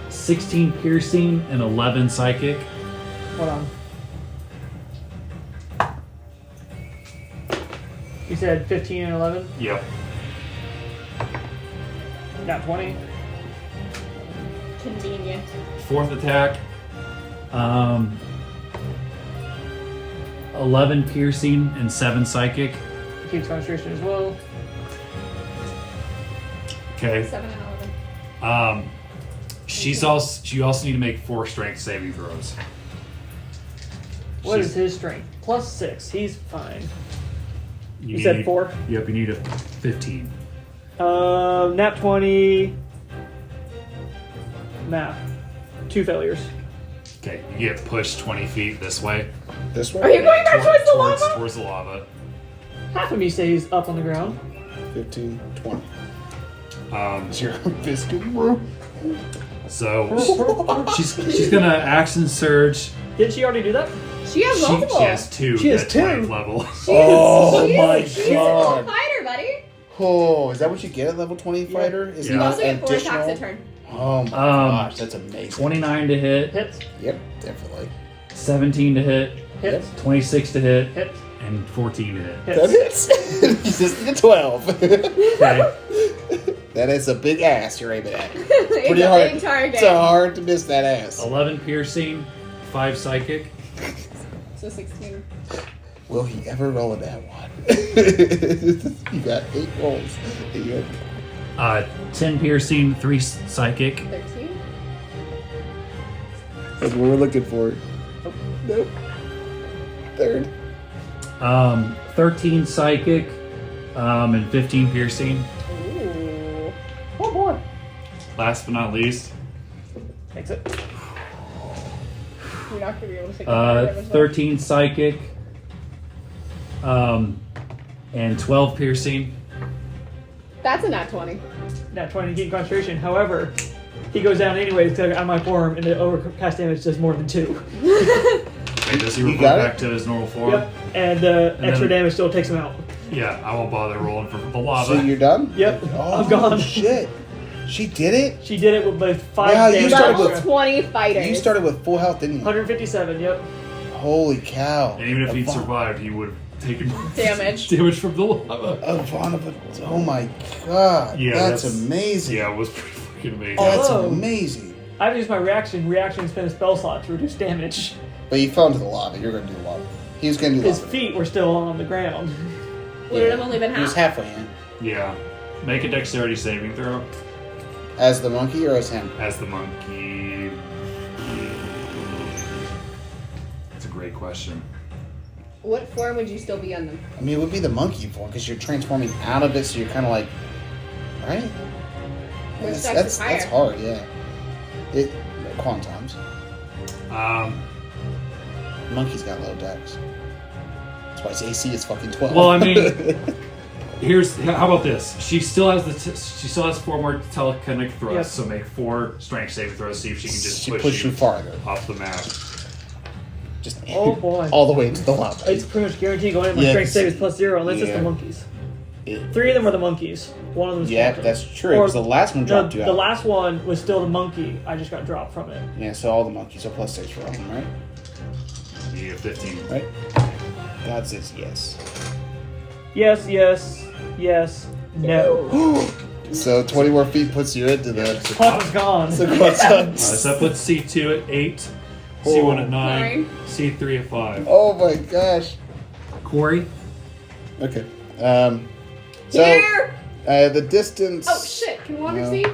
16 piercing and 11 psychic. Hold on. You said 15 and 11? Yep. Not 20. Convenient. Fourth attack, 11 piercing and 7 psychic. Keeps concentration as well. Okay. 7 and 11. You also need to make 4 strength saving throws. What is She's- his strength? +6. He's fine. You need- said 4? Yep, you need a 15. Nat 20. Math. 2 failures. Okay, you get pushed 20 feet this way. This Are one? you going back towards the lava? Towards the lava. Half of me stays up on the ground. 15, 20. Um, Is your biscuit, bro? so she's gonna action surge. Didn't she already do that? She has multiple. She has 2 She has at 2. 20th level. Oh my She's a god. fighter, buddy. Oh, is that what you get at level 20 fighter? Is Yeah. You it also get 4 additional? attacks a turn. Oh my gosh, that's amazing. 29 to hit, Hits. Yep, definitely. 17 to hit, Hits. 26 to hit, Hits. and 14 to hit. That Hits. hits. Just the 12. Okay. That is a big ass you're aiming at. It's Pretty a hard. big target. It's hard to miss that ass. 11 piercing, 5 psychic. So 16. Will he ever roll in that one? You got 8 rolls. And you have 10 piercing, 3 psychic. 13. That's what we're looking for. Nope. Third. 13 psychic, and 15 piercing. Ooh. Oh boy. Last but not least, Makes it. You're not going to be able to take that damage. 13 psychic, and 12 piercing. That's a nat 20. Nat 20 to keep concentration. However, he goes down anyways because I got on my form and the overcast damage does more than 2. Okay, does he You revert got it? back to his normal form? Yep. And extra damage still takes him out. Yeah, I won't bother rolling for the lava. So you're done? Yep. Oh, I'm gone. shit. She did it? She did it with both 5 Wow, you damage. started Level with- 20 fighters. You started with full health, didn't you? 157, yep. Holy cow. and even if he'd Ivana- survived, he would have taken Damage. damage from the lava. Ivana, oh my god. Yeah, that's amazing. Yeah, it was pretty fucking amazing. Oh, that's Whoa. amazing. I have to use my reaction. Reaction spend a spell slot to reduce damage. But you fell into the lava. You're going to do lava. He was going to do His lava. feet were still on the ground. Would it have only been He was half? halfway in. Yeah. Make a dexterity saving throw As the monkey or as him? as the monkey. That's a great question. What form would you still be on them? I mean, it would be the monkey form because you're transforming out of it, so you're kind of like Right? Which dex That's is higher? hard, yeah. It quantums. Monkey's got low dex. That's why his AC is fucking 12. Well, I mean, how about this? She still has she still has 4 more telekinetic thrusts, Yep. so make 4 strength saving throws. See if she can just She push you farther. off the map. Just Oh, boy. all the way into the lava. It's pretty much guaranteed going in. My Yeah, strength save is it's- +0, unless it's yeah. the monkeys. It- 3 of them are the monkeys. One of them is yeah, quantum. that's true. Or- Because the last one dropped you out. The last one was still the monkey. I just got dropped from it. Yeah, so all the monkeys are +6 for all of them, right? You get 15. Right? God says yes. Yes, yes, yes, no. So 20 more feet puts you into the Papa's gone. so quantums. So that puts C2 at 8, C1 at 9, C3 at 5. Oh my gosh. Corey? Okay. So Here! the distance. Oh shit, can water No. see?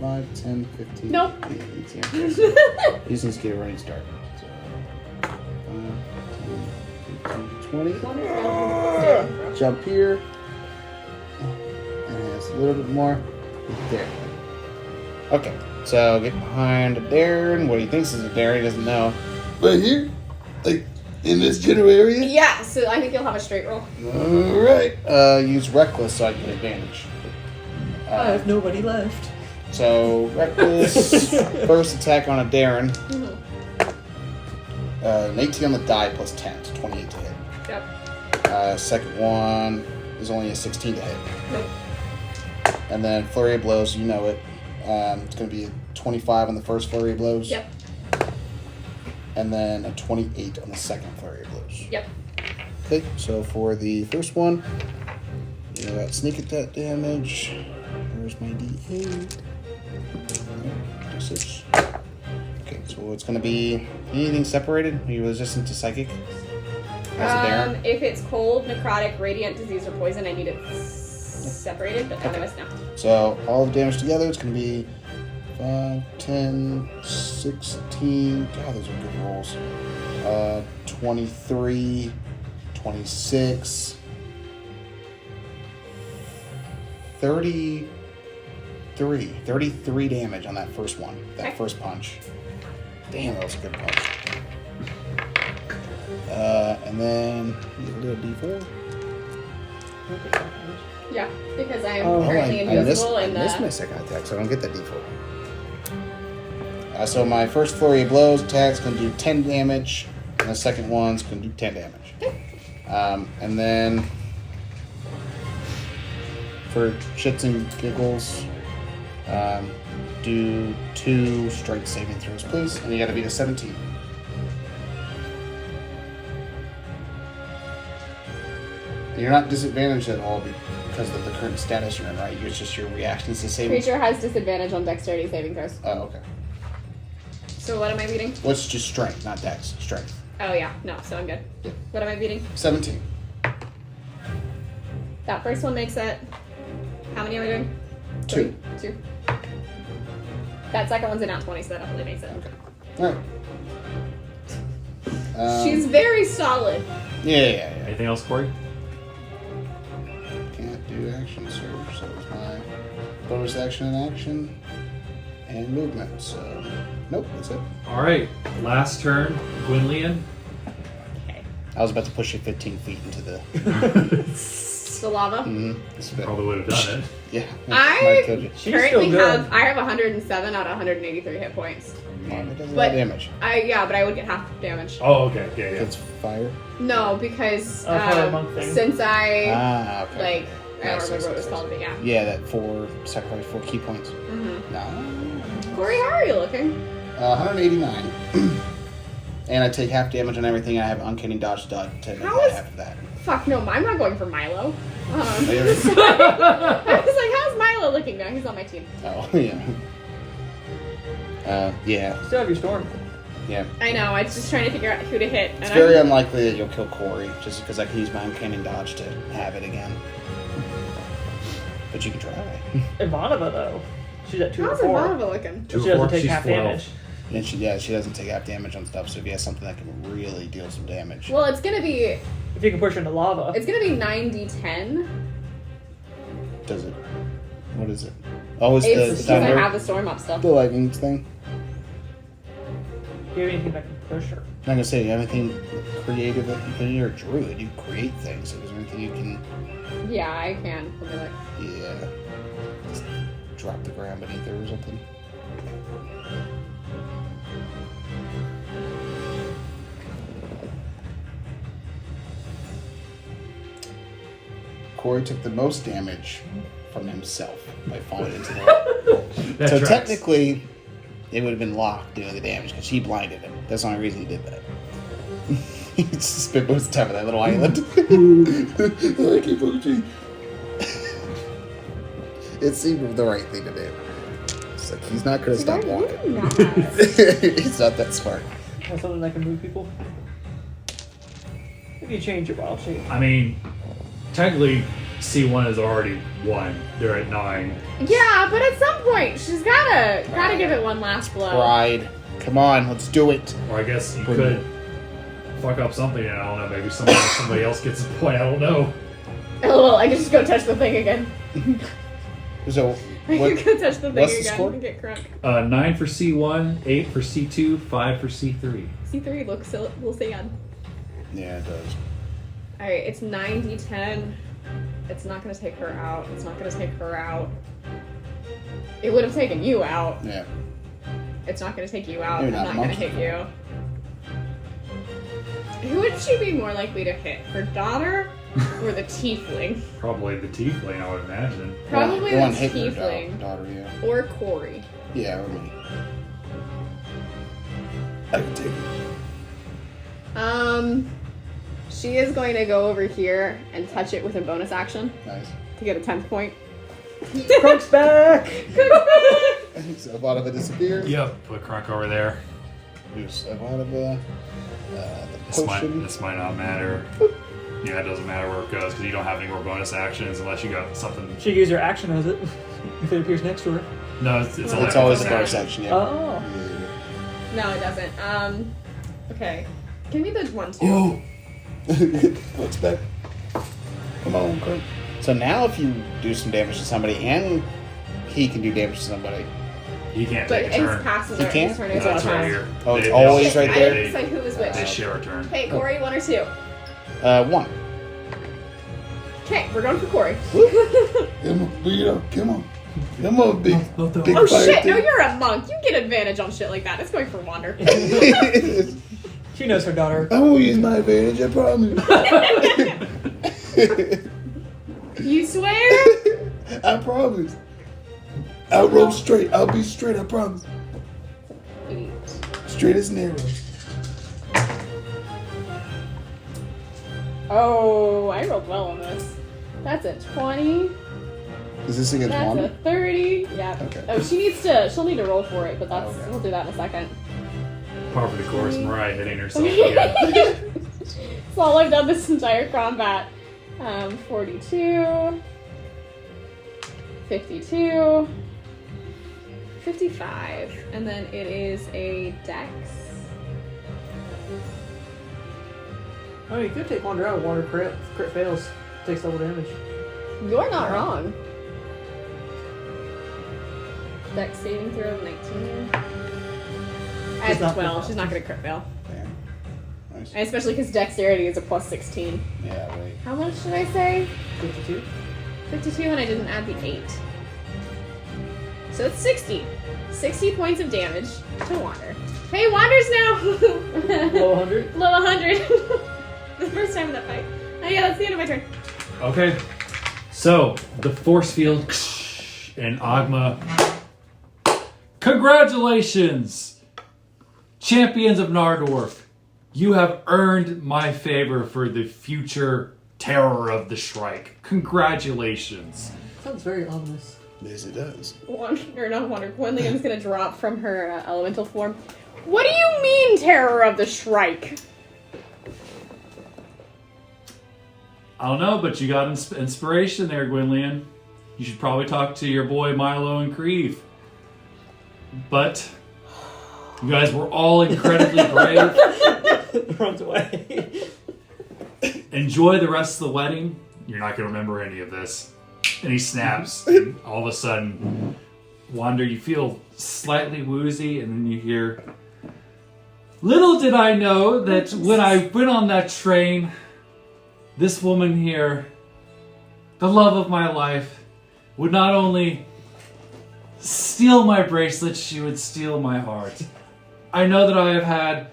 5, 10, 15. Nope. 18. He just needs to get a running start. So, 5, 10, 15, 20. Jump here. And it's a little bit more. There. Okay. So get behind Darren. What he thinks is a Darren, he doesn't know. But here, like in this general area. Yeah, so I think you'll have a straight roll. Alright. Use Reckless so I can get advantage. I have nobody left. So, Reckless, first attack on a Darren. An 18 on the die plus 10, so 28 to hit. Yep. Second one is only a 16 to hit. Nope. And then Flurry of Blows, you know it. It's going to be a 25 on the first Flurry of Blows. Yep. And then a 28 on the second Flurry of Blows. Yep. Okay, so for the first one, you got sneak attack damage. Where's my D8? D6. Okay, so it's going to be anything separated? Are you resistant to psychic? As a Darren? If it's cold, necrotic, radiant, disease, or poison, I need it separated, but otherwise no. So all the damage together, it's going to be 5, 10, 16. God, those are good rolls. 23, 26, 33 damage on that first one. That Okay. first punch. Damn, that was a good punch. And then you do a D4. Yeah, because I am Oh, currently invisible I and missed my second attack, so I don't get that D4. So my first flurry of blows attack's going to do 10 damage, and the second one's going to do 10 damage. And then for shits and giggles, do 2 strength saving throws, please, and you got to beat a 17. You're not disadvantaged at all because of the current status you're in, right? It's just your reactions to saving. creature has disadvantage on dexterity saving throws. Oh, okay. So what am I beating? Well, it's just strength, not dex. Strength. Oh yeah, no, so I'm good. What am I beating? 17. That first one makes it. How many am I doing? 2. 2. That second one's a nat 20, so that definitely makes it. Alright. She's very solid. Yeah. Anything else, Corey? Can't do action surge, so it's my bonus action and action and movement. So, nope, that's it. All right, last turn, Gwynlian. I was about to push you 15 feet into the. The lava. It's a bit. Probably would have done it. Yeah. I might have killed you. She's currently still good. I have 107 out of 183 hit points. Yeah, it does a lot But- of damage. But I would get half damage. Oh, okay, yeah. It's fire. No, because Fire monk thing. since I Okay. like I don't Nice, remember what it was nice, called, but yeah. Yeah, that 4 sacrifice 4 key points. Mm-hmm. No. Corey, how are you looking? 189. And I take half damage on everything. I have uncanny dodge to make How that is- half of that. Fuck no, I'm not going for Milo. I Maybe- was like, how's Milo looking now? He's on my team. Oh, yeah. Yeah. Still have your storm. Yeah. I know. I was just trying to figure out who to hit. It's very unlikely that you'll kill Corey, just because I can use my uncanny dodge to have it again. But you can try. Ivanova, though. She's at 2 or How's 4. Ivanova looking? She doesn't take She's half 12. damage. And she doesn't take half damage on stuff, so if you have something that can really deal some damage. Well, it's gonna be If you can push her into lava. 9d10. Does it? What is it? Oh, it's It's the because I thunder. have the storm up still. The lightning thing. Do you have anything that can push her? I'm not gonna say anything creative that you can. You're a druid. You create things. So is there anything you can? Yeah, I can. I'll be like, Yeah. Just drop the ground beneath her or something. Corey took the most damage from himself by falling into the water. That So tracks. technically, it would have been Locke doing the damage because she blinded him. That's the only reason he did that. He just spent most of the time on that little island. It seemed the right thing to do. It's like he's not going to stop walking. not. He's not that smart. Have something that can move people? If you change your wild shape. I mean, technically, C1 is already 1. They're at 9. Yeah, but at some point she's gotta give it one last blow. Pride. Come on, let's do it. Or I guess you could fuck up something, and I don't know, maybe somebody else gets a point, I don't know. LOL, I can just go touch the thing again. So, I what, can go touch the thing what's the again score? and get crunk. 9 for C1, 8 for C2, 5 for C3. C3 looks so we'll see on. Yeah, it does. Alright, it's 9d10. It's not gonna take her out. It's not gonna take her out. It would have taken you out. Yeah. It's not gonna take you out. Maybe I'm not not gonna monkey. hit you. Who would she be more likely to hit? Her daughter or the tiefling? Probably the tiefling, I would imagine. Probably the the one hitting her tiefling. daughter, yeah. Or Corey. Yeah, or me. I can take it. She is going to go over here and touch it with a bonus action Nice. to get a 10th point. Crunk's back! So Avada disappeared. Yep, put Crunk over there. Here's Avada, the potion. This might not matter. Yeah, it doesn't matter where it goes because you don't have any more bonus actions unless you got something. She use her action as it if it appears next to her. No, it's It's only always a bonus bonus action, yeah. Oh. No, it doesn't. Okay. Give me the 1, 2. Oh! What's back? Come on, Kurt. So now if you do some damage to somebody and he can do damage to somebody. You can't But take a his turn. passes You are can't? his turn No, is it's on right time. here. Oh, it's They- always they- right I there? didn't say who was which. They share a turn. Hey, Corey, 1 or 2? 1. Okay, we're going for Corey. Come on, bring it up. Come on. Come on, big, No, no, big Oh fire shit, thing. no, you're a monk. You get advantage on shit like that. It's going for Wander. She knows her daughter. I won't use my advantage, I promise. You swear? I promise. I'll roll straight. I'll be straight, I promise. 8. Straight as an arrow. Oh, I rolled well on this. That's a 20. Is this against That's a Wanda? 30. Yeah. Okay. Oh, she'll need to roll for it, but that's Okay. we'll do that in a second. Par for the course, Mariah hitting herself again. That's all I've done this entire combat. 42, 52, 55, and then it is a dex. Oh, you could take Wander out. Wander crit fails. Takes double damage. You're not wrong. Dex saving throw of 19. At She's not 12, she's not going to crit fail. Damn. Nice. And especially because dexterity is a plus 16. Yeah, right. How much did I say? 52. 52, and I didn't add the 8. So it's 60. 60 points of damage to Wander. Hey, Wander's now! Low 100. Low 100. The first time in that fight. Oh yeah, that's the end of my turn. Okay, so the force field and Agma. Congratulations, champions of Nardorf. You have earned my favor for the future terror of the Shrike. Congratulations. Sounds very ominous. Yes, it does. Gwendolyn's gonna drop from her elemental form. What do you mean, terror of the Shrike? I don't know, but you got inspiration there, Gwynlyan. You should probably talk to your boy Milo and Creve. But you guys were all incredibly brave. Runs away. Enjoy the rest of the wedding. You're not going to remember any of this. and he snaps. And all of a sudden, Wander, you feel slightly woozy, and then you hear, little did I know that when I went on that train, this woman here, the love of my life, would not only steal my bracelet, she would steal my heart. I know that I have had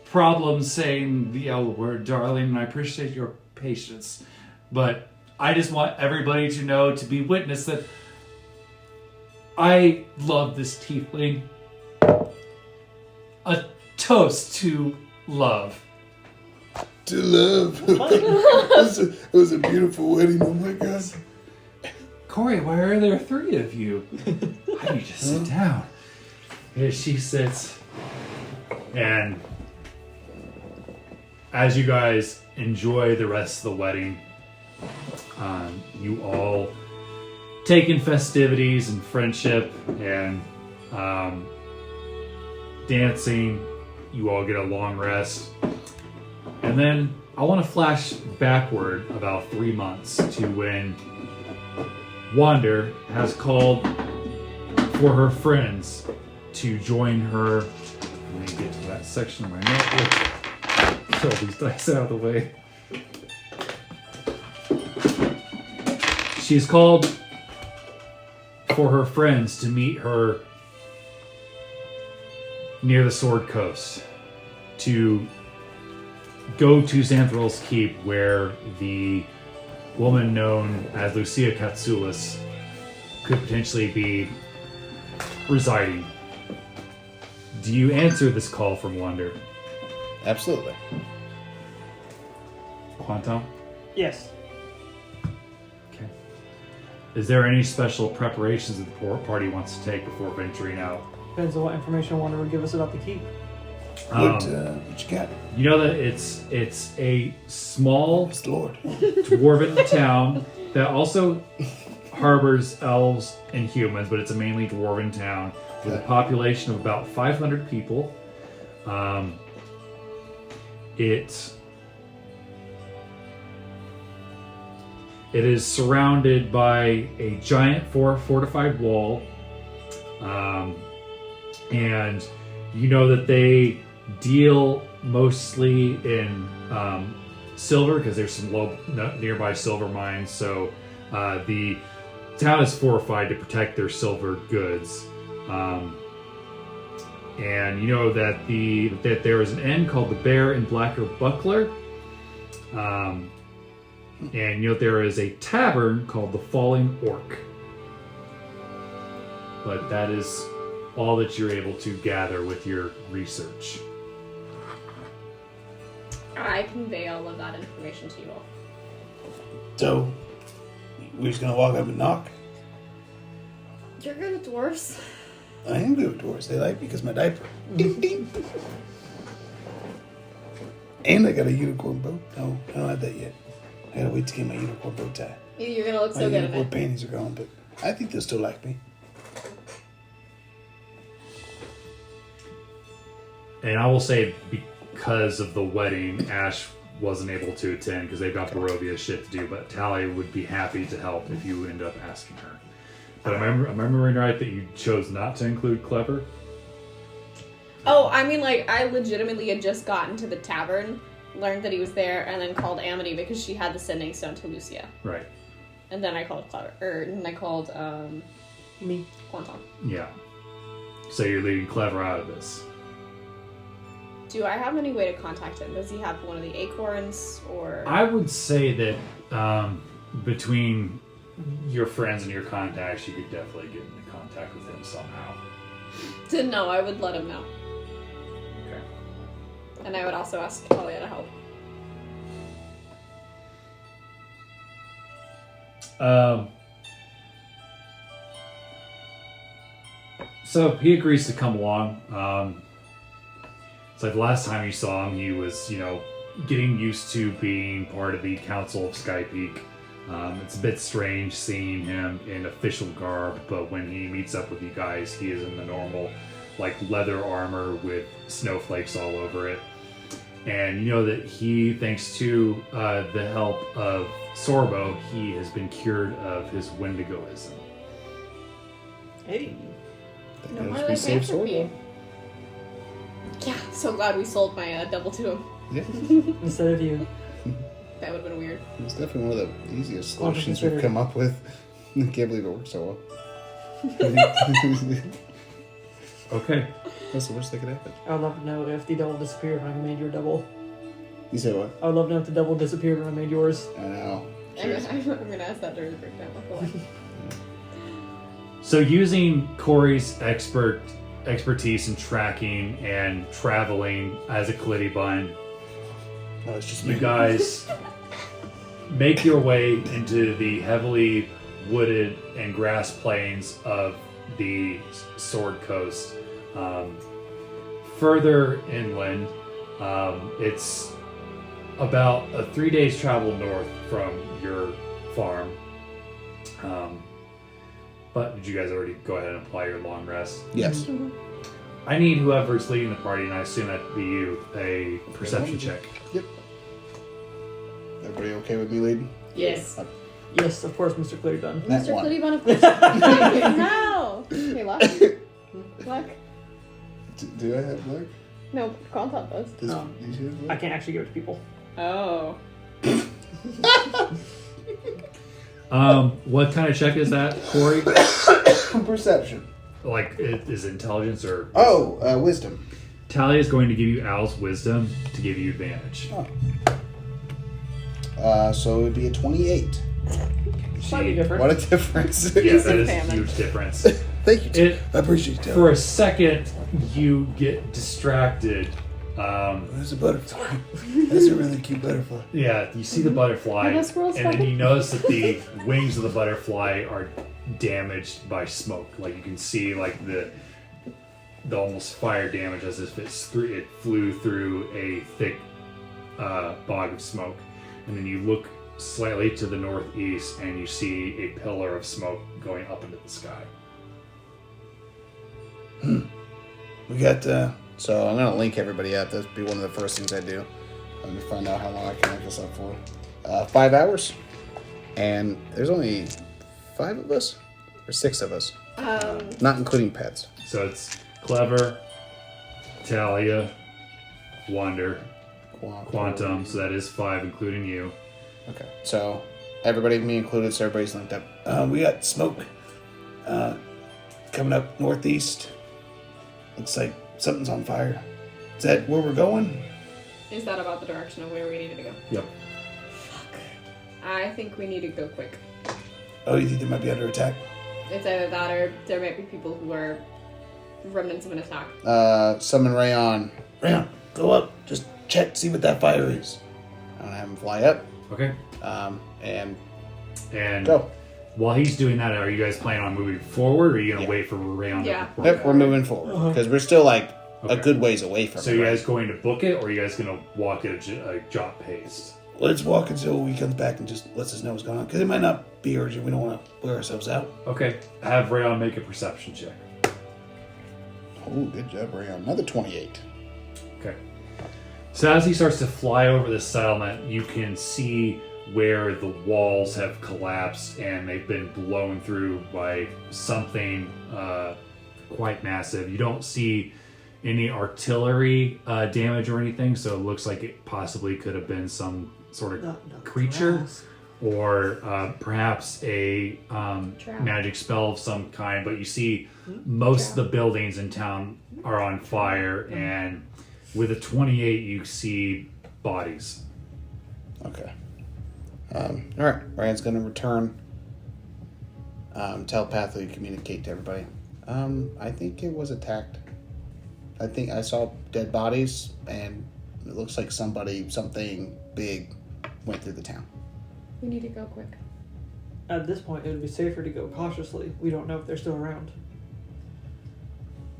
problems saying the L word, darling, and I appreciate your patience. But I just want everybody to know, to be witness, that I love this tiefling. A toast to love. To love. It was a beautiful wedding. Oh my God. Corey, why are there three of you? Why don't you just sit down? Here she sits. And as you guys enjoy the rest of the wedding, you all take in festivities and friendship and dancing. You all get a long rest. And then I want to flash backward about 3 months to when Wander has called for her friends to join her. Let me get to that section of my notebook. Get all these dice out of the way. She's called for her friends to meet her near the Sword Coast to go to Xanthral's Keep, where the woman known as Lucia Katsoulis could potentially be residing. Do you answer this call from Wander? Absolutely. Quantum? Yes. Okay. Is there any special preparations that the party wants to take before venturing out? Depends on what information Wander would give us about the keep. What you got? You know that it's a small It's the Lord. dwarven town that also harbors elves and humans, but it's a mainly dwarven town with a population of about 500 people. It is surrounded by a giant fortified wall, and you know that they deal mostly in silver because there's some nearby silver mines. So the town is fortified to protect their silver goods, and you know that that there is an inn called the Bear and Blacker Buckler. And you know there is a tavern called the Falling Orc. But that is all that you're able to gather with your research. I convey all of that information to you all. So, we're just gonna walk up and knock? You're good at dwarves. I am good with doors. They like me because my diaper. Ding, ding. And I got a unicorn bow. No, I don't have that yet. I gotta wait to get my unicorn bow tie. You're gonna look My so good in unicorn it. panties are gone, but I think they'll still like me. And I will say, because of the wedding, Ash wasn't able to attend because they've got Barovia shit to do, but Talia would be happy to help if you end up asking her. But I'm remembering right that you chose not to include Clever? Oh, I mean, like, I legitimately had just gotten to the tavern, learned that he was there, and then called Amity because she had the sending stone to Lucia. Right. And then I called and I called, Me. Quantum. Yeah. So you're leaving Clever out of this. Do I have any way to contact him? Does he have one of the acorns, or... I would say that between your friends and your contacts, you could definitely get into contact with him somehow. To know, I would let him know. Okay. And I would also ask Talia to help. So he agrees to come along. So the last time you saw him, he was, getting used to being part of the Council of Sky Peak. It's a bit strange seeing him in official garb, but when he meets up with you guys, he is in the normal, leather armor with snowflakes all over it. And you know that he, thanks to the help of Sorbo, he has been cured of his Wendigoism. Hey. No more we like saved entropy. Sorbo. Yeah, so glad we sold my double to him. Yeah, Instead of you. That would have been weird. it's definitely one of the easiest Well, solutions we've considered. come up with. I can't believe it worked so well. Okay. What's the worst that could happen? I would love to know if the double disappeared when I made your double. You said what? I would love to know if the double disappeared when I made yours. I know. I'm gonna ask that during the breakdown. Luckily. So using Corey's expertise in tracking and traveling as a Clittibun, Oh, it's just you guys make your way into the heavily wooded and grass plains of the Sword Coast. Further inland, it's about a 3 days travel north from your farm. But did you guys already go ahead and apply your long rest? Yes. I need whoever's leading the party, and I assume that'd be you, a perception check. Yep. Everybody okay with me leading? Yes. Yes, of course, Mr. Clittibun. That Mr. one. Clittibun, of course. No. Hey, luck. Luck. Do I have luck? No, Contop does. Do you have I luck? can't actually give it to people. Oh. What kind of check is that, Corey? Perception. Like, is it intelligence or... Oh, wisdom. Talia is going to give you Al's wisdom to give you advantage. So it would be a 28. Slightly different. What a difference. Yeah, that is a Famine. huge difference. Thank you. Tim. It, I appreciate that. for a second, you get distracted. There's a butterfly. That's a really cute butterfly. Yeah, you see the butterfly, Are those squirrels and then fucking? you notice that the wings of the butterfly are damaged by smoke. Like you can see, like the almost fire damage as if it flew through a thick bog of smoke. And then you look slightly to the northeast, and you see a pillar of smoke going up into the sky. We got, So I'm gonna link everybody up. That'd be one of the first things I do. I'm gonna find out how long I can make this up for. 5 hours, and there's only 5 of us, or 6 of us, not including pets. So it's Clever, Talia, Wonder, Quantum. So that is 5, including you. Okay. So everybody, me included, so everybody's linked up. we got smoke coming up northeast. Looks like something's on fire. Is that where we're going? Is that about the direction of where we needed to go? Yep. I think we need to go quick. Oh, you think they might be under attack? It's either that or there might be people who are remnants of an attack. Summon Rayon. Rayon, go up. Just check, see what that fire is. I'm gonna have him fly up. Okay. And And go. while he's doing that, are you guys planning on moving forward, or are you going to wait for Rayon Yeah. to report? Yep, we're moving forward because we're still like Okay. a good ways away from So it. you right? guys going to book it, or are you guys going to walk at a jot pace? Let's walk until he comes back and just lets us know what's going on. Because it might not be urgent. We don't want to wear ourselves out. Okay. Have Rayon make a perception check. Oh, good job, Rayon. Another 28. Okay. So as he starts to fly over the settlement, you can see where the walls have collapsed and they've been blown through by something quite massive. You don't see any artillery damage or anything, so it looks like it possibly could have been some sort of creature or perhaps a magic spell of some kind. But you see most of the buildings in town are on fire, and with a 28 you see bodies. Okay. All right. Ryan's going to return. Telepathically communicate to everybody. I think it was attacked. I think I saw dead bodies, and it looks like something big went through the town. We need to go quick. At this point, it would be safer to go cautiously. We don't know if they're still around.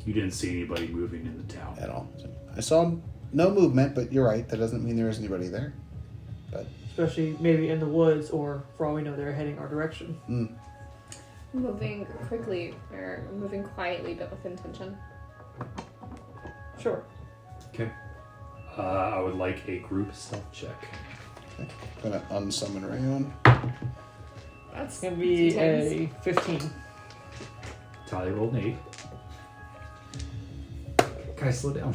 You didn't see anybody moving in the town. At all. I saw no movement, but you're right. That doesn't mean there is anybody there. But Especially maybe in the woods, or for all we know, they're heading our direction. Moving quickly, or moving quietly but with intention. Sure. Okay. I would like a group stealth check. Okay. Gonna unsummon Rayon. That's gonna be a 15. Talia rolled an 8. Guys, slow down.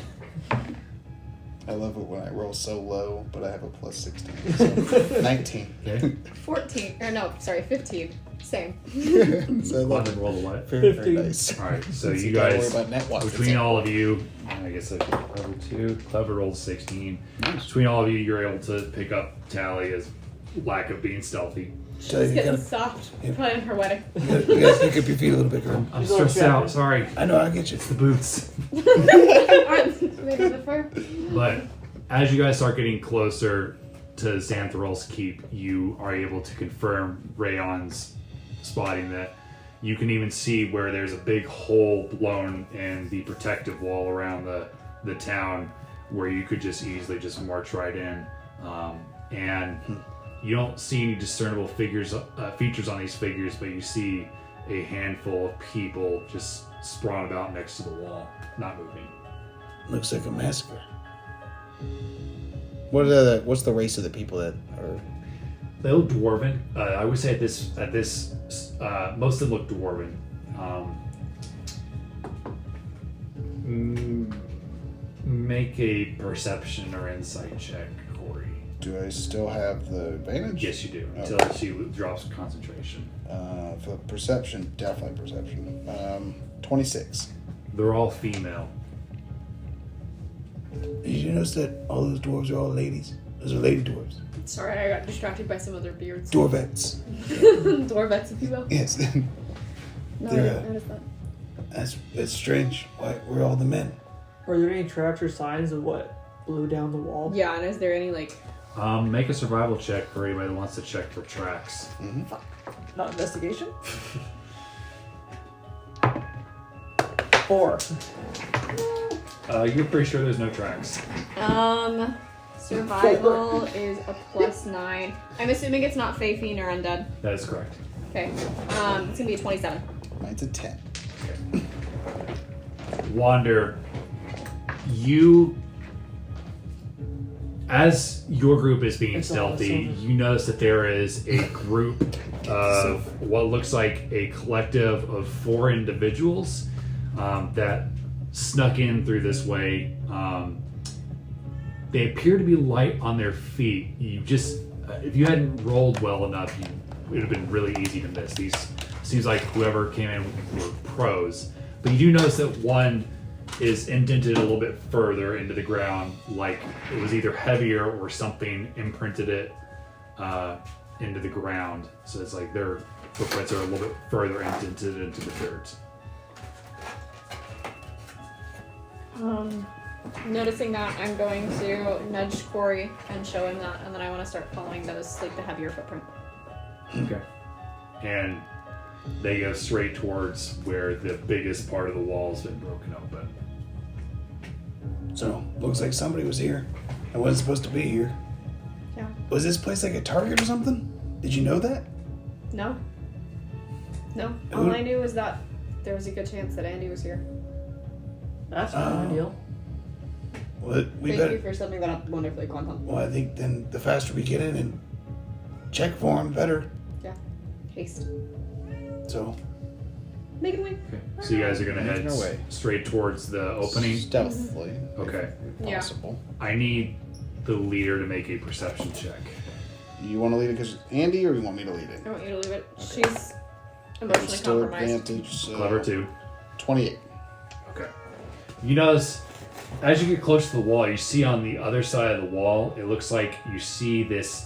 I love it when I roll so low, but I have a plus 16. So 19. Okay. 14. Or no, sorry, 15. Same. So I love Quadrant it. rolled a what? Very, 15. very nice. Alright, so you Don't worry guys, about net watch. between all of you, I guess I clever 2. Clever rolled 16. Nice. Between all of you, you're able to pick up Talia's lack of being stealthy. Tell you, She's you getting gotta, soft. Yeah. Probably in her wedding. you gotta pick up your feet a little bit, girl. I'm She's a little stressed out, shattered. sorry. I know, I get you. It's the boots. Maybe the fur. But as you guys start getting closer to Xanthral's keep, you are able to confirm Rayon's spotting that. You can even see where there's a big hole blown in the protective wall around the town where you could just easily just march right in. And you don't see any discernible features on these figures, but you see a handful of people just sprawn about next to the wall, not moving. Looks like a massacre. What's the race of the people that are? They look dwarven. I would say at this, most of them look dwarven. Make a perception or insight check, Corey. Do I still have the advantage? Yes, you do. Okay. Until she drops concentration. For perception, definitely perception. 26. They're all female. Did you notice that all those dwarves are all ladies? Those are lady dwarves. Sorry, I got distracted by some other beards. Dwarvettes. Dwarvettes, if you will. Yes. No, They're, I didn't notice that. That's strange. Why? We're all the men. Are there any tracks or signs of what blew down the wall? Yeah, and is there any, like... Make a survival check for anybody that wants to check for tracks. Not investigation? 4. You're pretty sure there's no tracks. Survival is a +9. I'm assuming it's not Fey Fiend or Undead. That is correct. Okay. It's gonna be a 27. Mine's a 10. Wander, as your group is being It's all stealthy, silver. you notice that there is a group of what looks like a collective of 4 individuals that snuck in through this way. They appear to be light on their feet. You just, if you hadn't rolled well enough, it would have been really easy to miss. These seems like whoever came in were pros. But you do notice that one is indented a little bit further into the ground, like it was either heavier or something imprinted it into the ground. So it's like their footprints are a little bit further indented into the dirt. Noticing that, I'm going to nudge Corey and show him that, and then I want to start following those, like the heavier footprint. Okay. And they go straight towards where the biggest part of the wall's been broken open. So, looks like somebody was here. I wasn't supposed to be here. Yeah. Was this place like a target or something? Did you know that? No. No. All I knew was that there was a good chance that Andy was here. That's not ideal. Well, we Thank better. you for something that up wonderfully content. Well, I think then the faster we get in and check for him, better. Yeah. Haste. So, Make it win. Okay. So you guys are gonna head No way. straight towards the opening. Stealthily. Okay. If Yeah. possible. I need the leader to make a perception check. You want to lead it because Andy, or you want me to lead it? I want you to leave it. She's emotionally Still compromised. advantage. So Clever too. 28. Okay. You notice as you get close to the wall, you see on the other side of the wall, it looks like you see this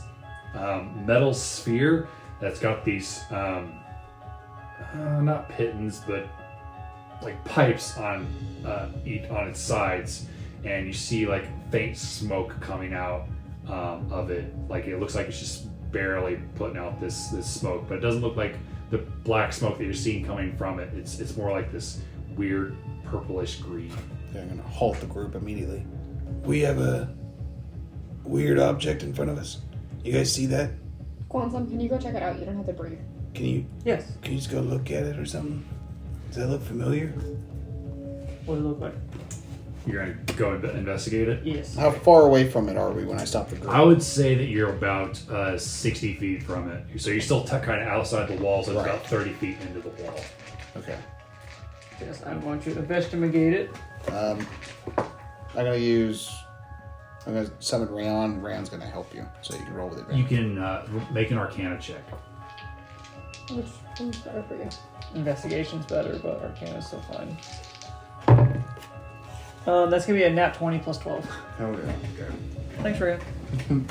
metal sphere that's got these not pitons, but like pipes on its sides, and you see like faint smoke coming out of it. Like it looks like it's just barely putting out this smoke, but it doesn't look like the black smoke that you're seeing coming from it. It's more like this weird purplish green. They're going to halt the group immediately. we have a weird object in front of us. You guys see that? Quantum, can you go check it out? You don't have to breathe. Can you Yes. just go look at it or something? Does that look familiar? What does it look like? You're going to go investigate it? Yes. How far away from it are we when I stop the group? I would say that you're about 60 feet from it. So you're still kind of outside the walls, so it's about 30 feet into the wall. Okay. Yes, I want you to investigate it. I'm gonna summon Rayon. Rayon's gonna help you, so you can roll with it. You can make an Arcana check. Which one's better for you? Investigation's better, but Arcana's still fine. That's gonna be a nat 20 plus 12. Oh yeah. Okay. Thanks, Rhea.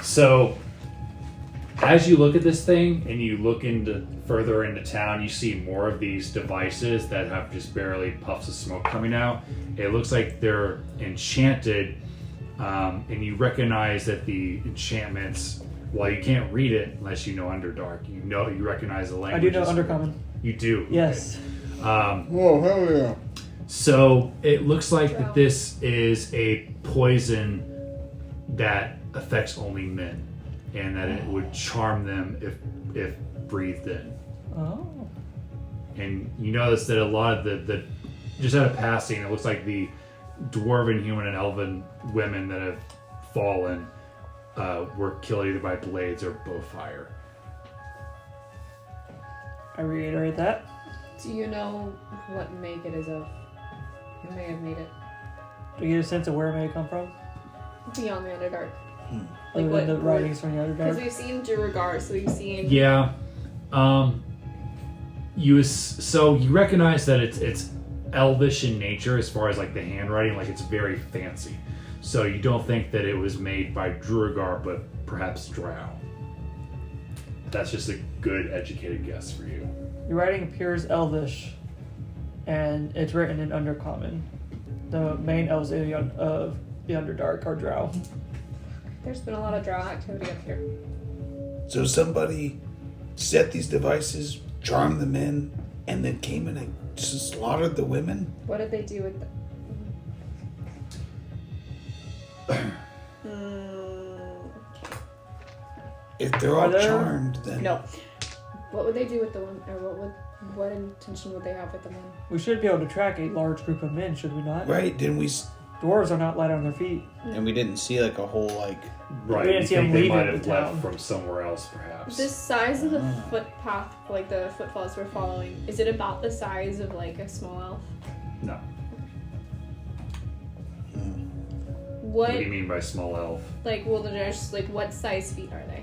So, as you look at this thing and you look further into town, you see more of these devices that have just barely puffs of smoke coming out. It looks like they're enchanted, and you recognize that the enchantments, while you can't read it unless you know Underdark, you recognize the I language. do know Undercommon. You do? Yes. Okay. Whoa, hell yeah. So it looks like that this is a poison that affects only men, and that it would charm them if breathed in. Oh. And you notice that a lot of the just at a passing, it looks like the dwarven, human, and elven women that have fallen were killed either by blades or bowfire. I reiterate that. Do you know what make it is of? Who may have made it? Do you get a sense of where it may come from? Beyond the Underdark. Other Like than the writings from the Because Underdark? we've seen Duergar, so we've seen... Yeah. So you recognize that it's elvish in nature as far as like the handwriting, like it's very fancy. So you don't think that it was made by Duergar, but perhaps Drow. That's just a good educated guess for you. Your writing appears elvish, and it's written in Undercommon. The main elves of the Underdark are Drow. There's been a lot of Drow activity up here. So somebody set these devices, charmed the men, and then came in and just slaughtered the women? What did they do with them? If they're all charmed, then... No. What would they do with the women? Or what intention would they have with the men? We should be able to track a large group of men, should we not? Right, didn't we... Dwarves are not light on their feet. And we didn't see like a whole like... Right, We didn't you see think them they leaving might the have left town. from somewhere else, perhaps. The size of the footpath, like the footfalls we're following, is it about the size of like a small elf? No. What What do you mean by small elf? like? Well, they're just like what size feet are they?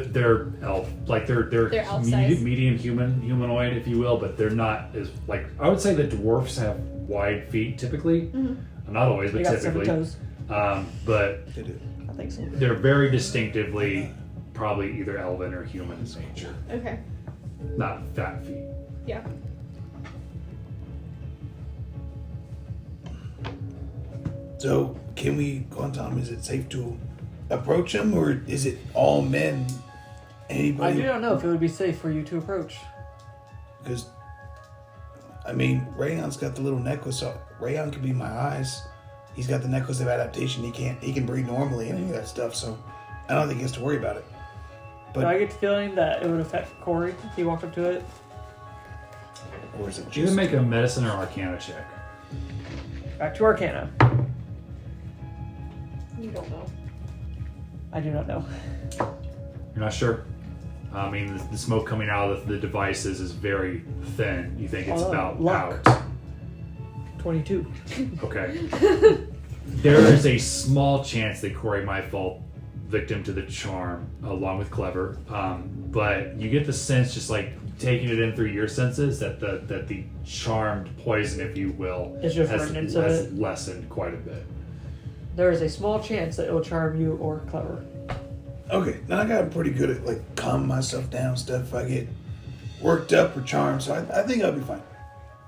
They're elf, like they're elf size? medium humanoid, if you will, but they're not as like I would say that dwarfs have wide feet typically, not always, They but got 7 typically. toes. But They do. I think so. they're very distinctively probably either elven or human in nature, Okay. not fat feet. Yeah. So, can we, Quantum, is it safe to approach them, or is it all men? I Anybody? do not know if it would be safe for you to approach. Because, I mean, Rayon's got the little necklace. So Rayon could be my eyes. He's got the necklace of adaptation. He can breathe normally and any of that stuff. So, I don't think he has to worry about it. But I get the feeling that it would affect Corey if he walked up to it. Or is it You just... can make a medicine or arcana check. Back to Arcana. You don't know. I do not know. You're not sure? I mean, the smoke coming out of the devices is very thin. You think it's Oh, about luck. out. 22. Okay. There is a small chance that Corey might fall victim to the charm, along with Clever. But you get the sense, just like taking it in through your senses, that the charmed poison, if you will, It's just has remnants of it. lessened quite a bit. There is a small chance that it will charm you or Clever. Okay, now I got pretty good at, like, calming myself down stuff if I get worked up or charmed. So I think I'll be fine.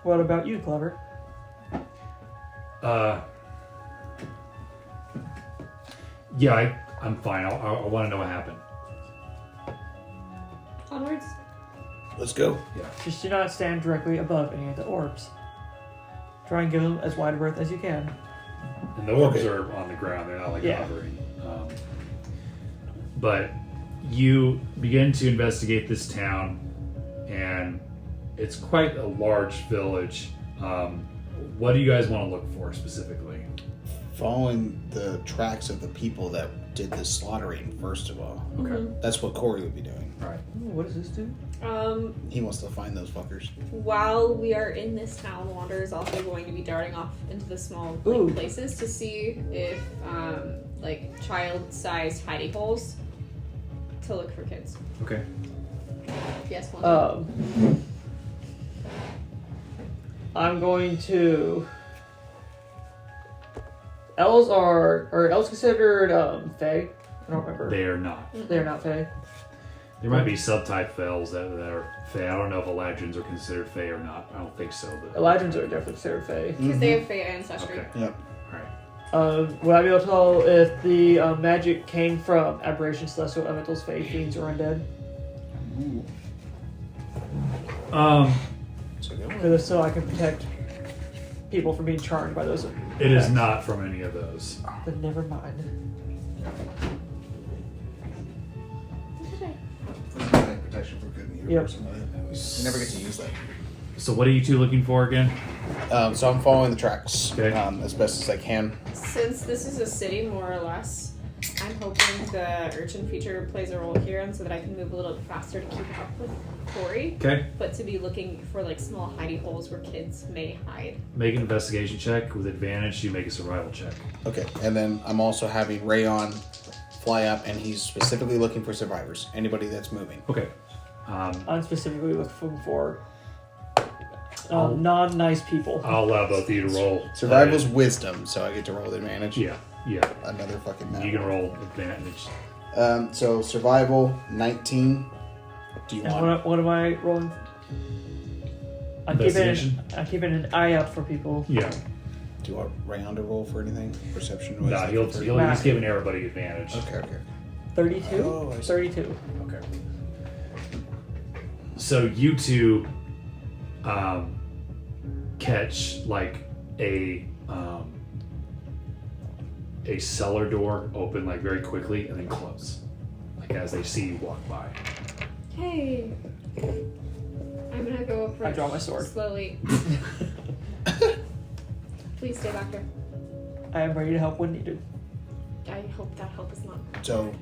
What about you, Clever? Yeah, I'm fine. I want to know what happened. Onwards. Let's go. Just do not stand directly above any of the orbs. Try and give them as wide a berth as you can. And the orbs Okay. are on the ground. They're not like Yeah. hovering. But you begin to investigate this town, and it's quite a large village. What do you guys want to look for specifically? following the tracks of the people that did the slaughtering, first of all. Okay. That's what Corey would be doing. All right. What does this do? He wants to find those fuckers. While we are in this town, Wander is also going to be darting off into the small Ooh. places to see if, like, child-sized hidey holes to look for kids. Okay. Yes, Wander. I'm going to. Elves are elves considered Fae? I don't remember. They are not. They're not Fae. There might be subtype Fells that are Fae. I don't know if Eladrins are considered Fae or not. I don't think so. But Eladrins are definitely considered Fae. Because they have Fae ancestry. Okay. Yep. All right. Would I be able to tell if the magic came from aberrations, celestial elementals, Fae, fiends, or undead? So I can protect people from being charmed by those. It is not from any of those. Then never mind. Protection for good and evil. Yep. Personally. You never get to use that. So what are you two looking for again? So I'm following the tracks Okay. as best as I can. Since this is a city, more or less, I'm hoping the urchin feature plays a role here, and so that I can move a little bit faster to keep up with Corey. Okay. But to be looking for like small hidey holes where kids may hide. Make an investigation check with advantage. You make a survival check. Okay, and then I'm also having Rayon fly up, and he's specifically looking for survivors. Anybody that's moving. Okay. I'm specifically looking for non-nice people. I'll allow both of you to roll. Survival's wisdom, so I get to roll with advantage. Yeah. Another fucking You can roll advantage. So survival 19. Do you And want? what am I rolling? I'm Investigation? keeping an eye out for people. Yeah. Do you want Rayon to roll for anything? Perception. No, he's giving everybody advantage. Okay. 32? Oh, I see. 32. Okay. So you two catch like a cellar door open like very quickly and then close, like as they see you walk by. Hey, I'm gonna go approach. I draw my sword. Slowly. Please stay back here. I am ready to help when needed. I hope that help is not. So,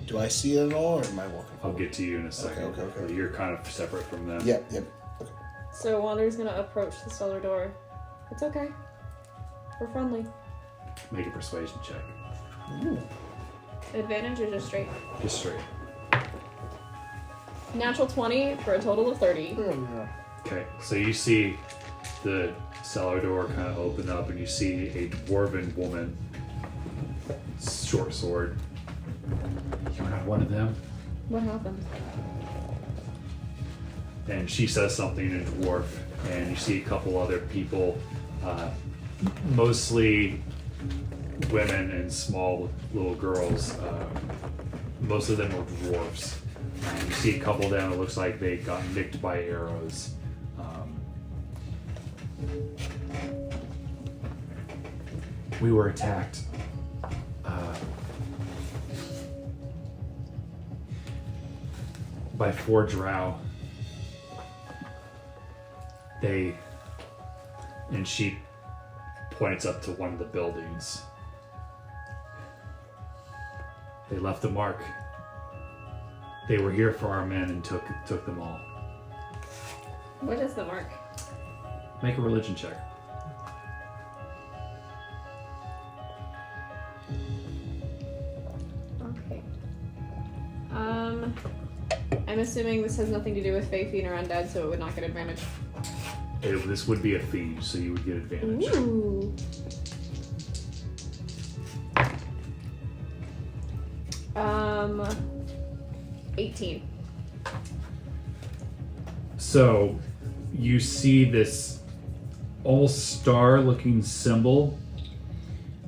do I see it at all, or am I walking? I'll get to you in a second. Okay. You're kind of separate from them. Yep. Okay. So Wander's gonna approach the cellar door. It's okay. We're friendly. Make a persuasion check. Advantage or just straight? Just straight. Natural 20 for a total of 30. Okay, so you see the cellar door kind of open up, and you see a dwarven woman, short sword. You're not one of them. What happened? And she says something in dwarf, and you see a couple other people, mostly women and small little girls. Most of them are dwarves. You see a couple of them, it looks like they got nicked by arrows. We were attacked. By 4 drow. And she points up to one of the buildings. They left a mark. They were here for our men and took them all. What is the mark? Make a religion check. Okay. I'm assuming this has nothing to do with Fae, Fiend, or Undead, so it would not get advantage. This would be a fiend, so you would get advantage. Ooh. Um, 18. So you see this almost star-looking symbol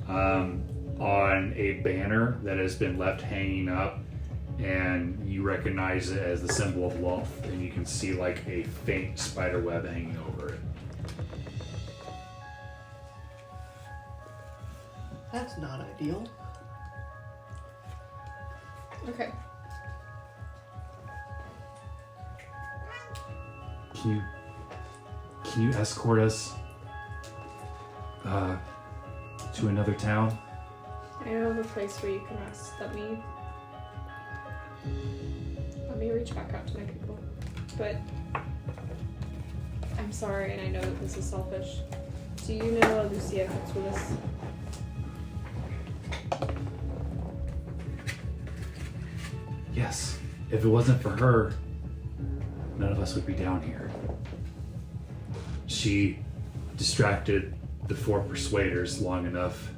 on a banner that has been left hanging up, and you recognize it as the symbol of Lolth, and you can see like a faint spider web hanging over it. That's not ideal. Okay. Can you escort us to another town? I know of a place where you can rest. Let me reach back out to my people. But I'm sorry, and I know that this is selfish. Do you know Lucia fits with us? Yes. If it wasn't for her, none of us would be down here. She distracted the 4 persuaders long enough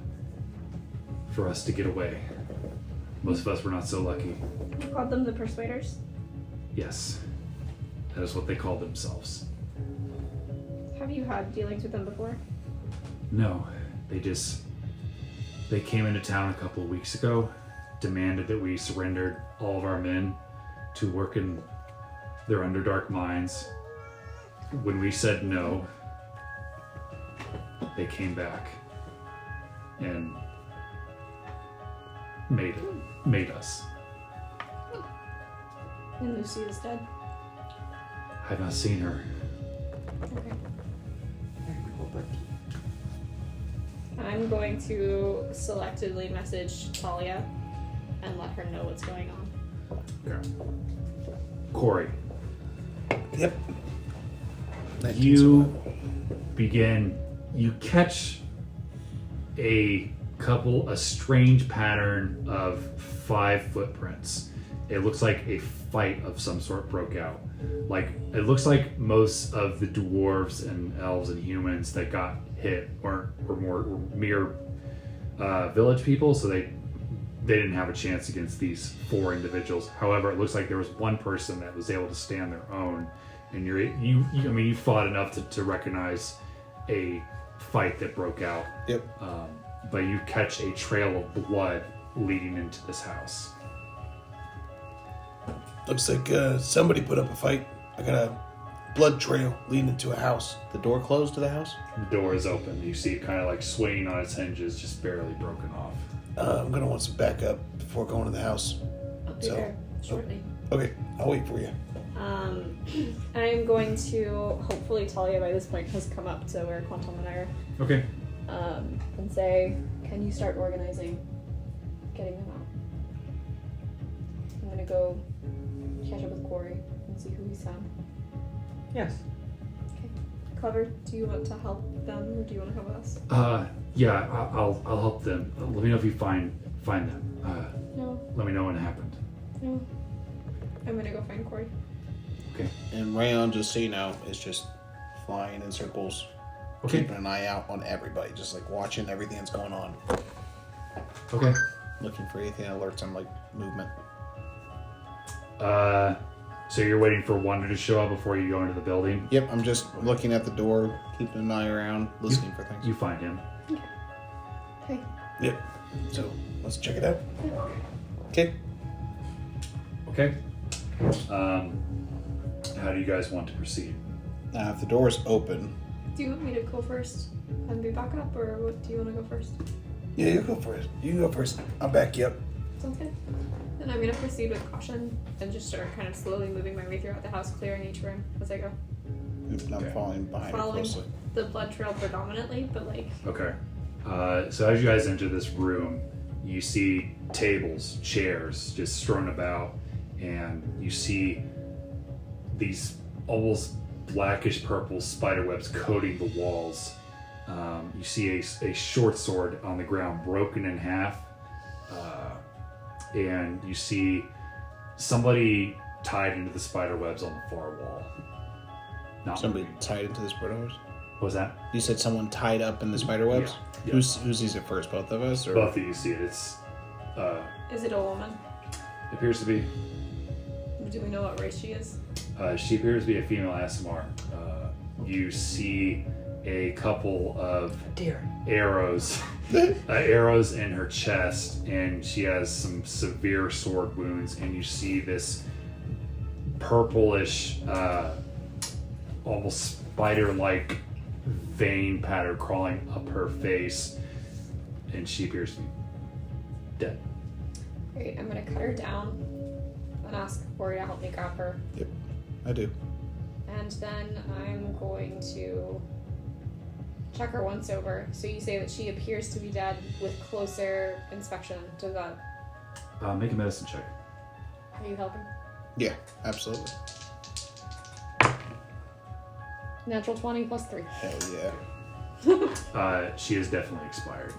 for us to get away. Most of us were not so lucky. You called them the Persuaders? Yes. That is what they call themselves. Have you had dealings with them before? No. They came into town a couple of weeks ago, demanded that we surrendered all of our men to work in their Underdark mines. When we said no, they came back and made us. And Lucia's dead? I've not seen her. Okay. I'm going to selectively message Talia and let her know what's going on. Okay. Corey, Yep. you catch a strange pattern of 5 footprints. It looks like a fight of some sort broke out. Like, it looks like most of the dwarves and elves and humans that got hit were mere village people, so they didn't have a chance against these 4 individuals. However, it looks like there was one person that was able to stand their own, and you fought enough to recognize a fight that broke out. Yep. But you catch a trail of blood leading into this house. Looks like somebody put up a fight. I got a blood trail leading into a house. The door closed to the house? The door is open. You see it kind of like swinging on its hinges, just barely broken off. I'm gonna want some backup before going to the house. I'll be there shortly. Okay, I'll wait for you. I'm going to, hopefully Talia by this point has come up to where Quantum and I are, Okay. and say, can you start organizing getting them out? I'm gonna go catch up with Corey and see who he's found. Yes. Okay. Clever, do you want to help them or do you want to help us? Yeah, I'll help them. Let me know if you find them. No. Let me know when it happened. No. I'm gonna go find Corey. Okay. And Rayon, just so you know, is just flying in circles, Okay. keeping an eye out on everybody, just like watching everything that's going on, Okay. looking for anything that alerts on like movement. So you're waiting for Wanda to show up before you go into the building? Yep, I'm just looking at the door, keeping an eye around, listening for things. You find him. Okay. Yep. So let's check it out. Okay. Okay. How do you guys want to proceed? Now, if the door's open, Do you want me to go first and be back up or what, do you want to go first? Yeah, you go first. You can go first. I'll back you up. Sounds good. Then I'm gonna proceed with caution and just start kind of slowly moving my way throughout the house, clearing each room as I go. I'm Okay. following behind her Following closely. the blood trail predominantly, but like, Okay. So as you guys enter this room, you see tables, chairs just strewn about, and you see these almost blackish purple spider webs coating the walls. You see a short sword on the ground broken in half, and you see somebody tied into the spider webs on the far wall. Not Somebody tied into the spider webs? What was that? You said someone tied up in the spider webs? Yeah. Who sees it first? Both of us? Or? Both of you see it. It's is it a woman? appears to be. Do we know what race she is? She appears to be a female ASMR. You see a couple of arrows, arrows in her chest, and she has some severe sword wounds. And you see this purplish, almost spider-like vein pattern crawling up her face, and she appears to be dead. Great, I'm gonna cut her down and ask Corey to help me grab her. Yep, I do. And then I'm going to check her once over. So you say that she appears to be dead with closer inspection. Does that... Make a medicine check. Are you helping? Yeah, absolutely. Natural 20 plus 3. Hell yeah. She is definitely expired.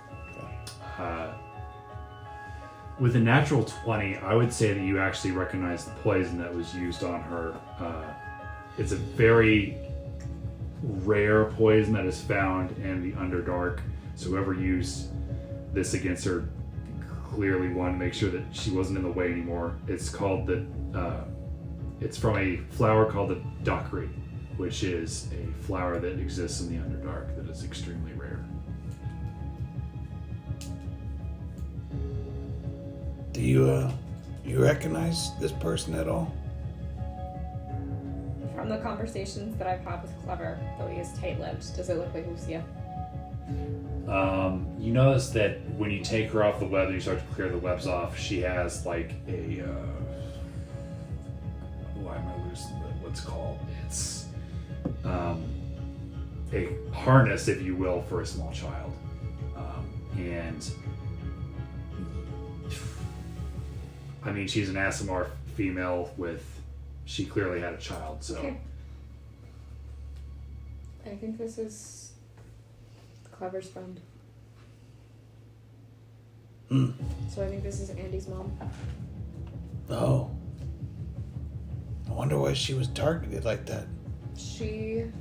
With a natural 20, I would say that you actually recognize the poison that was used on her. It's a very rare poison that is found in the Underdark. So whoever used this against her clearly wanted to make sure that she wasn't in the way anymore. It's called it's from a flower called the Dockery, which is a flower that exists in the Underdark that is extremely rare. Do you recognize this person at all? From the conversations that I've had with Clever, though he is tight-lipped, does it look like Lucia? You notice that when you take her off the web and you start to clear the webs off, she has like a why am I losing what's called? It's a harness, if you will, for a small child, and I mean she's an Asimar female she clearly had a child, so. Okay. I think this is Clever's friend. So I think this is Andy's mom. Oh. I wonder why she was targeted like that. We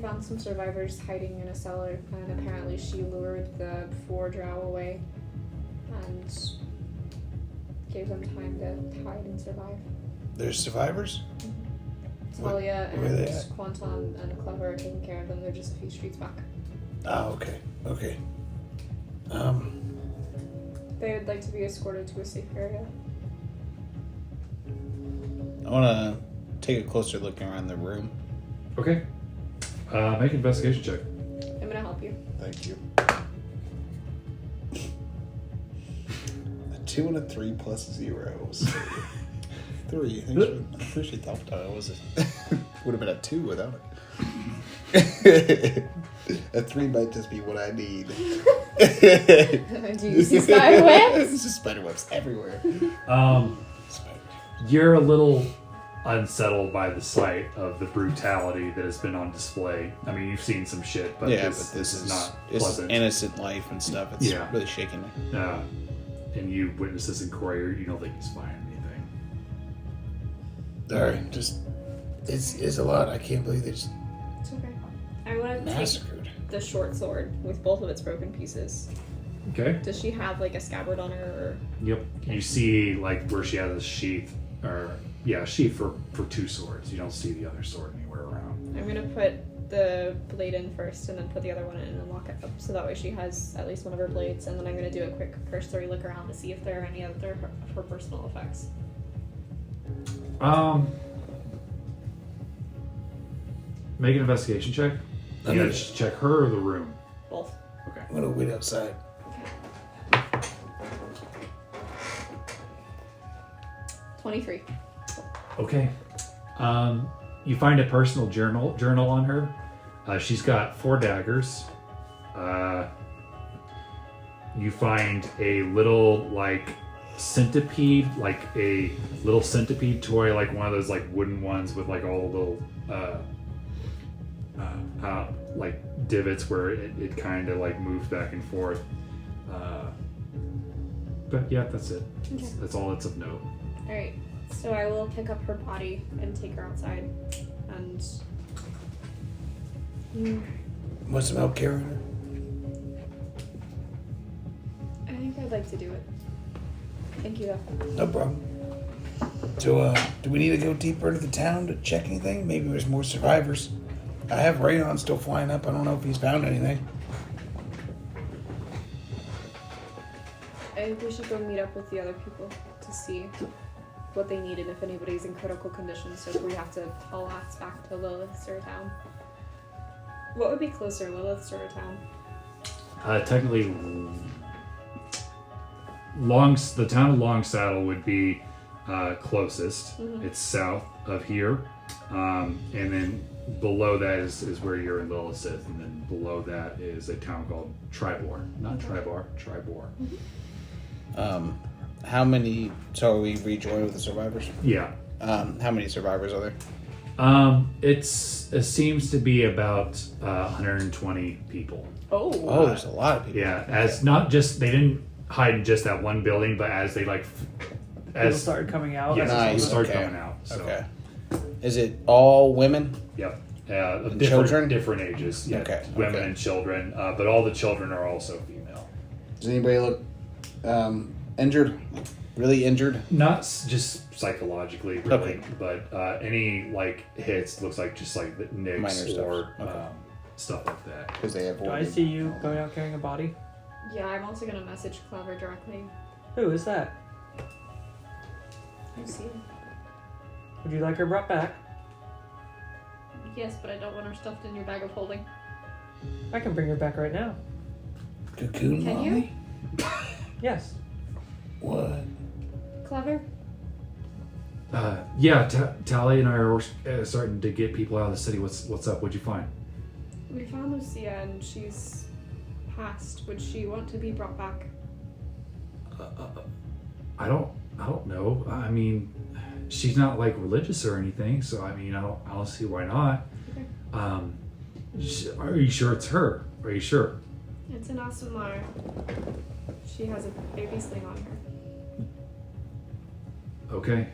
found some survivors hiding in a cellar, and apparently she lured the 4 drow away and gave them time to hide and survive. There's survivors? Talia where are they and at? Quanton and Clever are taking care of them. They're just a few streets back. Oh, okay. They would like to be escorted to a safe area. I want to take a closer look around the room. Okay. Make an investigation check. I'm gonna help you. Thank you. A 2 and a 3 plus 0. So 3. I think she thought I was would have been a 2 without it. A 3 might just be what I need. Do you see spider webs? There's just spider webs everywhere. You're a little unsettled by the sight of the brutality that has been on display. I mean, you've seen some shit, but this is not pleasant. Innocent life and stuff. It's really shaking me. And you witness this in Courier, you don't think he's finding anything. Sorry, just it's a lot. I can't believe they just It's okay. I want to take massacred. the short sword with both of its broken pieces. Okay. Does she have like a scabbard on her? Yep. You see, like, where she has a sheath, a sheath for 2 swords. You don't see the other sword anywhere around. I'm gonna put the blade in first and then put the other one in and lock it up so that way she has at least one of her blades, and then I'm gonna do a quick cursory look around to see if there are any other of her personal effects. Make an investigation check. You gotta check her or the room. Both. Okay. I'm gonna wait outside. 23. Okay. You find a personal journal on her. She's got 4 daggers. You find a little centipede, like a little centipede toy, like one of those like wooden ones with like all the little like divots where it kind of like moves back and forth. But yeah, that's it. Okay. That's all that's of note. Alright, so I will pick up her body and take her outside and... Want some help carrying her? I think I'd like to do it. Thank you, though. No problem. So, do we need to go deeper into the town to check anything? Maybe there's more survivors. I have Rayon still flying up. I don't know if he's found anything. I think we should go meet up with the other people to see what they need and if anybody's in critical condition, so if we have to haul ass back to Lilith's or town. What would be closer, Lilith's or town? Technically, the town of Long Saddle would be closest. Mm-hmm. It's south of here. And then below that is where you're in Lilithsith, and then below that is a town called Tribor. Not Tribar, Tribor. How many? So we rejoined with the survivors. Yeah. How many survivors are there? It seems to be about 120 people. Oh, there's a lot of people. Yeah, as not just they didn't hide in just that one building, but as they People started coming out. yes, Nice, people started okay. coming out. So, Okay. Is it all women? Yep. And Different, children? different ages. Yeah, Okay, women okay. and children, but all the children are also female. Does anybody look injured? Really injured? Not just psychologically, really, Okay. but any hits looks like just like the nicks Minor stuff. or Okay. stuff like that. Because they have. Do I see you going out carrying a body? Yeah, I'm also gonna message Clever directly. Who is that? You see? Would you like her brought back? Yes, but I don't want her stuffed in your bag of holding. I can bring her back right now. Cocoon Can you? mommy? Yes. What? Clever? Yeah, Tally and I are starting to get people out of the city. What's up? What'd you find? We found Lucia and she's passed. Would she want to be brought back? I don't know. I mean, she's not religious or anything, so I mean, I don't see why not. Okay. Are you sure it's her? Are you sure? It's an Asumar. She has a baby sling on her. Okay.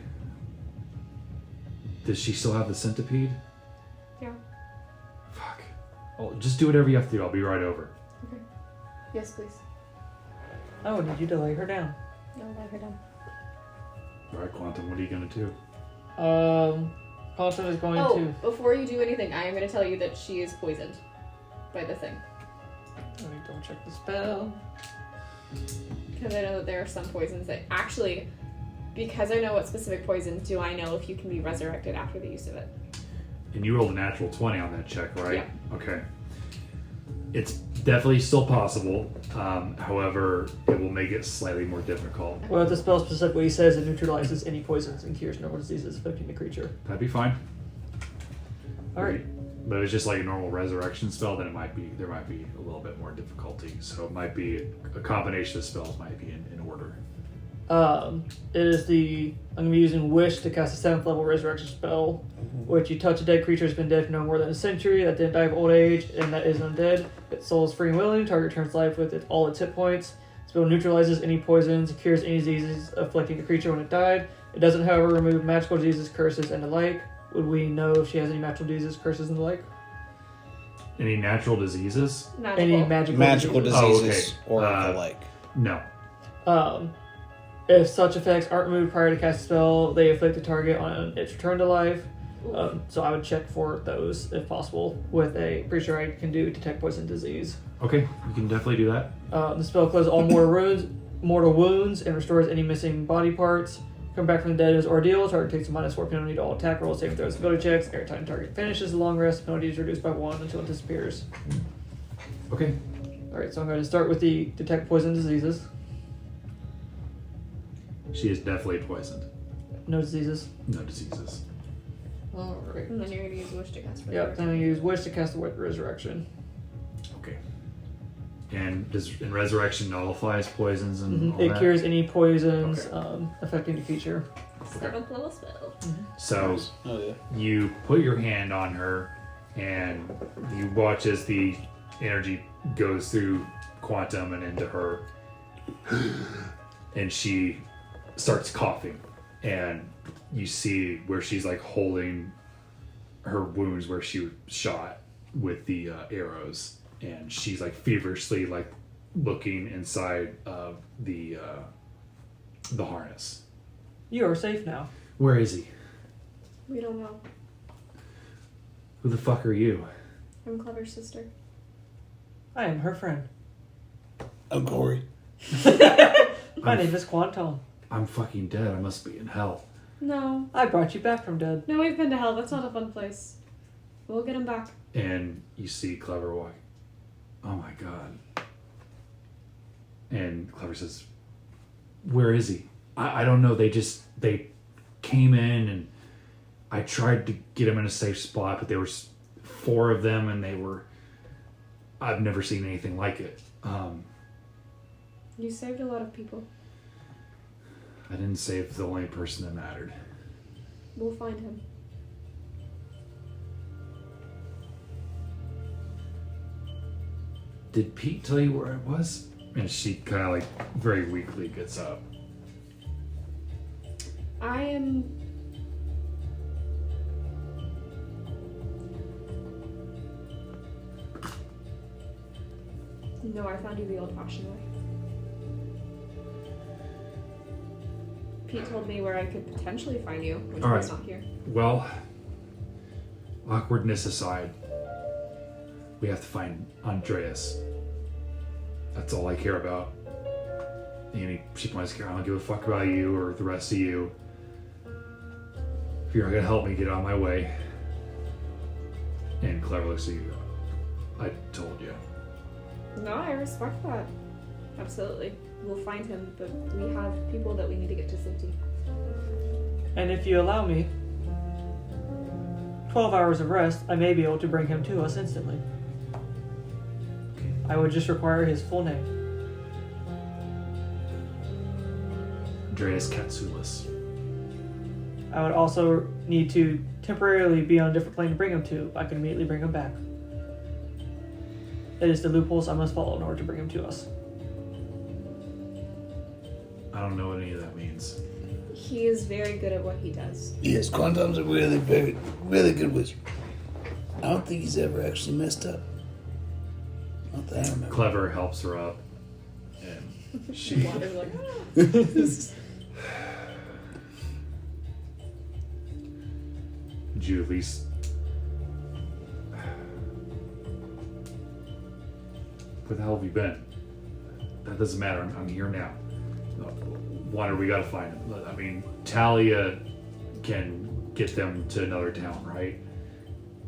Does she still have the centipede? Yeah. Fuck. Well, just do whatever you have to do. I'll be right over. Okay. Yes, please. Oh, did you delay her down? No, let her down. All right, Quantum. What are you gonna do? Quantum is going Oh, to. before you do anything, I am going to tell you that she is poisoned by the thing. Let me double check the spell. Because I know that there are some poisons that actually, because I know what specific poisons, do I know if you can be resurrected after the use of it? And you rolled a natural 20 on that check, right? Yeah. Okay. It's definitely still possible. However, it will make it slightly more difficult. Well, the spell specifically says it neutralizes any poisons and cures normal diseases affecting the creature. That'd be fine. Alright. But if it's just like a normal resurrection spell, then there might be a little bit more difficulty. So it might be a combination of spells might be in order. It is I'm going to be using Wish to cast a 7th level resurrection spell, which you touch a dead creature has been dead for no more than a century, that didn't die of old age, and that is undead. Its soul is free and willing, target returns life with all its hit points. Spell neutralizes any poisons, cures any diseases afflicting the creature when it died. It doesn't, however, remove magical diseases, curses, and the like. Would we know if she has any magical diseases, curses, and the like? Any natural diseases? Any magical diseases Oh, okay. or the like. No. If such effects aren't removed prior to cast a spell, they afflict the target on its return to life. So I would check for those if possible. With pretty sure I can do detect poison disease. Okay, you can definitely do that. The spell closes all mortal wounds, and restores any missing body parts. Come back from the dead as ordeal. Target takes a -4 penalty to all attack rolls, saving throws, and ability checks. Every time target finishes the long rest, penalty is reduced by 1 until it disappears. Okay. Alright, so I'm going to start with the detect poison diseases. She is definitely poisoned. No diseases. No diseases. Alright. And then you're going to use Wish to cast for Yep, then I use Wish to cast the Resurrection. Okay. And does Resurrection nullifies poisons and all It that? cures any poisons Okay. affecting the creature. 7th level spell. So Oh, yeah. you put your hand on her, and you watch as the energy goes through Quantum and into her, and she starts coughing, and you see where she's holding her wounds where she was shot with the arrows, and she's feverishly looking inside of the harness. You are safe now. Where is he? We don't know. Who the fuck are you? I'm Clever's sister. I am her friend. I'm Corey. My name is Quantum. I'm fucking dead. I must be in hell. No. I brought you back from dead. No, we've been to hell. That's not a fun place. We'll get him back. And you see Clever walk. Oh my god. And Clever says, where is he? I don't know. They came in, and I tried to get them in a safe spot, but there was 4 of them, and I've never seen anything like it. You saved a lot of people. I didn't save the only person that mattered. We'll find him. Did Pete tell you where it was? And she kind of like very weakly gets up. I am. No, I found you the old-fashioned way. Pete told me where I could potentially find you when All he was right. not here. Well, awkwardness aside, we have to find Andreas. That's all I care about. And she points, I don't give a fuck about you or the rest of you. If you're not gonna help me get out of my way. And Clever looks at you. I told you. No, I respect that. Absolutely. We'll find him, but we have people that we need to get to safety. And if you allow me 12 hours of rest, I may be able to bring him to us instantly. I would just require his full name. Andreas Katsoulis. I would also need to temporarily be on a different plane to bring him to. I can immediately bring him back. That is the loopholes I must follow in order to bring him to us. I don't know what any of that means. He is very good at what he does. Yes, Quantum's a really good wizard. I don't think he's ever actually messed up. Not that I remember. Clever helps her up. And she Wander's like, Did you at least where the hell have you been? That doesn't matter. I'm here now. Wander, we gotta find him. I mean, Talia can get them to another town, right?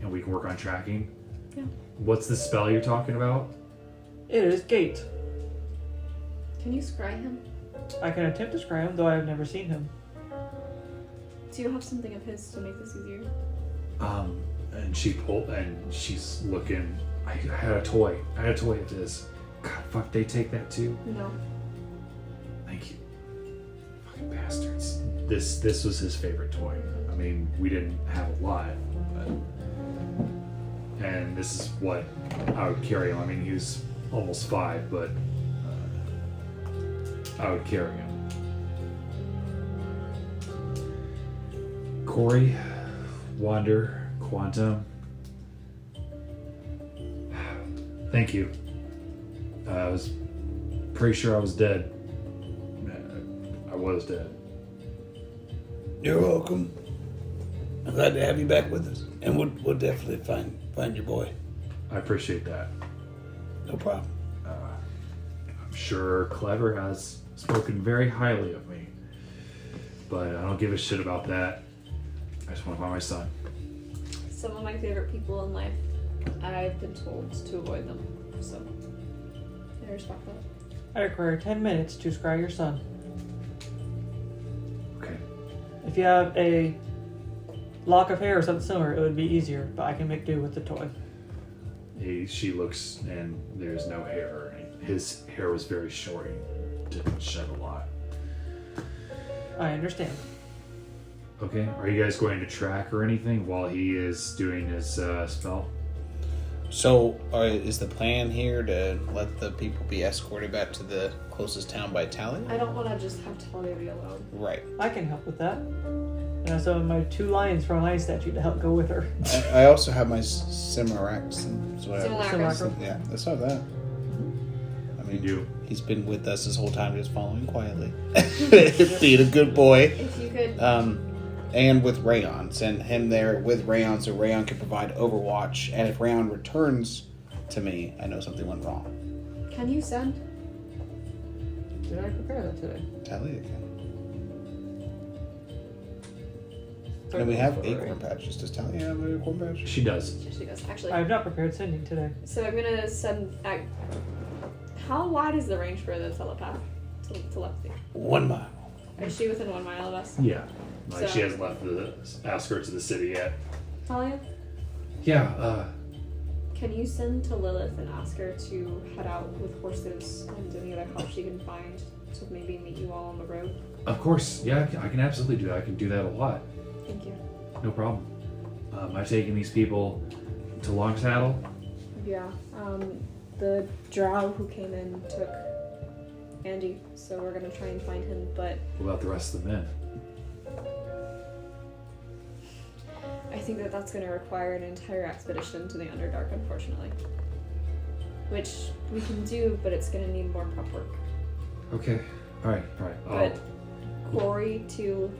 And we can work on tracking. Yeah. What's the spell you're talking about? It is Gate. can you scry him? I can attempt to scry him, though I have never seen him. Do you have something of his to make this easier? And she pulled, and she's looking. I had a toy. I had a toy of his. God, fuck, they take that too. No. Thank you. Fucking bastards. This was his favorite toy. I mean, we didn't have a lot, but, and this is what I would carry him. I mean, he was almost 5, but I would carry him. Corey, Wander, Quantum. Thank you. I was pretty sure I was dead. I was dead. You're welcome. I'm glad to have you back with us, and we'll definitely find your boy. I appreciate that. No problem. I'm sure Clever has spoken very highly of me, but I don't give a shit about that. I just want to find my son. Some of my favorite people in life, I've been told to avoid them, so I respect that. I require 10 minutes to scry your son. Okay. If you have a lock of hair or something similar, it would be easier, but I can make do with the toy. She looks, and there's no hair. His hair was very short. He didn't shed a lot. I understand. Okay. Are you guys going to track or anything while he is doing his spell? So, is the plan here to let the people be escorted back to the closest town by Talia? I don't want to just have Talia be alone. Right. I can help with that. And I summon my 2 lions from a lion statue to help go with her. I also have my Simarax. Simulacrum. Yeah, let's have that. I mean, You do. He's been with us this whole time, just following quietly, being a good boy. If you could, And with Rayon, send him there with Rayon so Rayon can provide Overwatch. And if Rayon returns to me, I know something went wrong. can you send? Did I prepare that today? Talia can. And we have acorn patches. Does Talia have an acorn patch? She does. She does, actually. I have not prepared sending today. So I'm gonna send. How wide is the range for the telepath? Telepathy. 1 mile. Is she within 1 mile of us? Yeah. Like So- she hasn't left the outskirts of the city yet. Talia, Yeah, can you send to Lilith and ask her to head out with horses and any other help she can find to maybe meet you all on the road? of course. Yeah, I can absolutely do that. I can do that a lot. Thank you. No problem. I've taken these people to Longsaddle. Yeah. The drow who came in took Andy, so we're gonna try and find him, but What about the rest of the men? I think that that's going to require an entire expedition to the Underdark, unfortunately. Which we can do, but it's going to need more prep work. Okay. All right. But Corey, too,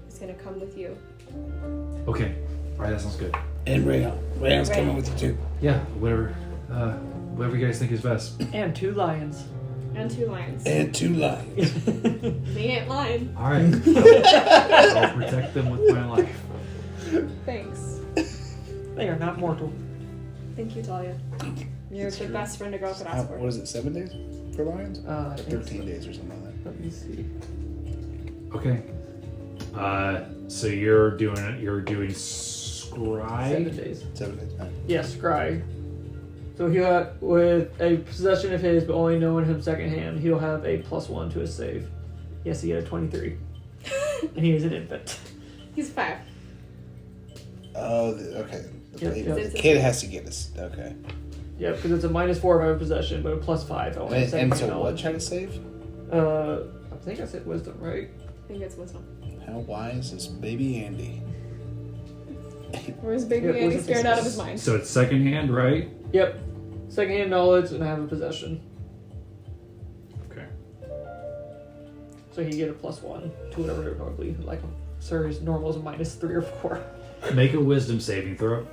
is going to come with you. Okay. All right. That sounds good. And Rayon. Rayon's coming with you too. Yeah. Whatever you guys think is best. And 2 lions. And 2 lions. And 2 lions. They ain't lying. All right. I'll protect them with my life. Thanks. They are not mortal. Thank you, Talia. You're the best friend a girl could ask for. What is it? 7 days for lions? I think 13 so. days or something like that. Let me see. Okay. So you're doing scry. 7 days. 7 days. Right. Yes, Scry. So he'll with a possession of his, but only knowing him secondhand, he'll have a +1 to his save. Yes, he had a 23. And he is an infant. He's 5. Oh, okay. Yep, The yep. kid has to get this. Okay. Yeah, because it's a -4 if I have possession, but a +5. Only And so secondhand what? knowledge. Try to save? I think I said wisdom, right? I think it's wisdom. How wise is baby Andy? Or is baby Yeah, Andy wisdom scared is- out of his mind? So it's secondhand, right? Yep. Secondhand knowledge, and I have a possession. Okay. So he get a +1 to whatever it normally like. Sir, his normal is a -3 or 4. Make a wisdom saving throw.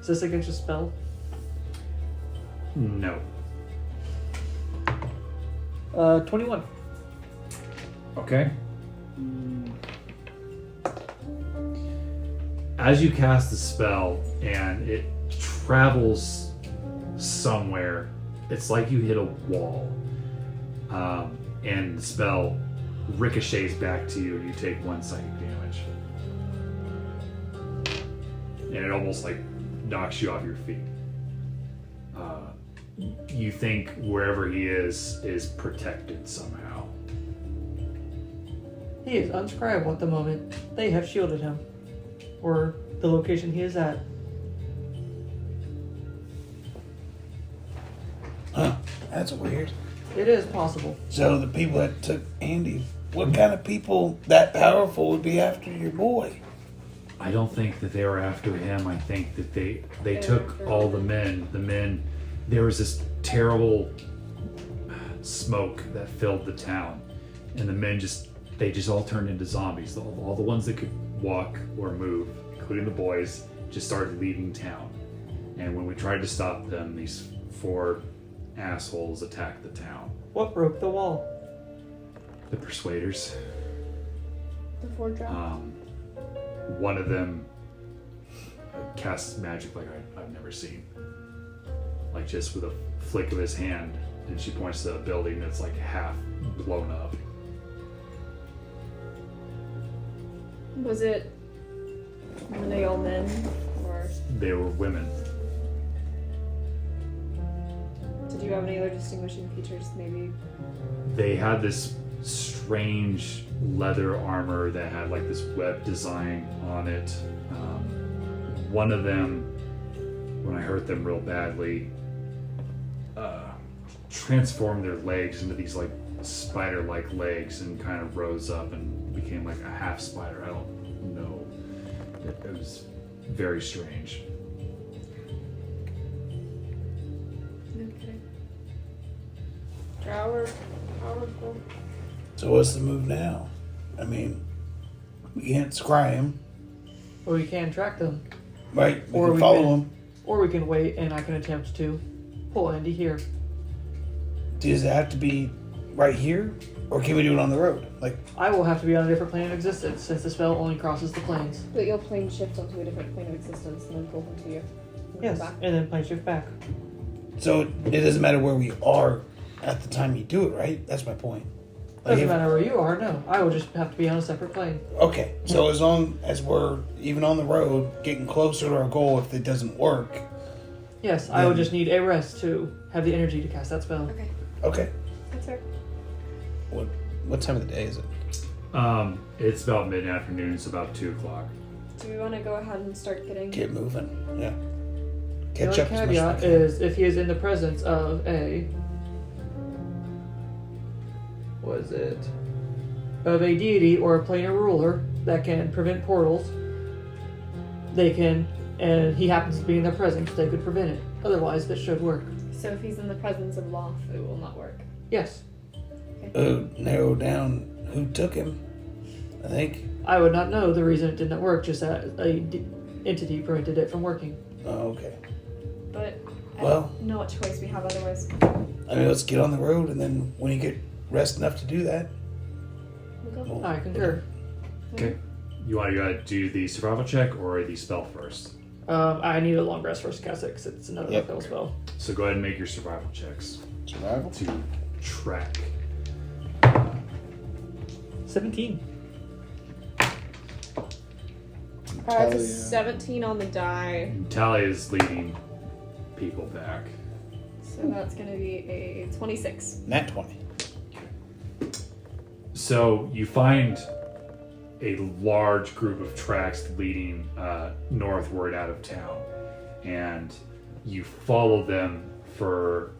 Is this against a spell? No. 21. Okay. As you cast the spell and it travels somewhere, it's like you hit a wall. And the spell ricochets back to you and you take 1 psychic damage. And it almost like knocks you off your feet. You think wherever he is protected somehow. He is unscribable at the moment. They have shielded him. Or the location he is at. Huh. That's weird. It is possible. So the people that took Andy, what kind of people that powerful would be after your boy? I don't think that they were after him. I think that they took all the men. The men, there was this terrible smoke that filled the town, and the men just all turned into zombies. All the ones that could walk or move, including the boys, just started leaving town. And when we tried to stop them, these 4 assholes attacked the town. What broke the wall? The Persuaders. The 4 drow. One of them casts magic like I've never seen. Like just with a flick of his hand, and she points to a building that's like half blown up. Was it were they all men or They were women. did you have any other distinguishing features? Maybe They had this strange leather armor that had like this web design on it. One of them, when I hurt them real badly, transformed their legs into these like spider-like legs and kind of rose up and became like a half spider. I don't know. It was very strange. no kidding. Drow are powerful. So what's the move now? I mean, we can't scry him, Or we can track them. right? We Or can we follow can- him. Or we can wait and I can attempt to pull Andy here. Does it have to be right here, or can we do it on the road? Like, I will have to be on a different plane of existence since the spell only crosses the planes. But you'll plane shift onto a different plane of existence and then pull him to you. And Yes, come back. and then plane shift back. so it doesn't matter where we are at the time you do it, right? That's my point. Doesn't matter where you are, no. I will just have to be on a separate plane. Okay, so as long as we're even on the road, getting closer to our goal, if it doesn't work. Yes, I will just need a rest to have the energy to cast that spell. Okay. Okay. That's fair. What time of the day is it? It's about mid-afternoon. It's about 2 o'clock. Do we want to go ahead and start getting... Get moving. Yeah. The Catch only up as much as caveat we can. is if he is in the presence of a... Was it? Of a deity or a planar ruler that can prevent portals, they can, and he happens to be in their presence, they could prevent it. Otherwise, this should work. So if he's in the presence of Loth, it will not work. Yes. Narrow down who took him. I think. I would not know the reason it did not work, just that entity prevented it from working. Oh, okay. But I Well- don't know what choice we have otherwise. I mean, let's get on the road, and then when you get rest enough to do that, We'll go. we'll- I concur. Okay. You want to do the survival check or the spell first? I need a long rest first to cast it because it's another Yep. fail spell. So go ahead and make your survival checks Survival? to track. 17. It's a 17 on the die, Talia is leading people back. so that's going to be a 26. Nat 20. So you find a large group of tracks leading northward out of town, and you follow them for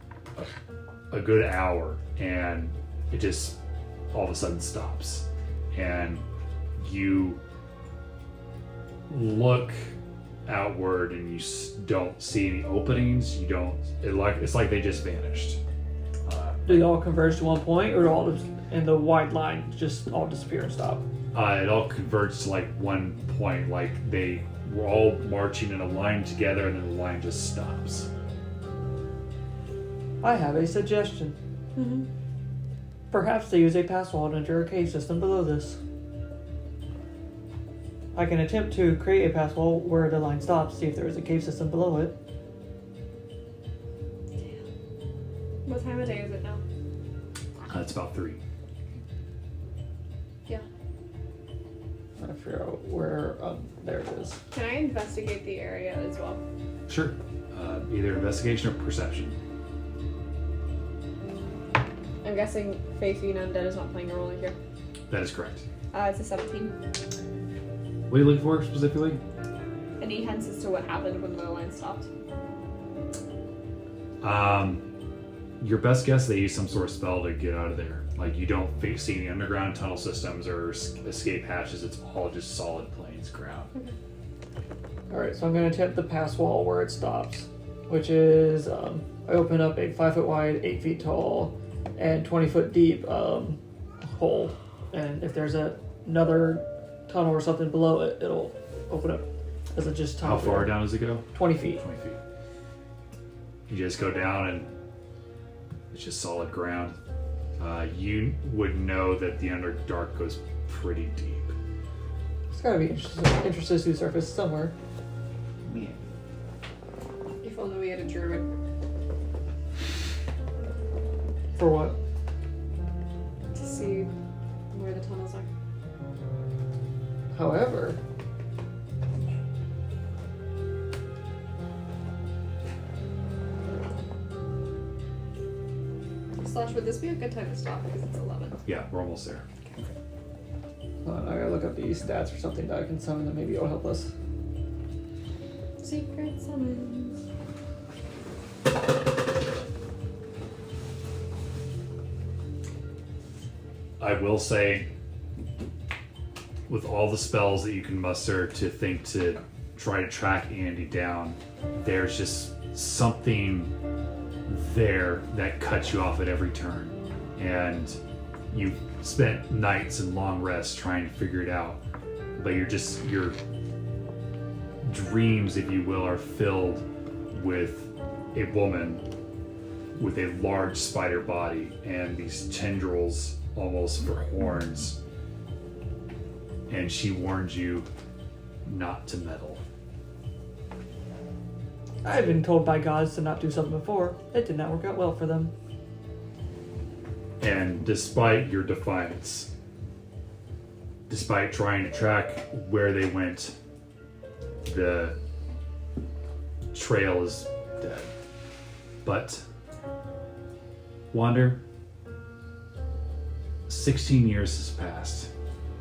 a good hour, and it just all of a sudden stops, and you look outward and you don't see any openings. You don't. It's like they just vanished. Do they all converge to one point, or all just in the wide line just all disappear and stop? It all converges to like one point, like they were all marching in a line together, and then the line just stops. I have a suggestion. Mm-hmm. Perhaps they use a pass wall to enter a cave system below this. I can attempt to create a pass wall where the line stops, see if there is a cave system below it. What time of day is it now? It's about 3. Yeah. I figure out where, there it is. Can I investigate the area as well? Sure. Either investigation or perception. I'm guessing Faith being undead is not playing a role in here. That is correct. It's a 17. What are you looking for specifically? Any hints as to what happened when the line stopped? Your best guess, they use some sort of spell to get out of there. Like, you don't see any underground tunnel systems or escape hatches. It's all just solid plains ground. Alright, so I'm going to attempt the pass wall where it stops, which is, I open up a 5 foot wide, 8 feet tall, and 20 foot deep hole. And if there's another tunnel or something below it, it'll open up as a just tunnel. How far down does it go? 20 feet. 20 feet. You just go down and it's just solid ground. You would know that the Underdark goes pretty deep. It's gotta be interested to surface somewhere. Yeah. If only we had a druid. For what? To see where the tunnels are. However, Slash, would this be a good time to stop because it's 11? Yeah, we're almost there. I gotta look up the stats or something that I can summon that maybe it'll help us. Secret summons. I will say, with all the spells that you can muster to think to try to track Andy down, there's just something there that cuts you off at every turn. And you've spent nights and long rests trying to figure it out. But your dreams, if you will, are filled with a woman with a large spider body and these tendrils almost for horns, and she warned you not to meddle. I've been told by gods to not do something before. It did not work out well for them. And despite your defiance, despite trying to track where they went, the trail is dead. But, Wander, 16 years has passed,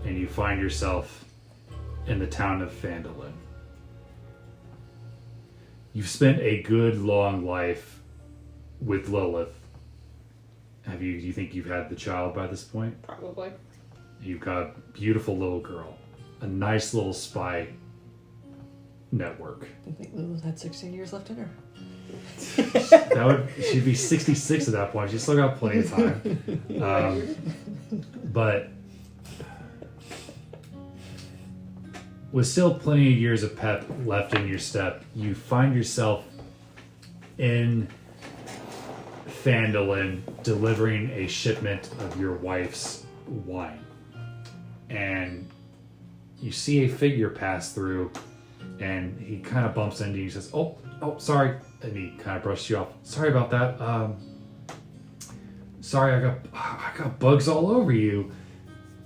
and you find yourself in the town of Phandalin. You've spent a good long life with Lilith. Do you think you've had the child by this point? Probably. You've got a beautiful little girl, a nice little spy network. I think Lilith had 16 years left in her. She'd be 66 at that point. She's still got plenty of time. But with still plenty of years of pep left in your step, you find yourself in Phandalin delivering a shipment of your wife's wine. And you see a figure pass through, and he kind of bumps into you and says, oh, sorry. And he kind of brushes you off. Sorry about that. Sorry, I got bugs all over you.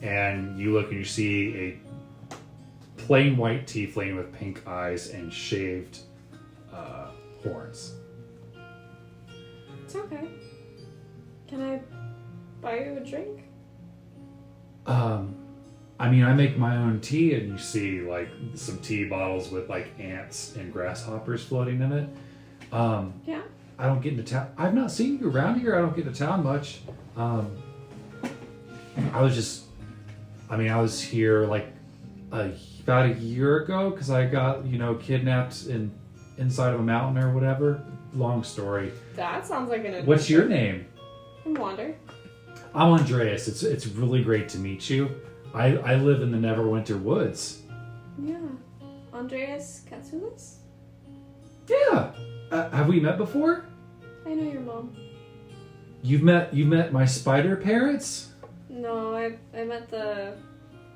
And you look and you see a plain white tiefling with pink eyes and shaved horns. It's okay. Can I buy you a drink? I mean, I make my own tea, and you see like some tea bottles with like ants and grasshoppers floating in it. Yeah. I don't get into town. I've not seen you around here. I don't get to town much. I was here like about a year ago because I got, kidnapped inside of a mountain or whatever. Long story. That sounds like an adventure. What's your name? I'm Wander. I'm Andreas. It's really great to meet you. I live in the Neverwinter Woods. Yeah. Andreas Katsoulis? Yeah. Have we met before? I know your mom. You've met my spider parents? No, I met the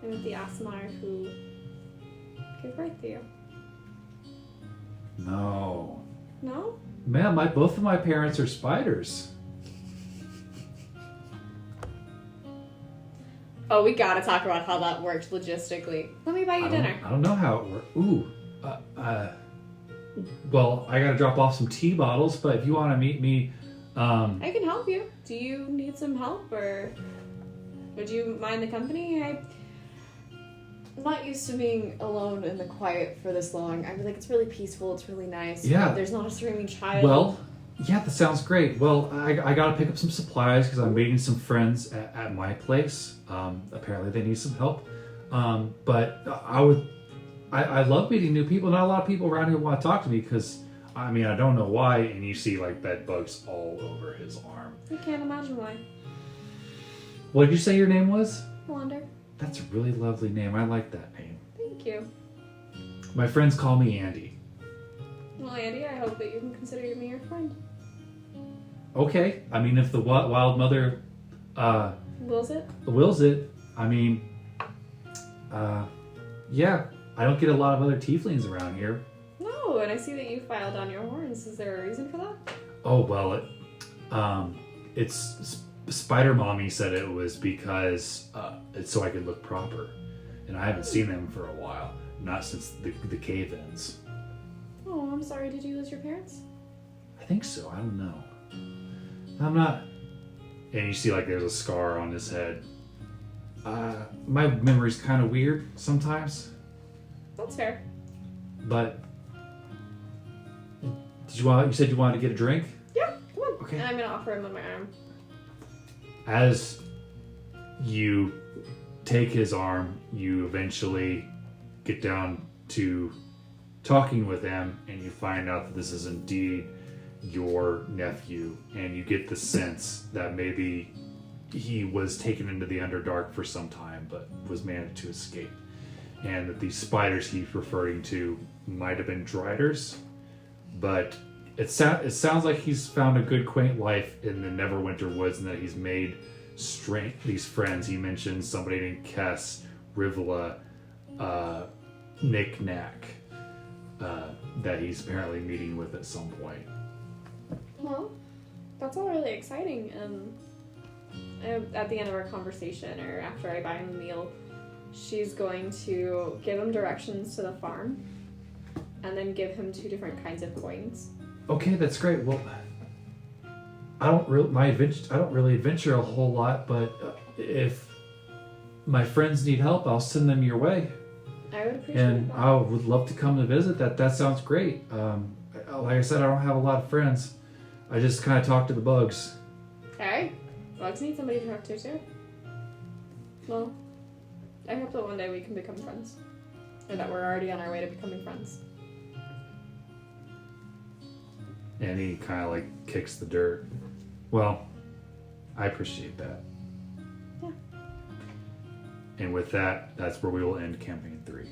Asmar who gave birth to you. No. No? Man, both of my parents are spiders. Oh, we gotta talk about how that works logistically. Let me buy you dinner. I don't know how it works. Ooh. Well, I gotta drop off some tea bottles, but if you want to meet me, I can help you. Do you need some help, or would you mind the company? I'm not used to being alone in the quiet for this long. I feel like it's really peaceful. It's really nice. Yeah. There's not a screaming child. Well, yeah, that sounds great. Well, I gotta pick up some supplies because I'm meeting some friends at my place. Apparently they need some help. But I love meeting new people. Not a lot of people around here want to talk to me because, I don't know why. And you see like bed bugs all over his arm. I can't imagine why. What did you say your name was? Wander. That's a really lovely name. I like that name. Thank you. My friends call me Andy. Well, Andy, I hope that you can consider me your friend. Okay. If the wild mother Wills it? wills it, yeah. I don't get a lot of other tieflings around here. No, and I see that you filed on your horns. Is there a reason for that? Oh, well, it's Spider Mommy said it was because it's so I could look proper. And I haven't seen them for a while. Not since the cave-ins. Oh, I'm sorry. Did you lose your parents? I think so. I don't know. I'm not... And you see like there's a scar on his head. My memory's kind of weird sometimes. That's fair. But... You said you wanted to get a drink? Yeah, come on. Okay. And I'm going to offer him on my arm. As you take his arm, you eventually get down to talking with him, and you find out that this is indeed your nephew, and you get the sense that maybe he was taken into the Underdark for some time, but was managed to escape, and that these spiders he's referring to might have been driders, but it sounds like he's found a good quaint life in the Neverwinter Woods, and that he's made these friends. He mentioned somebody named Kess, Rivla, Nick Knack, that he's apparently meeting with at some point. Well, that's all really exciting. at the end of our conversation, or after I buy him a meal, she's going to give him directions to the farm, and then give him 2 different kinds of coins. Okay, that's great. Well, I don't really adventure a whole lot, but if my friends need help, I'll send them your way. I would appreciate And that. I would love to come to visit. That sounds great. Like I said, I don't have a lot of friends. I just kind of talk to the bugs. Okay. Bugs need somebody to talk to too. Well, I hope that one day we can become friends. Or that we're already on our way to becoming friends. And he kind of like kicks the dirt. Well, I appreciate that. Yeah. And with that, that's where we will end campaign 3.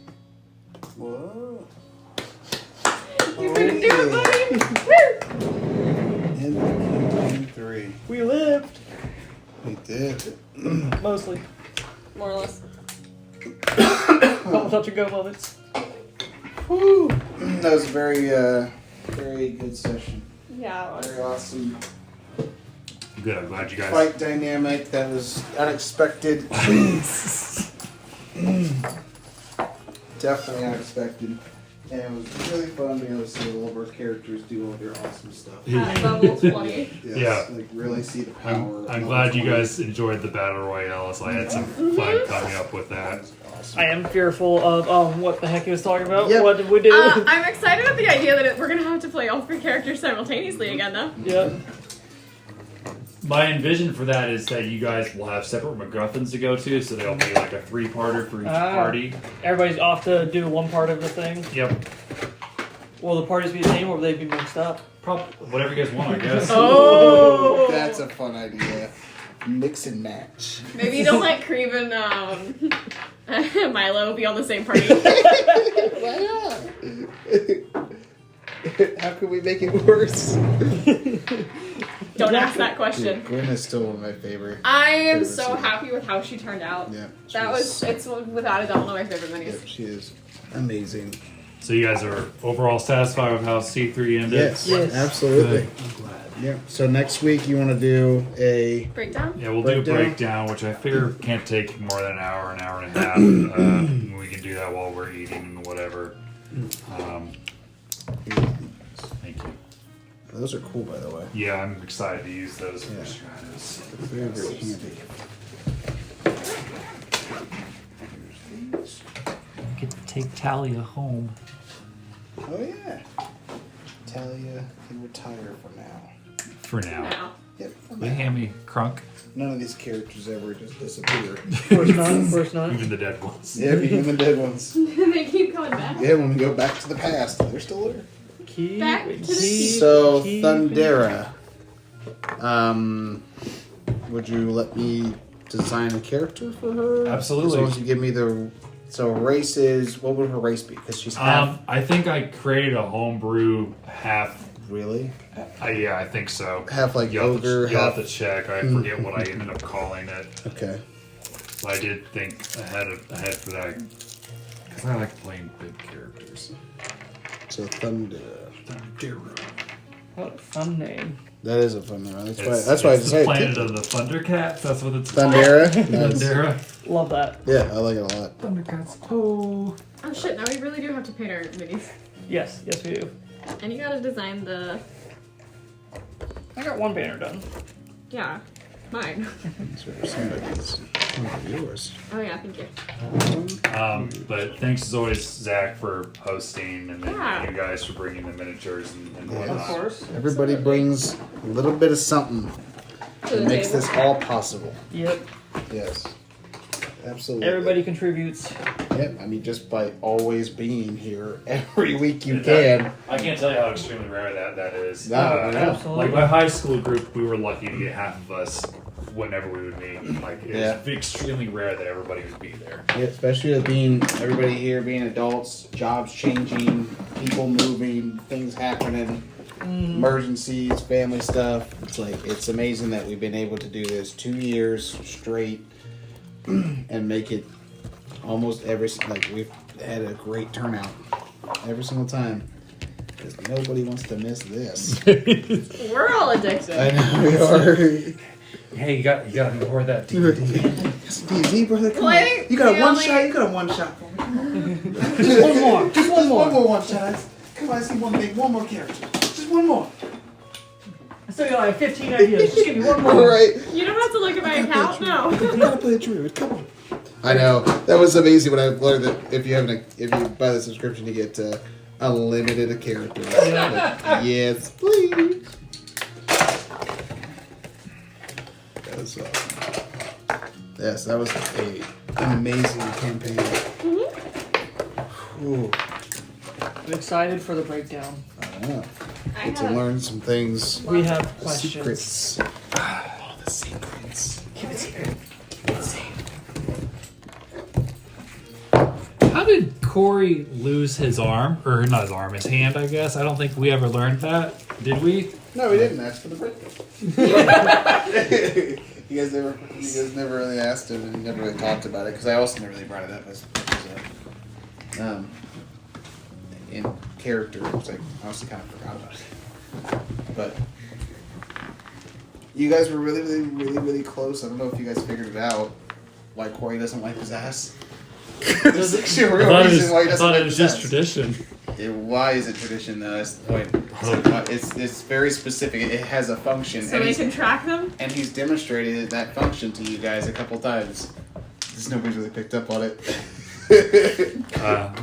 Whoa. You can do it, buddy! Woo! In campaign 3. We lived. We did. Mostly. More or less. Couple touch and go moments. Woo. That was a very good session. Yeah, it was. Very awesome Good, I'm glad you guys... fight dynamic that was unexpected. Definitely unexpected. And it was really fun being able to see all of our characters do all their awesome stuff. At level 20. Yes, Yeah. like really see the power. I'm glad you guys enjoyed the Battle Royale, so I had some fun coming up with that. I am fearful of what the heck he was talking about. Yep. What did we do? I'm excited at the idea that we're gonna have to play all 3 characters simultaneously again, though. Yeah. My envision for that is that you guys will have separate MacGuffins to go to, so there'll be like a 3-parter for each party. Everybody's off to do one part of the thing. Yep. Will the parties be the same or will they be mixed up? Whatever you guys want, I guess. Oh! That's a fun idea. Mix and match. Maybe you don't let Creve and Milo be on the same party. Why not? How can we make it worse? Don't ask that question. Gwen is still one of my favorite. I am favorite so scenes. happy with how she turned out. Yeah. It's without a doubt one of my favorite minis. Yep, she is amazing. So you guys are overall satisfied with how C3 ended? Yes, Yes. absolutely. Good. I'm glad. Yeah. So next week you want to do a Breakdown? Yeah, we'll do a Breakdown. breakdown, which I figure can't take more than an hour and a half. We can do that while we're eating and whatever. Thank you. Those are cool, by the way. Yeah, I'm excited to use those Yeah. for strategies. Very, very handy. Get to take Talia home. Oh yeah. Talia can retire for now. For now. No. Yep. They hand me Crunk, None of these characters ever just disappear. Of course not. Of course not. even the dead ones. Yep, even the dead ones. They keep coming back. Yeah, when we go back to the past, they're still there. Keep, Back to the keep, So keep- Thundera, would you let me design a character for her? Absolutely. As long as you give me the. So race is, what would her race be? Because she's half. I think I created a homebrew half. Really? Yeah, I think so. Half like You'll have to- ogre, You'll have half. to check. I forget what I ended up calling it. Okay. But I did think ahead for that because I like playing big characters. So Thundera. What a fun name. That is a fun name. That's why. It's That's why I the decided. planet of the Thundercats. That's what it's Thundera. called. Nice. Thundera. Love that. Yeah, I like it a lot. Thundercats. Oh. Oh shit, now we really do have to paint our minis. Yes, yes we do. And you gotta design the... I got one banner done. Yeah, mine. These are somebody's. One of yours. Oh yeah, thank you. But thanks as always, Zach, for hosting, and then Yeah. you guys for bringing the miniatures and Yeah. whatnot. Of course. Everybody brings a little bit of something To that the makes table. this all possible. Yep. Yes. Absolutely. Everybody contributes. Yep. I mean, just by always being here every week you And can. I can't tell you how extremely rare that is. No, I know. Absolutely. Like my high school group, we were lucky to get half of us whenever we would meet. Like it Yeah. was extremely rare that everybody would be there. Yeah, especially with being everybody here being adults, jobs changing, people moving, things happening, emergencies, family stuff. It's like it's amazing that we've been able to do this 2 years straight and make it almost we've had a great turnout every single time. Because nobody wants to miss this. We're all addicted. I know we are. Hey, you got to ignore that DVD. It's D&D, brother. Come Well, I on. think You got a the one only- shot. You got a one shot for me. Come on. Just one more. Just one more. One more one shot. Come on, I see one more character. Just one more. I still got like 15 ideas. Just give me one more. All right. You don't have to look at my account. No. You gotta play a druid. Come on. I know that was amazing when I learned that if you buy the subscription, you get unlimited characters. Like, yes, please. That was, yes, that was an amazing campaign. Ooh, I'm excited for the breakdown. I know. Get to learn some things. We have questions. Secrets. All the secrets. How did Corey lose his arm? Or not his arm, his hand, I guess. I don't think we ever learned that. Did we? No, we didn't. That's for the breakdown. You guys never really asked him, and he never really talked about it because I also never really brought it up as in character. It's like I honestly kind of forgot about it. But you guys were really close. I don't know if you guys figured it out. Why Corey doesn't wipe his ass. There's actually a real reason why he doesn't wipe his ass. Tradition. Why is it tradition though? That's the point. It's very specific. It has a function. So we can track them? And he's demonstrated that function to you guys a couple times. Just nobody's really picked up on it. How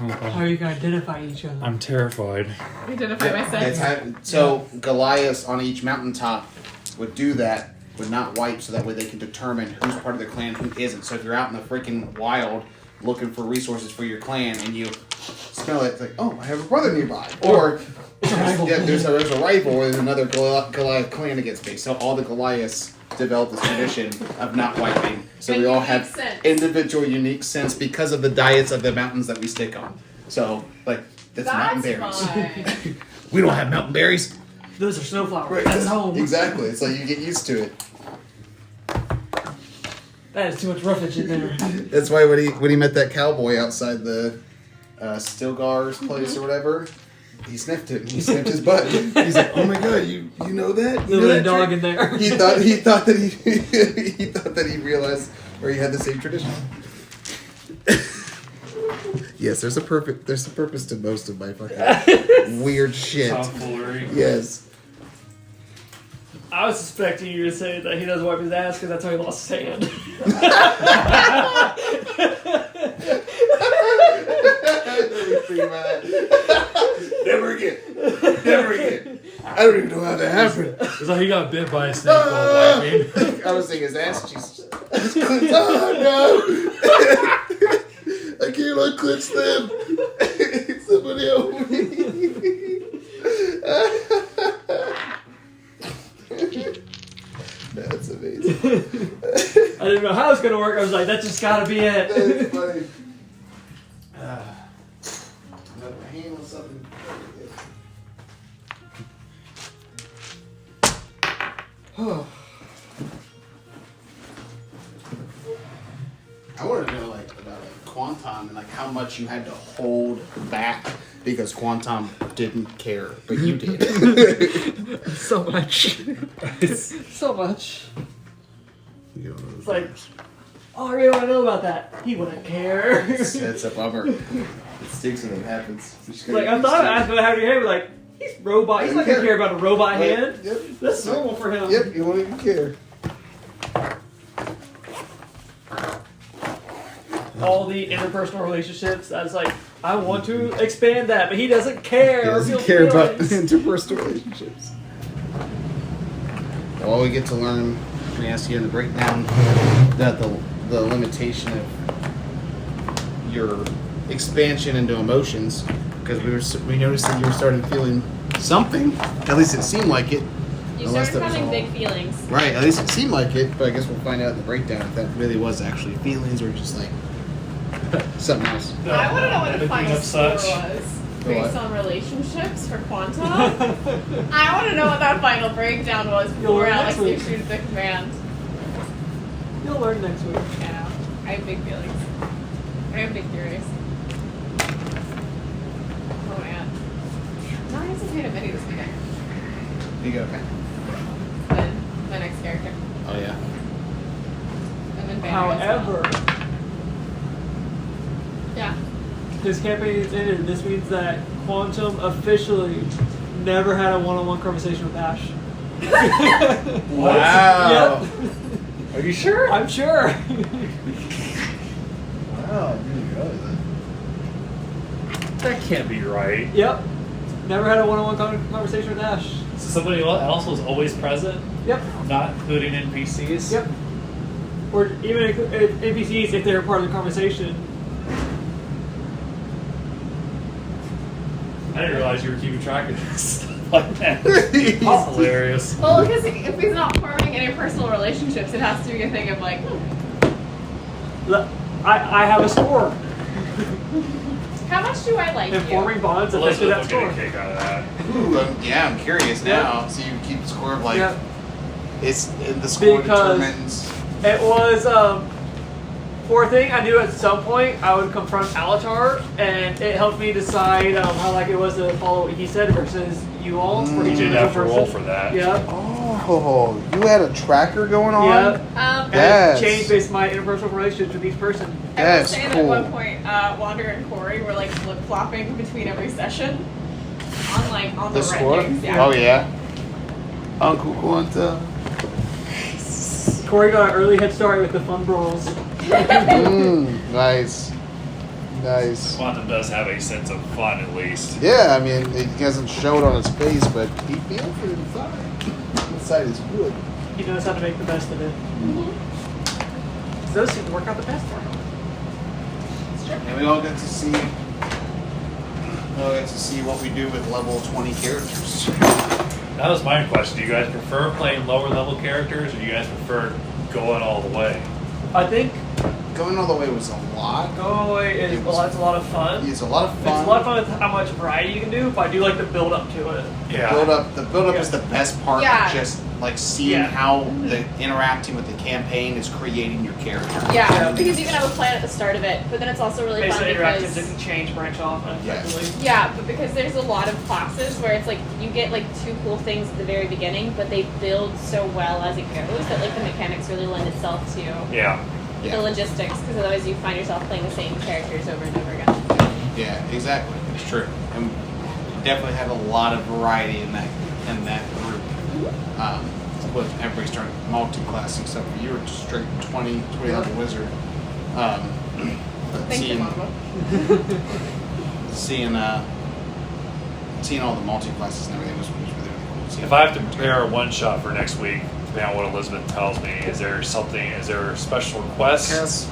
are you going to identify each other? I'm terrified. Identify my sense. So Goliaths on each mountaintop would do that, would not wipe, so that way they can determine who's part of the clan, who isn't. So if you're out in the freaking wild looking for resources for your clan and you smell it, it's like, oh, I have a brother nearby. Or there's a rival and another Goliath clan against me. So all the Goliaths developed this tradition of not wiping. So And we all unique have scents. individual unique scents because of the diets of the mountains that we stick on. So, like, that's mountain berries. fine. We don't have mountain berries. Those are snowflowers. Right, That's home. Exactly. It's like you get used to it. That is too much roughage in there. That's why when he met that cowboy outside the Stilgar's place or whatever, he sniffed it. He sniffed his butt. He's like, "Oh my god, you know that? You know Little that dog trick?" in there. He thought that he thought that he realized where he had the same tradition. Yes, there's a purpose to most of my fucking weird shit. Tomfoolery. Yes. I was suspecting you to say that he doesn't wipe his ass because that's how he lost his hand. Never again. Never again. I don't even know how that happened. It's like he got bit by a snake while wiping. I was thinking his ass cheeks. Oh no! I can't unclench them. Somebody help me. That's amazing. I didn't know how it was going to work. I was like, that's just got to be it. That's funny. Handle something. I want to know about Quantum and how much you had to hold back because Quantum didn't care, but you did. So much. So much. It's like, oh, I really want to know about that. He wouldn't care. That's a bummer. It stinks when it happens. Like, I thought I asked about having your hand, but like, he's robot. He's not going to care about a robot Right. hand. Yep. That's normal for him. Yep, you won't even care. All the interpersonal relationships, that's like, I want to expand that, but he doesn't care. He or doesn't feel care about feelings. interpersonal relationships. All we get to learn, we asked you in the breakdown, that the limitation of your expansion into emotions, because we noticed that you were starting feeling something. At least it seemed like it. You Unless started that was having all- big feelings. Right, at least it seemed like it, but I guess we'll find out in the breakdown if that really was actually feelings or just like something else. I want to know what the Anything final of score such. was For based what? on relationships for Quantum. I want to know what that final breakdown was You'll before learn Alex next week. issued the command. You'll learn next week. Yeah, I have big feelings. I have big theories. Oh man. No, I hasn't paid a many this weekend. You go, okay. But my next character. Oh, yeah. However, Yeah. this campaign is ended. This means that Quantum officially never had a one-on-one conversation with Ash. Wow. Yep. Are you sure? I'm sure. Wow, I didn't realize that. That can't be right. Yep. Never had a one-on-one conversation with Ash. So somebody else was always present, Yep. not including NPCs. Yep. Or even if NPCs if they're part of the conversation. I didn't realize you were keeping track of this stuff like that. That's hilarious. Well, because if he's not forming any personal relationships, it has to be a thing of like, I have a score. how much do I like And you? forming bonds affects that Elizabeth will score. get a kick out of that. Ooh, I'm curious now. So you keep score of like Yeah. it's the score Because- determines. It was for a thing I knew at some point I would confront Alatar, and it helped me decide how like it was to follow what he said versus you all. For You each did individual have to roll person. for that. Yeah. Oh, you had a tracker going on? Yeah. Um, And Yes. it changed based on my interpersonal relationships with each person. I will That's say that cool. at one point, Wander and Corey were like flip flopping between every session on the The score? rankings. Yeah. Oh yeah. Uncle Quanta. Corey got an early head start with the fun brawls. Nice. Nice. Quantum does have a sense of fun, at least. Yeah, I mean, it hasn't showed on his face, but he feels it inside. Inside is good. He knows how to make the best of it. Those seem to work out the best for him. And we all get to see. What we do with level 20 characters. That was my question. Do you guys prefer playing lower level characters, or do you guys prefer going all the way? I think Going all the way was a lot. Going Away is It was- it's a lot of fun. It's a lot of fun. It's a lot of fun with how much variety you can do, but I do like the build up to it. Yeah. The build up is the best part. Yeah. Just like seeing Yeah. how the interacting with the campaign is creating your character. Yeah, because you can have a plan at the start of it, but then it's also really Based on fun interactives, because it can change, branch off unexpectedly. yeah, but because there's a lot of classes where it's like you get like two cool things at the very beginning, but they build so well as it goes that like the mechanics really lend itself to Yeah. Yeah. the logistics, because otherwise you find yourself playing the same characters over and over again. Yeah, exactly. It's true. And we definitely have a lot of variety in that group. With everybody starting multi-class except for you were just straight 20 level wizard. But Thank you, seeing Mama. seeing all the multi-classes and everything was really, really cool. Seeing If I have to prepare a one shot for next week, depending on what Elizabeth tells me, is there a special request? Yes.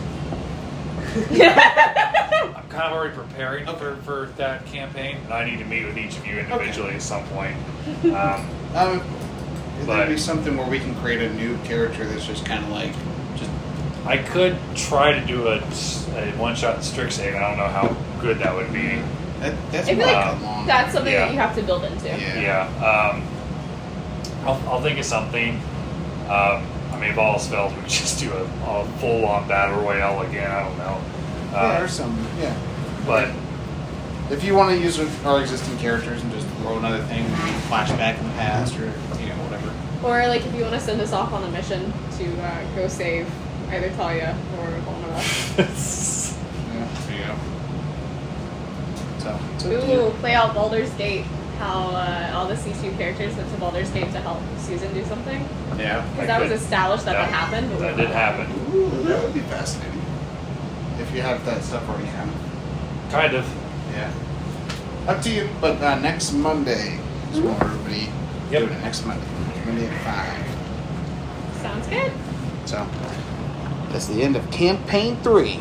I'm kind of already preparing for that campaign, and I need to meet with each of you individually at some point. It'd be something where we can create a new character that's just kind of like, I could try to do a one shot Strixhaven. I don't know how good that would be. that's I feel not like that long. that's something Yeah. that you have to build into. Yeah. I'll think of something. I mean, if all else fails, we could just do a full on battle royale again. I don't know. Or some, yeah. But If you want to use our existing characters and just throw another thing, flashback in the past, or whatever. Or like if you want to send us off on a mission to go save either Talia or one of us. Yeah, there you go. So, Ooh, play out Baldur's Gate. How all the C2 characters went to Baldur's Gate to help Susan do something. yeah. Because that was established that happened. But that did happen. Ooh, that would be fascinating. If you have that stuff already Kind of. Yeah. Up to you. But next Monday is when we'll be doing it. Next Monday. Monday at 5. Sounds good. So, that's the end of Campaign 3.